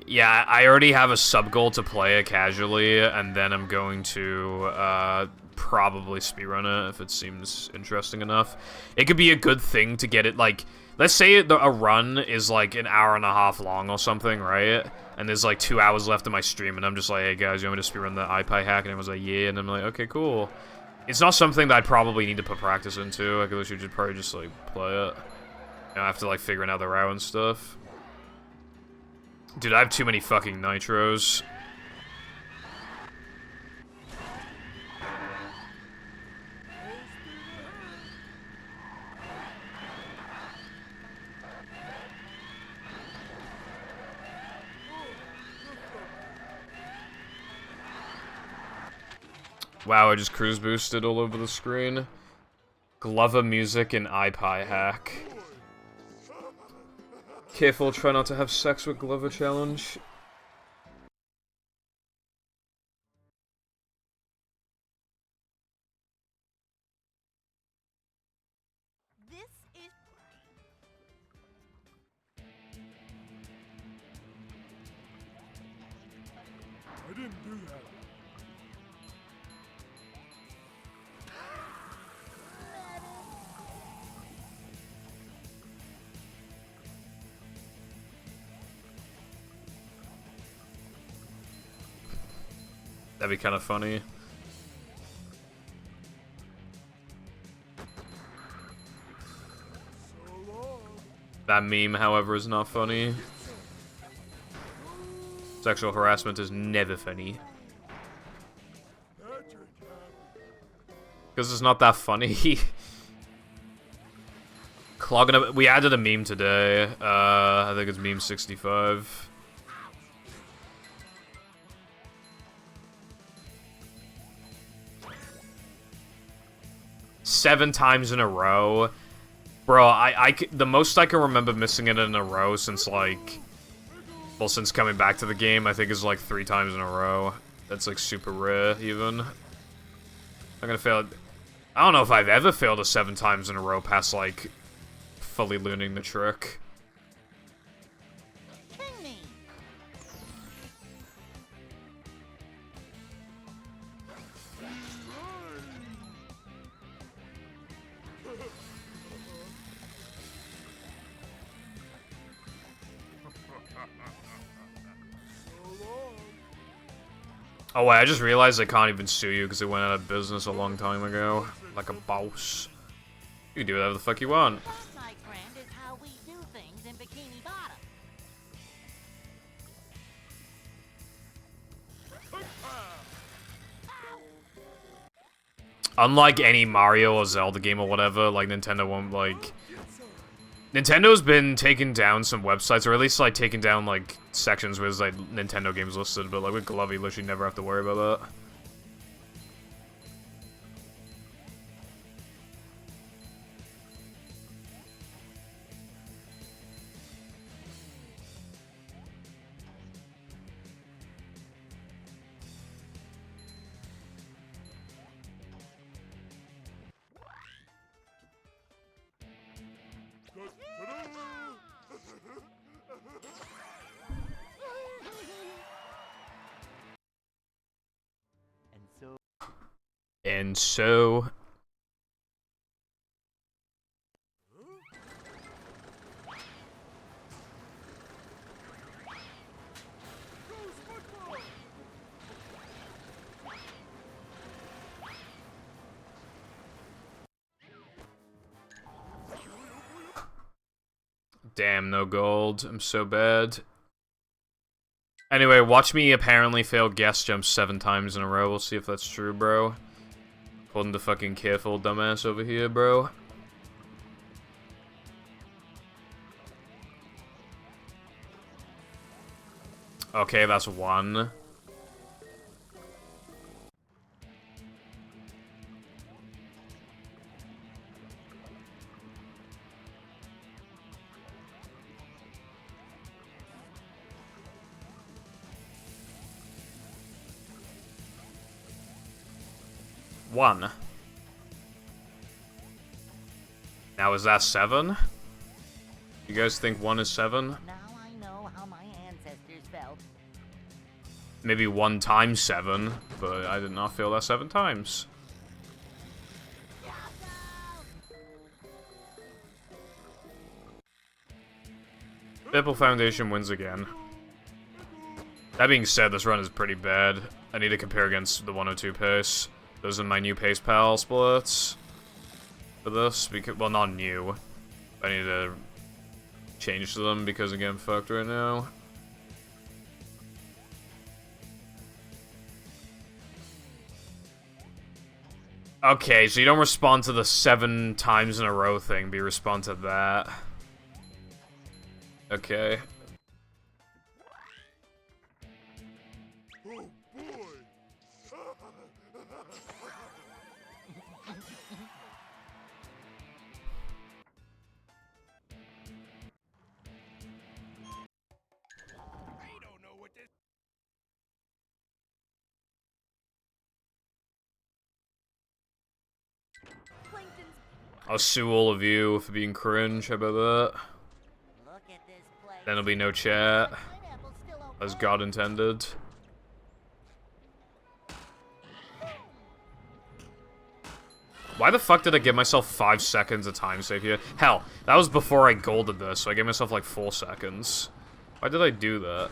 yeah, I already have a sub-goal to play it casually, and then I'm going to, probably speedrun it if it seems interesting enough. It could be a good thing to get it, like, let's say a run is like an hour and a half long or something, right? And there's like 2 hours left of my stream, and I'm just like, hey guys, you want me to speedrun the iPie hack? And everyone's like, yeah, and I'm like, okay, cool. It's not something that I'd probably need to put practice into. I could should probably just like play it. You know, I have to like figure out the route and stuff. Dude, I have too many fucking nitros. Wow, I just cruise boosted all over the screen. Glover music and iPie hack. Careful, try not to have sex with Glover challenge. This is... I didn't do that. That'd be kind of funny. That meme, however, is not funny. Sexual harassment is never funny. Because it's not that funny. Clogging up. We added a meme today. I think it's meme 65. Seven times in a row. Bro, the most I can remember missing it in a row since, like... Well, since coming back to the game, I think is, like, 3 times in a row. That's, like, super rare, even. I'm gonna fail... I don't know if I've ever failed a 7 times in a row past, like, fully learning the trick. Oh wait, I just realized I can't even sue you because it went out of business a long time ago. Like a boss. You can do whatever the fuck you want. That, my friend, is how we do things in Bikini Bottom. Unlike any Mario or Zelda game or whatever, like Nintendo won't like... Nintendo's been taking down some websites, or at least like taking down like sections where there's like Nintendo games listed, but like with Glove you literally never have to worry about that. And so... Damn, no gold. I'm so bad. Anyway, watch me apparently fail guest jumps 7 times in a row. We'll see if that's true, bro. Holding the fucking careful dumbass over here, bro. Okay, that's 1. One. Now is that 7? You guys think 1 is 7? Now I know how my ancestors felt. Maybe 1 times 7, but I did not fail that 7 times. Purple Foundation wins again. That being said, this run is pretty bad. I need to compare against the 102 pace. Those are my new pace pal splits for this, because, well, not new. I need to change them because again, I'm fucked right now. Okay, so you don't respond to the 7 times in a row thing, but you respond to that. Okay. I'll sue all of you for being cringe. How about that? Look at this place. Then there'll be no chat, Pineapple's still as okay. God intended. Why the fuck did I give myself 5 seconds of time save here? Hell, that was before I golded this, so I gave myself like 4 seconds. Why did I do that?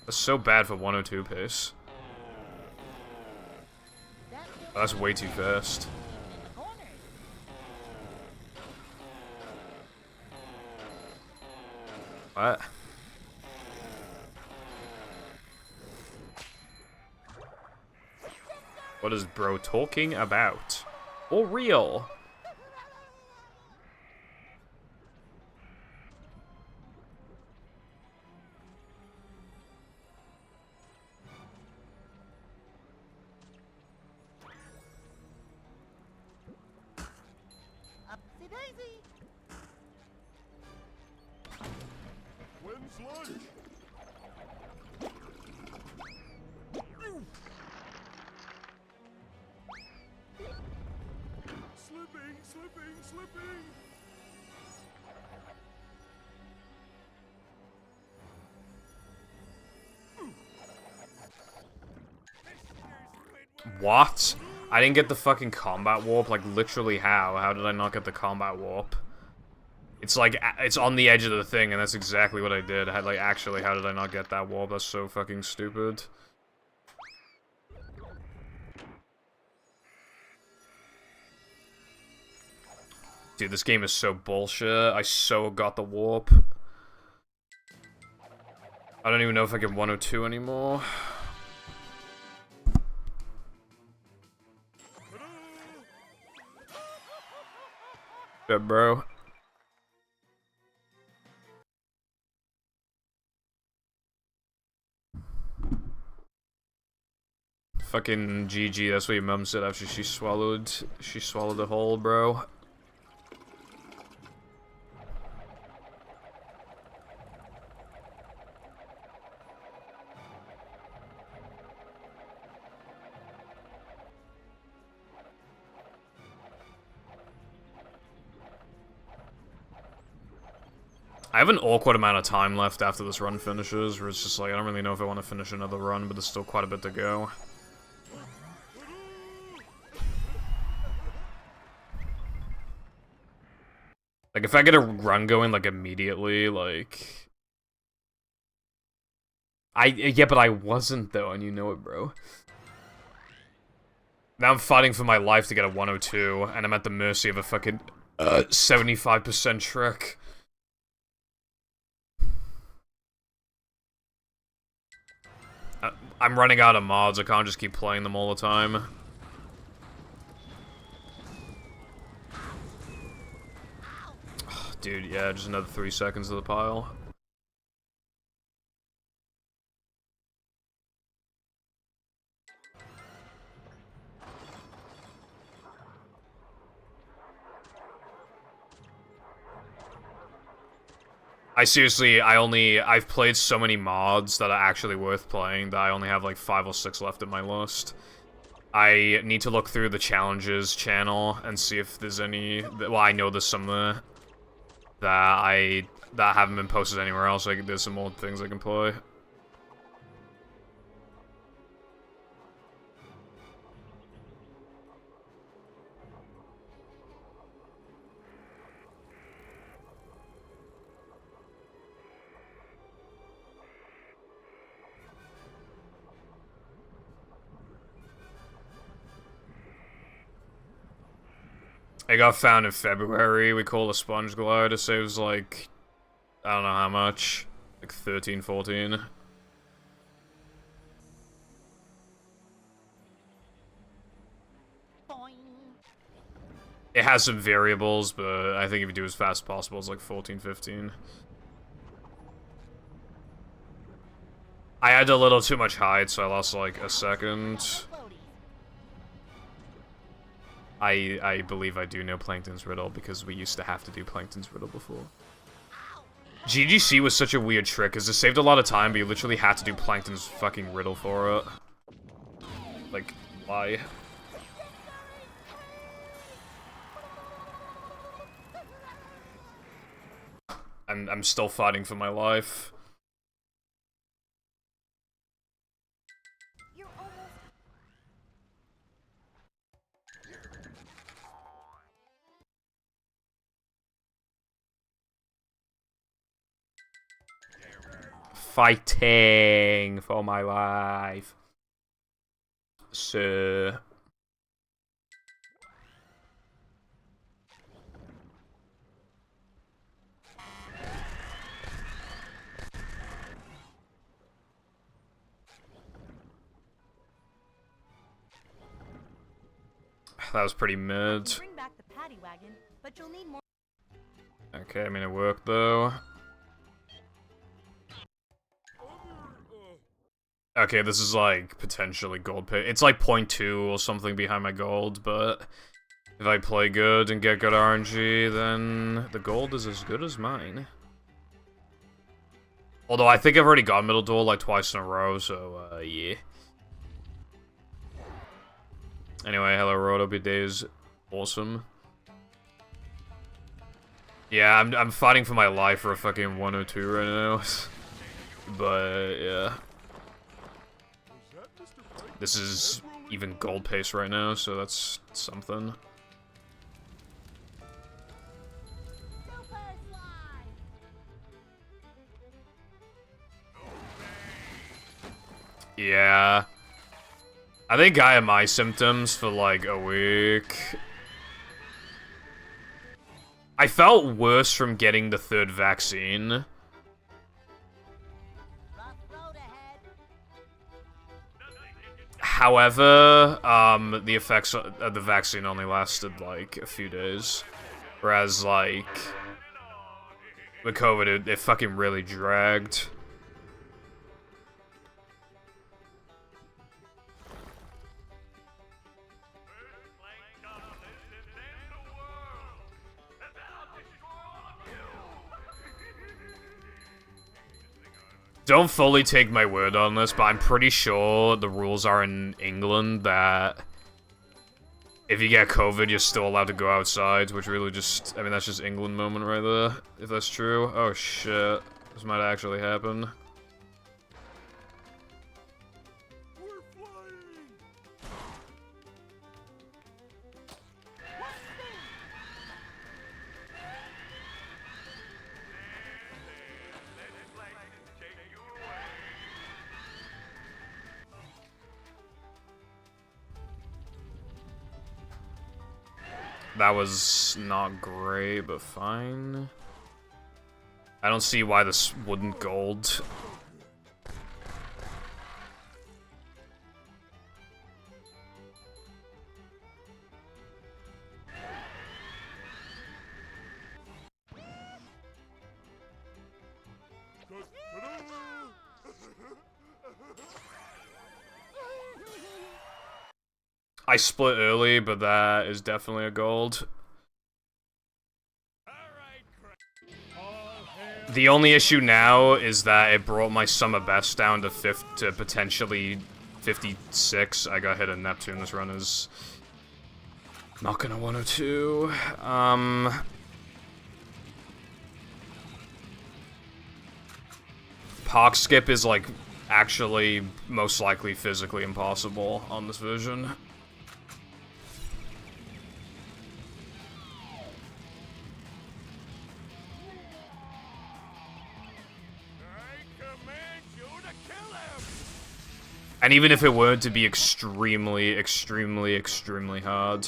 That's so bad for 102 pace. That's way too fast. What? What is bro talking about? Or real? Upsy daisy. When's lunch? Slipping. What? I didn't get the fucking combat warp? Like, literally how? How did I not get the combat warp? It's like, it's on the edge of the thing, and that's exactly what I did. Like, actually, how did I not get that warp? That's so fucking stupid. Dude, this game is so bullshit. I so got the warp. I don't even know if I get 102 anymore. Yeah, bro. Fucking GG, that's what your mom said after she swallowed the whole, bro. I have an awkward amount of time left after this run finishes, where it's just like, I don't really know if I want to finish another run, but there's still quite a bit to go. Like, if I get a run going, like, immediately, like... Yeah, but I wasn't, though, and you know it, bro. Now I'm fighting for my life to get a 102, and I'm at the mercy of a fucking 75% trick. I'm running out of mods, I can't just keep playing them all the time. Dude, yeah, just another 3 seconds of the pile. I've played so many mods that are actually worth playing that I only have like 5 or 6 left in my list. I need to look through the challenges channel and see if there's any, well, I know there's some there that haven't been posted anywhere else, like there's some more things I can play. It got found in February. We called a sponge glider, so it was like, I don't know how much, like 13, 14. Boing. It has some variables, but I think if you do as fast as possible, it's like 14, 15. I had a little too much height, so I lost like a second. I believe I do know Plankton's riddle, because we used to have to do Plankton's riddle before. GGC was such a weird trick, because it saved a lot of time, but you literally had to do Plankton's fucking riddle for it. Like, why? I'm still fighting for my life. You're almost... Fighting for my life. Sir. that was pretty I mid. can bring back the paddy wagon, but you'll need more. Okay, I mean it worked though. Okay, this is like potentially gold pay. It's like 0.2 or something behind my gold, but if I play good and get good RNG, then the gold is as good as mine. Although I think I've already got middle duel like twice in a row, so yeah. Anyway, hello Road, hope your day is awesome. Yeah, I'm fighting for my life for a fucking 102 right now. But yeah. This is even gold pace right now, so that's something. Yeah. I think I had my symptoms for like a week. I felt worse from getting the third vaccine. Rough road ahead. However, the effects of the vaccine only lasted like a few days. Whereas like, with COVID, it fucking really dragged. Don't fully take my word on this, but I'm pretty sure the rules are in England that if you get COVID, you're still allowed to go outside, which really just, I mean, that's just England moment right there, if that's true. Oh shit, this might actually happen. We're flying! That was not great, but fine. I don't see why this wouldn't gold. I split early, but that is definitely a gold. The only issue now is that it brought my summer best down to potentially 56. I got hit in Neptune. This run is not gonna 102. Park skip is like actually most likely physically impossible on this version. And even if it were to be extremely, extremely, extremely hard,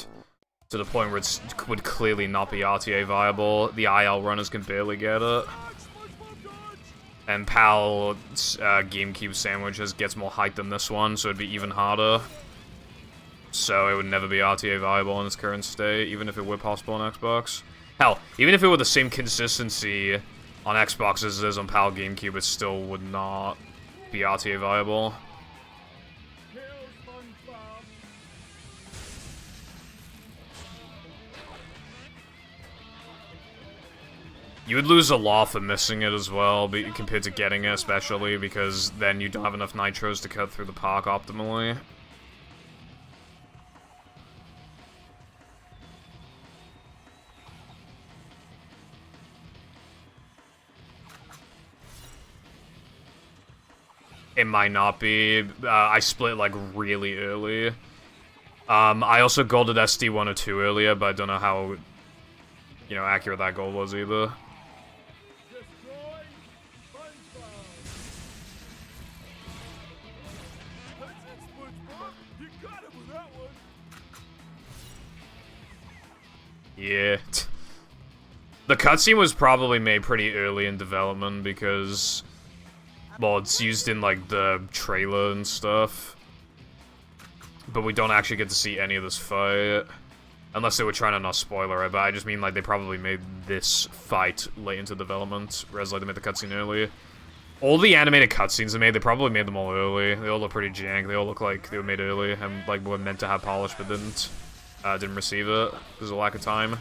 to the point where it would clearly not be RTA viable, the IL runners can barely get it. And PAL GameCube sandwiches gets more height than this one, so it'd be even harder. So it would never be RTA viable in its current state, even if it were possible on Xbox. Hell, even if it were the same consistency on Xbox as it is on PAL GameCube, it still would not be RTA viable. You would lose a lot for missing it as well, but compared to getting it especially, because then you don't have enough nitros to cut through the park optimally. It might not be. I split like really early. I also golded SD102 earlier, but I don't know how, you know, accurate that gold was either. Yeah. The cutscene was probably made pretty early in development because, well, it's used in like the trailer and stuff. But we don't actually get to see any of this fight. Unless they were trying to not spoiler it, but I just mean, like, they probably made this fight late into development, whereas, like, they made the cutscene early. All the animated cutscenes they made, they probably made them all early. They all look pretty jank. They all look like they were made early and, like, were meant to have polish, but didn't receive it because of lack of time.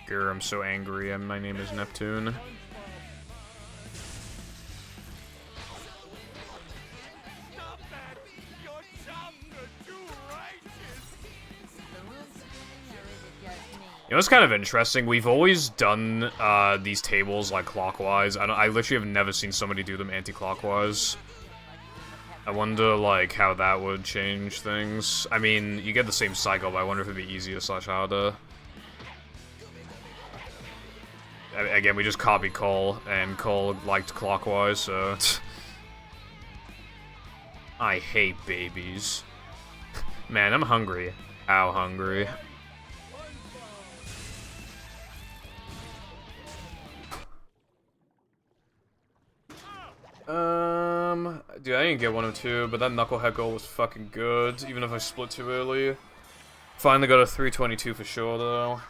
Grr, I'm so angry, and my name is Neptune. Stop that! Your chops are too righteous! The room spinning, or is it just me? You know what's kind of interesting? We've always done these tables like clockwise. I literally have never seen somebody do them anti-clockwise. I wonder like how that would change things. I mean, you get the same cycle, but I wonder if it'd be easier / harder. Again, we just copied Cole, and Cole liked clockwise, so... I hate babies. Man, I'm hungry. How hungry? Dude, I didn't get 102, but that Knucklehead goal was fucking good, even if I split too early. Finally got a 322 for sure, though.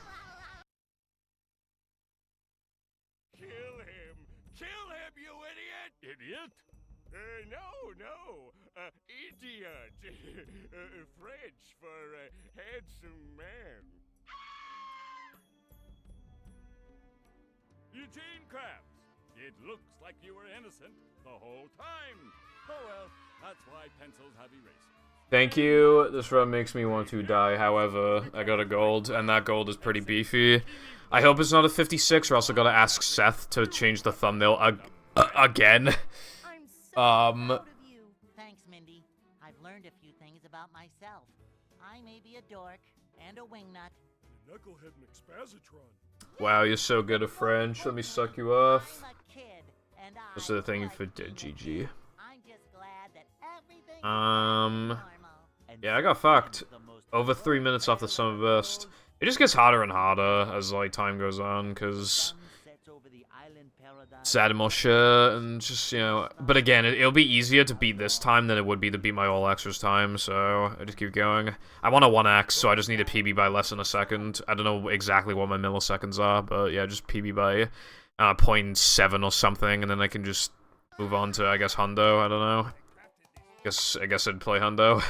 Kill him, you idiot! Idiot? No, idiot. French for handsome man. Eugene Krabs, it looks like you were innocent the whole time. Oh well, that's why pencils have erasers. Thank you. This run makes me want to die. However, I got a gold, and that gold is pretty beefy. I hope it's not a 56, or else I gotta ask Seth to change the thumbnail again. I'm so proud of you. Thanks, Mindy. I've learned a few things about myself. I may be a dork and a wingnut. Knucklehead McSpazatron. Wow, you're so good at French. Let me suck you off. I'm a kid, and What's the thing like for being a GG? kid. I'm just glad that everything is normal. Yeah, I got fucked. Over 3 minutes off the summer best. It just gets harder and harder as, like, time goes on, because it's adding more shit, and just, you know... But again, it'll be easier to beat this time than it would be to beat my all extras time, so I just keep going. I want a 1x, so I just need a PB by less than a second. I don't know exactly what my milliseconds are, but yeah, just PB by 0.7 or something, and then I can just move on to, I guess, Hundo, I don't know. I guess I'd play Hundo.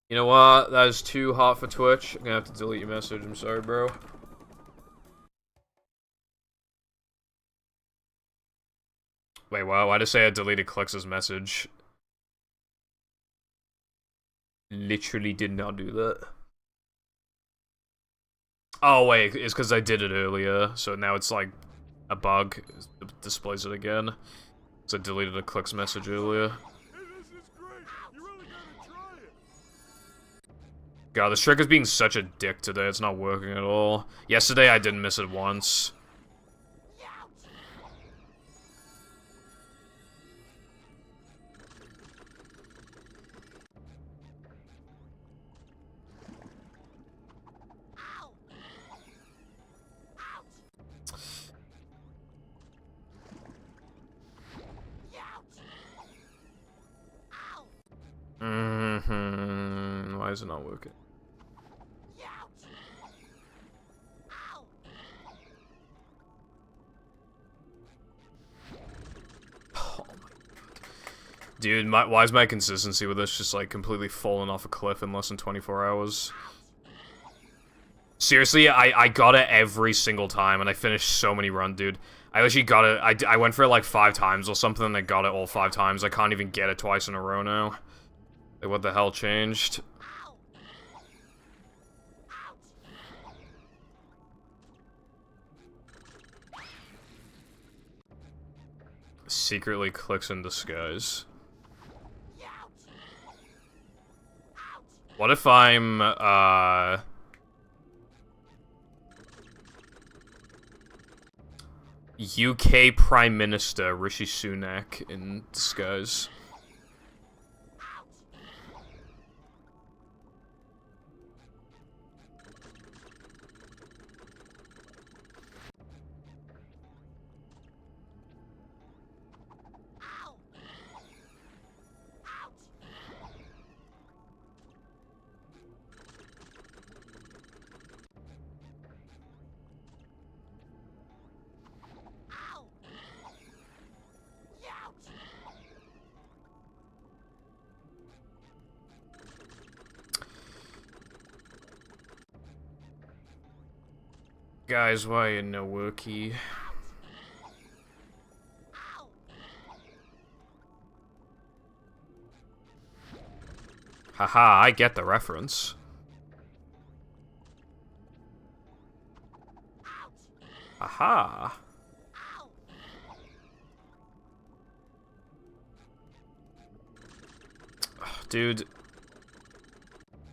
You know what? That is too hot for Twitch. I'm gonna have to delete your message. I'm sorry, bro. Wait, wow. Why'd I say I deleted Clix's message? Literally did not do that. Oh, wait. It's because I did it earlier. So now it's like a bug. It displays it again. So I deleted a Clix message earlier. This is great. You really gotta try it. God, this trick is being such a dick today. It's not working at all. Yesterday, I didn't miss it once. Why is it not working? Oh my god. Dude, why is my consistency with this just like completely falling off a cliff in less than 24 hours? Seriously, I got it every single time, and I finished so many runs, dude. I literally got it, I went for it like 5 times or something, and I got it all 5 times. I can't even get it twice in a row now. Like, what the hell changed? Secretly clicks in disguise. What if I'm, UK Prime Minister Rishi Sunak in disguise? Guys, why are you no worky? Haha, I get the reference. Aha. Dude.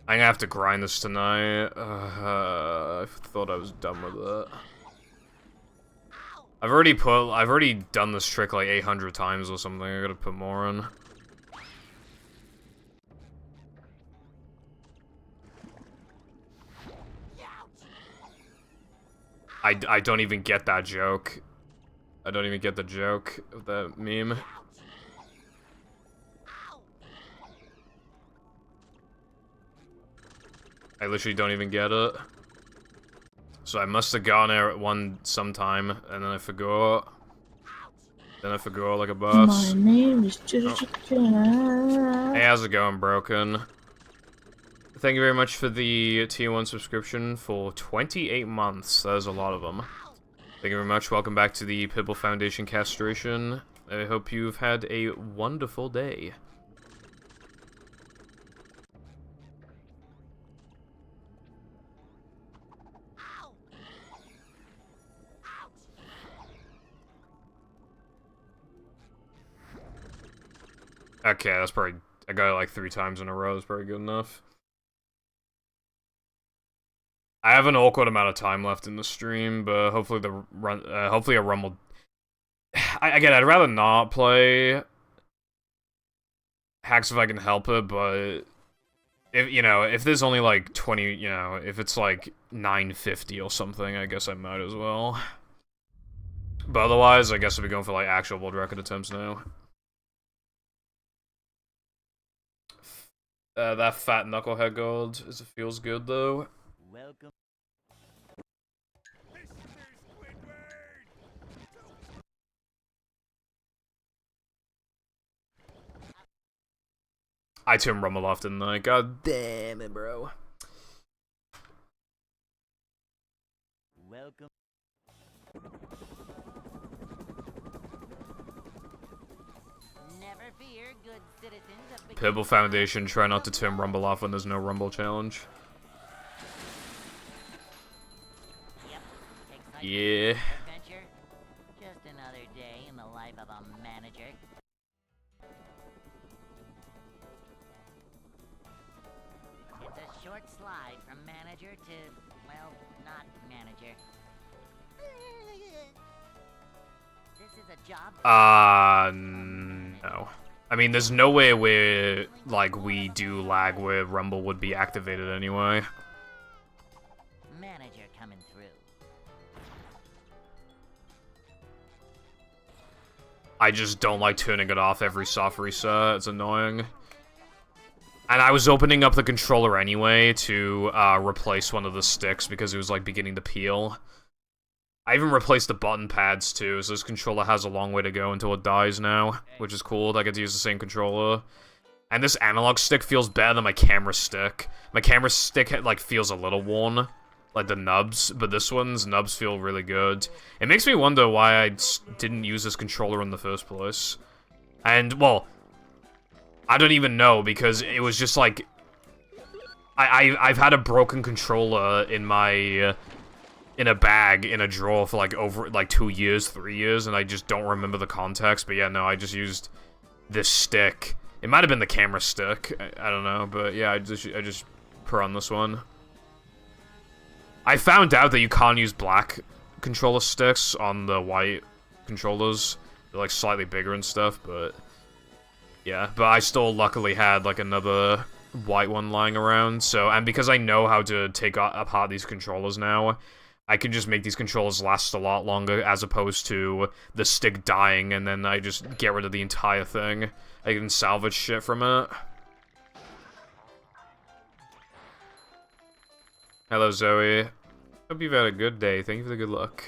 I'm gonna have to grind this tonight. I thought I was done with it. I've already done this trick like 800 times or something. I gotta put more in. I don't even get that joke. I don't even get the joke of that meme. I literally don't even get it. So I must have gone there at sometime, and then I forgot. Then I forgot like a boss. My name is Hey, how's it going, Broken? Thank you very much for the tier 1 subscription for 28 months. That is a lot of them. Thank you very much. Welcome back to the Pibble Foundation castration. I hope you've had a wonderful day. Okay, that's probably... I got it like 3 times in a row. That's probably good enough. I have an awkward amount of time left in the stream, but hopefully hopefully a Rumble... Again, I'd rather not play hacks if I can help it, but... If, you know, if there's only like 20, you know, if it's like 950 or something, I guess I might as well. But otherwise, I guess I'll be going for like actual world record attempts now. That fat knucklehead gold it feels good though. Welcome. I turned Rumble off, didn't I? God damn it, bro. Welcome. Never fear, good citizens of Pibble Foundation, try not to turn Rumble off when there's no Rumble challenge. Yep. Exciting Yeah. adventure. Just another day in the life of a manager. It's a short slide from manager to, well, not manager. This is a job. No. I mean, there's no way where, like, we do lag where Rumble would be activated anyway. Manager coming through. I just don't like turning it off every soft reset. It's annoying. And I was opening up the controller anyway to replace one of the sticks because it was, like, beginning to peel. I even replaced the button pads too, so this controller has a long way to go until it dies now, which is cool. I get to use the same controller. And this analog stick feels better than my camera stick. My camera stick, like, feels a little worn, like the nubs, but this one's nubs feel really good. It makes me wonder why I didn't use this controller in the first place. And, well, I don't even know, because it was just like... I've had a broken controller in my... in a bag, in a drawer for like over, like 2 years, 3 years, and I just don't remember the context, but yeah, no, I just used this stick. It might have been the camera stick, I don't know, but yeah, I just per on this one. I found out that you can't use black controller sticks on the white controllers. They're like slightly bigger and stuff, but yeah. But I still luckily had like another white one lying around, so, and because I know how to take apart these controllers now, I can just make these controllers last a lot longer, as opposed to the stick dying and then I just get rid of the entire thing. I can salvage shit from it. Hello, Zoe. Hope you've had a good day. Thank you for the good luck.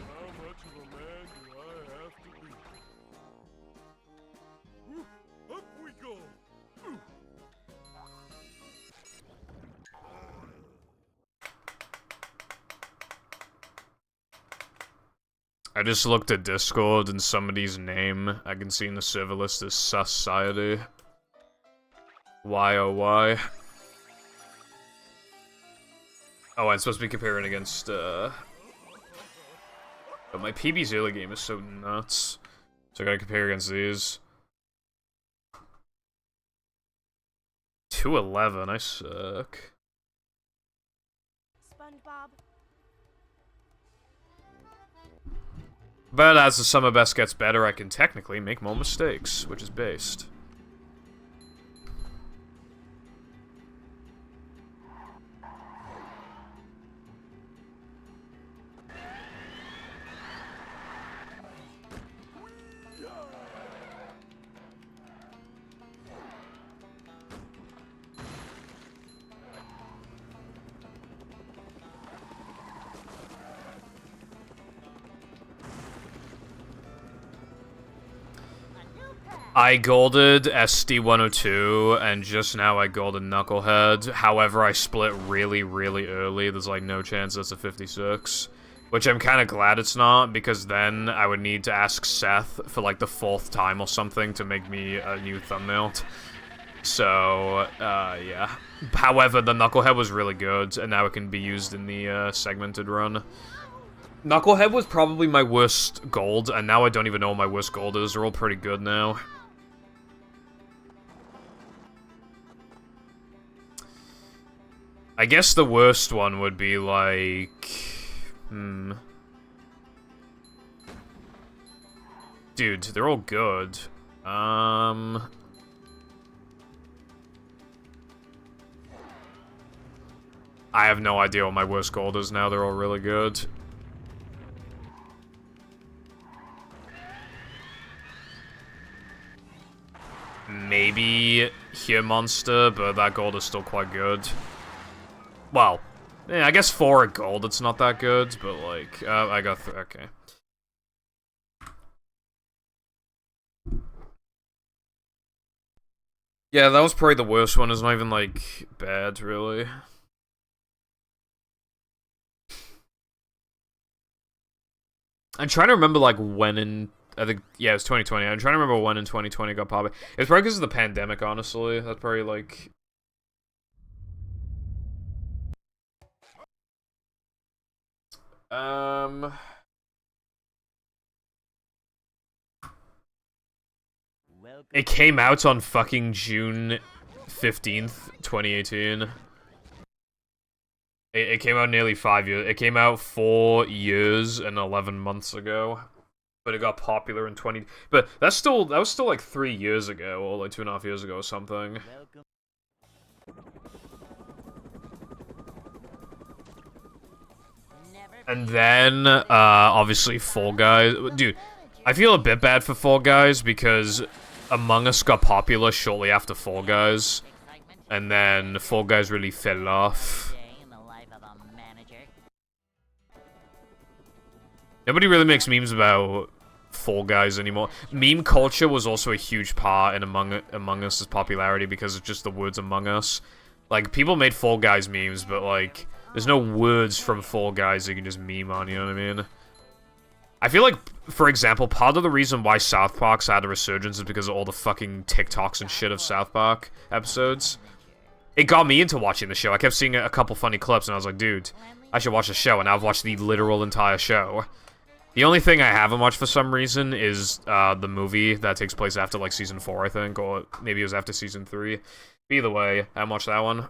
How much of a man do I have to be? Up we go! I just looked at Discord and somebody's name I can see in the server list is Society. Why oh why? Oh, I'm supposed to be comparing against, but my PB's early game is so nuts. So I gotta compare against these. 211, I suck. SpongeBob. But as the summer best gets better, I can technically make more mistakes, which is based. I golded SD102, and just now I golded Knucklehead. However, I split really, really early. There's like no chance that's a 56. Which I'm kind of glad it's not, because then I would need to ask Seth for like the 4th time or something to make me a new thumbnail. So, yeah. However, the Knucklehead was really good, and now it can be used in the segmented run. Knucklehead was probably my worst gold, and now I don't even know what my worst gold is. They're all pretty good now. I guess the worst one would be like... Dude, they're all good. I have no idea what my worst gold is now. They're all really good. Maybe Here Monster, but that gold is still quite good. Well, yeah, I guess for a gold it's not that good, but like, I got okay. Yeah, that was probably the worst one. It's not even, like, bad, really. I'm trying to remember, like, when in... I think, yeah, it was 2020. I'm trying to remember when in 2020 got popular. It's probably because of the pandemic, honestly. That's probably, like... It came out on fucking June 15th, 2018. It came out nearly 5 years. It came out 4 years and 11 months ago. But it got popular in 20... But that was still like 3 years ago, or like 2.5 years ago or something. And then, obviously Fall Guys. Dude, I feel a bit bad for Fall Guys because Among Us got popular shortly after Fall Guys. And then Fall Guys really fell off. Nobody really makes memes about Fall Guys anymore. Meme culture was also a huge part in Among Us' popularity because of just the words Among Us. Like, people made Fall Guys memes, but like, there's no words from Fall Guys you can just meme on, you know what I mean? I feel like, for example, part of the reason why South Park's had a resurgence is because of all the fucking TikToks and shit of South Park episodes. It got me into watching the show. I kept seeing a couple funny clips, and I was like, dude, I should watch the show, and I've watched the literal entire show. The only thing I haven't watched for some reason is the movie that takes place after, like, Season 4, I think, or maybe it was after Season 3. Either way, I haven't watched that one.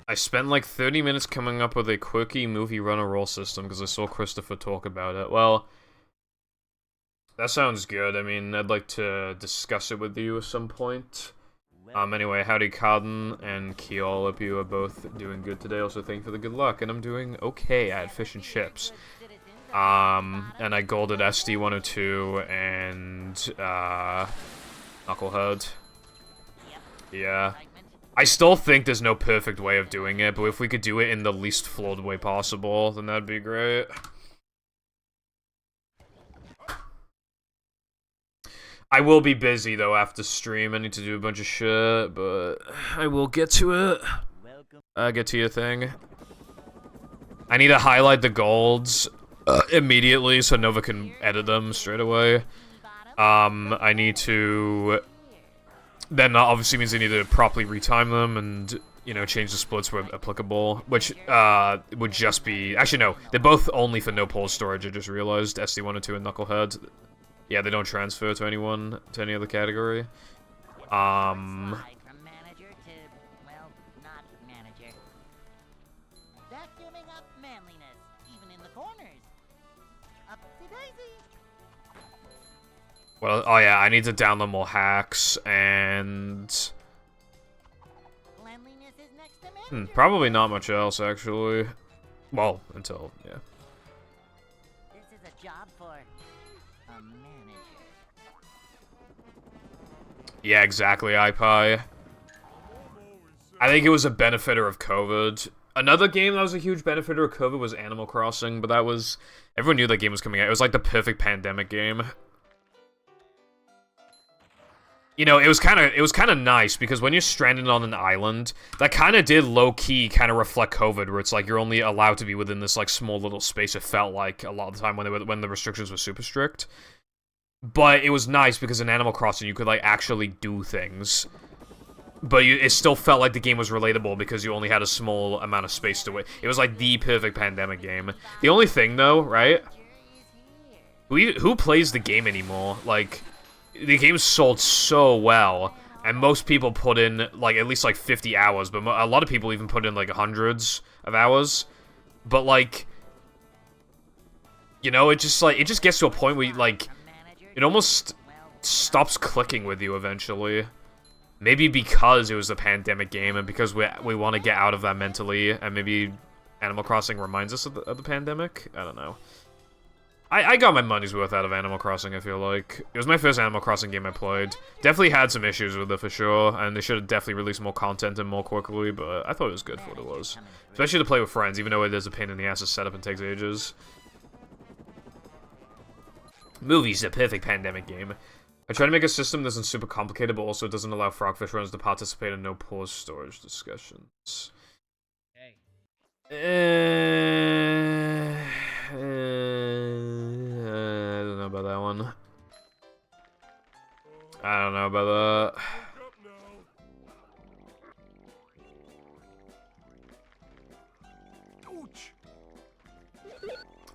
I spent like 30 minutes coming up with a quirky movie runner roll system because I saw Christopher talk about it. Well, that sounds good. I mean, I'd like to discuss it with you at some point. Anyway, howdy Carden and Kiel, hope you are both doing good today. Also, thank you for the good luck, and I'm doing okay. I had fish and chips. And I golded SD102 and, Knucklehead. Yeah. I still think there's no perfect way of doing it, but if we could do it in the least flawed way possible, then that'd be great. I will be busy, though, after stream. I need to do a bunch of shit, but I will get to it. Get to your thing. I need to highlight the golds immediately so Nova can edit them straight away. I need to... Then obviously means I need to properly retime them and, you know, change the splits where applicable, which would just be... Actually, no, they're both only for no pole storage, I just realized. SD102 and Knucklehead. Yeah, they don't transfer to anyone, to any other category. From manager to, well, not manager. Vacuuming up manliness, even in the corners. Up to daisy. Well, oh yeah, I need to download more hacks, and... Cleanliness is next to manager. Probably not much else, actually. Well, until, yeah. This is a job for a manager. Yeah, exactly, iPie. I think it was a benefiter of COVID. Another game that was a huge benefiter of COVID was Animal Crossing, but that was... Everyone knew that game was coming out. It was like the perfect pandemic game. You know, it was kind of nice, because when you're stranded on an island, that kind of did low-key kind of reflect COVID, where it's like you're only allowed to be within this, like, small little space, it felt like, a lot of the time when the restrictions were super strict. But it was nice, because in Animal Crossing, you could, like, actually do things. But it still felt like the game was relatable, because you only had a small amount of space to wait. It was, like, the perfect pandemic game. The only thing, though, right? Who plays the game anymore? Like... The game sold so well, and most people put in, like, at least, like, 50 hours, but a lot of people even put in, like, hundreds of hours. But, like, you know, it just gets to a point where, like, it almost stops clicking with you eventually. Maybe because it was a pandemic game, and because we want to get out of that mentally, and maybe Animal Crossing reminds us of the pandemic? I don't know. I got my money's worth out of Animal Crossing, I feel like. It was my first Animal Crossing game I played. Definitely had some issues with it, for sure, and they should have definitely released more content and more quickly, but I thought it was good for what it was. Especially to play with friends, even though it is a pain in the ass to set up and takes ages. Movie's a perfect pandemic game. I try to make a system that isn't super complicated, but also doesn't allow Frogfish runners to participate in no-pause storage discussions. I don't know about that one. I don't know about that.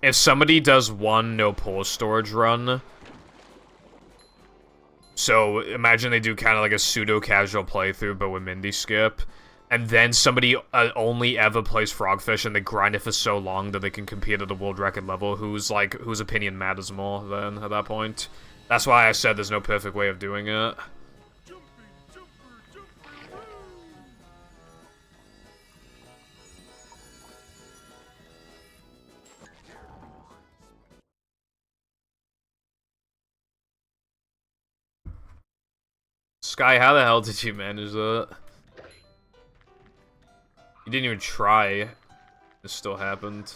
If somebody does one no-pause storage run, so imagine they do kind of like a pseudo-casual playthrough, but with Mindy skip, and then somebody only ever plays Frogfish and they grind it for so long that they can compete at a world record level, whose opinion matters more then at that point. That's why I said there's no perfect way of doing it. Sky, how the hell did you manage that? You didn't even try. It still happened.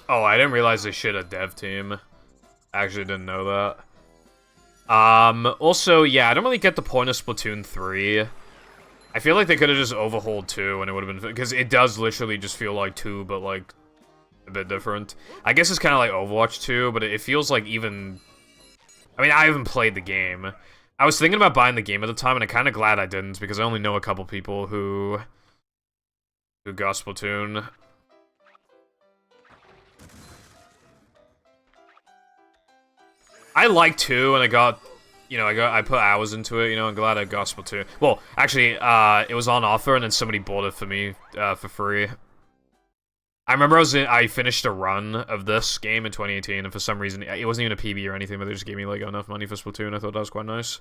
Oh, I didn't realize they shit a dev team. Actually didn't know that. Also, yeah, I don't really get the point of Splatoon 3. I feel like they could have just overhauled 2 and it would have been... Because it does literally just feel like 2, but, like, a bit different. I guess it's kind of like Overwatch 2, but it feels like even... I mean, I haven't played the game. I was thinking about buying the game at the time, and I'm kind of glad I didn't, because I only know a couple people who got Splatoon. I like 2, and I got... You know, I put hours into it, you know, I'm glad I got Splatoon. Well, actually, it was on offer, and then somebody bought it for me, for free. I remember I finished a run of this game in 2018, and for some reason, it wasn't even a PB or anything, but they just gave me, like, enough money for Splatoon. I thought that was quite nice.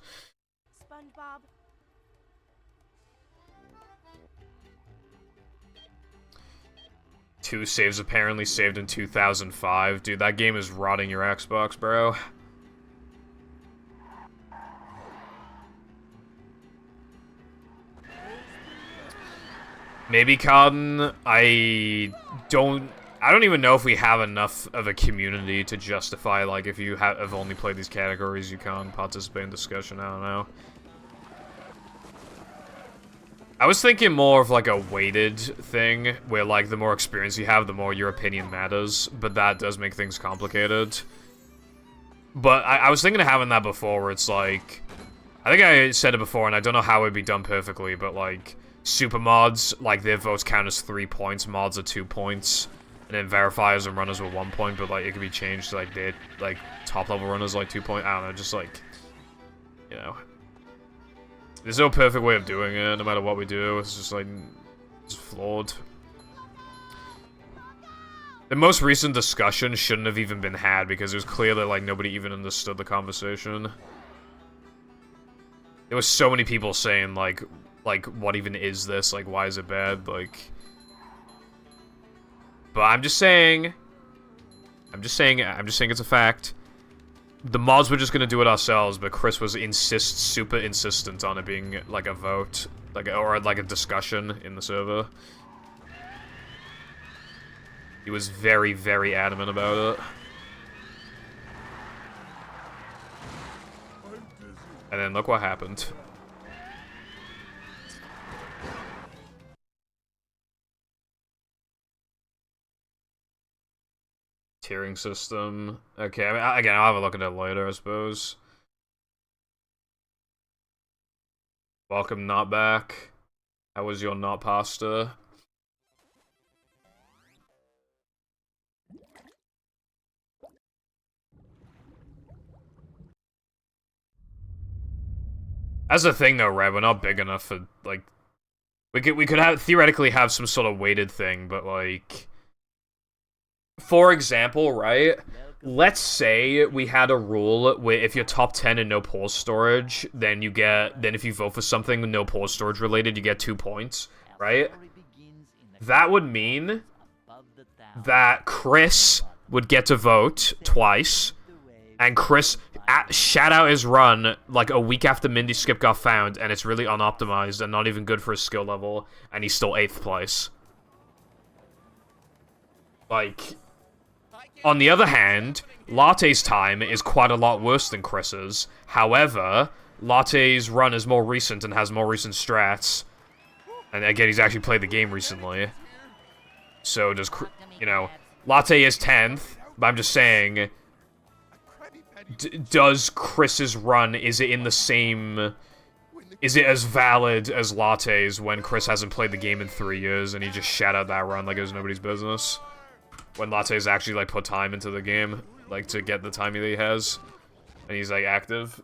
SpongeBob. 2 saves apparently saved in 2005. Dude, that game is rotting your Xbox, bro. Maybe, Carden, I don't even know if we have enough of a community to justify, like, if you have only played these categories, you can't participate in discussion, I don't know. I was thinking more of, like, a weighted thing, where, like, the more experience you have, the more your opinion matters, but that does make things complicated. But I was thinking of having that before, where it's, like... I think I said it before, and I don't know how it would be done perfectly, but, like... Super mods, like, their votes count as 3 points, mods are 2 points, and then verifiers and runners were 1 point, but, like, it could be changed to, like, their, like, top-level runners, like, 2 point, I don't know, just, like, you know. There's no perfect way of doing it, no matter what we do, it's just, like, it's flawed. The most recent discussion shouldn't have even been had, because it was clear that, like, nobody even understood the conversation. There was so many people saying, like, what even is this? Like, why is it bad? Like... But I'm just saying it's a fact. The mods were just gonna do it ourselves, but Chris was super insistent on it being, like, a vote. Or, like, a discussion in the server. He was very, very adamant about it. And then look what happened. Tiering system. Okay, I mean, again, I'll have a look at it later, I suppose. Welcome, not back. How was your not pasta? That's the thing, though, Red. We're not big enough for, like... We could have theoretically have some sort of weighted thing, but, like... For example, right? Let's say we had a rule where if you're top 10 and no pause storage, then you get... Then if you vote for something with no pause storage related, you get 2 points, right? That would mean that Chris would get to vote twice, and Chris shout out his run like a week after Mindy Skip got found, and it's really unoptimized and not even good for his skill level, and he's still 8th place. Like... On the other hand, Latte's time is quite a lot worse than Chris's. However, Latte's run is more recent and has more recent strats. And again, he's actually played the game recently. So does, you know, Latte is 10th, but I'm just saying, does Chris's run, is it in the same... Is it as valid as Latte's when Chris hasn't played the game in 3 years and he just shat out that run like it was nobody's business? When Latte's actually, like, put time into the game, like, to get the time that he has. And he's, like, active.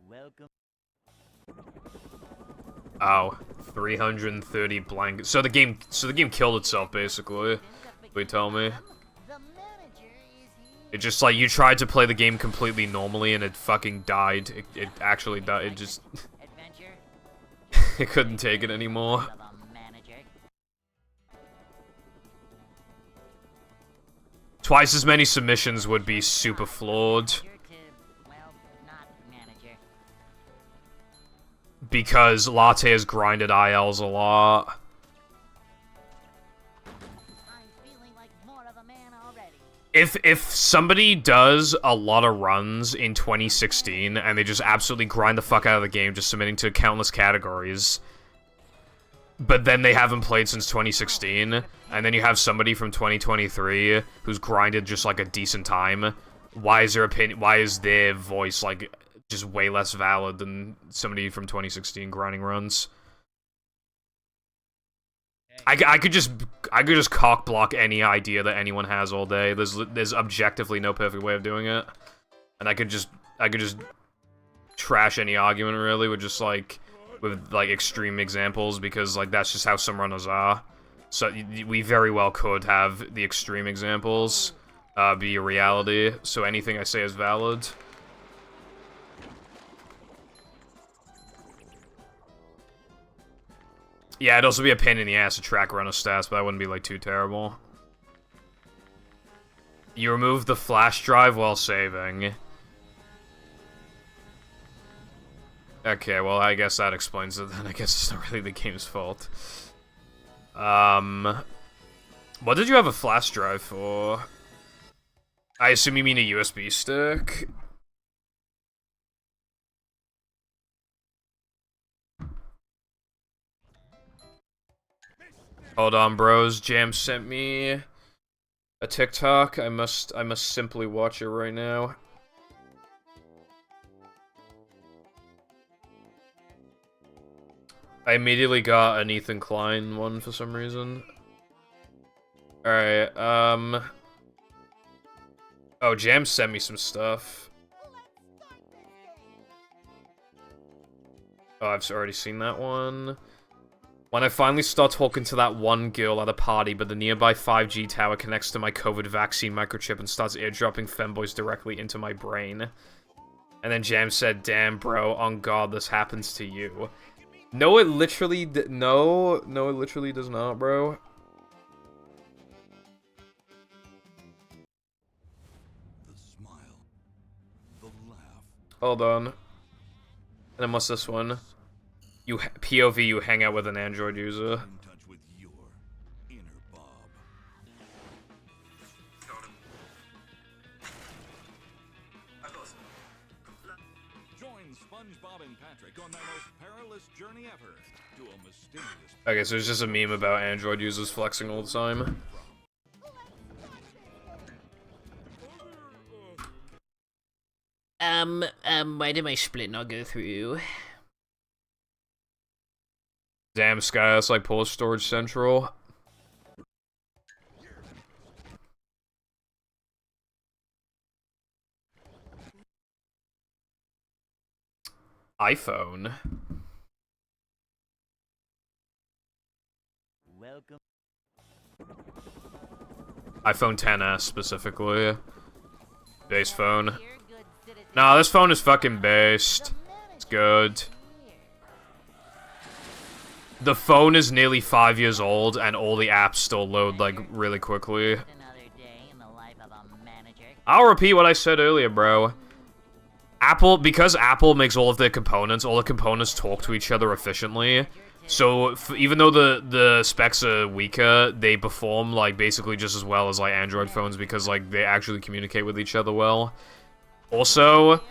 Welcome. Oh, 330 blank. So the game killed itself, basically. They tell me. It just, like, you tried to play the game completely normally and it fucking died. It actually died. It just... it couldn't take it anymore. Twice as many submissions would be super flawed. because Latte has grinded ILs a lot. I'm feeling like more of a man already. If somebody does a lot of runs in 2016 and they just absolutely grind the fuck out of the game, just submitting to countless categories, but then they haven't played since 2016, and then you have somebody from 2023 who's grinded just like a decent time, why is their voice like just way less valid than somebody from 2016 grinding runs? I could just cock block any idea that anyone has all day. There's objectively no perfect way of doing it, and I could just trash any argument really with extreme examples, because like that's just how some runners are. So we very well could have the extreme examples be a reality. So anything I say is valid. Yeah, it'd also be a pain in the ass to track runner stats, but that wouldn't be, like, too terrible. You remove the flash drive while saving. Okay, well, I guess that explains it then. I guess it's not really the game's fault. What did you have a flash drive for? I assume you mean a USB stick? Hold on, bros. Jam sent me a TikTok. I must simply watch it right now. I immediately got an Ethan Klein one for some reason. Alright, oh, Jam sent me some stuff. Oh, I've already seen that one. When I finally start talking to that one girl at a party, but the nearby 5G tower connects to my COVID vaccine microchip and starts airdropping femboys directly into my brain. And then Jam said, "Damn, bro, on God, this happens to you." No, it literally no, it literally does not, bro. The smile, the laugh. Hold on. And then what's this one? You POV, you hang out with an Android user. In touch with your inner Bob. Join SpongeBob and Patrick on their most perilous journey ever to a mysterious. Okay, so it's just a meme about Android users flexing all the time. Why did my split not go through? Damn, Sky, that's like Pulse Storage Central. iPhone. Welcome. iPhone XS specifically. Base phone. Nah, this phone is fucking based. It's good. The phone is nearly 5 years old, and all the apps still load, like, really quickly. Another day in the life of a manager. I'll repeat what I said earlier, bro. Because Apple makes all the components talk to each other efficiently. So, even though the specs are weaker, they perform, like, basically just as well as, like, Android phones, because, like, they actually communicate with each other well. Also,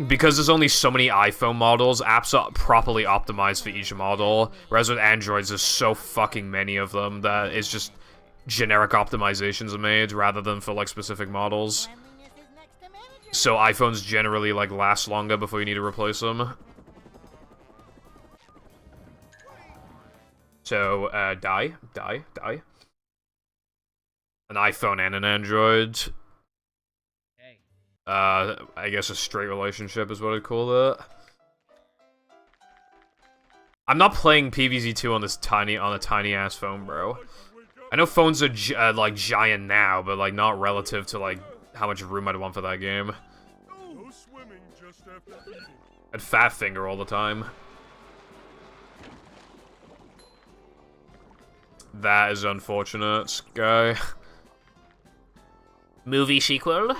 because there's only so many iPhone models, apps are properly optimized for each model, whereas with Androids, there's so fucking many of them that it's just generic optimizations are made rather than for, like, specific models. Cleanliness is next to manager. So iPhones generally, like, last longer before you need to replace them. So, die. An iPhone and an Android. I guess a straight relationship is what I'd call it. I'm not playing PvZ2 on a tiny ass phone, bro. I know phones are like giant now, but like not relative to like how much room I'd want for that game. No swimming just after eating. I'd fat finger all the time. That is unfortunate, guy. Movie sequel?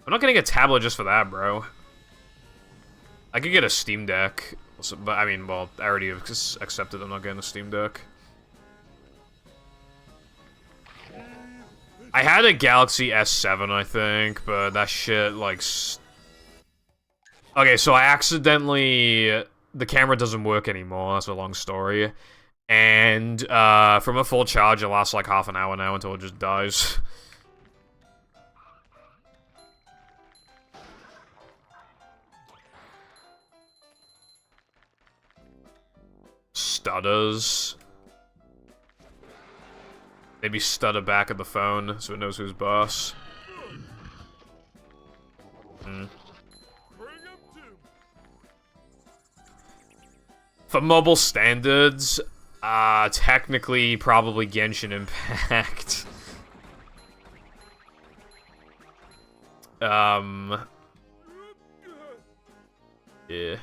I'm not getting a tablet just for that, bro. I could get a Steam Deck So, but I mean, well, I already accepted I'm not getting a Steam Deck. I had a Galaxy S7, I think, but that shit, like... Okay, so I accidentally... The camera doesn't work anymore, that's a long story. And, from a full charge, it lasts like half an hour now until it just dies. Stutters. Maybe stutter back at the phone so it knows who's boss. For mobile standards, technically probably Genshin Impact. Yeah.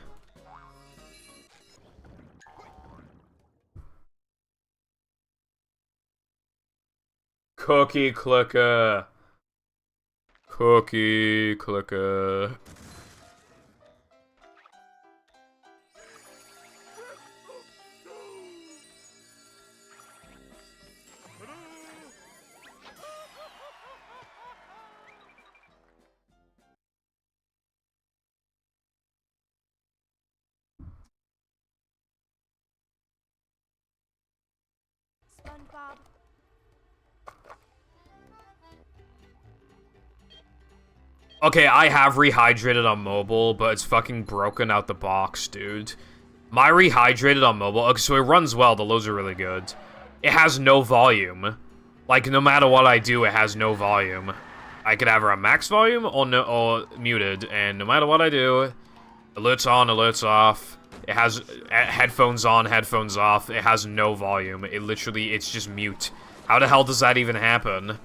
Cookie clicker. Cookie clicker. SpongeBob. Okay, I have rehydrated on mobile, but it's fucking broken out the box, dude. My rehydrated on mobile, okay, so it runs well, the loads are really good. It has no volume. Like, no matter what I do, it has no volume. I could have her on max volume or no, or muted, and no matter what I do, alerts on, alerts off. It has headphones on, headphones off. It has no volume. It literally, it's just mute. How the hell does that even happen?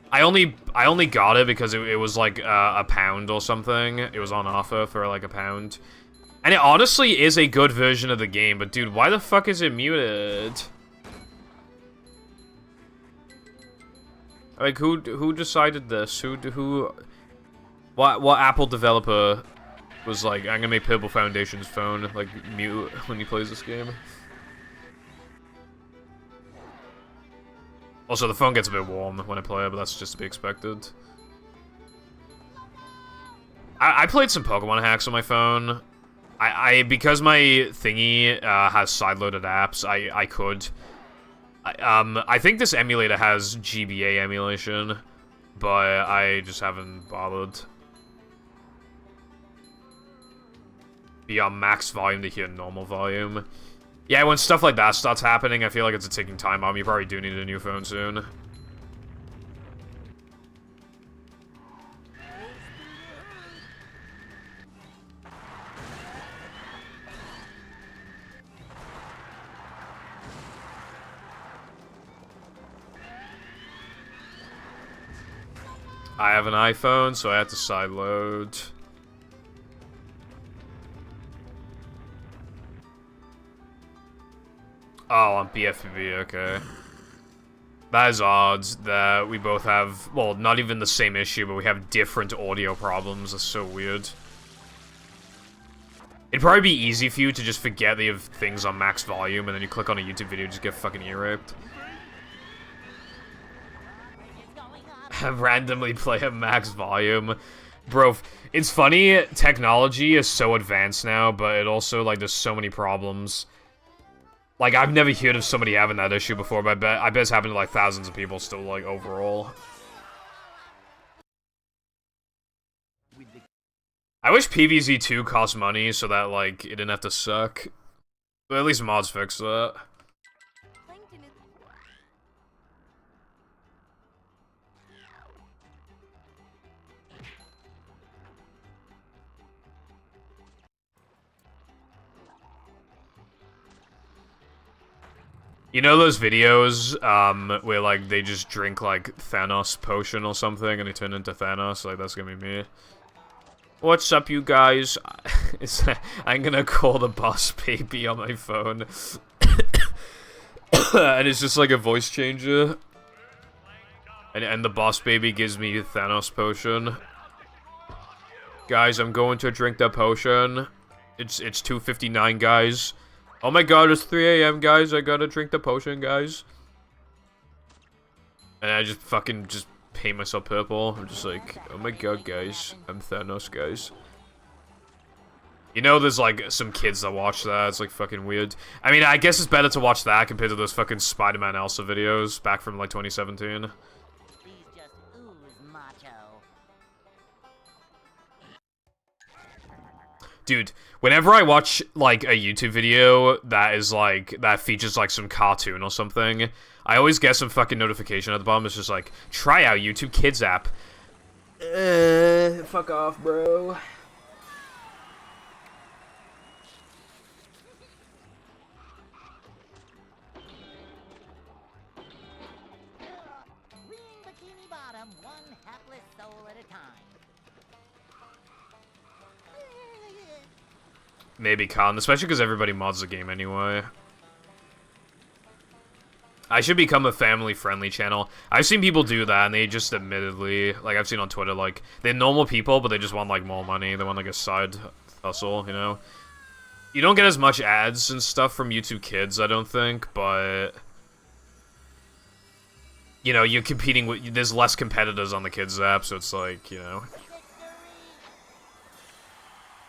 I only got it because it was like a pound or something. It was on offer for like a pound. And it honestly is a good version of the game, but dude, why the fuck is it muted? Like, who decided this? What Apple developer was like, I'm gonna make Purple Foundation's phone, like, mute when he plays this game? Also, the phone gets a bit warm when I play it, but that's just to be expected. I played some Pokemon hacks on my phone. Because my thingy has sideloaded apps, I could. I think this emulator has GBA emulation, but I just haven't bothered. Be on max volume to hear normal volume. Yeah, when stuff like that starts happening, I feel like it's a ticking time bomb. You probably do need a new phone soon. I have an iPhone, so I have to sideload. Oh, on BFB, okay. That is odd that we both have, well, not even the same issue, but we have different audio problems. That's so weird. It'd probably be easy for you to just forget that you have things on max volume, and then you click on a YouTube video and just get fucking ear-raped. Randomly play at max volume. Bro, it's funny, technology is so advanced now, but it also, like, there's so many problems. Like, I've never heard of somebody having that issue before, but I bet it's happened to, like, thousands of people still, like, overall. I wish PvZ2 cost money so that, like, it didn't have to suck. But at least mods fix that. You know those videos, where, like, they just drink, like, Thanos potion or something, and they turn into Thanos? Like, that's gonna be me. What's up, you guys? I'm gonna call the boss baby on my phone. And it's just, like, a voice changer. And the boss baby gives me Thanos potion. Guys, I'm going to drink the potion. It's 2:59, guys. Oh my god, it's 3 a.m., guys. I gotta drink the potion, guys. And I just fucking just paint myself purple. I'm just like, oh my god, guys. I'm Thanos, guys. You know there's, like, some kids that watch that. It's, like, fucking weird. I mean, I guess it's better to watch that compared to those fucking Spider-Man Elsa videos back from, like, 2017. These just ooze macho. Dude, whenever I watch, like, a YouTube video that is, like, that features, like, some cartoon or something, I always get some fucking notification at the bottom. It's just like, try out YouTube Kids app. Fuck off, bro. Reading Bikini Bottom, one hapless soul at a time. Maybe con, especially because everybody mods the game anyway. I should become a family-friendly channel. I've seen people do that, and they just admittedly, like, I've seen on Twitter, like, they're normal people, but they just want, like, more money. They want, like, a side hustle, you know? You don't get as much ads and stuff from YouTube Kids, I don't think, but... You know, you're competing with... There's less competitors on the Kids app, so it's like, you know...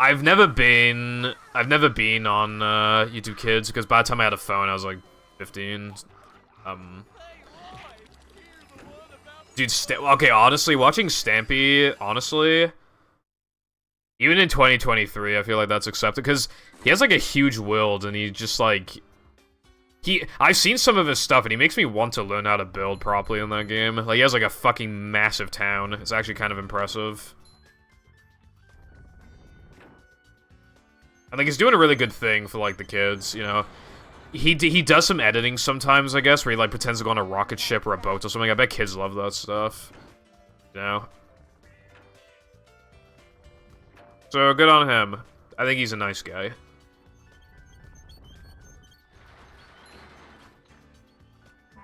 I've never been on YouTube Kids, because by the time I had a phone, I was, like, 15. Dude, okay, honestly, watching Stampy, honestly, even in 2023, I feel like that's accepted, because he has, like, a huge world, and he just, like, I've seen some of his stuff, and he makes me want to learn how to build properly in that game. Like, he has, like, a fucking massive town. It's actually kind of impressive. I think he's doing a really good thing for, like, the kids, you know? He does some editing sometimes, I guess, where he, like, pretends to go on a rocket ship or a boat or something. I bet kids love that stuff. You know? So, good on him. I think he's a nice guy.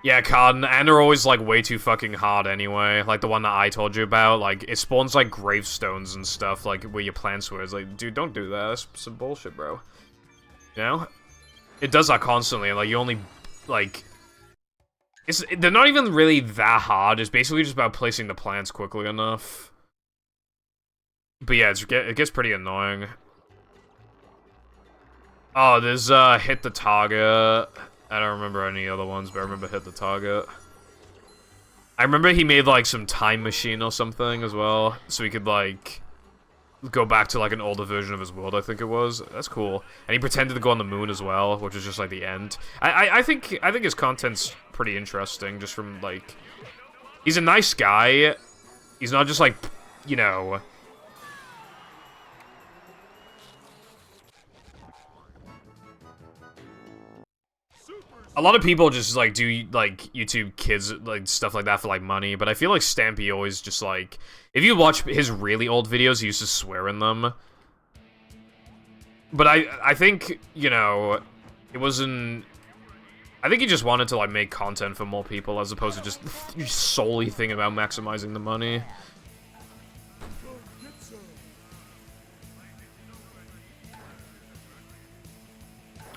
Yeah, Cotton, and they're always, like, way too fucking hard anyway. Like, the one that I told you about, like, it spawns, like, gravestones and stuff, like, where your plants were. It's like, dude, don't do that. That's some bullshit, bro. You know? It does that constantly, and, like, you only, like... They're not even really that hard. It's basically just about placing the plants quickly enough. But yeah, it gets pretty annoying. Oh, there's, Hit the Target. I don't remember any other ones, but I remember Hit the Target. I remember he made, like, some time machine or something as well, so he could, like... go back to, like, an older version of his world, I think it was. That's cool. And he pretended to go on the moon as well, which is just, like, the end. I think his content's pretty interesting, just from, like... He's a nice guy. He's not just, like, you know... A lot of people just, like, do, like, YouTube Kids, like, stuff like that for, like, money, but I feel like Stampy always just, like... If you watch his really old videos, he used to swear in them. But I think, you know, it wasn't... I think he just wanted to, like, make content for more people, as opposed to just solely thinking about maximizing the money.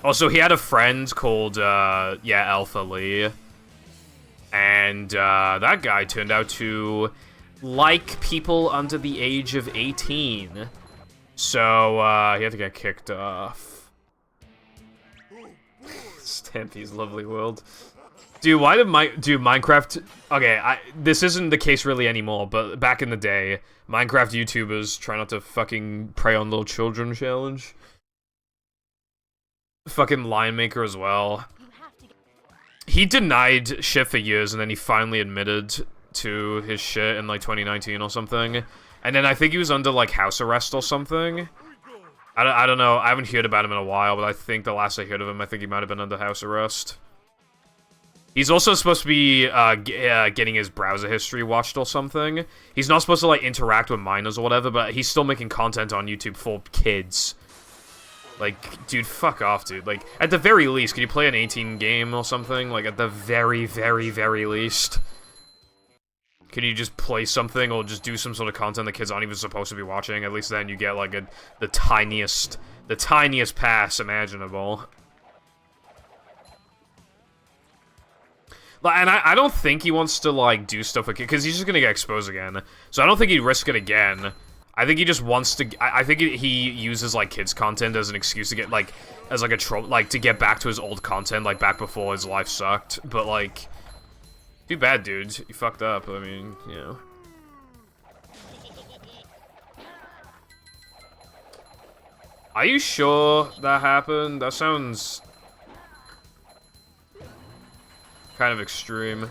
Also, he had a friend called, yeah, Alpha Lee. And, that guy turned out to like people under the age of 18. So, he had to get kicked off. Stampy's lovely world. Dude, why did Minecraft... Okay, this isn't the case really anymore, but back in the day, Minecraft YouTubers try not to fucking prey on little children challenge. Fucking Lion Maker as well. He denied shit for years, and then he finally admitted to his shit in, like, 2019 or something. And then I think he was under, like, house arrest or something. I don't know. I haven't heard about him in a while, but I think the last I heard of him, I think he might have been under house arrest. He's also supposed to be getting his browser history watched or something. He's not supposed to, like, interact with minors or whatever, but he's still making content on YouTube for kids. Like, dude, fuck off, dude. Like, at the very least, can you play an 18 game or something? Like, at the very, very, very least. Can you just play something or just do some sort of content the kids aren't even supposed to be watching? At least then you get, like, the tiniest The tiniest pass imaginable. And I don't think he wants to, like, do stuff with it, because he's just gonna get exposed again. So I don't think he'd risk it again. I think he just wants to... I think he uses, like, kids' content as an excuse to get, like, as, like, a trope, like, to get back to his old content, like, back before his life sucked. But, like, too bad, dude. You fucked up. I mean, you know. Are you sure that happened? That sounds... kind of extreme.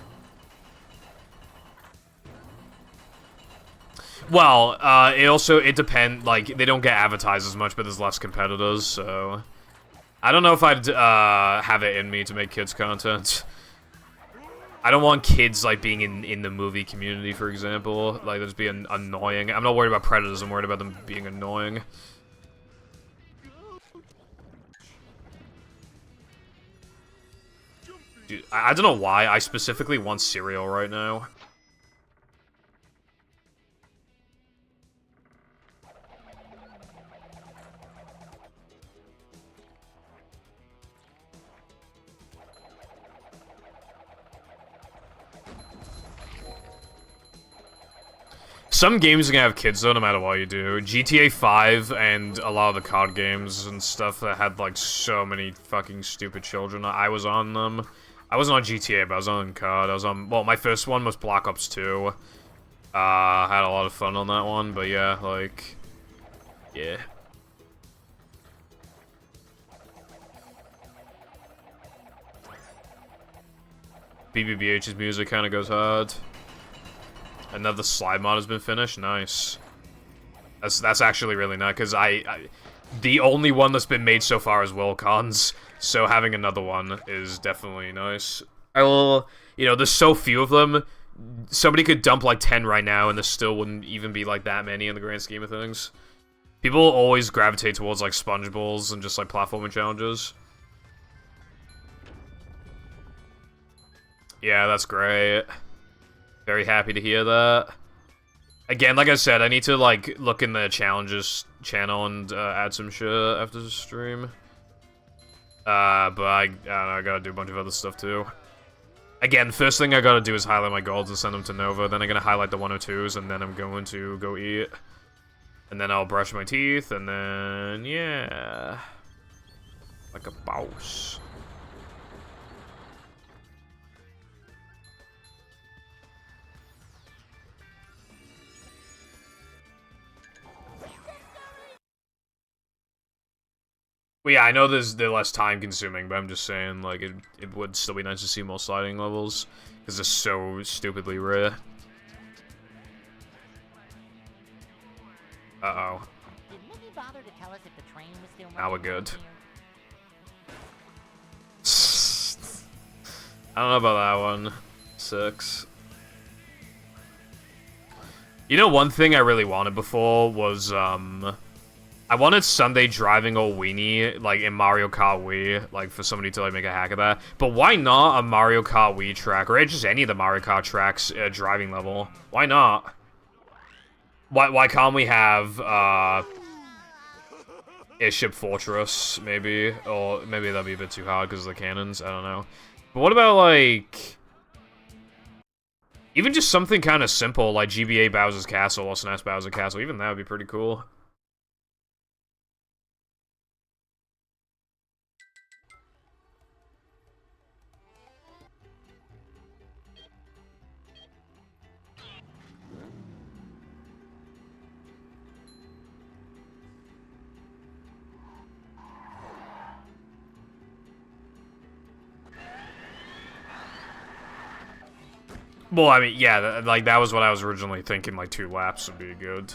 Well, it depends, like, they don't get advertised as much, but there's less competitors, so... I don't know if I'd, have it in me to make kids content. I don't want kids, like, being in the movie community, for example. Like, just being annoying. I'm not worried about predators, I'm worried about them being annoying. Dude, I don't know why, I specifically want cereal right now. Some games are gonna have kids though, no matter what you do. GTA 5 and a lot of the COD games and stuff that had, like, so many fucking stupid children. I was on them. I wasn't on GTA, but I was on COD. I was on... Well, my first one was Black Ops 2. Had a lot of fun on that one, but yeah, like... Yeah. BBBH's music kind of goes hard. Another slide mod has been finished. Nice. That's actually really nice, because the only one that's been made so far is Wilcon's, so having another one is definitely nice. You know, there's so few of them. Somebody could dump like 10 right now, and there still wouldn't even be like that many in the grand scheme of things. People always gravitate towards like sponge balls and just like platforming challenges. Yeah, that's great. Very happy to hear that. Again, like I said, I need to, like, look in the challenges channel and add some shit after the stream. But I don't know, I gotta do a bunch of other stuff, too. Again, first thing I gotta do is highlight my golds and send them to Nova, then I'm gonna highlight the 102s, and then I'm going to go eat. And then I'll brush my teeth, and then, yeah. Like a boss. Well, yeah, I know they're less time consuming, but I'm just saying, like, it would still be nice to see more sliding levels, because they're so stupidly rare. Uh-oh. Did Minnie bother to tell us if the train was still Now we're running good. here? I don't know about that one. 6. You know, one thing I really wanted before was, I wanted Sunday driving or weenie, like, in Mario Kart Wii, like, for somebody to, like, make a hack of that. But why not a Mario Kart Wii track, or just any of the Mario Kart tracks, driving level? Why not? Why can't we have, Airship Fortress, maybe? Or maybe that'd be a bit too hard because of the cannons, I don't know. But what about, like... even just something kind of simple, like GBA Bowser's Castle or SNES Bowser's Castle, even that would be pretty cool. Well, I mean, yeah, like, that was what I was originally thinking, like, 2 laps would be good.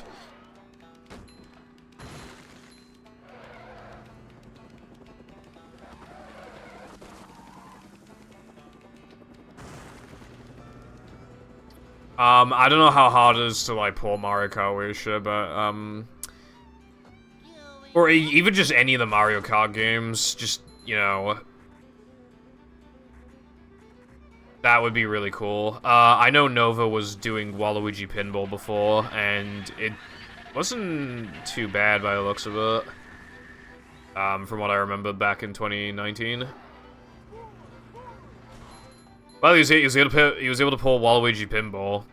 I don't know how hard it is to, like, pull Mario Kart Wii shit, but, or even just any of the Mario Kart games, just, you know... that would be really cool. I know Nova was doing Waluigi Pinball before, and it wasn't too bad by the looks of it. From what I remember back in 2019. Well, he was able to pull Waluigi Pinball,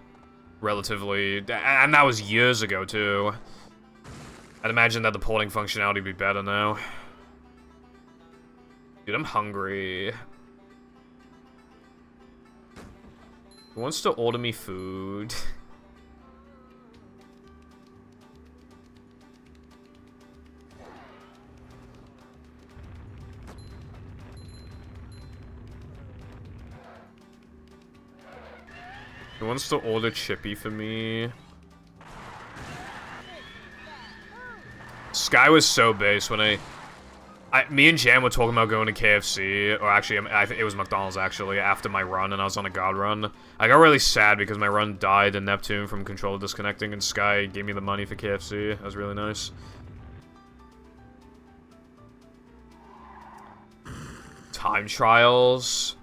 relatively, and that was years ago too. I'd imagine that the porting functionality would be better now. Dude, I'm hungry. Who wants to order me food? Who wants to order Chippy for me? Sky was so base when me and Jam were talking about going to KFC, or actually, I think it was McDonald's actually, after my run, and I was on a god run. I got really sad because my run died in Neptune from controller disconnecting, and Sky gave me the money for KFC. That was really nice. Time trials.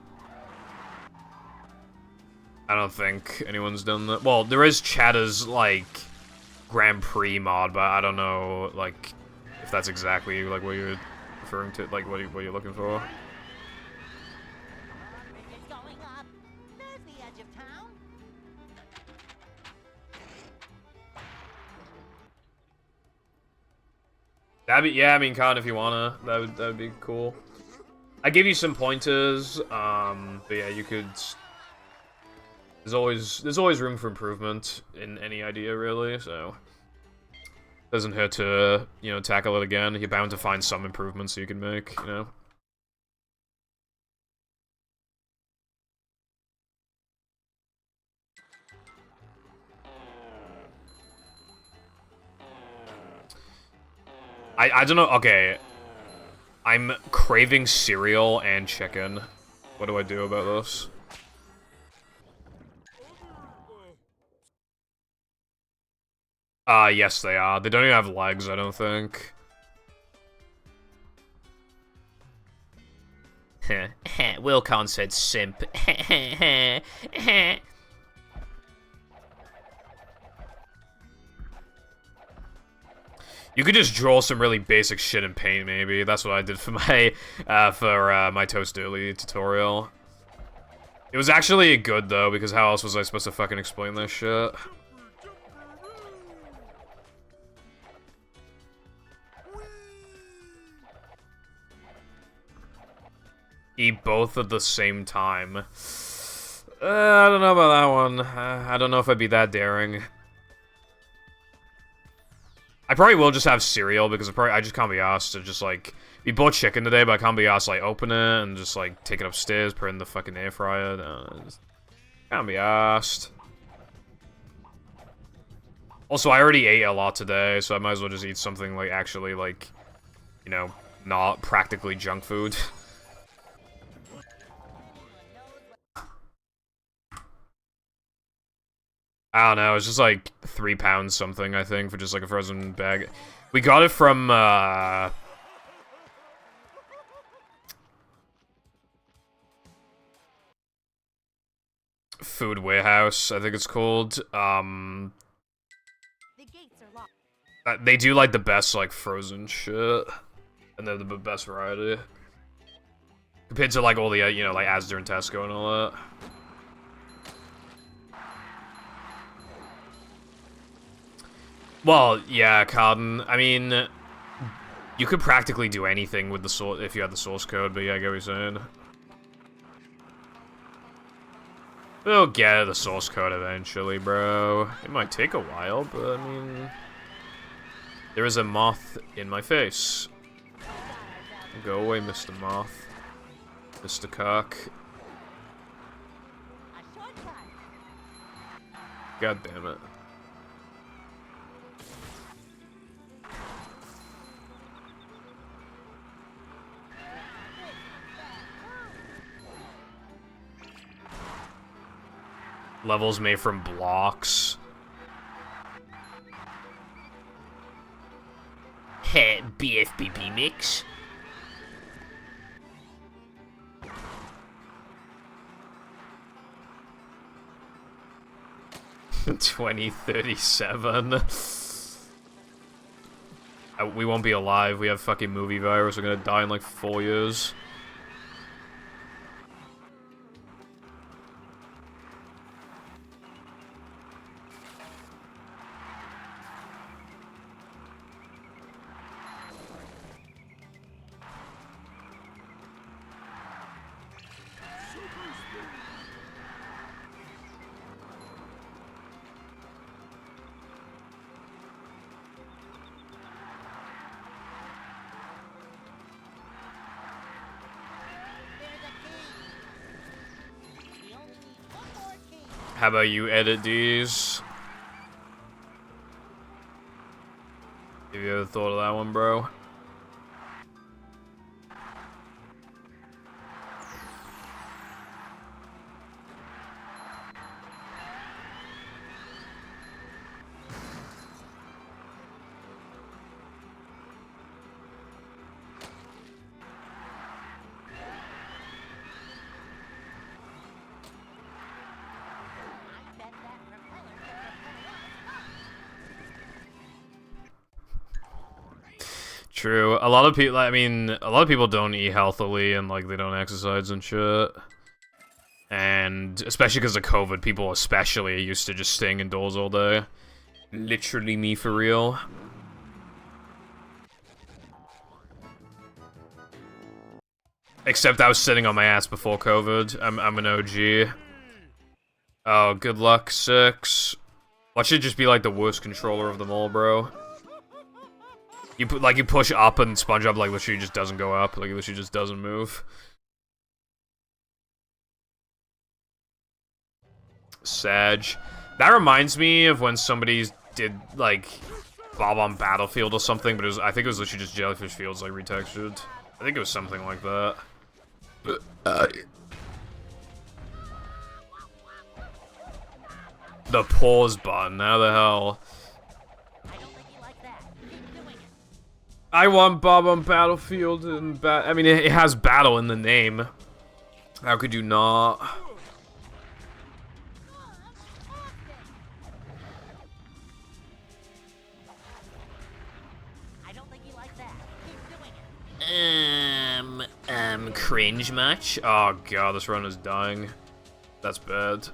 I don't think anyone's done that. Well, there is Chatter's, like, Grand Prix mod, but I don't know, like, if that's exactly, like, what you're referring to, like, what you're looking for. It's going up. There's the edge of town. That'd be, yeah, I mean, Khan, if you wanna, that would be cool. I give you some pointers, but yeah, you could... There's always room for improvement in any idea, really, so... Doesn't hurt to, you know, tackle it again. You're bound to find some improvements you can make, you know? I don't know, okay. I'm craving cereal and chicken. What do I do about this? Yes they are. They don't even have legs, I don't think. Wilcon said simp. You could just draw some really basic shit in paint, maybe. That's what I did for my, my Toast Early tutorial. It was actually good, though, because how else was I supposed to fucking explain this shit? Eat both at the same time. I don't know about that one. I don't know if I'd be that daring. I probably will just have cereal, because I just can't be asked to just, like... We bought chicken today, but I can't be asked to, like, open it and just, like, take it upstairs, put it in the fucking air fryer. Just can't be asked. Also, I already ate a lot today, so I might as well just eat something, like, actually, like... You know, not practically junk food. I don't know, it's just like £3 something, I think, for just like a frozen bag. We got it from, Food Warehouse, I think it's called. The gates are locked. They do like the best, like, frozen shit. And they're the best variety. Compared to, like, all the, you know, like, Asda and Tesco and all that. Well, yeah, Carden. I mean, you could practically do anything with the source if you had the source code, but yeah, I get what you're saying. We'll get the source code eventually, bro. It might take a while, but I mean... There is a moth in my face. Go away, Mr. Moth. Mr. Cock. God damn it. Levels made from blocks. Hey, BFBB mix. $2037. We won't be alive. We have fucking movie virus. We're gonna die in like 4 years. There's a key. We only need one more key. How about you edit these? Have you ever thought of that one, bro? I bet that propeller can propel us. True. A lot of people, I mean, a lot of people don't eat healthily and, like, they don't exercise and shit. And especially because of COVID, people especially are used to just staying indoors all day. Literally me for real. Except I was sitting on my ass before COVID. I'm an OG. Oh, good luck, 6. Watch it just be like the worst controller of them all, bro. You put you push up and SpongeBob like literally just doesn't go up, like literally just doesn't move. Sag. That reminds me of when somebody did like Bob on Battlefield or something, but I think it was literally just Jellyfish Fields like retextured. I think it was something like that. The pause button, how the hell? I don't think you like that. Keep doing it. I want Bob on Battlefield and I mean, it has battle in the name. How could you not? I don't think you like that. Keep doing it. Cringe match? Oh god, this run is dying. That's bad.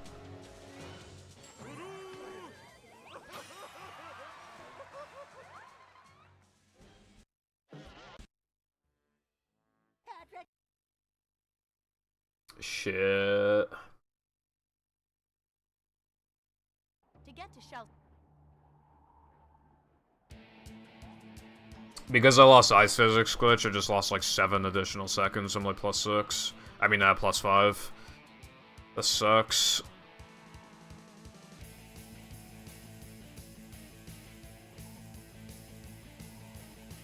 Patrick, Shit. To get to shelter. Because I lost ice physics glitch, I just lost like 7 additional seconds. I'm like +6. I mean, +5. That sucks.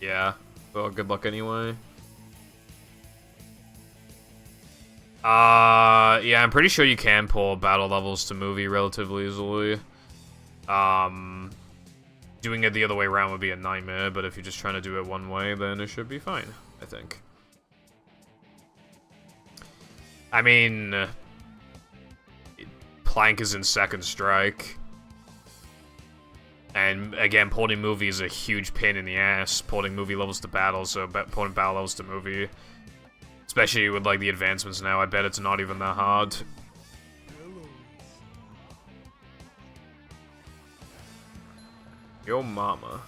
Yeah. Well, good luck anyway. Yeah, I'm pretty sure you can pull battle levels to movie relatively easily. Doing it the other way around would be a nightmare, but if you're just trying to do it one way, then it should be fine, I think. I mean, Plank is in second strike. And again, porting movie is a huge pain in the ass, porting movie levels to battle, so porting battle levels to movie. Especially with, like, the advancements now, I bet it's not even that hard. Yo mama.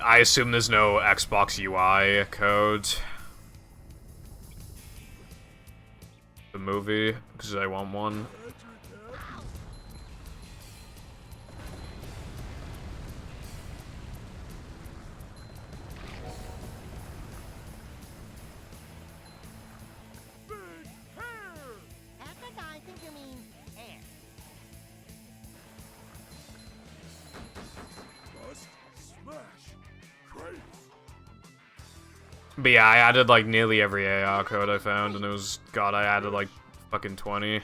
I assume there's no Xbox UI code. The movie, because I want one. Patrick, I think you mean hair. Bust, smash, crates. But yeah, I added like nearly every AR code I found, and it was, god, I added like fucking 20.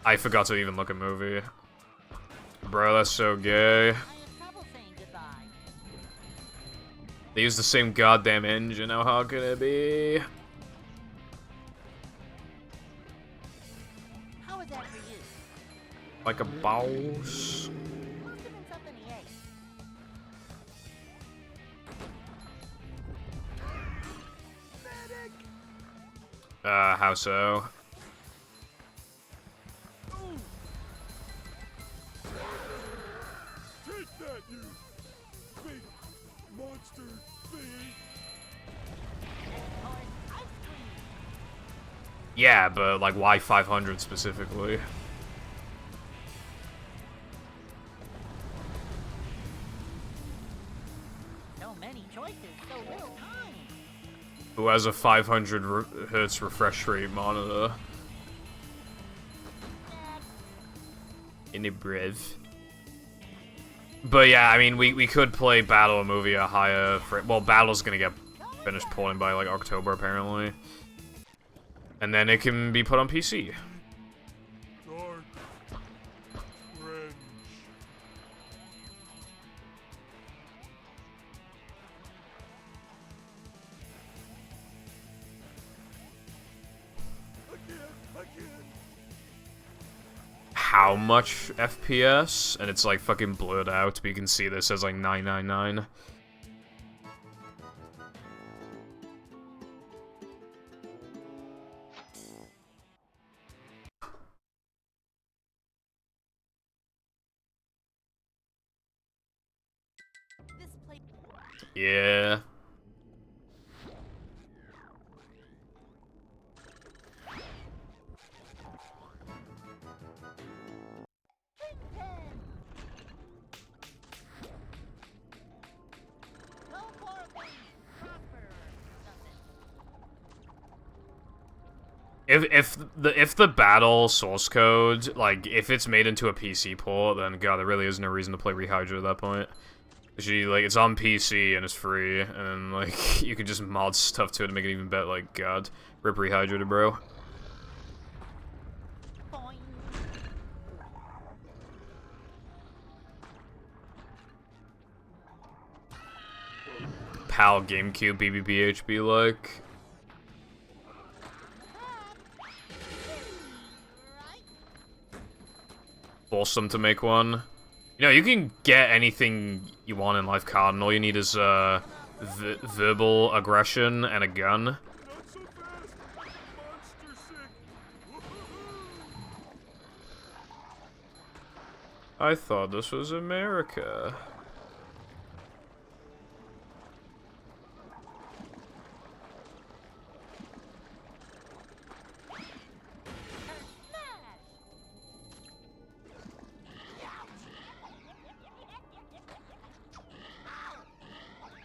I forgot to even look at movie. Bro, that's so gay. I have trouble saying goodbye. They use the same goddamn engine, how hard could it be? How is that for you? Like a boss. Must have been something he ate. How so? Take that, you big monster thing! Toy ice cream. Yeah, but like why 500 specifically? So many choices, so little time. Who has a 500 hertz refresh rate monitor? In a brev. But yeah, I mean, we could play Battle of Movie a higher well, Battle's gonna get finished porting by like October apparently. And then it can be put on PC. Dark French. I can't. How much FPS? And it's like fucking blurred out, but you can see this as like 999. This place. Yeah. Go for it, please. Prosper. Doesn't. If the battle source code, like if it's made into a PC port, then god, there really is no reason to play Rehydra at that point. Actually, like it's on PC and it's free, and like you can just mod stuff to it to make it even better. Like god, rip Rehydra, bro. Boing. PAL GameCube BBBHB like. Right. Force them to make one. You know, you can get anything you want in life, Card, and all you need is verbal aggression and a gun. Not so fast! Monster sick! Woohoo! I thought this was America.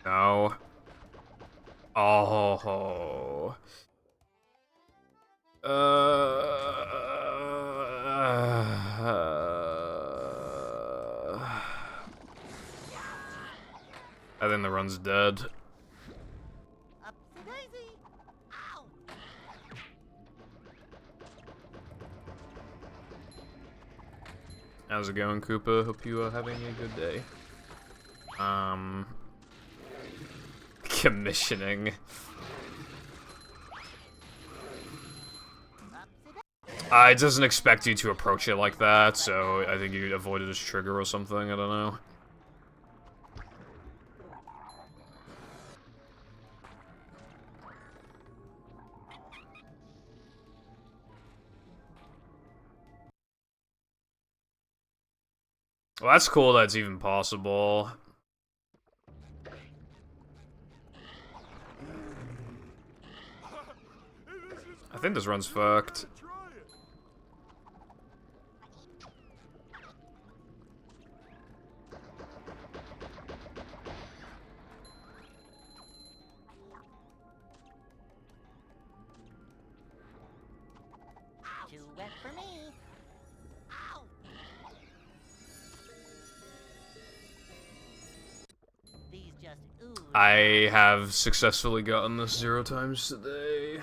No. Oh. I think the run's dead. Upsy daisy. Ow. How's it going, Koopa? Hope you are having a good day. Commissioning. It doesn't expect you to approach it like that, so I think you avoided its trigger or something, I don't know. Well, that's cool that's even possible. I think this run's fucked. Try it! Too wet for me. Ow. These just ooze. I have successfully gotten this 0 times today.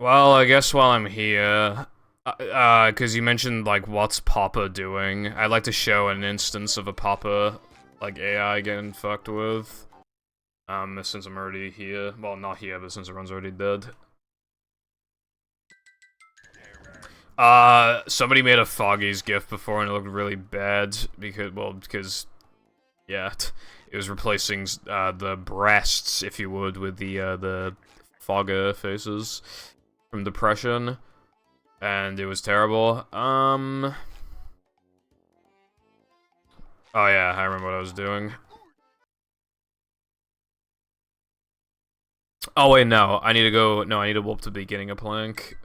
Well, I guess while I'm here, because you mentioned, like, what's Papa doing, I'd like to show an instance of a Papa, like, AI getting fucked with. Since I'm already here. Well, not here, but since everyone's already dead. Somebody made a Foggy's GIF before and it looked really bad, because, yeah, it was replacing, the breasts, if you would, with the Fogger faces from Depression, and it was terrible. Oh yeah, I remember what I was doing. Oh wait, no, I need to go, no, I need to warp to the beginning of Plank.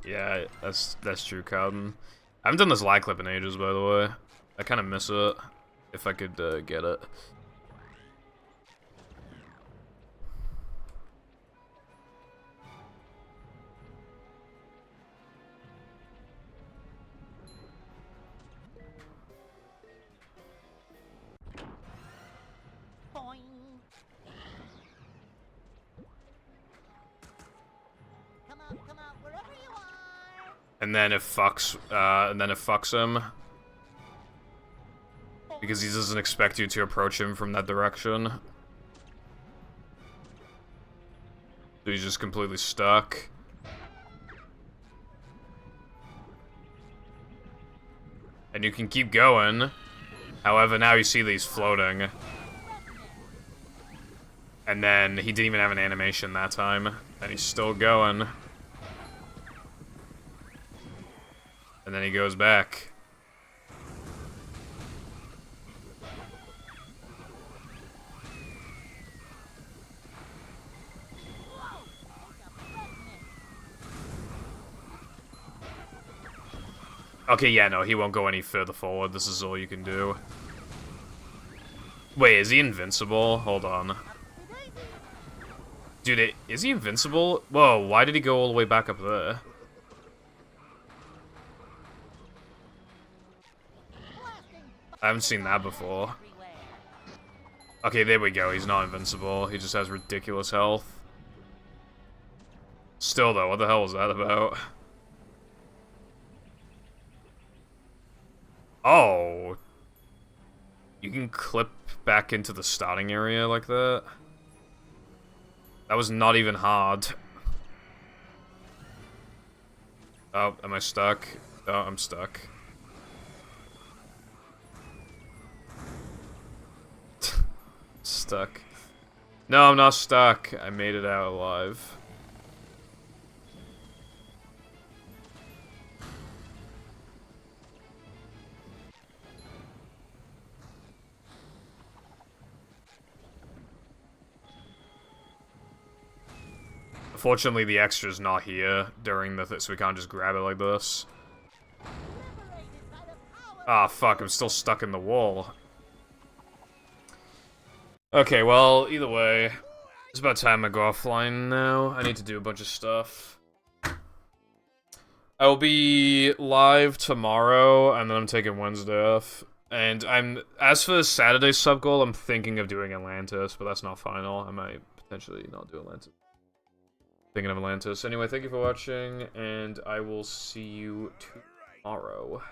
Yeah, that's true, Cowden. I haven't done this light clip in ages, by the way. I kind of miss it, if I could, get it. Boing. Come out, wherever you are. And then it fucks him. Because he doesn't expect you to approach him from that direction. So he's just completely stuck. And you can keep going. However, now you see that he's floating. And then he didn't even have an animation that time. And he's still going. And then he goes back. Okay, yeah, no, he won't go any further forward. This is all you can do. Wait, is he invincible? Hold on. Dude, is he invincible? Whoa, why did he go all the way back up there? I haven't seen that before. Okay, there we go. He's not invincible. He just has ridiculous health. Still, though, what the hell was that about? Oh. You can clip back into the starting area like that? That was not even hard. Oh, am I stuck? Oh, I'm stuck. Stuck. No, I'm not stuck. I made it out alive. Fortunately, the extra's not here during the so we can't just grab it like this. Ah, fuck, I'm still stuck in the wall. Okay, well, either way, it's about time I go offline now. I need to do a bunch of stuff. I will be live tomorrow, and then I'm taking Wednesday off. And as for the Saturday sub goal, I'm thinking of doing Atlantis, but that's not final. I might potentially not do Atlantis. Thinking of Atlantis. Anyway, thank you for watching, and I will see you tomorrow.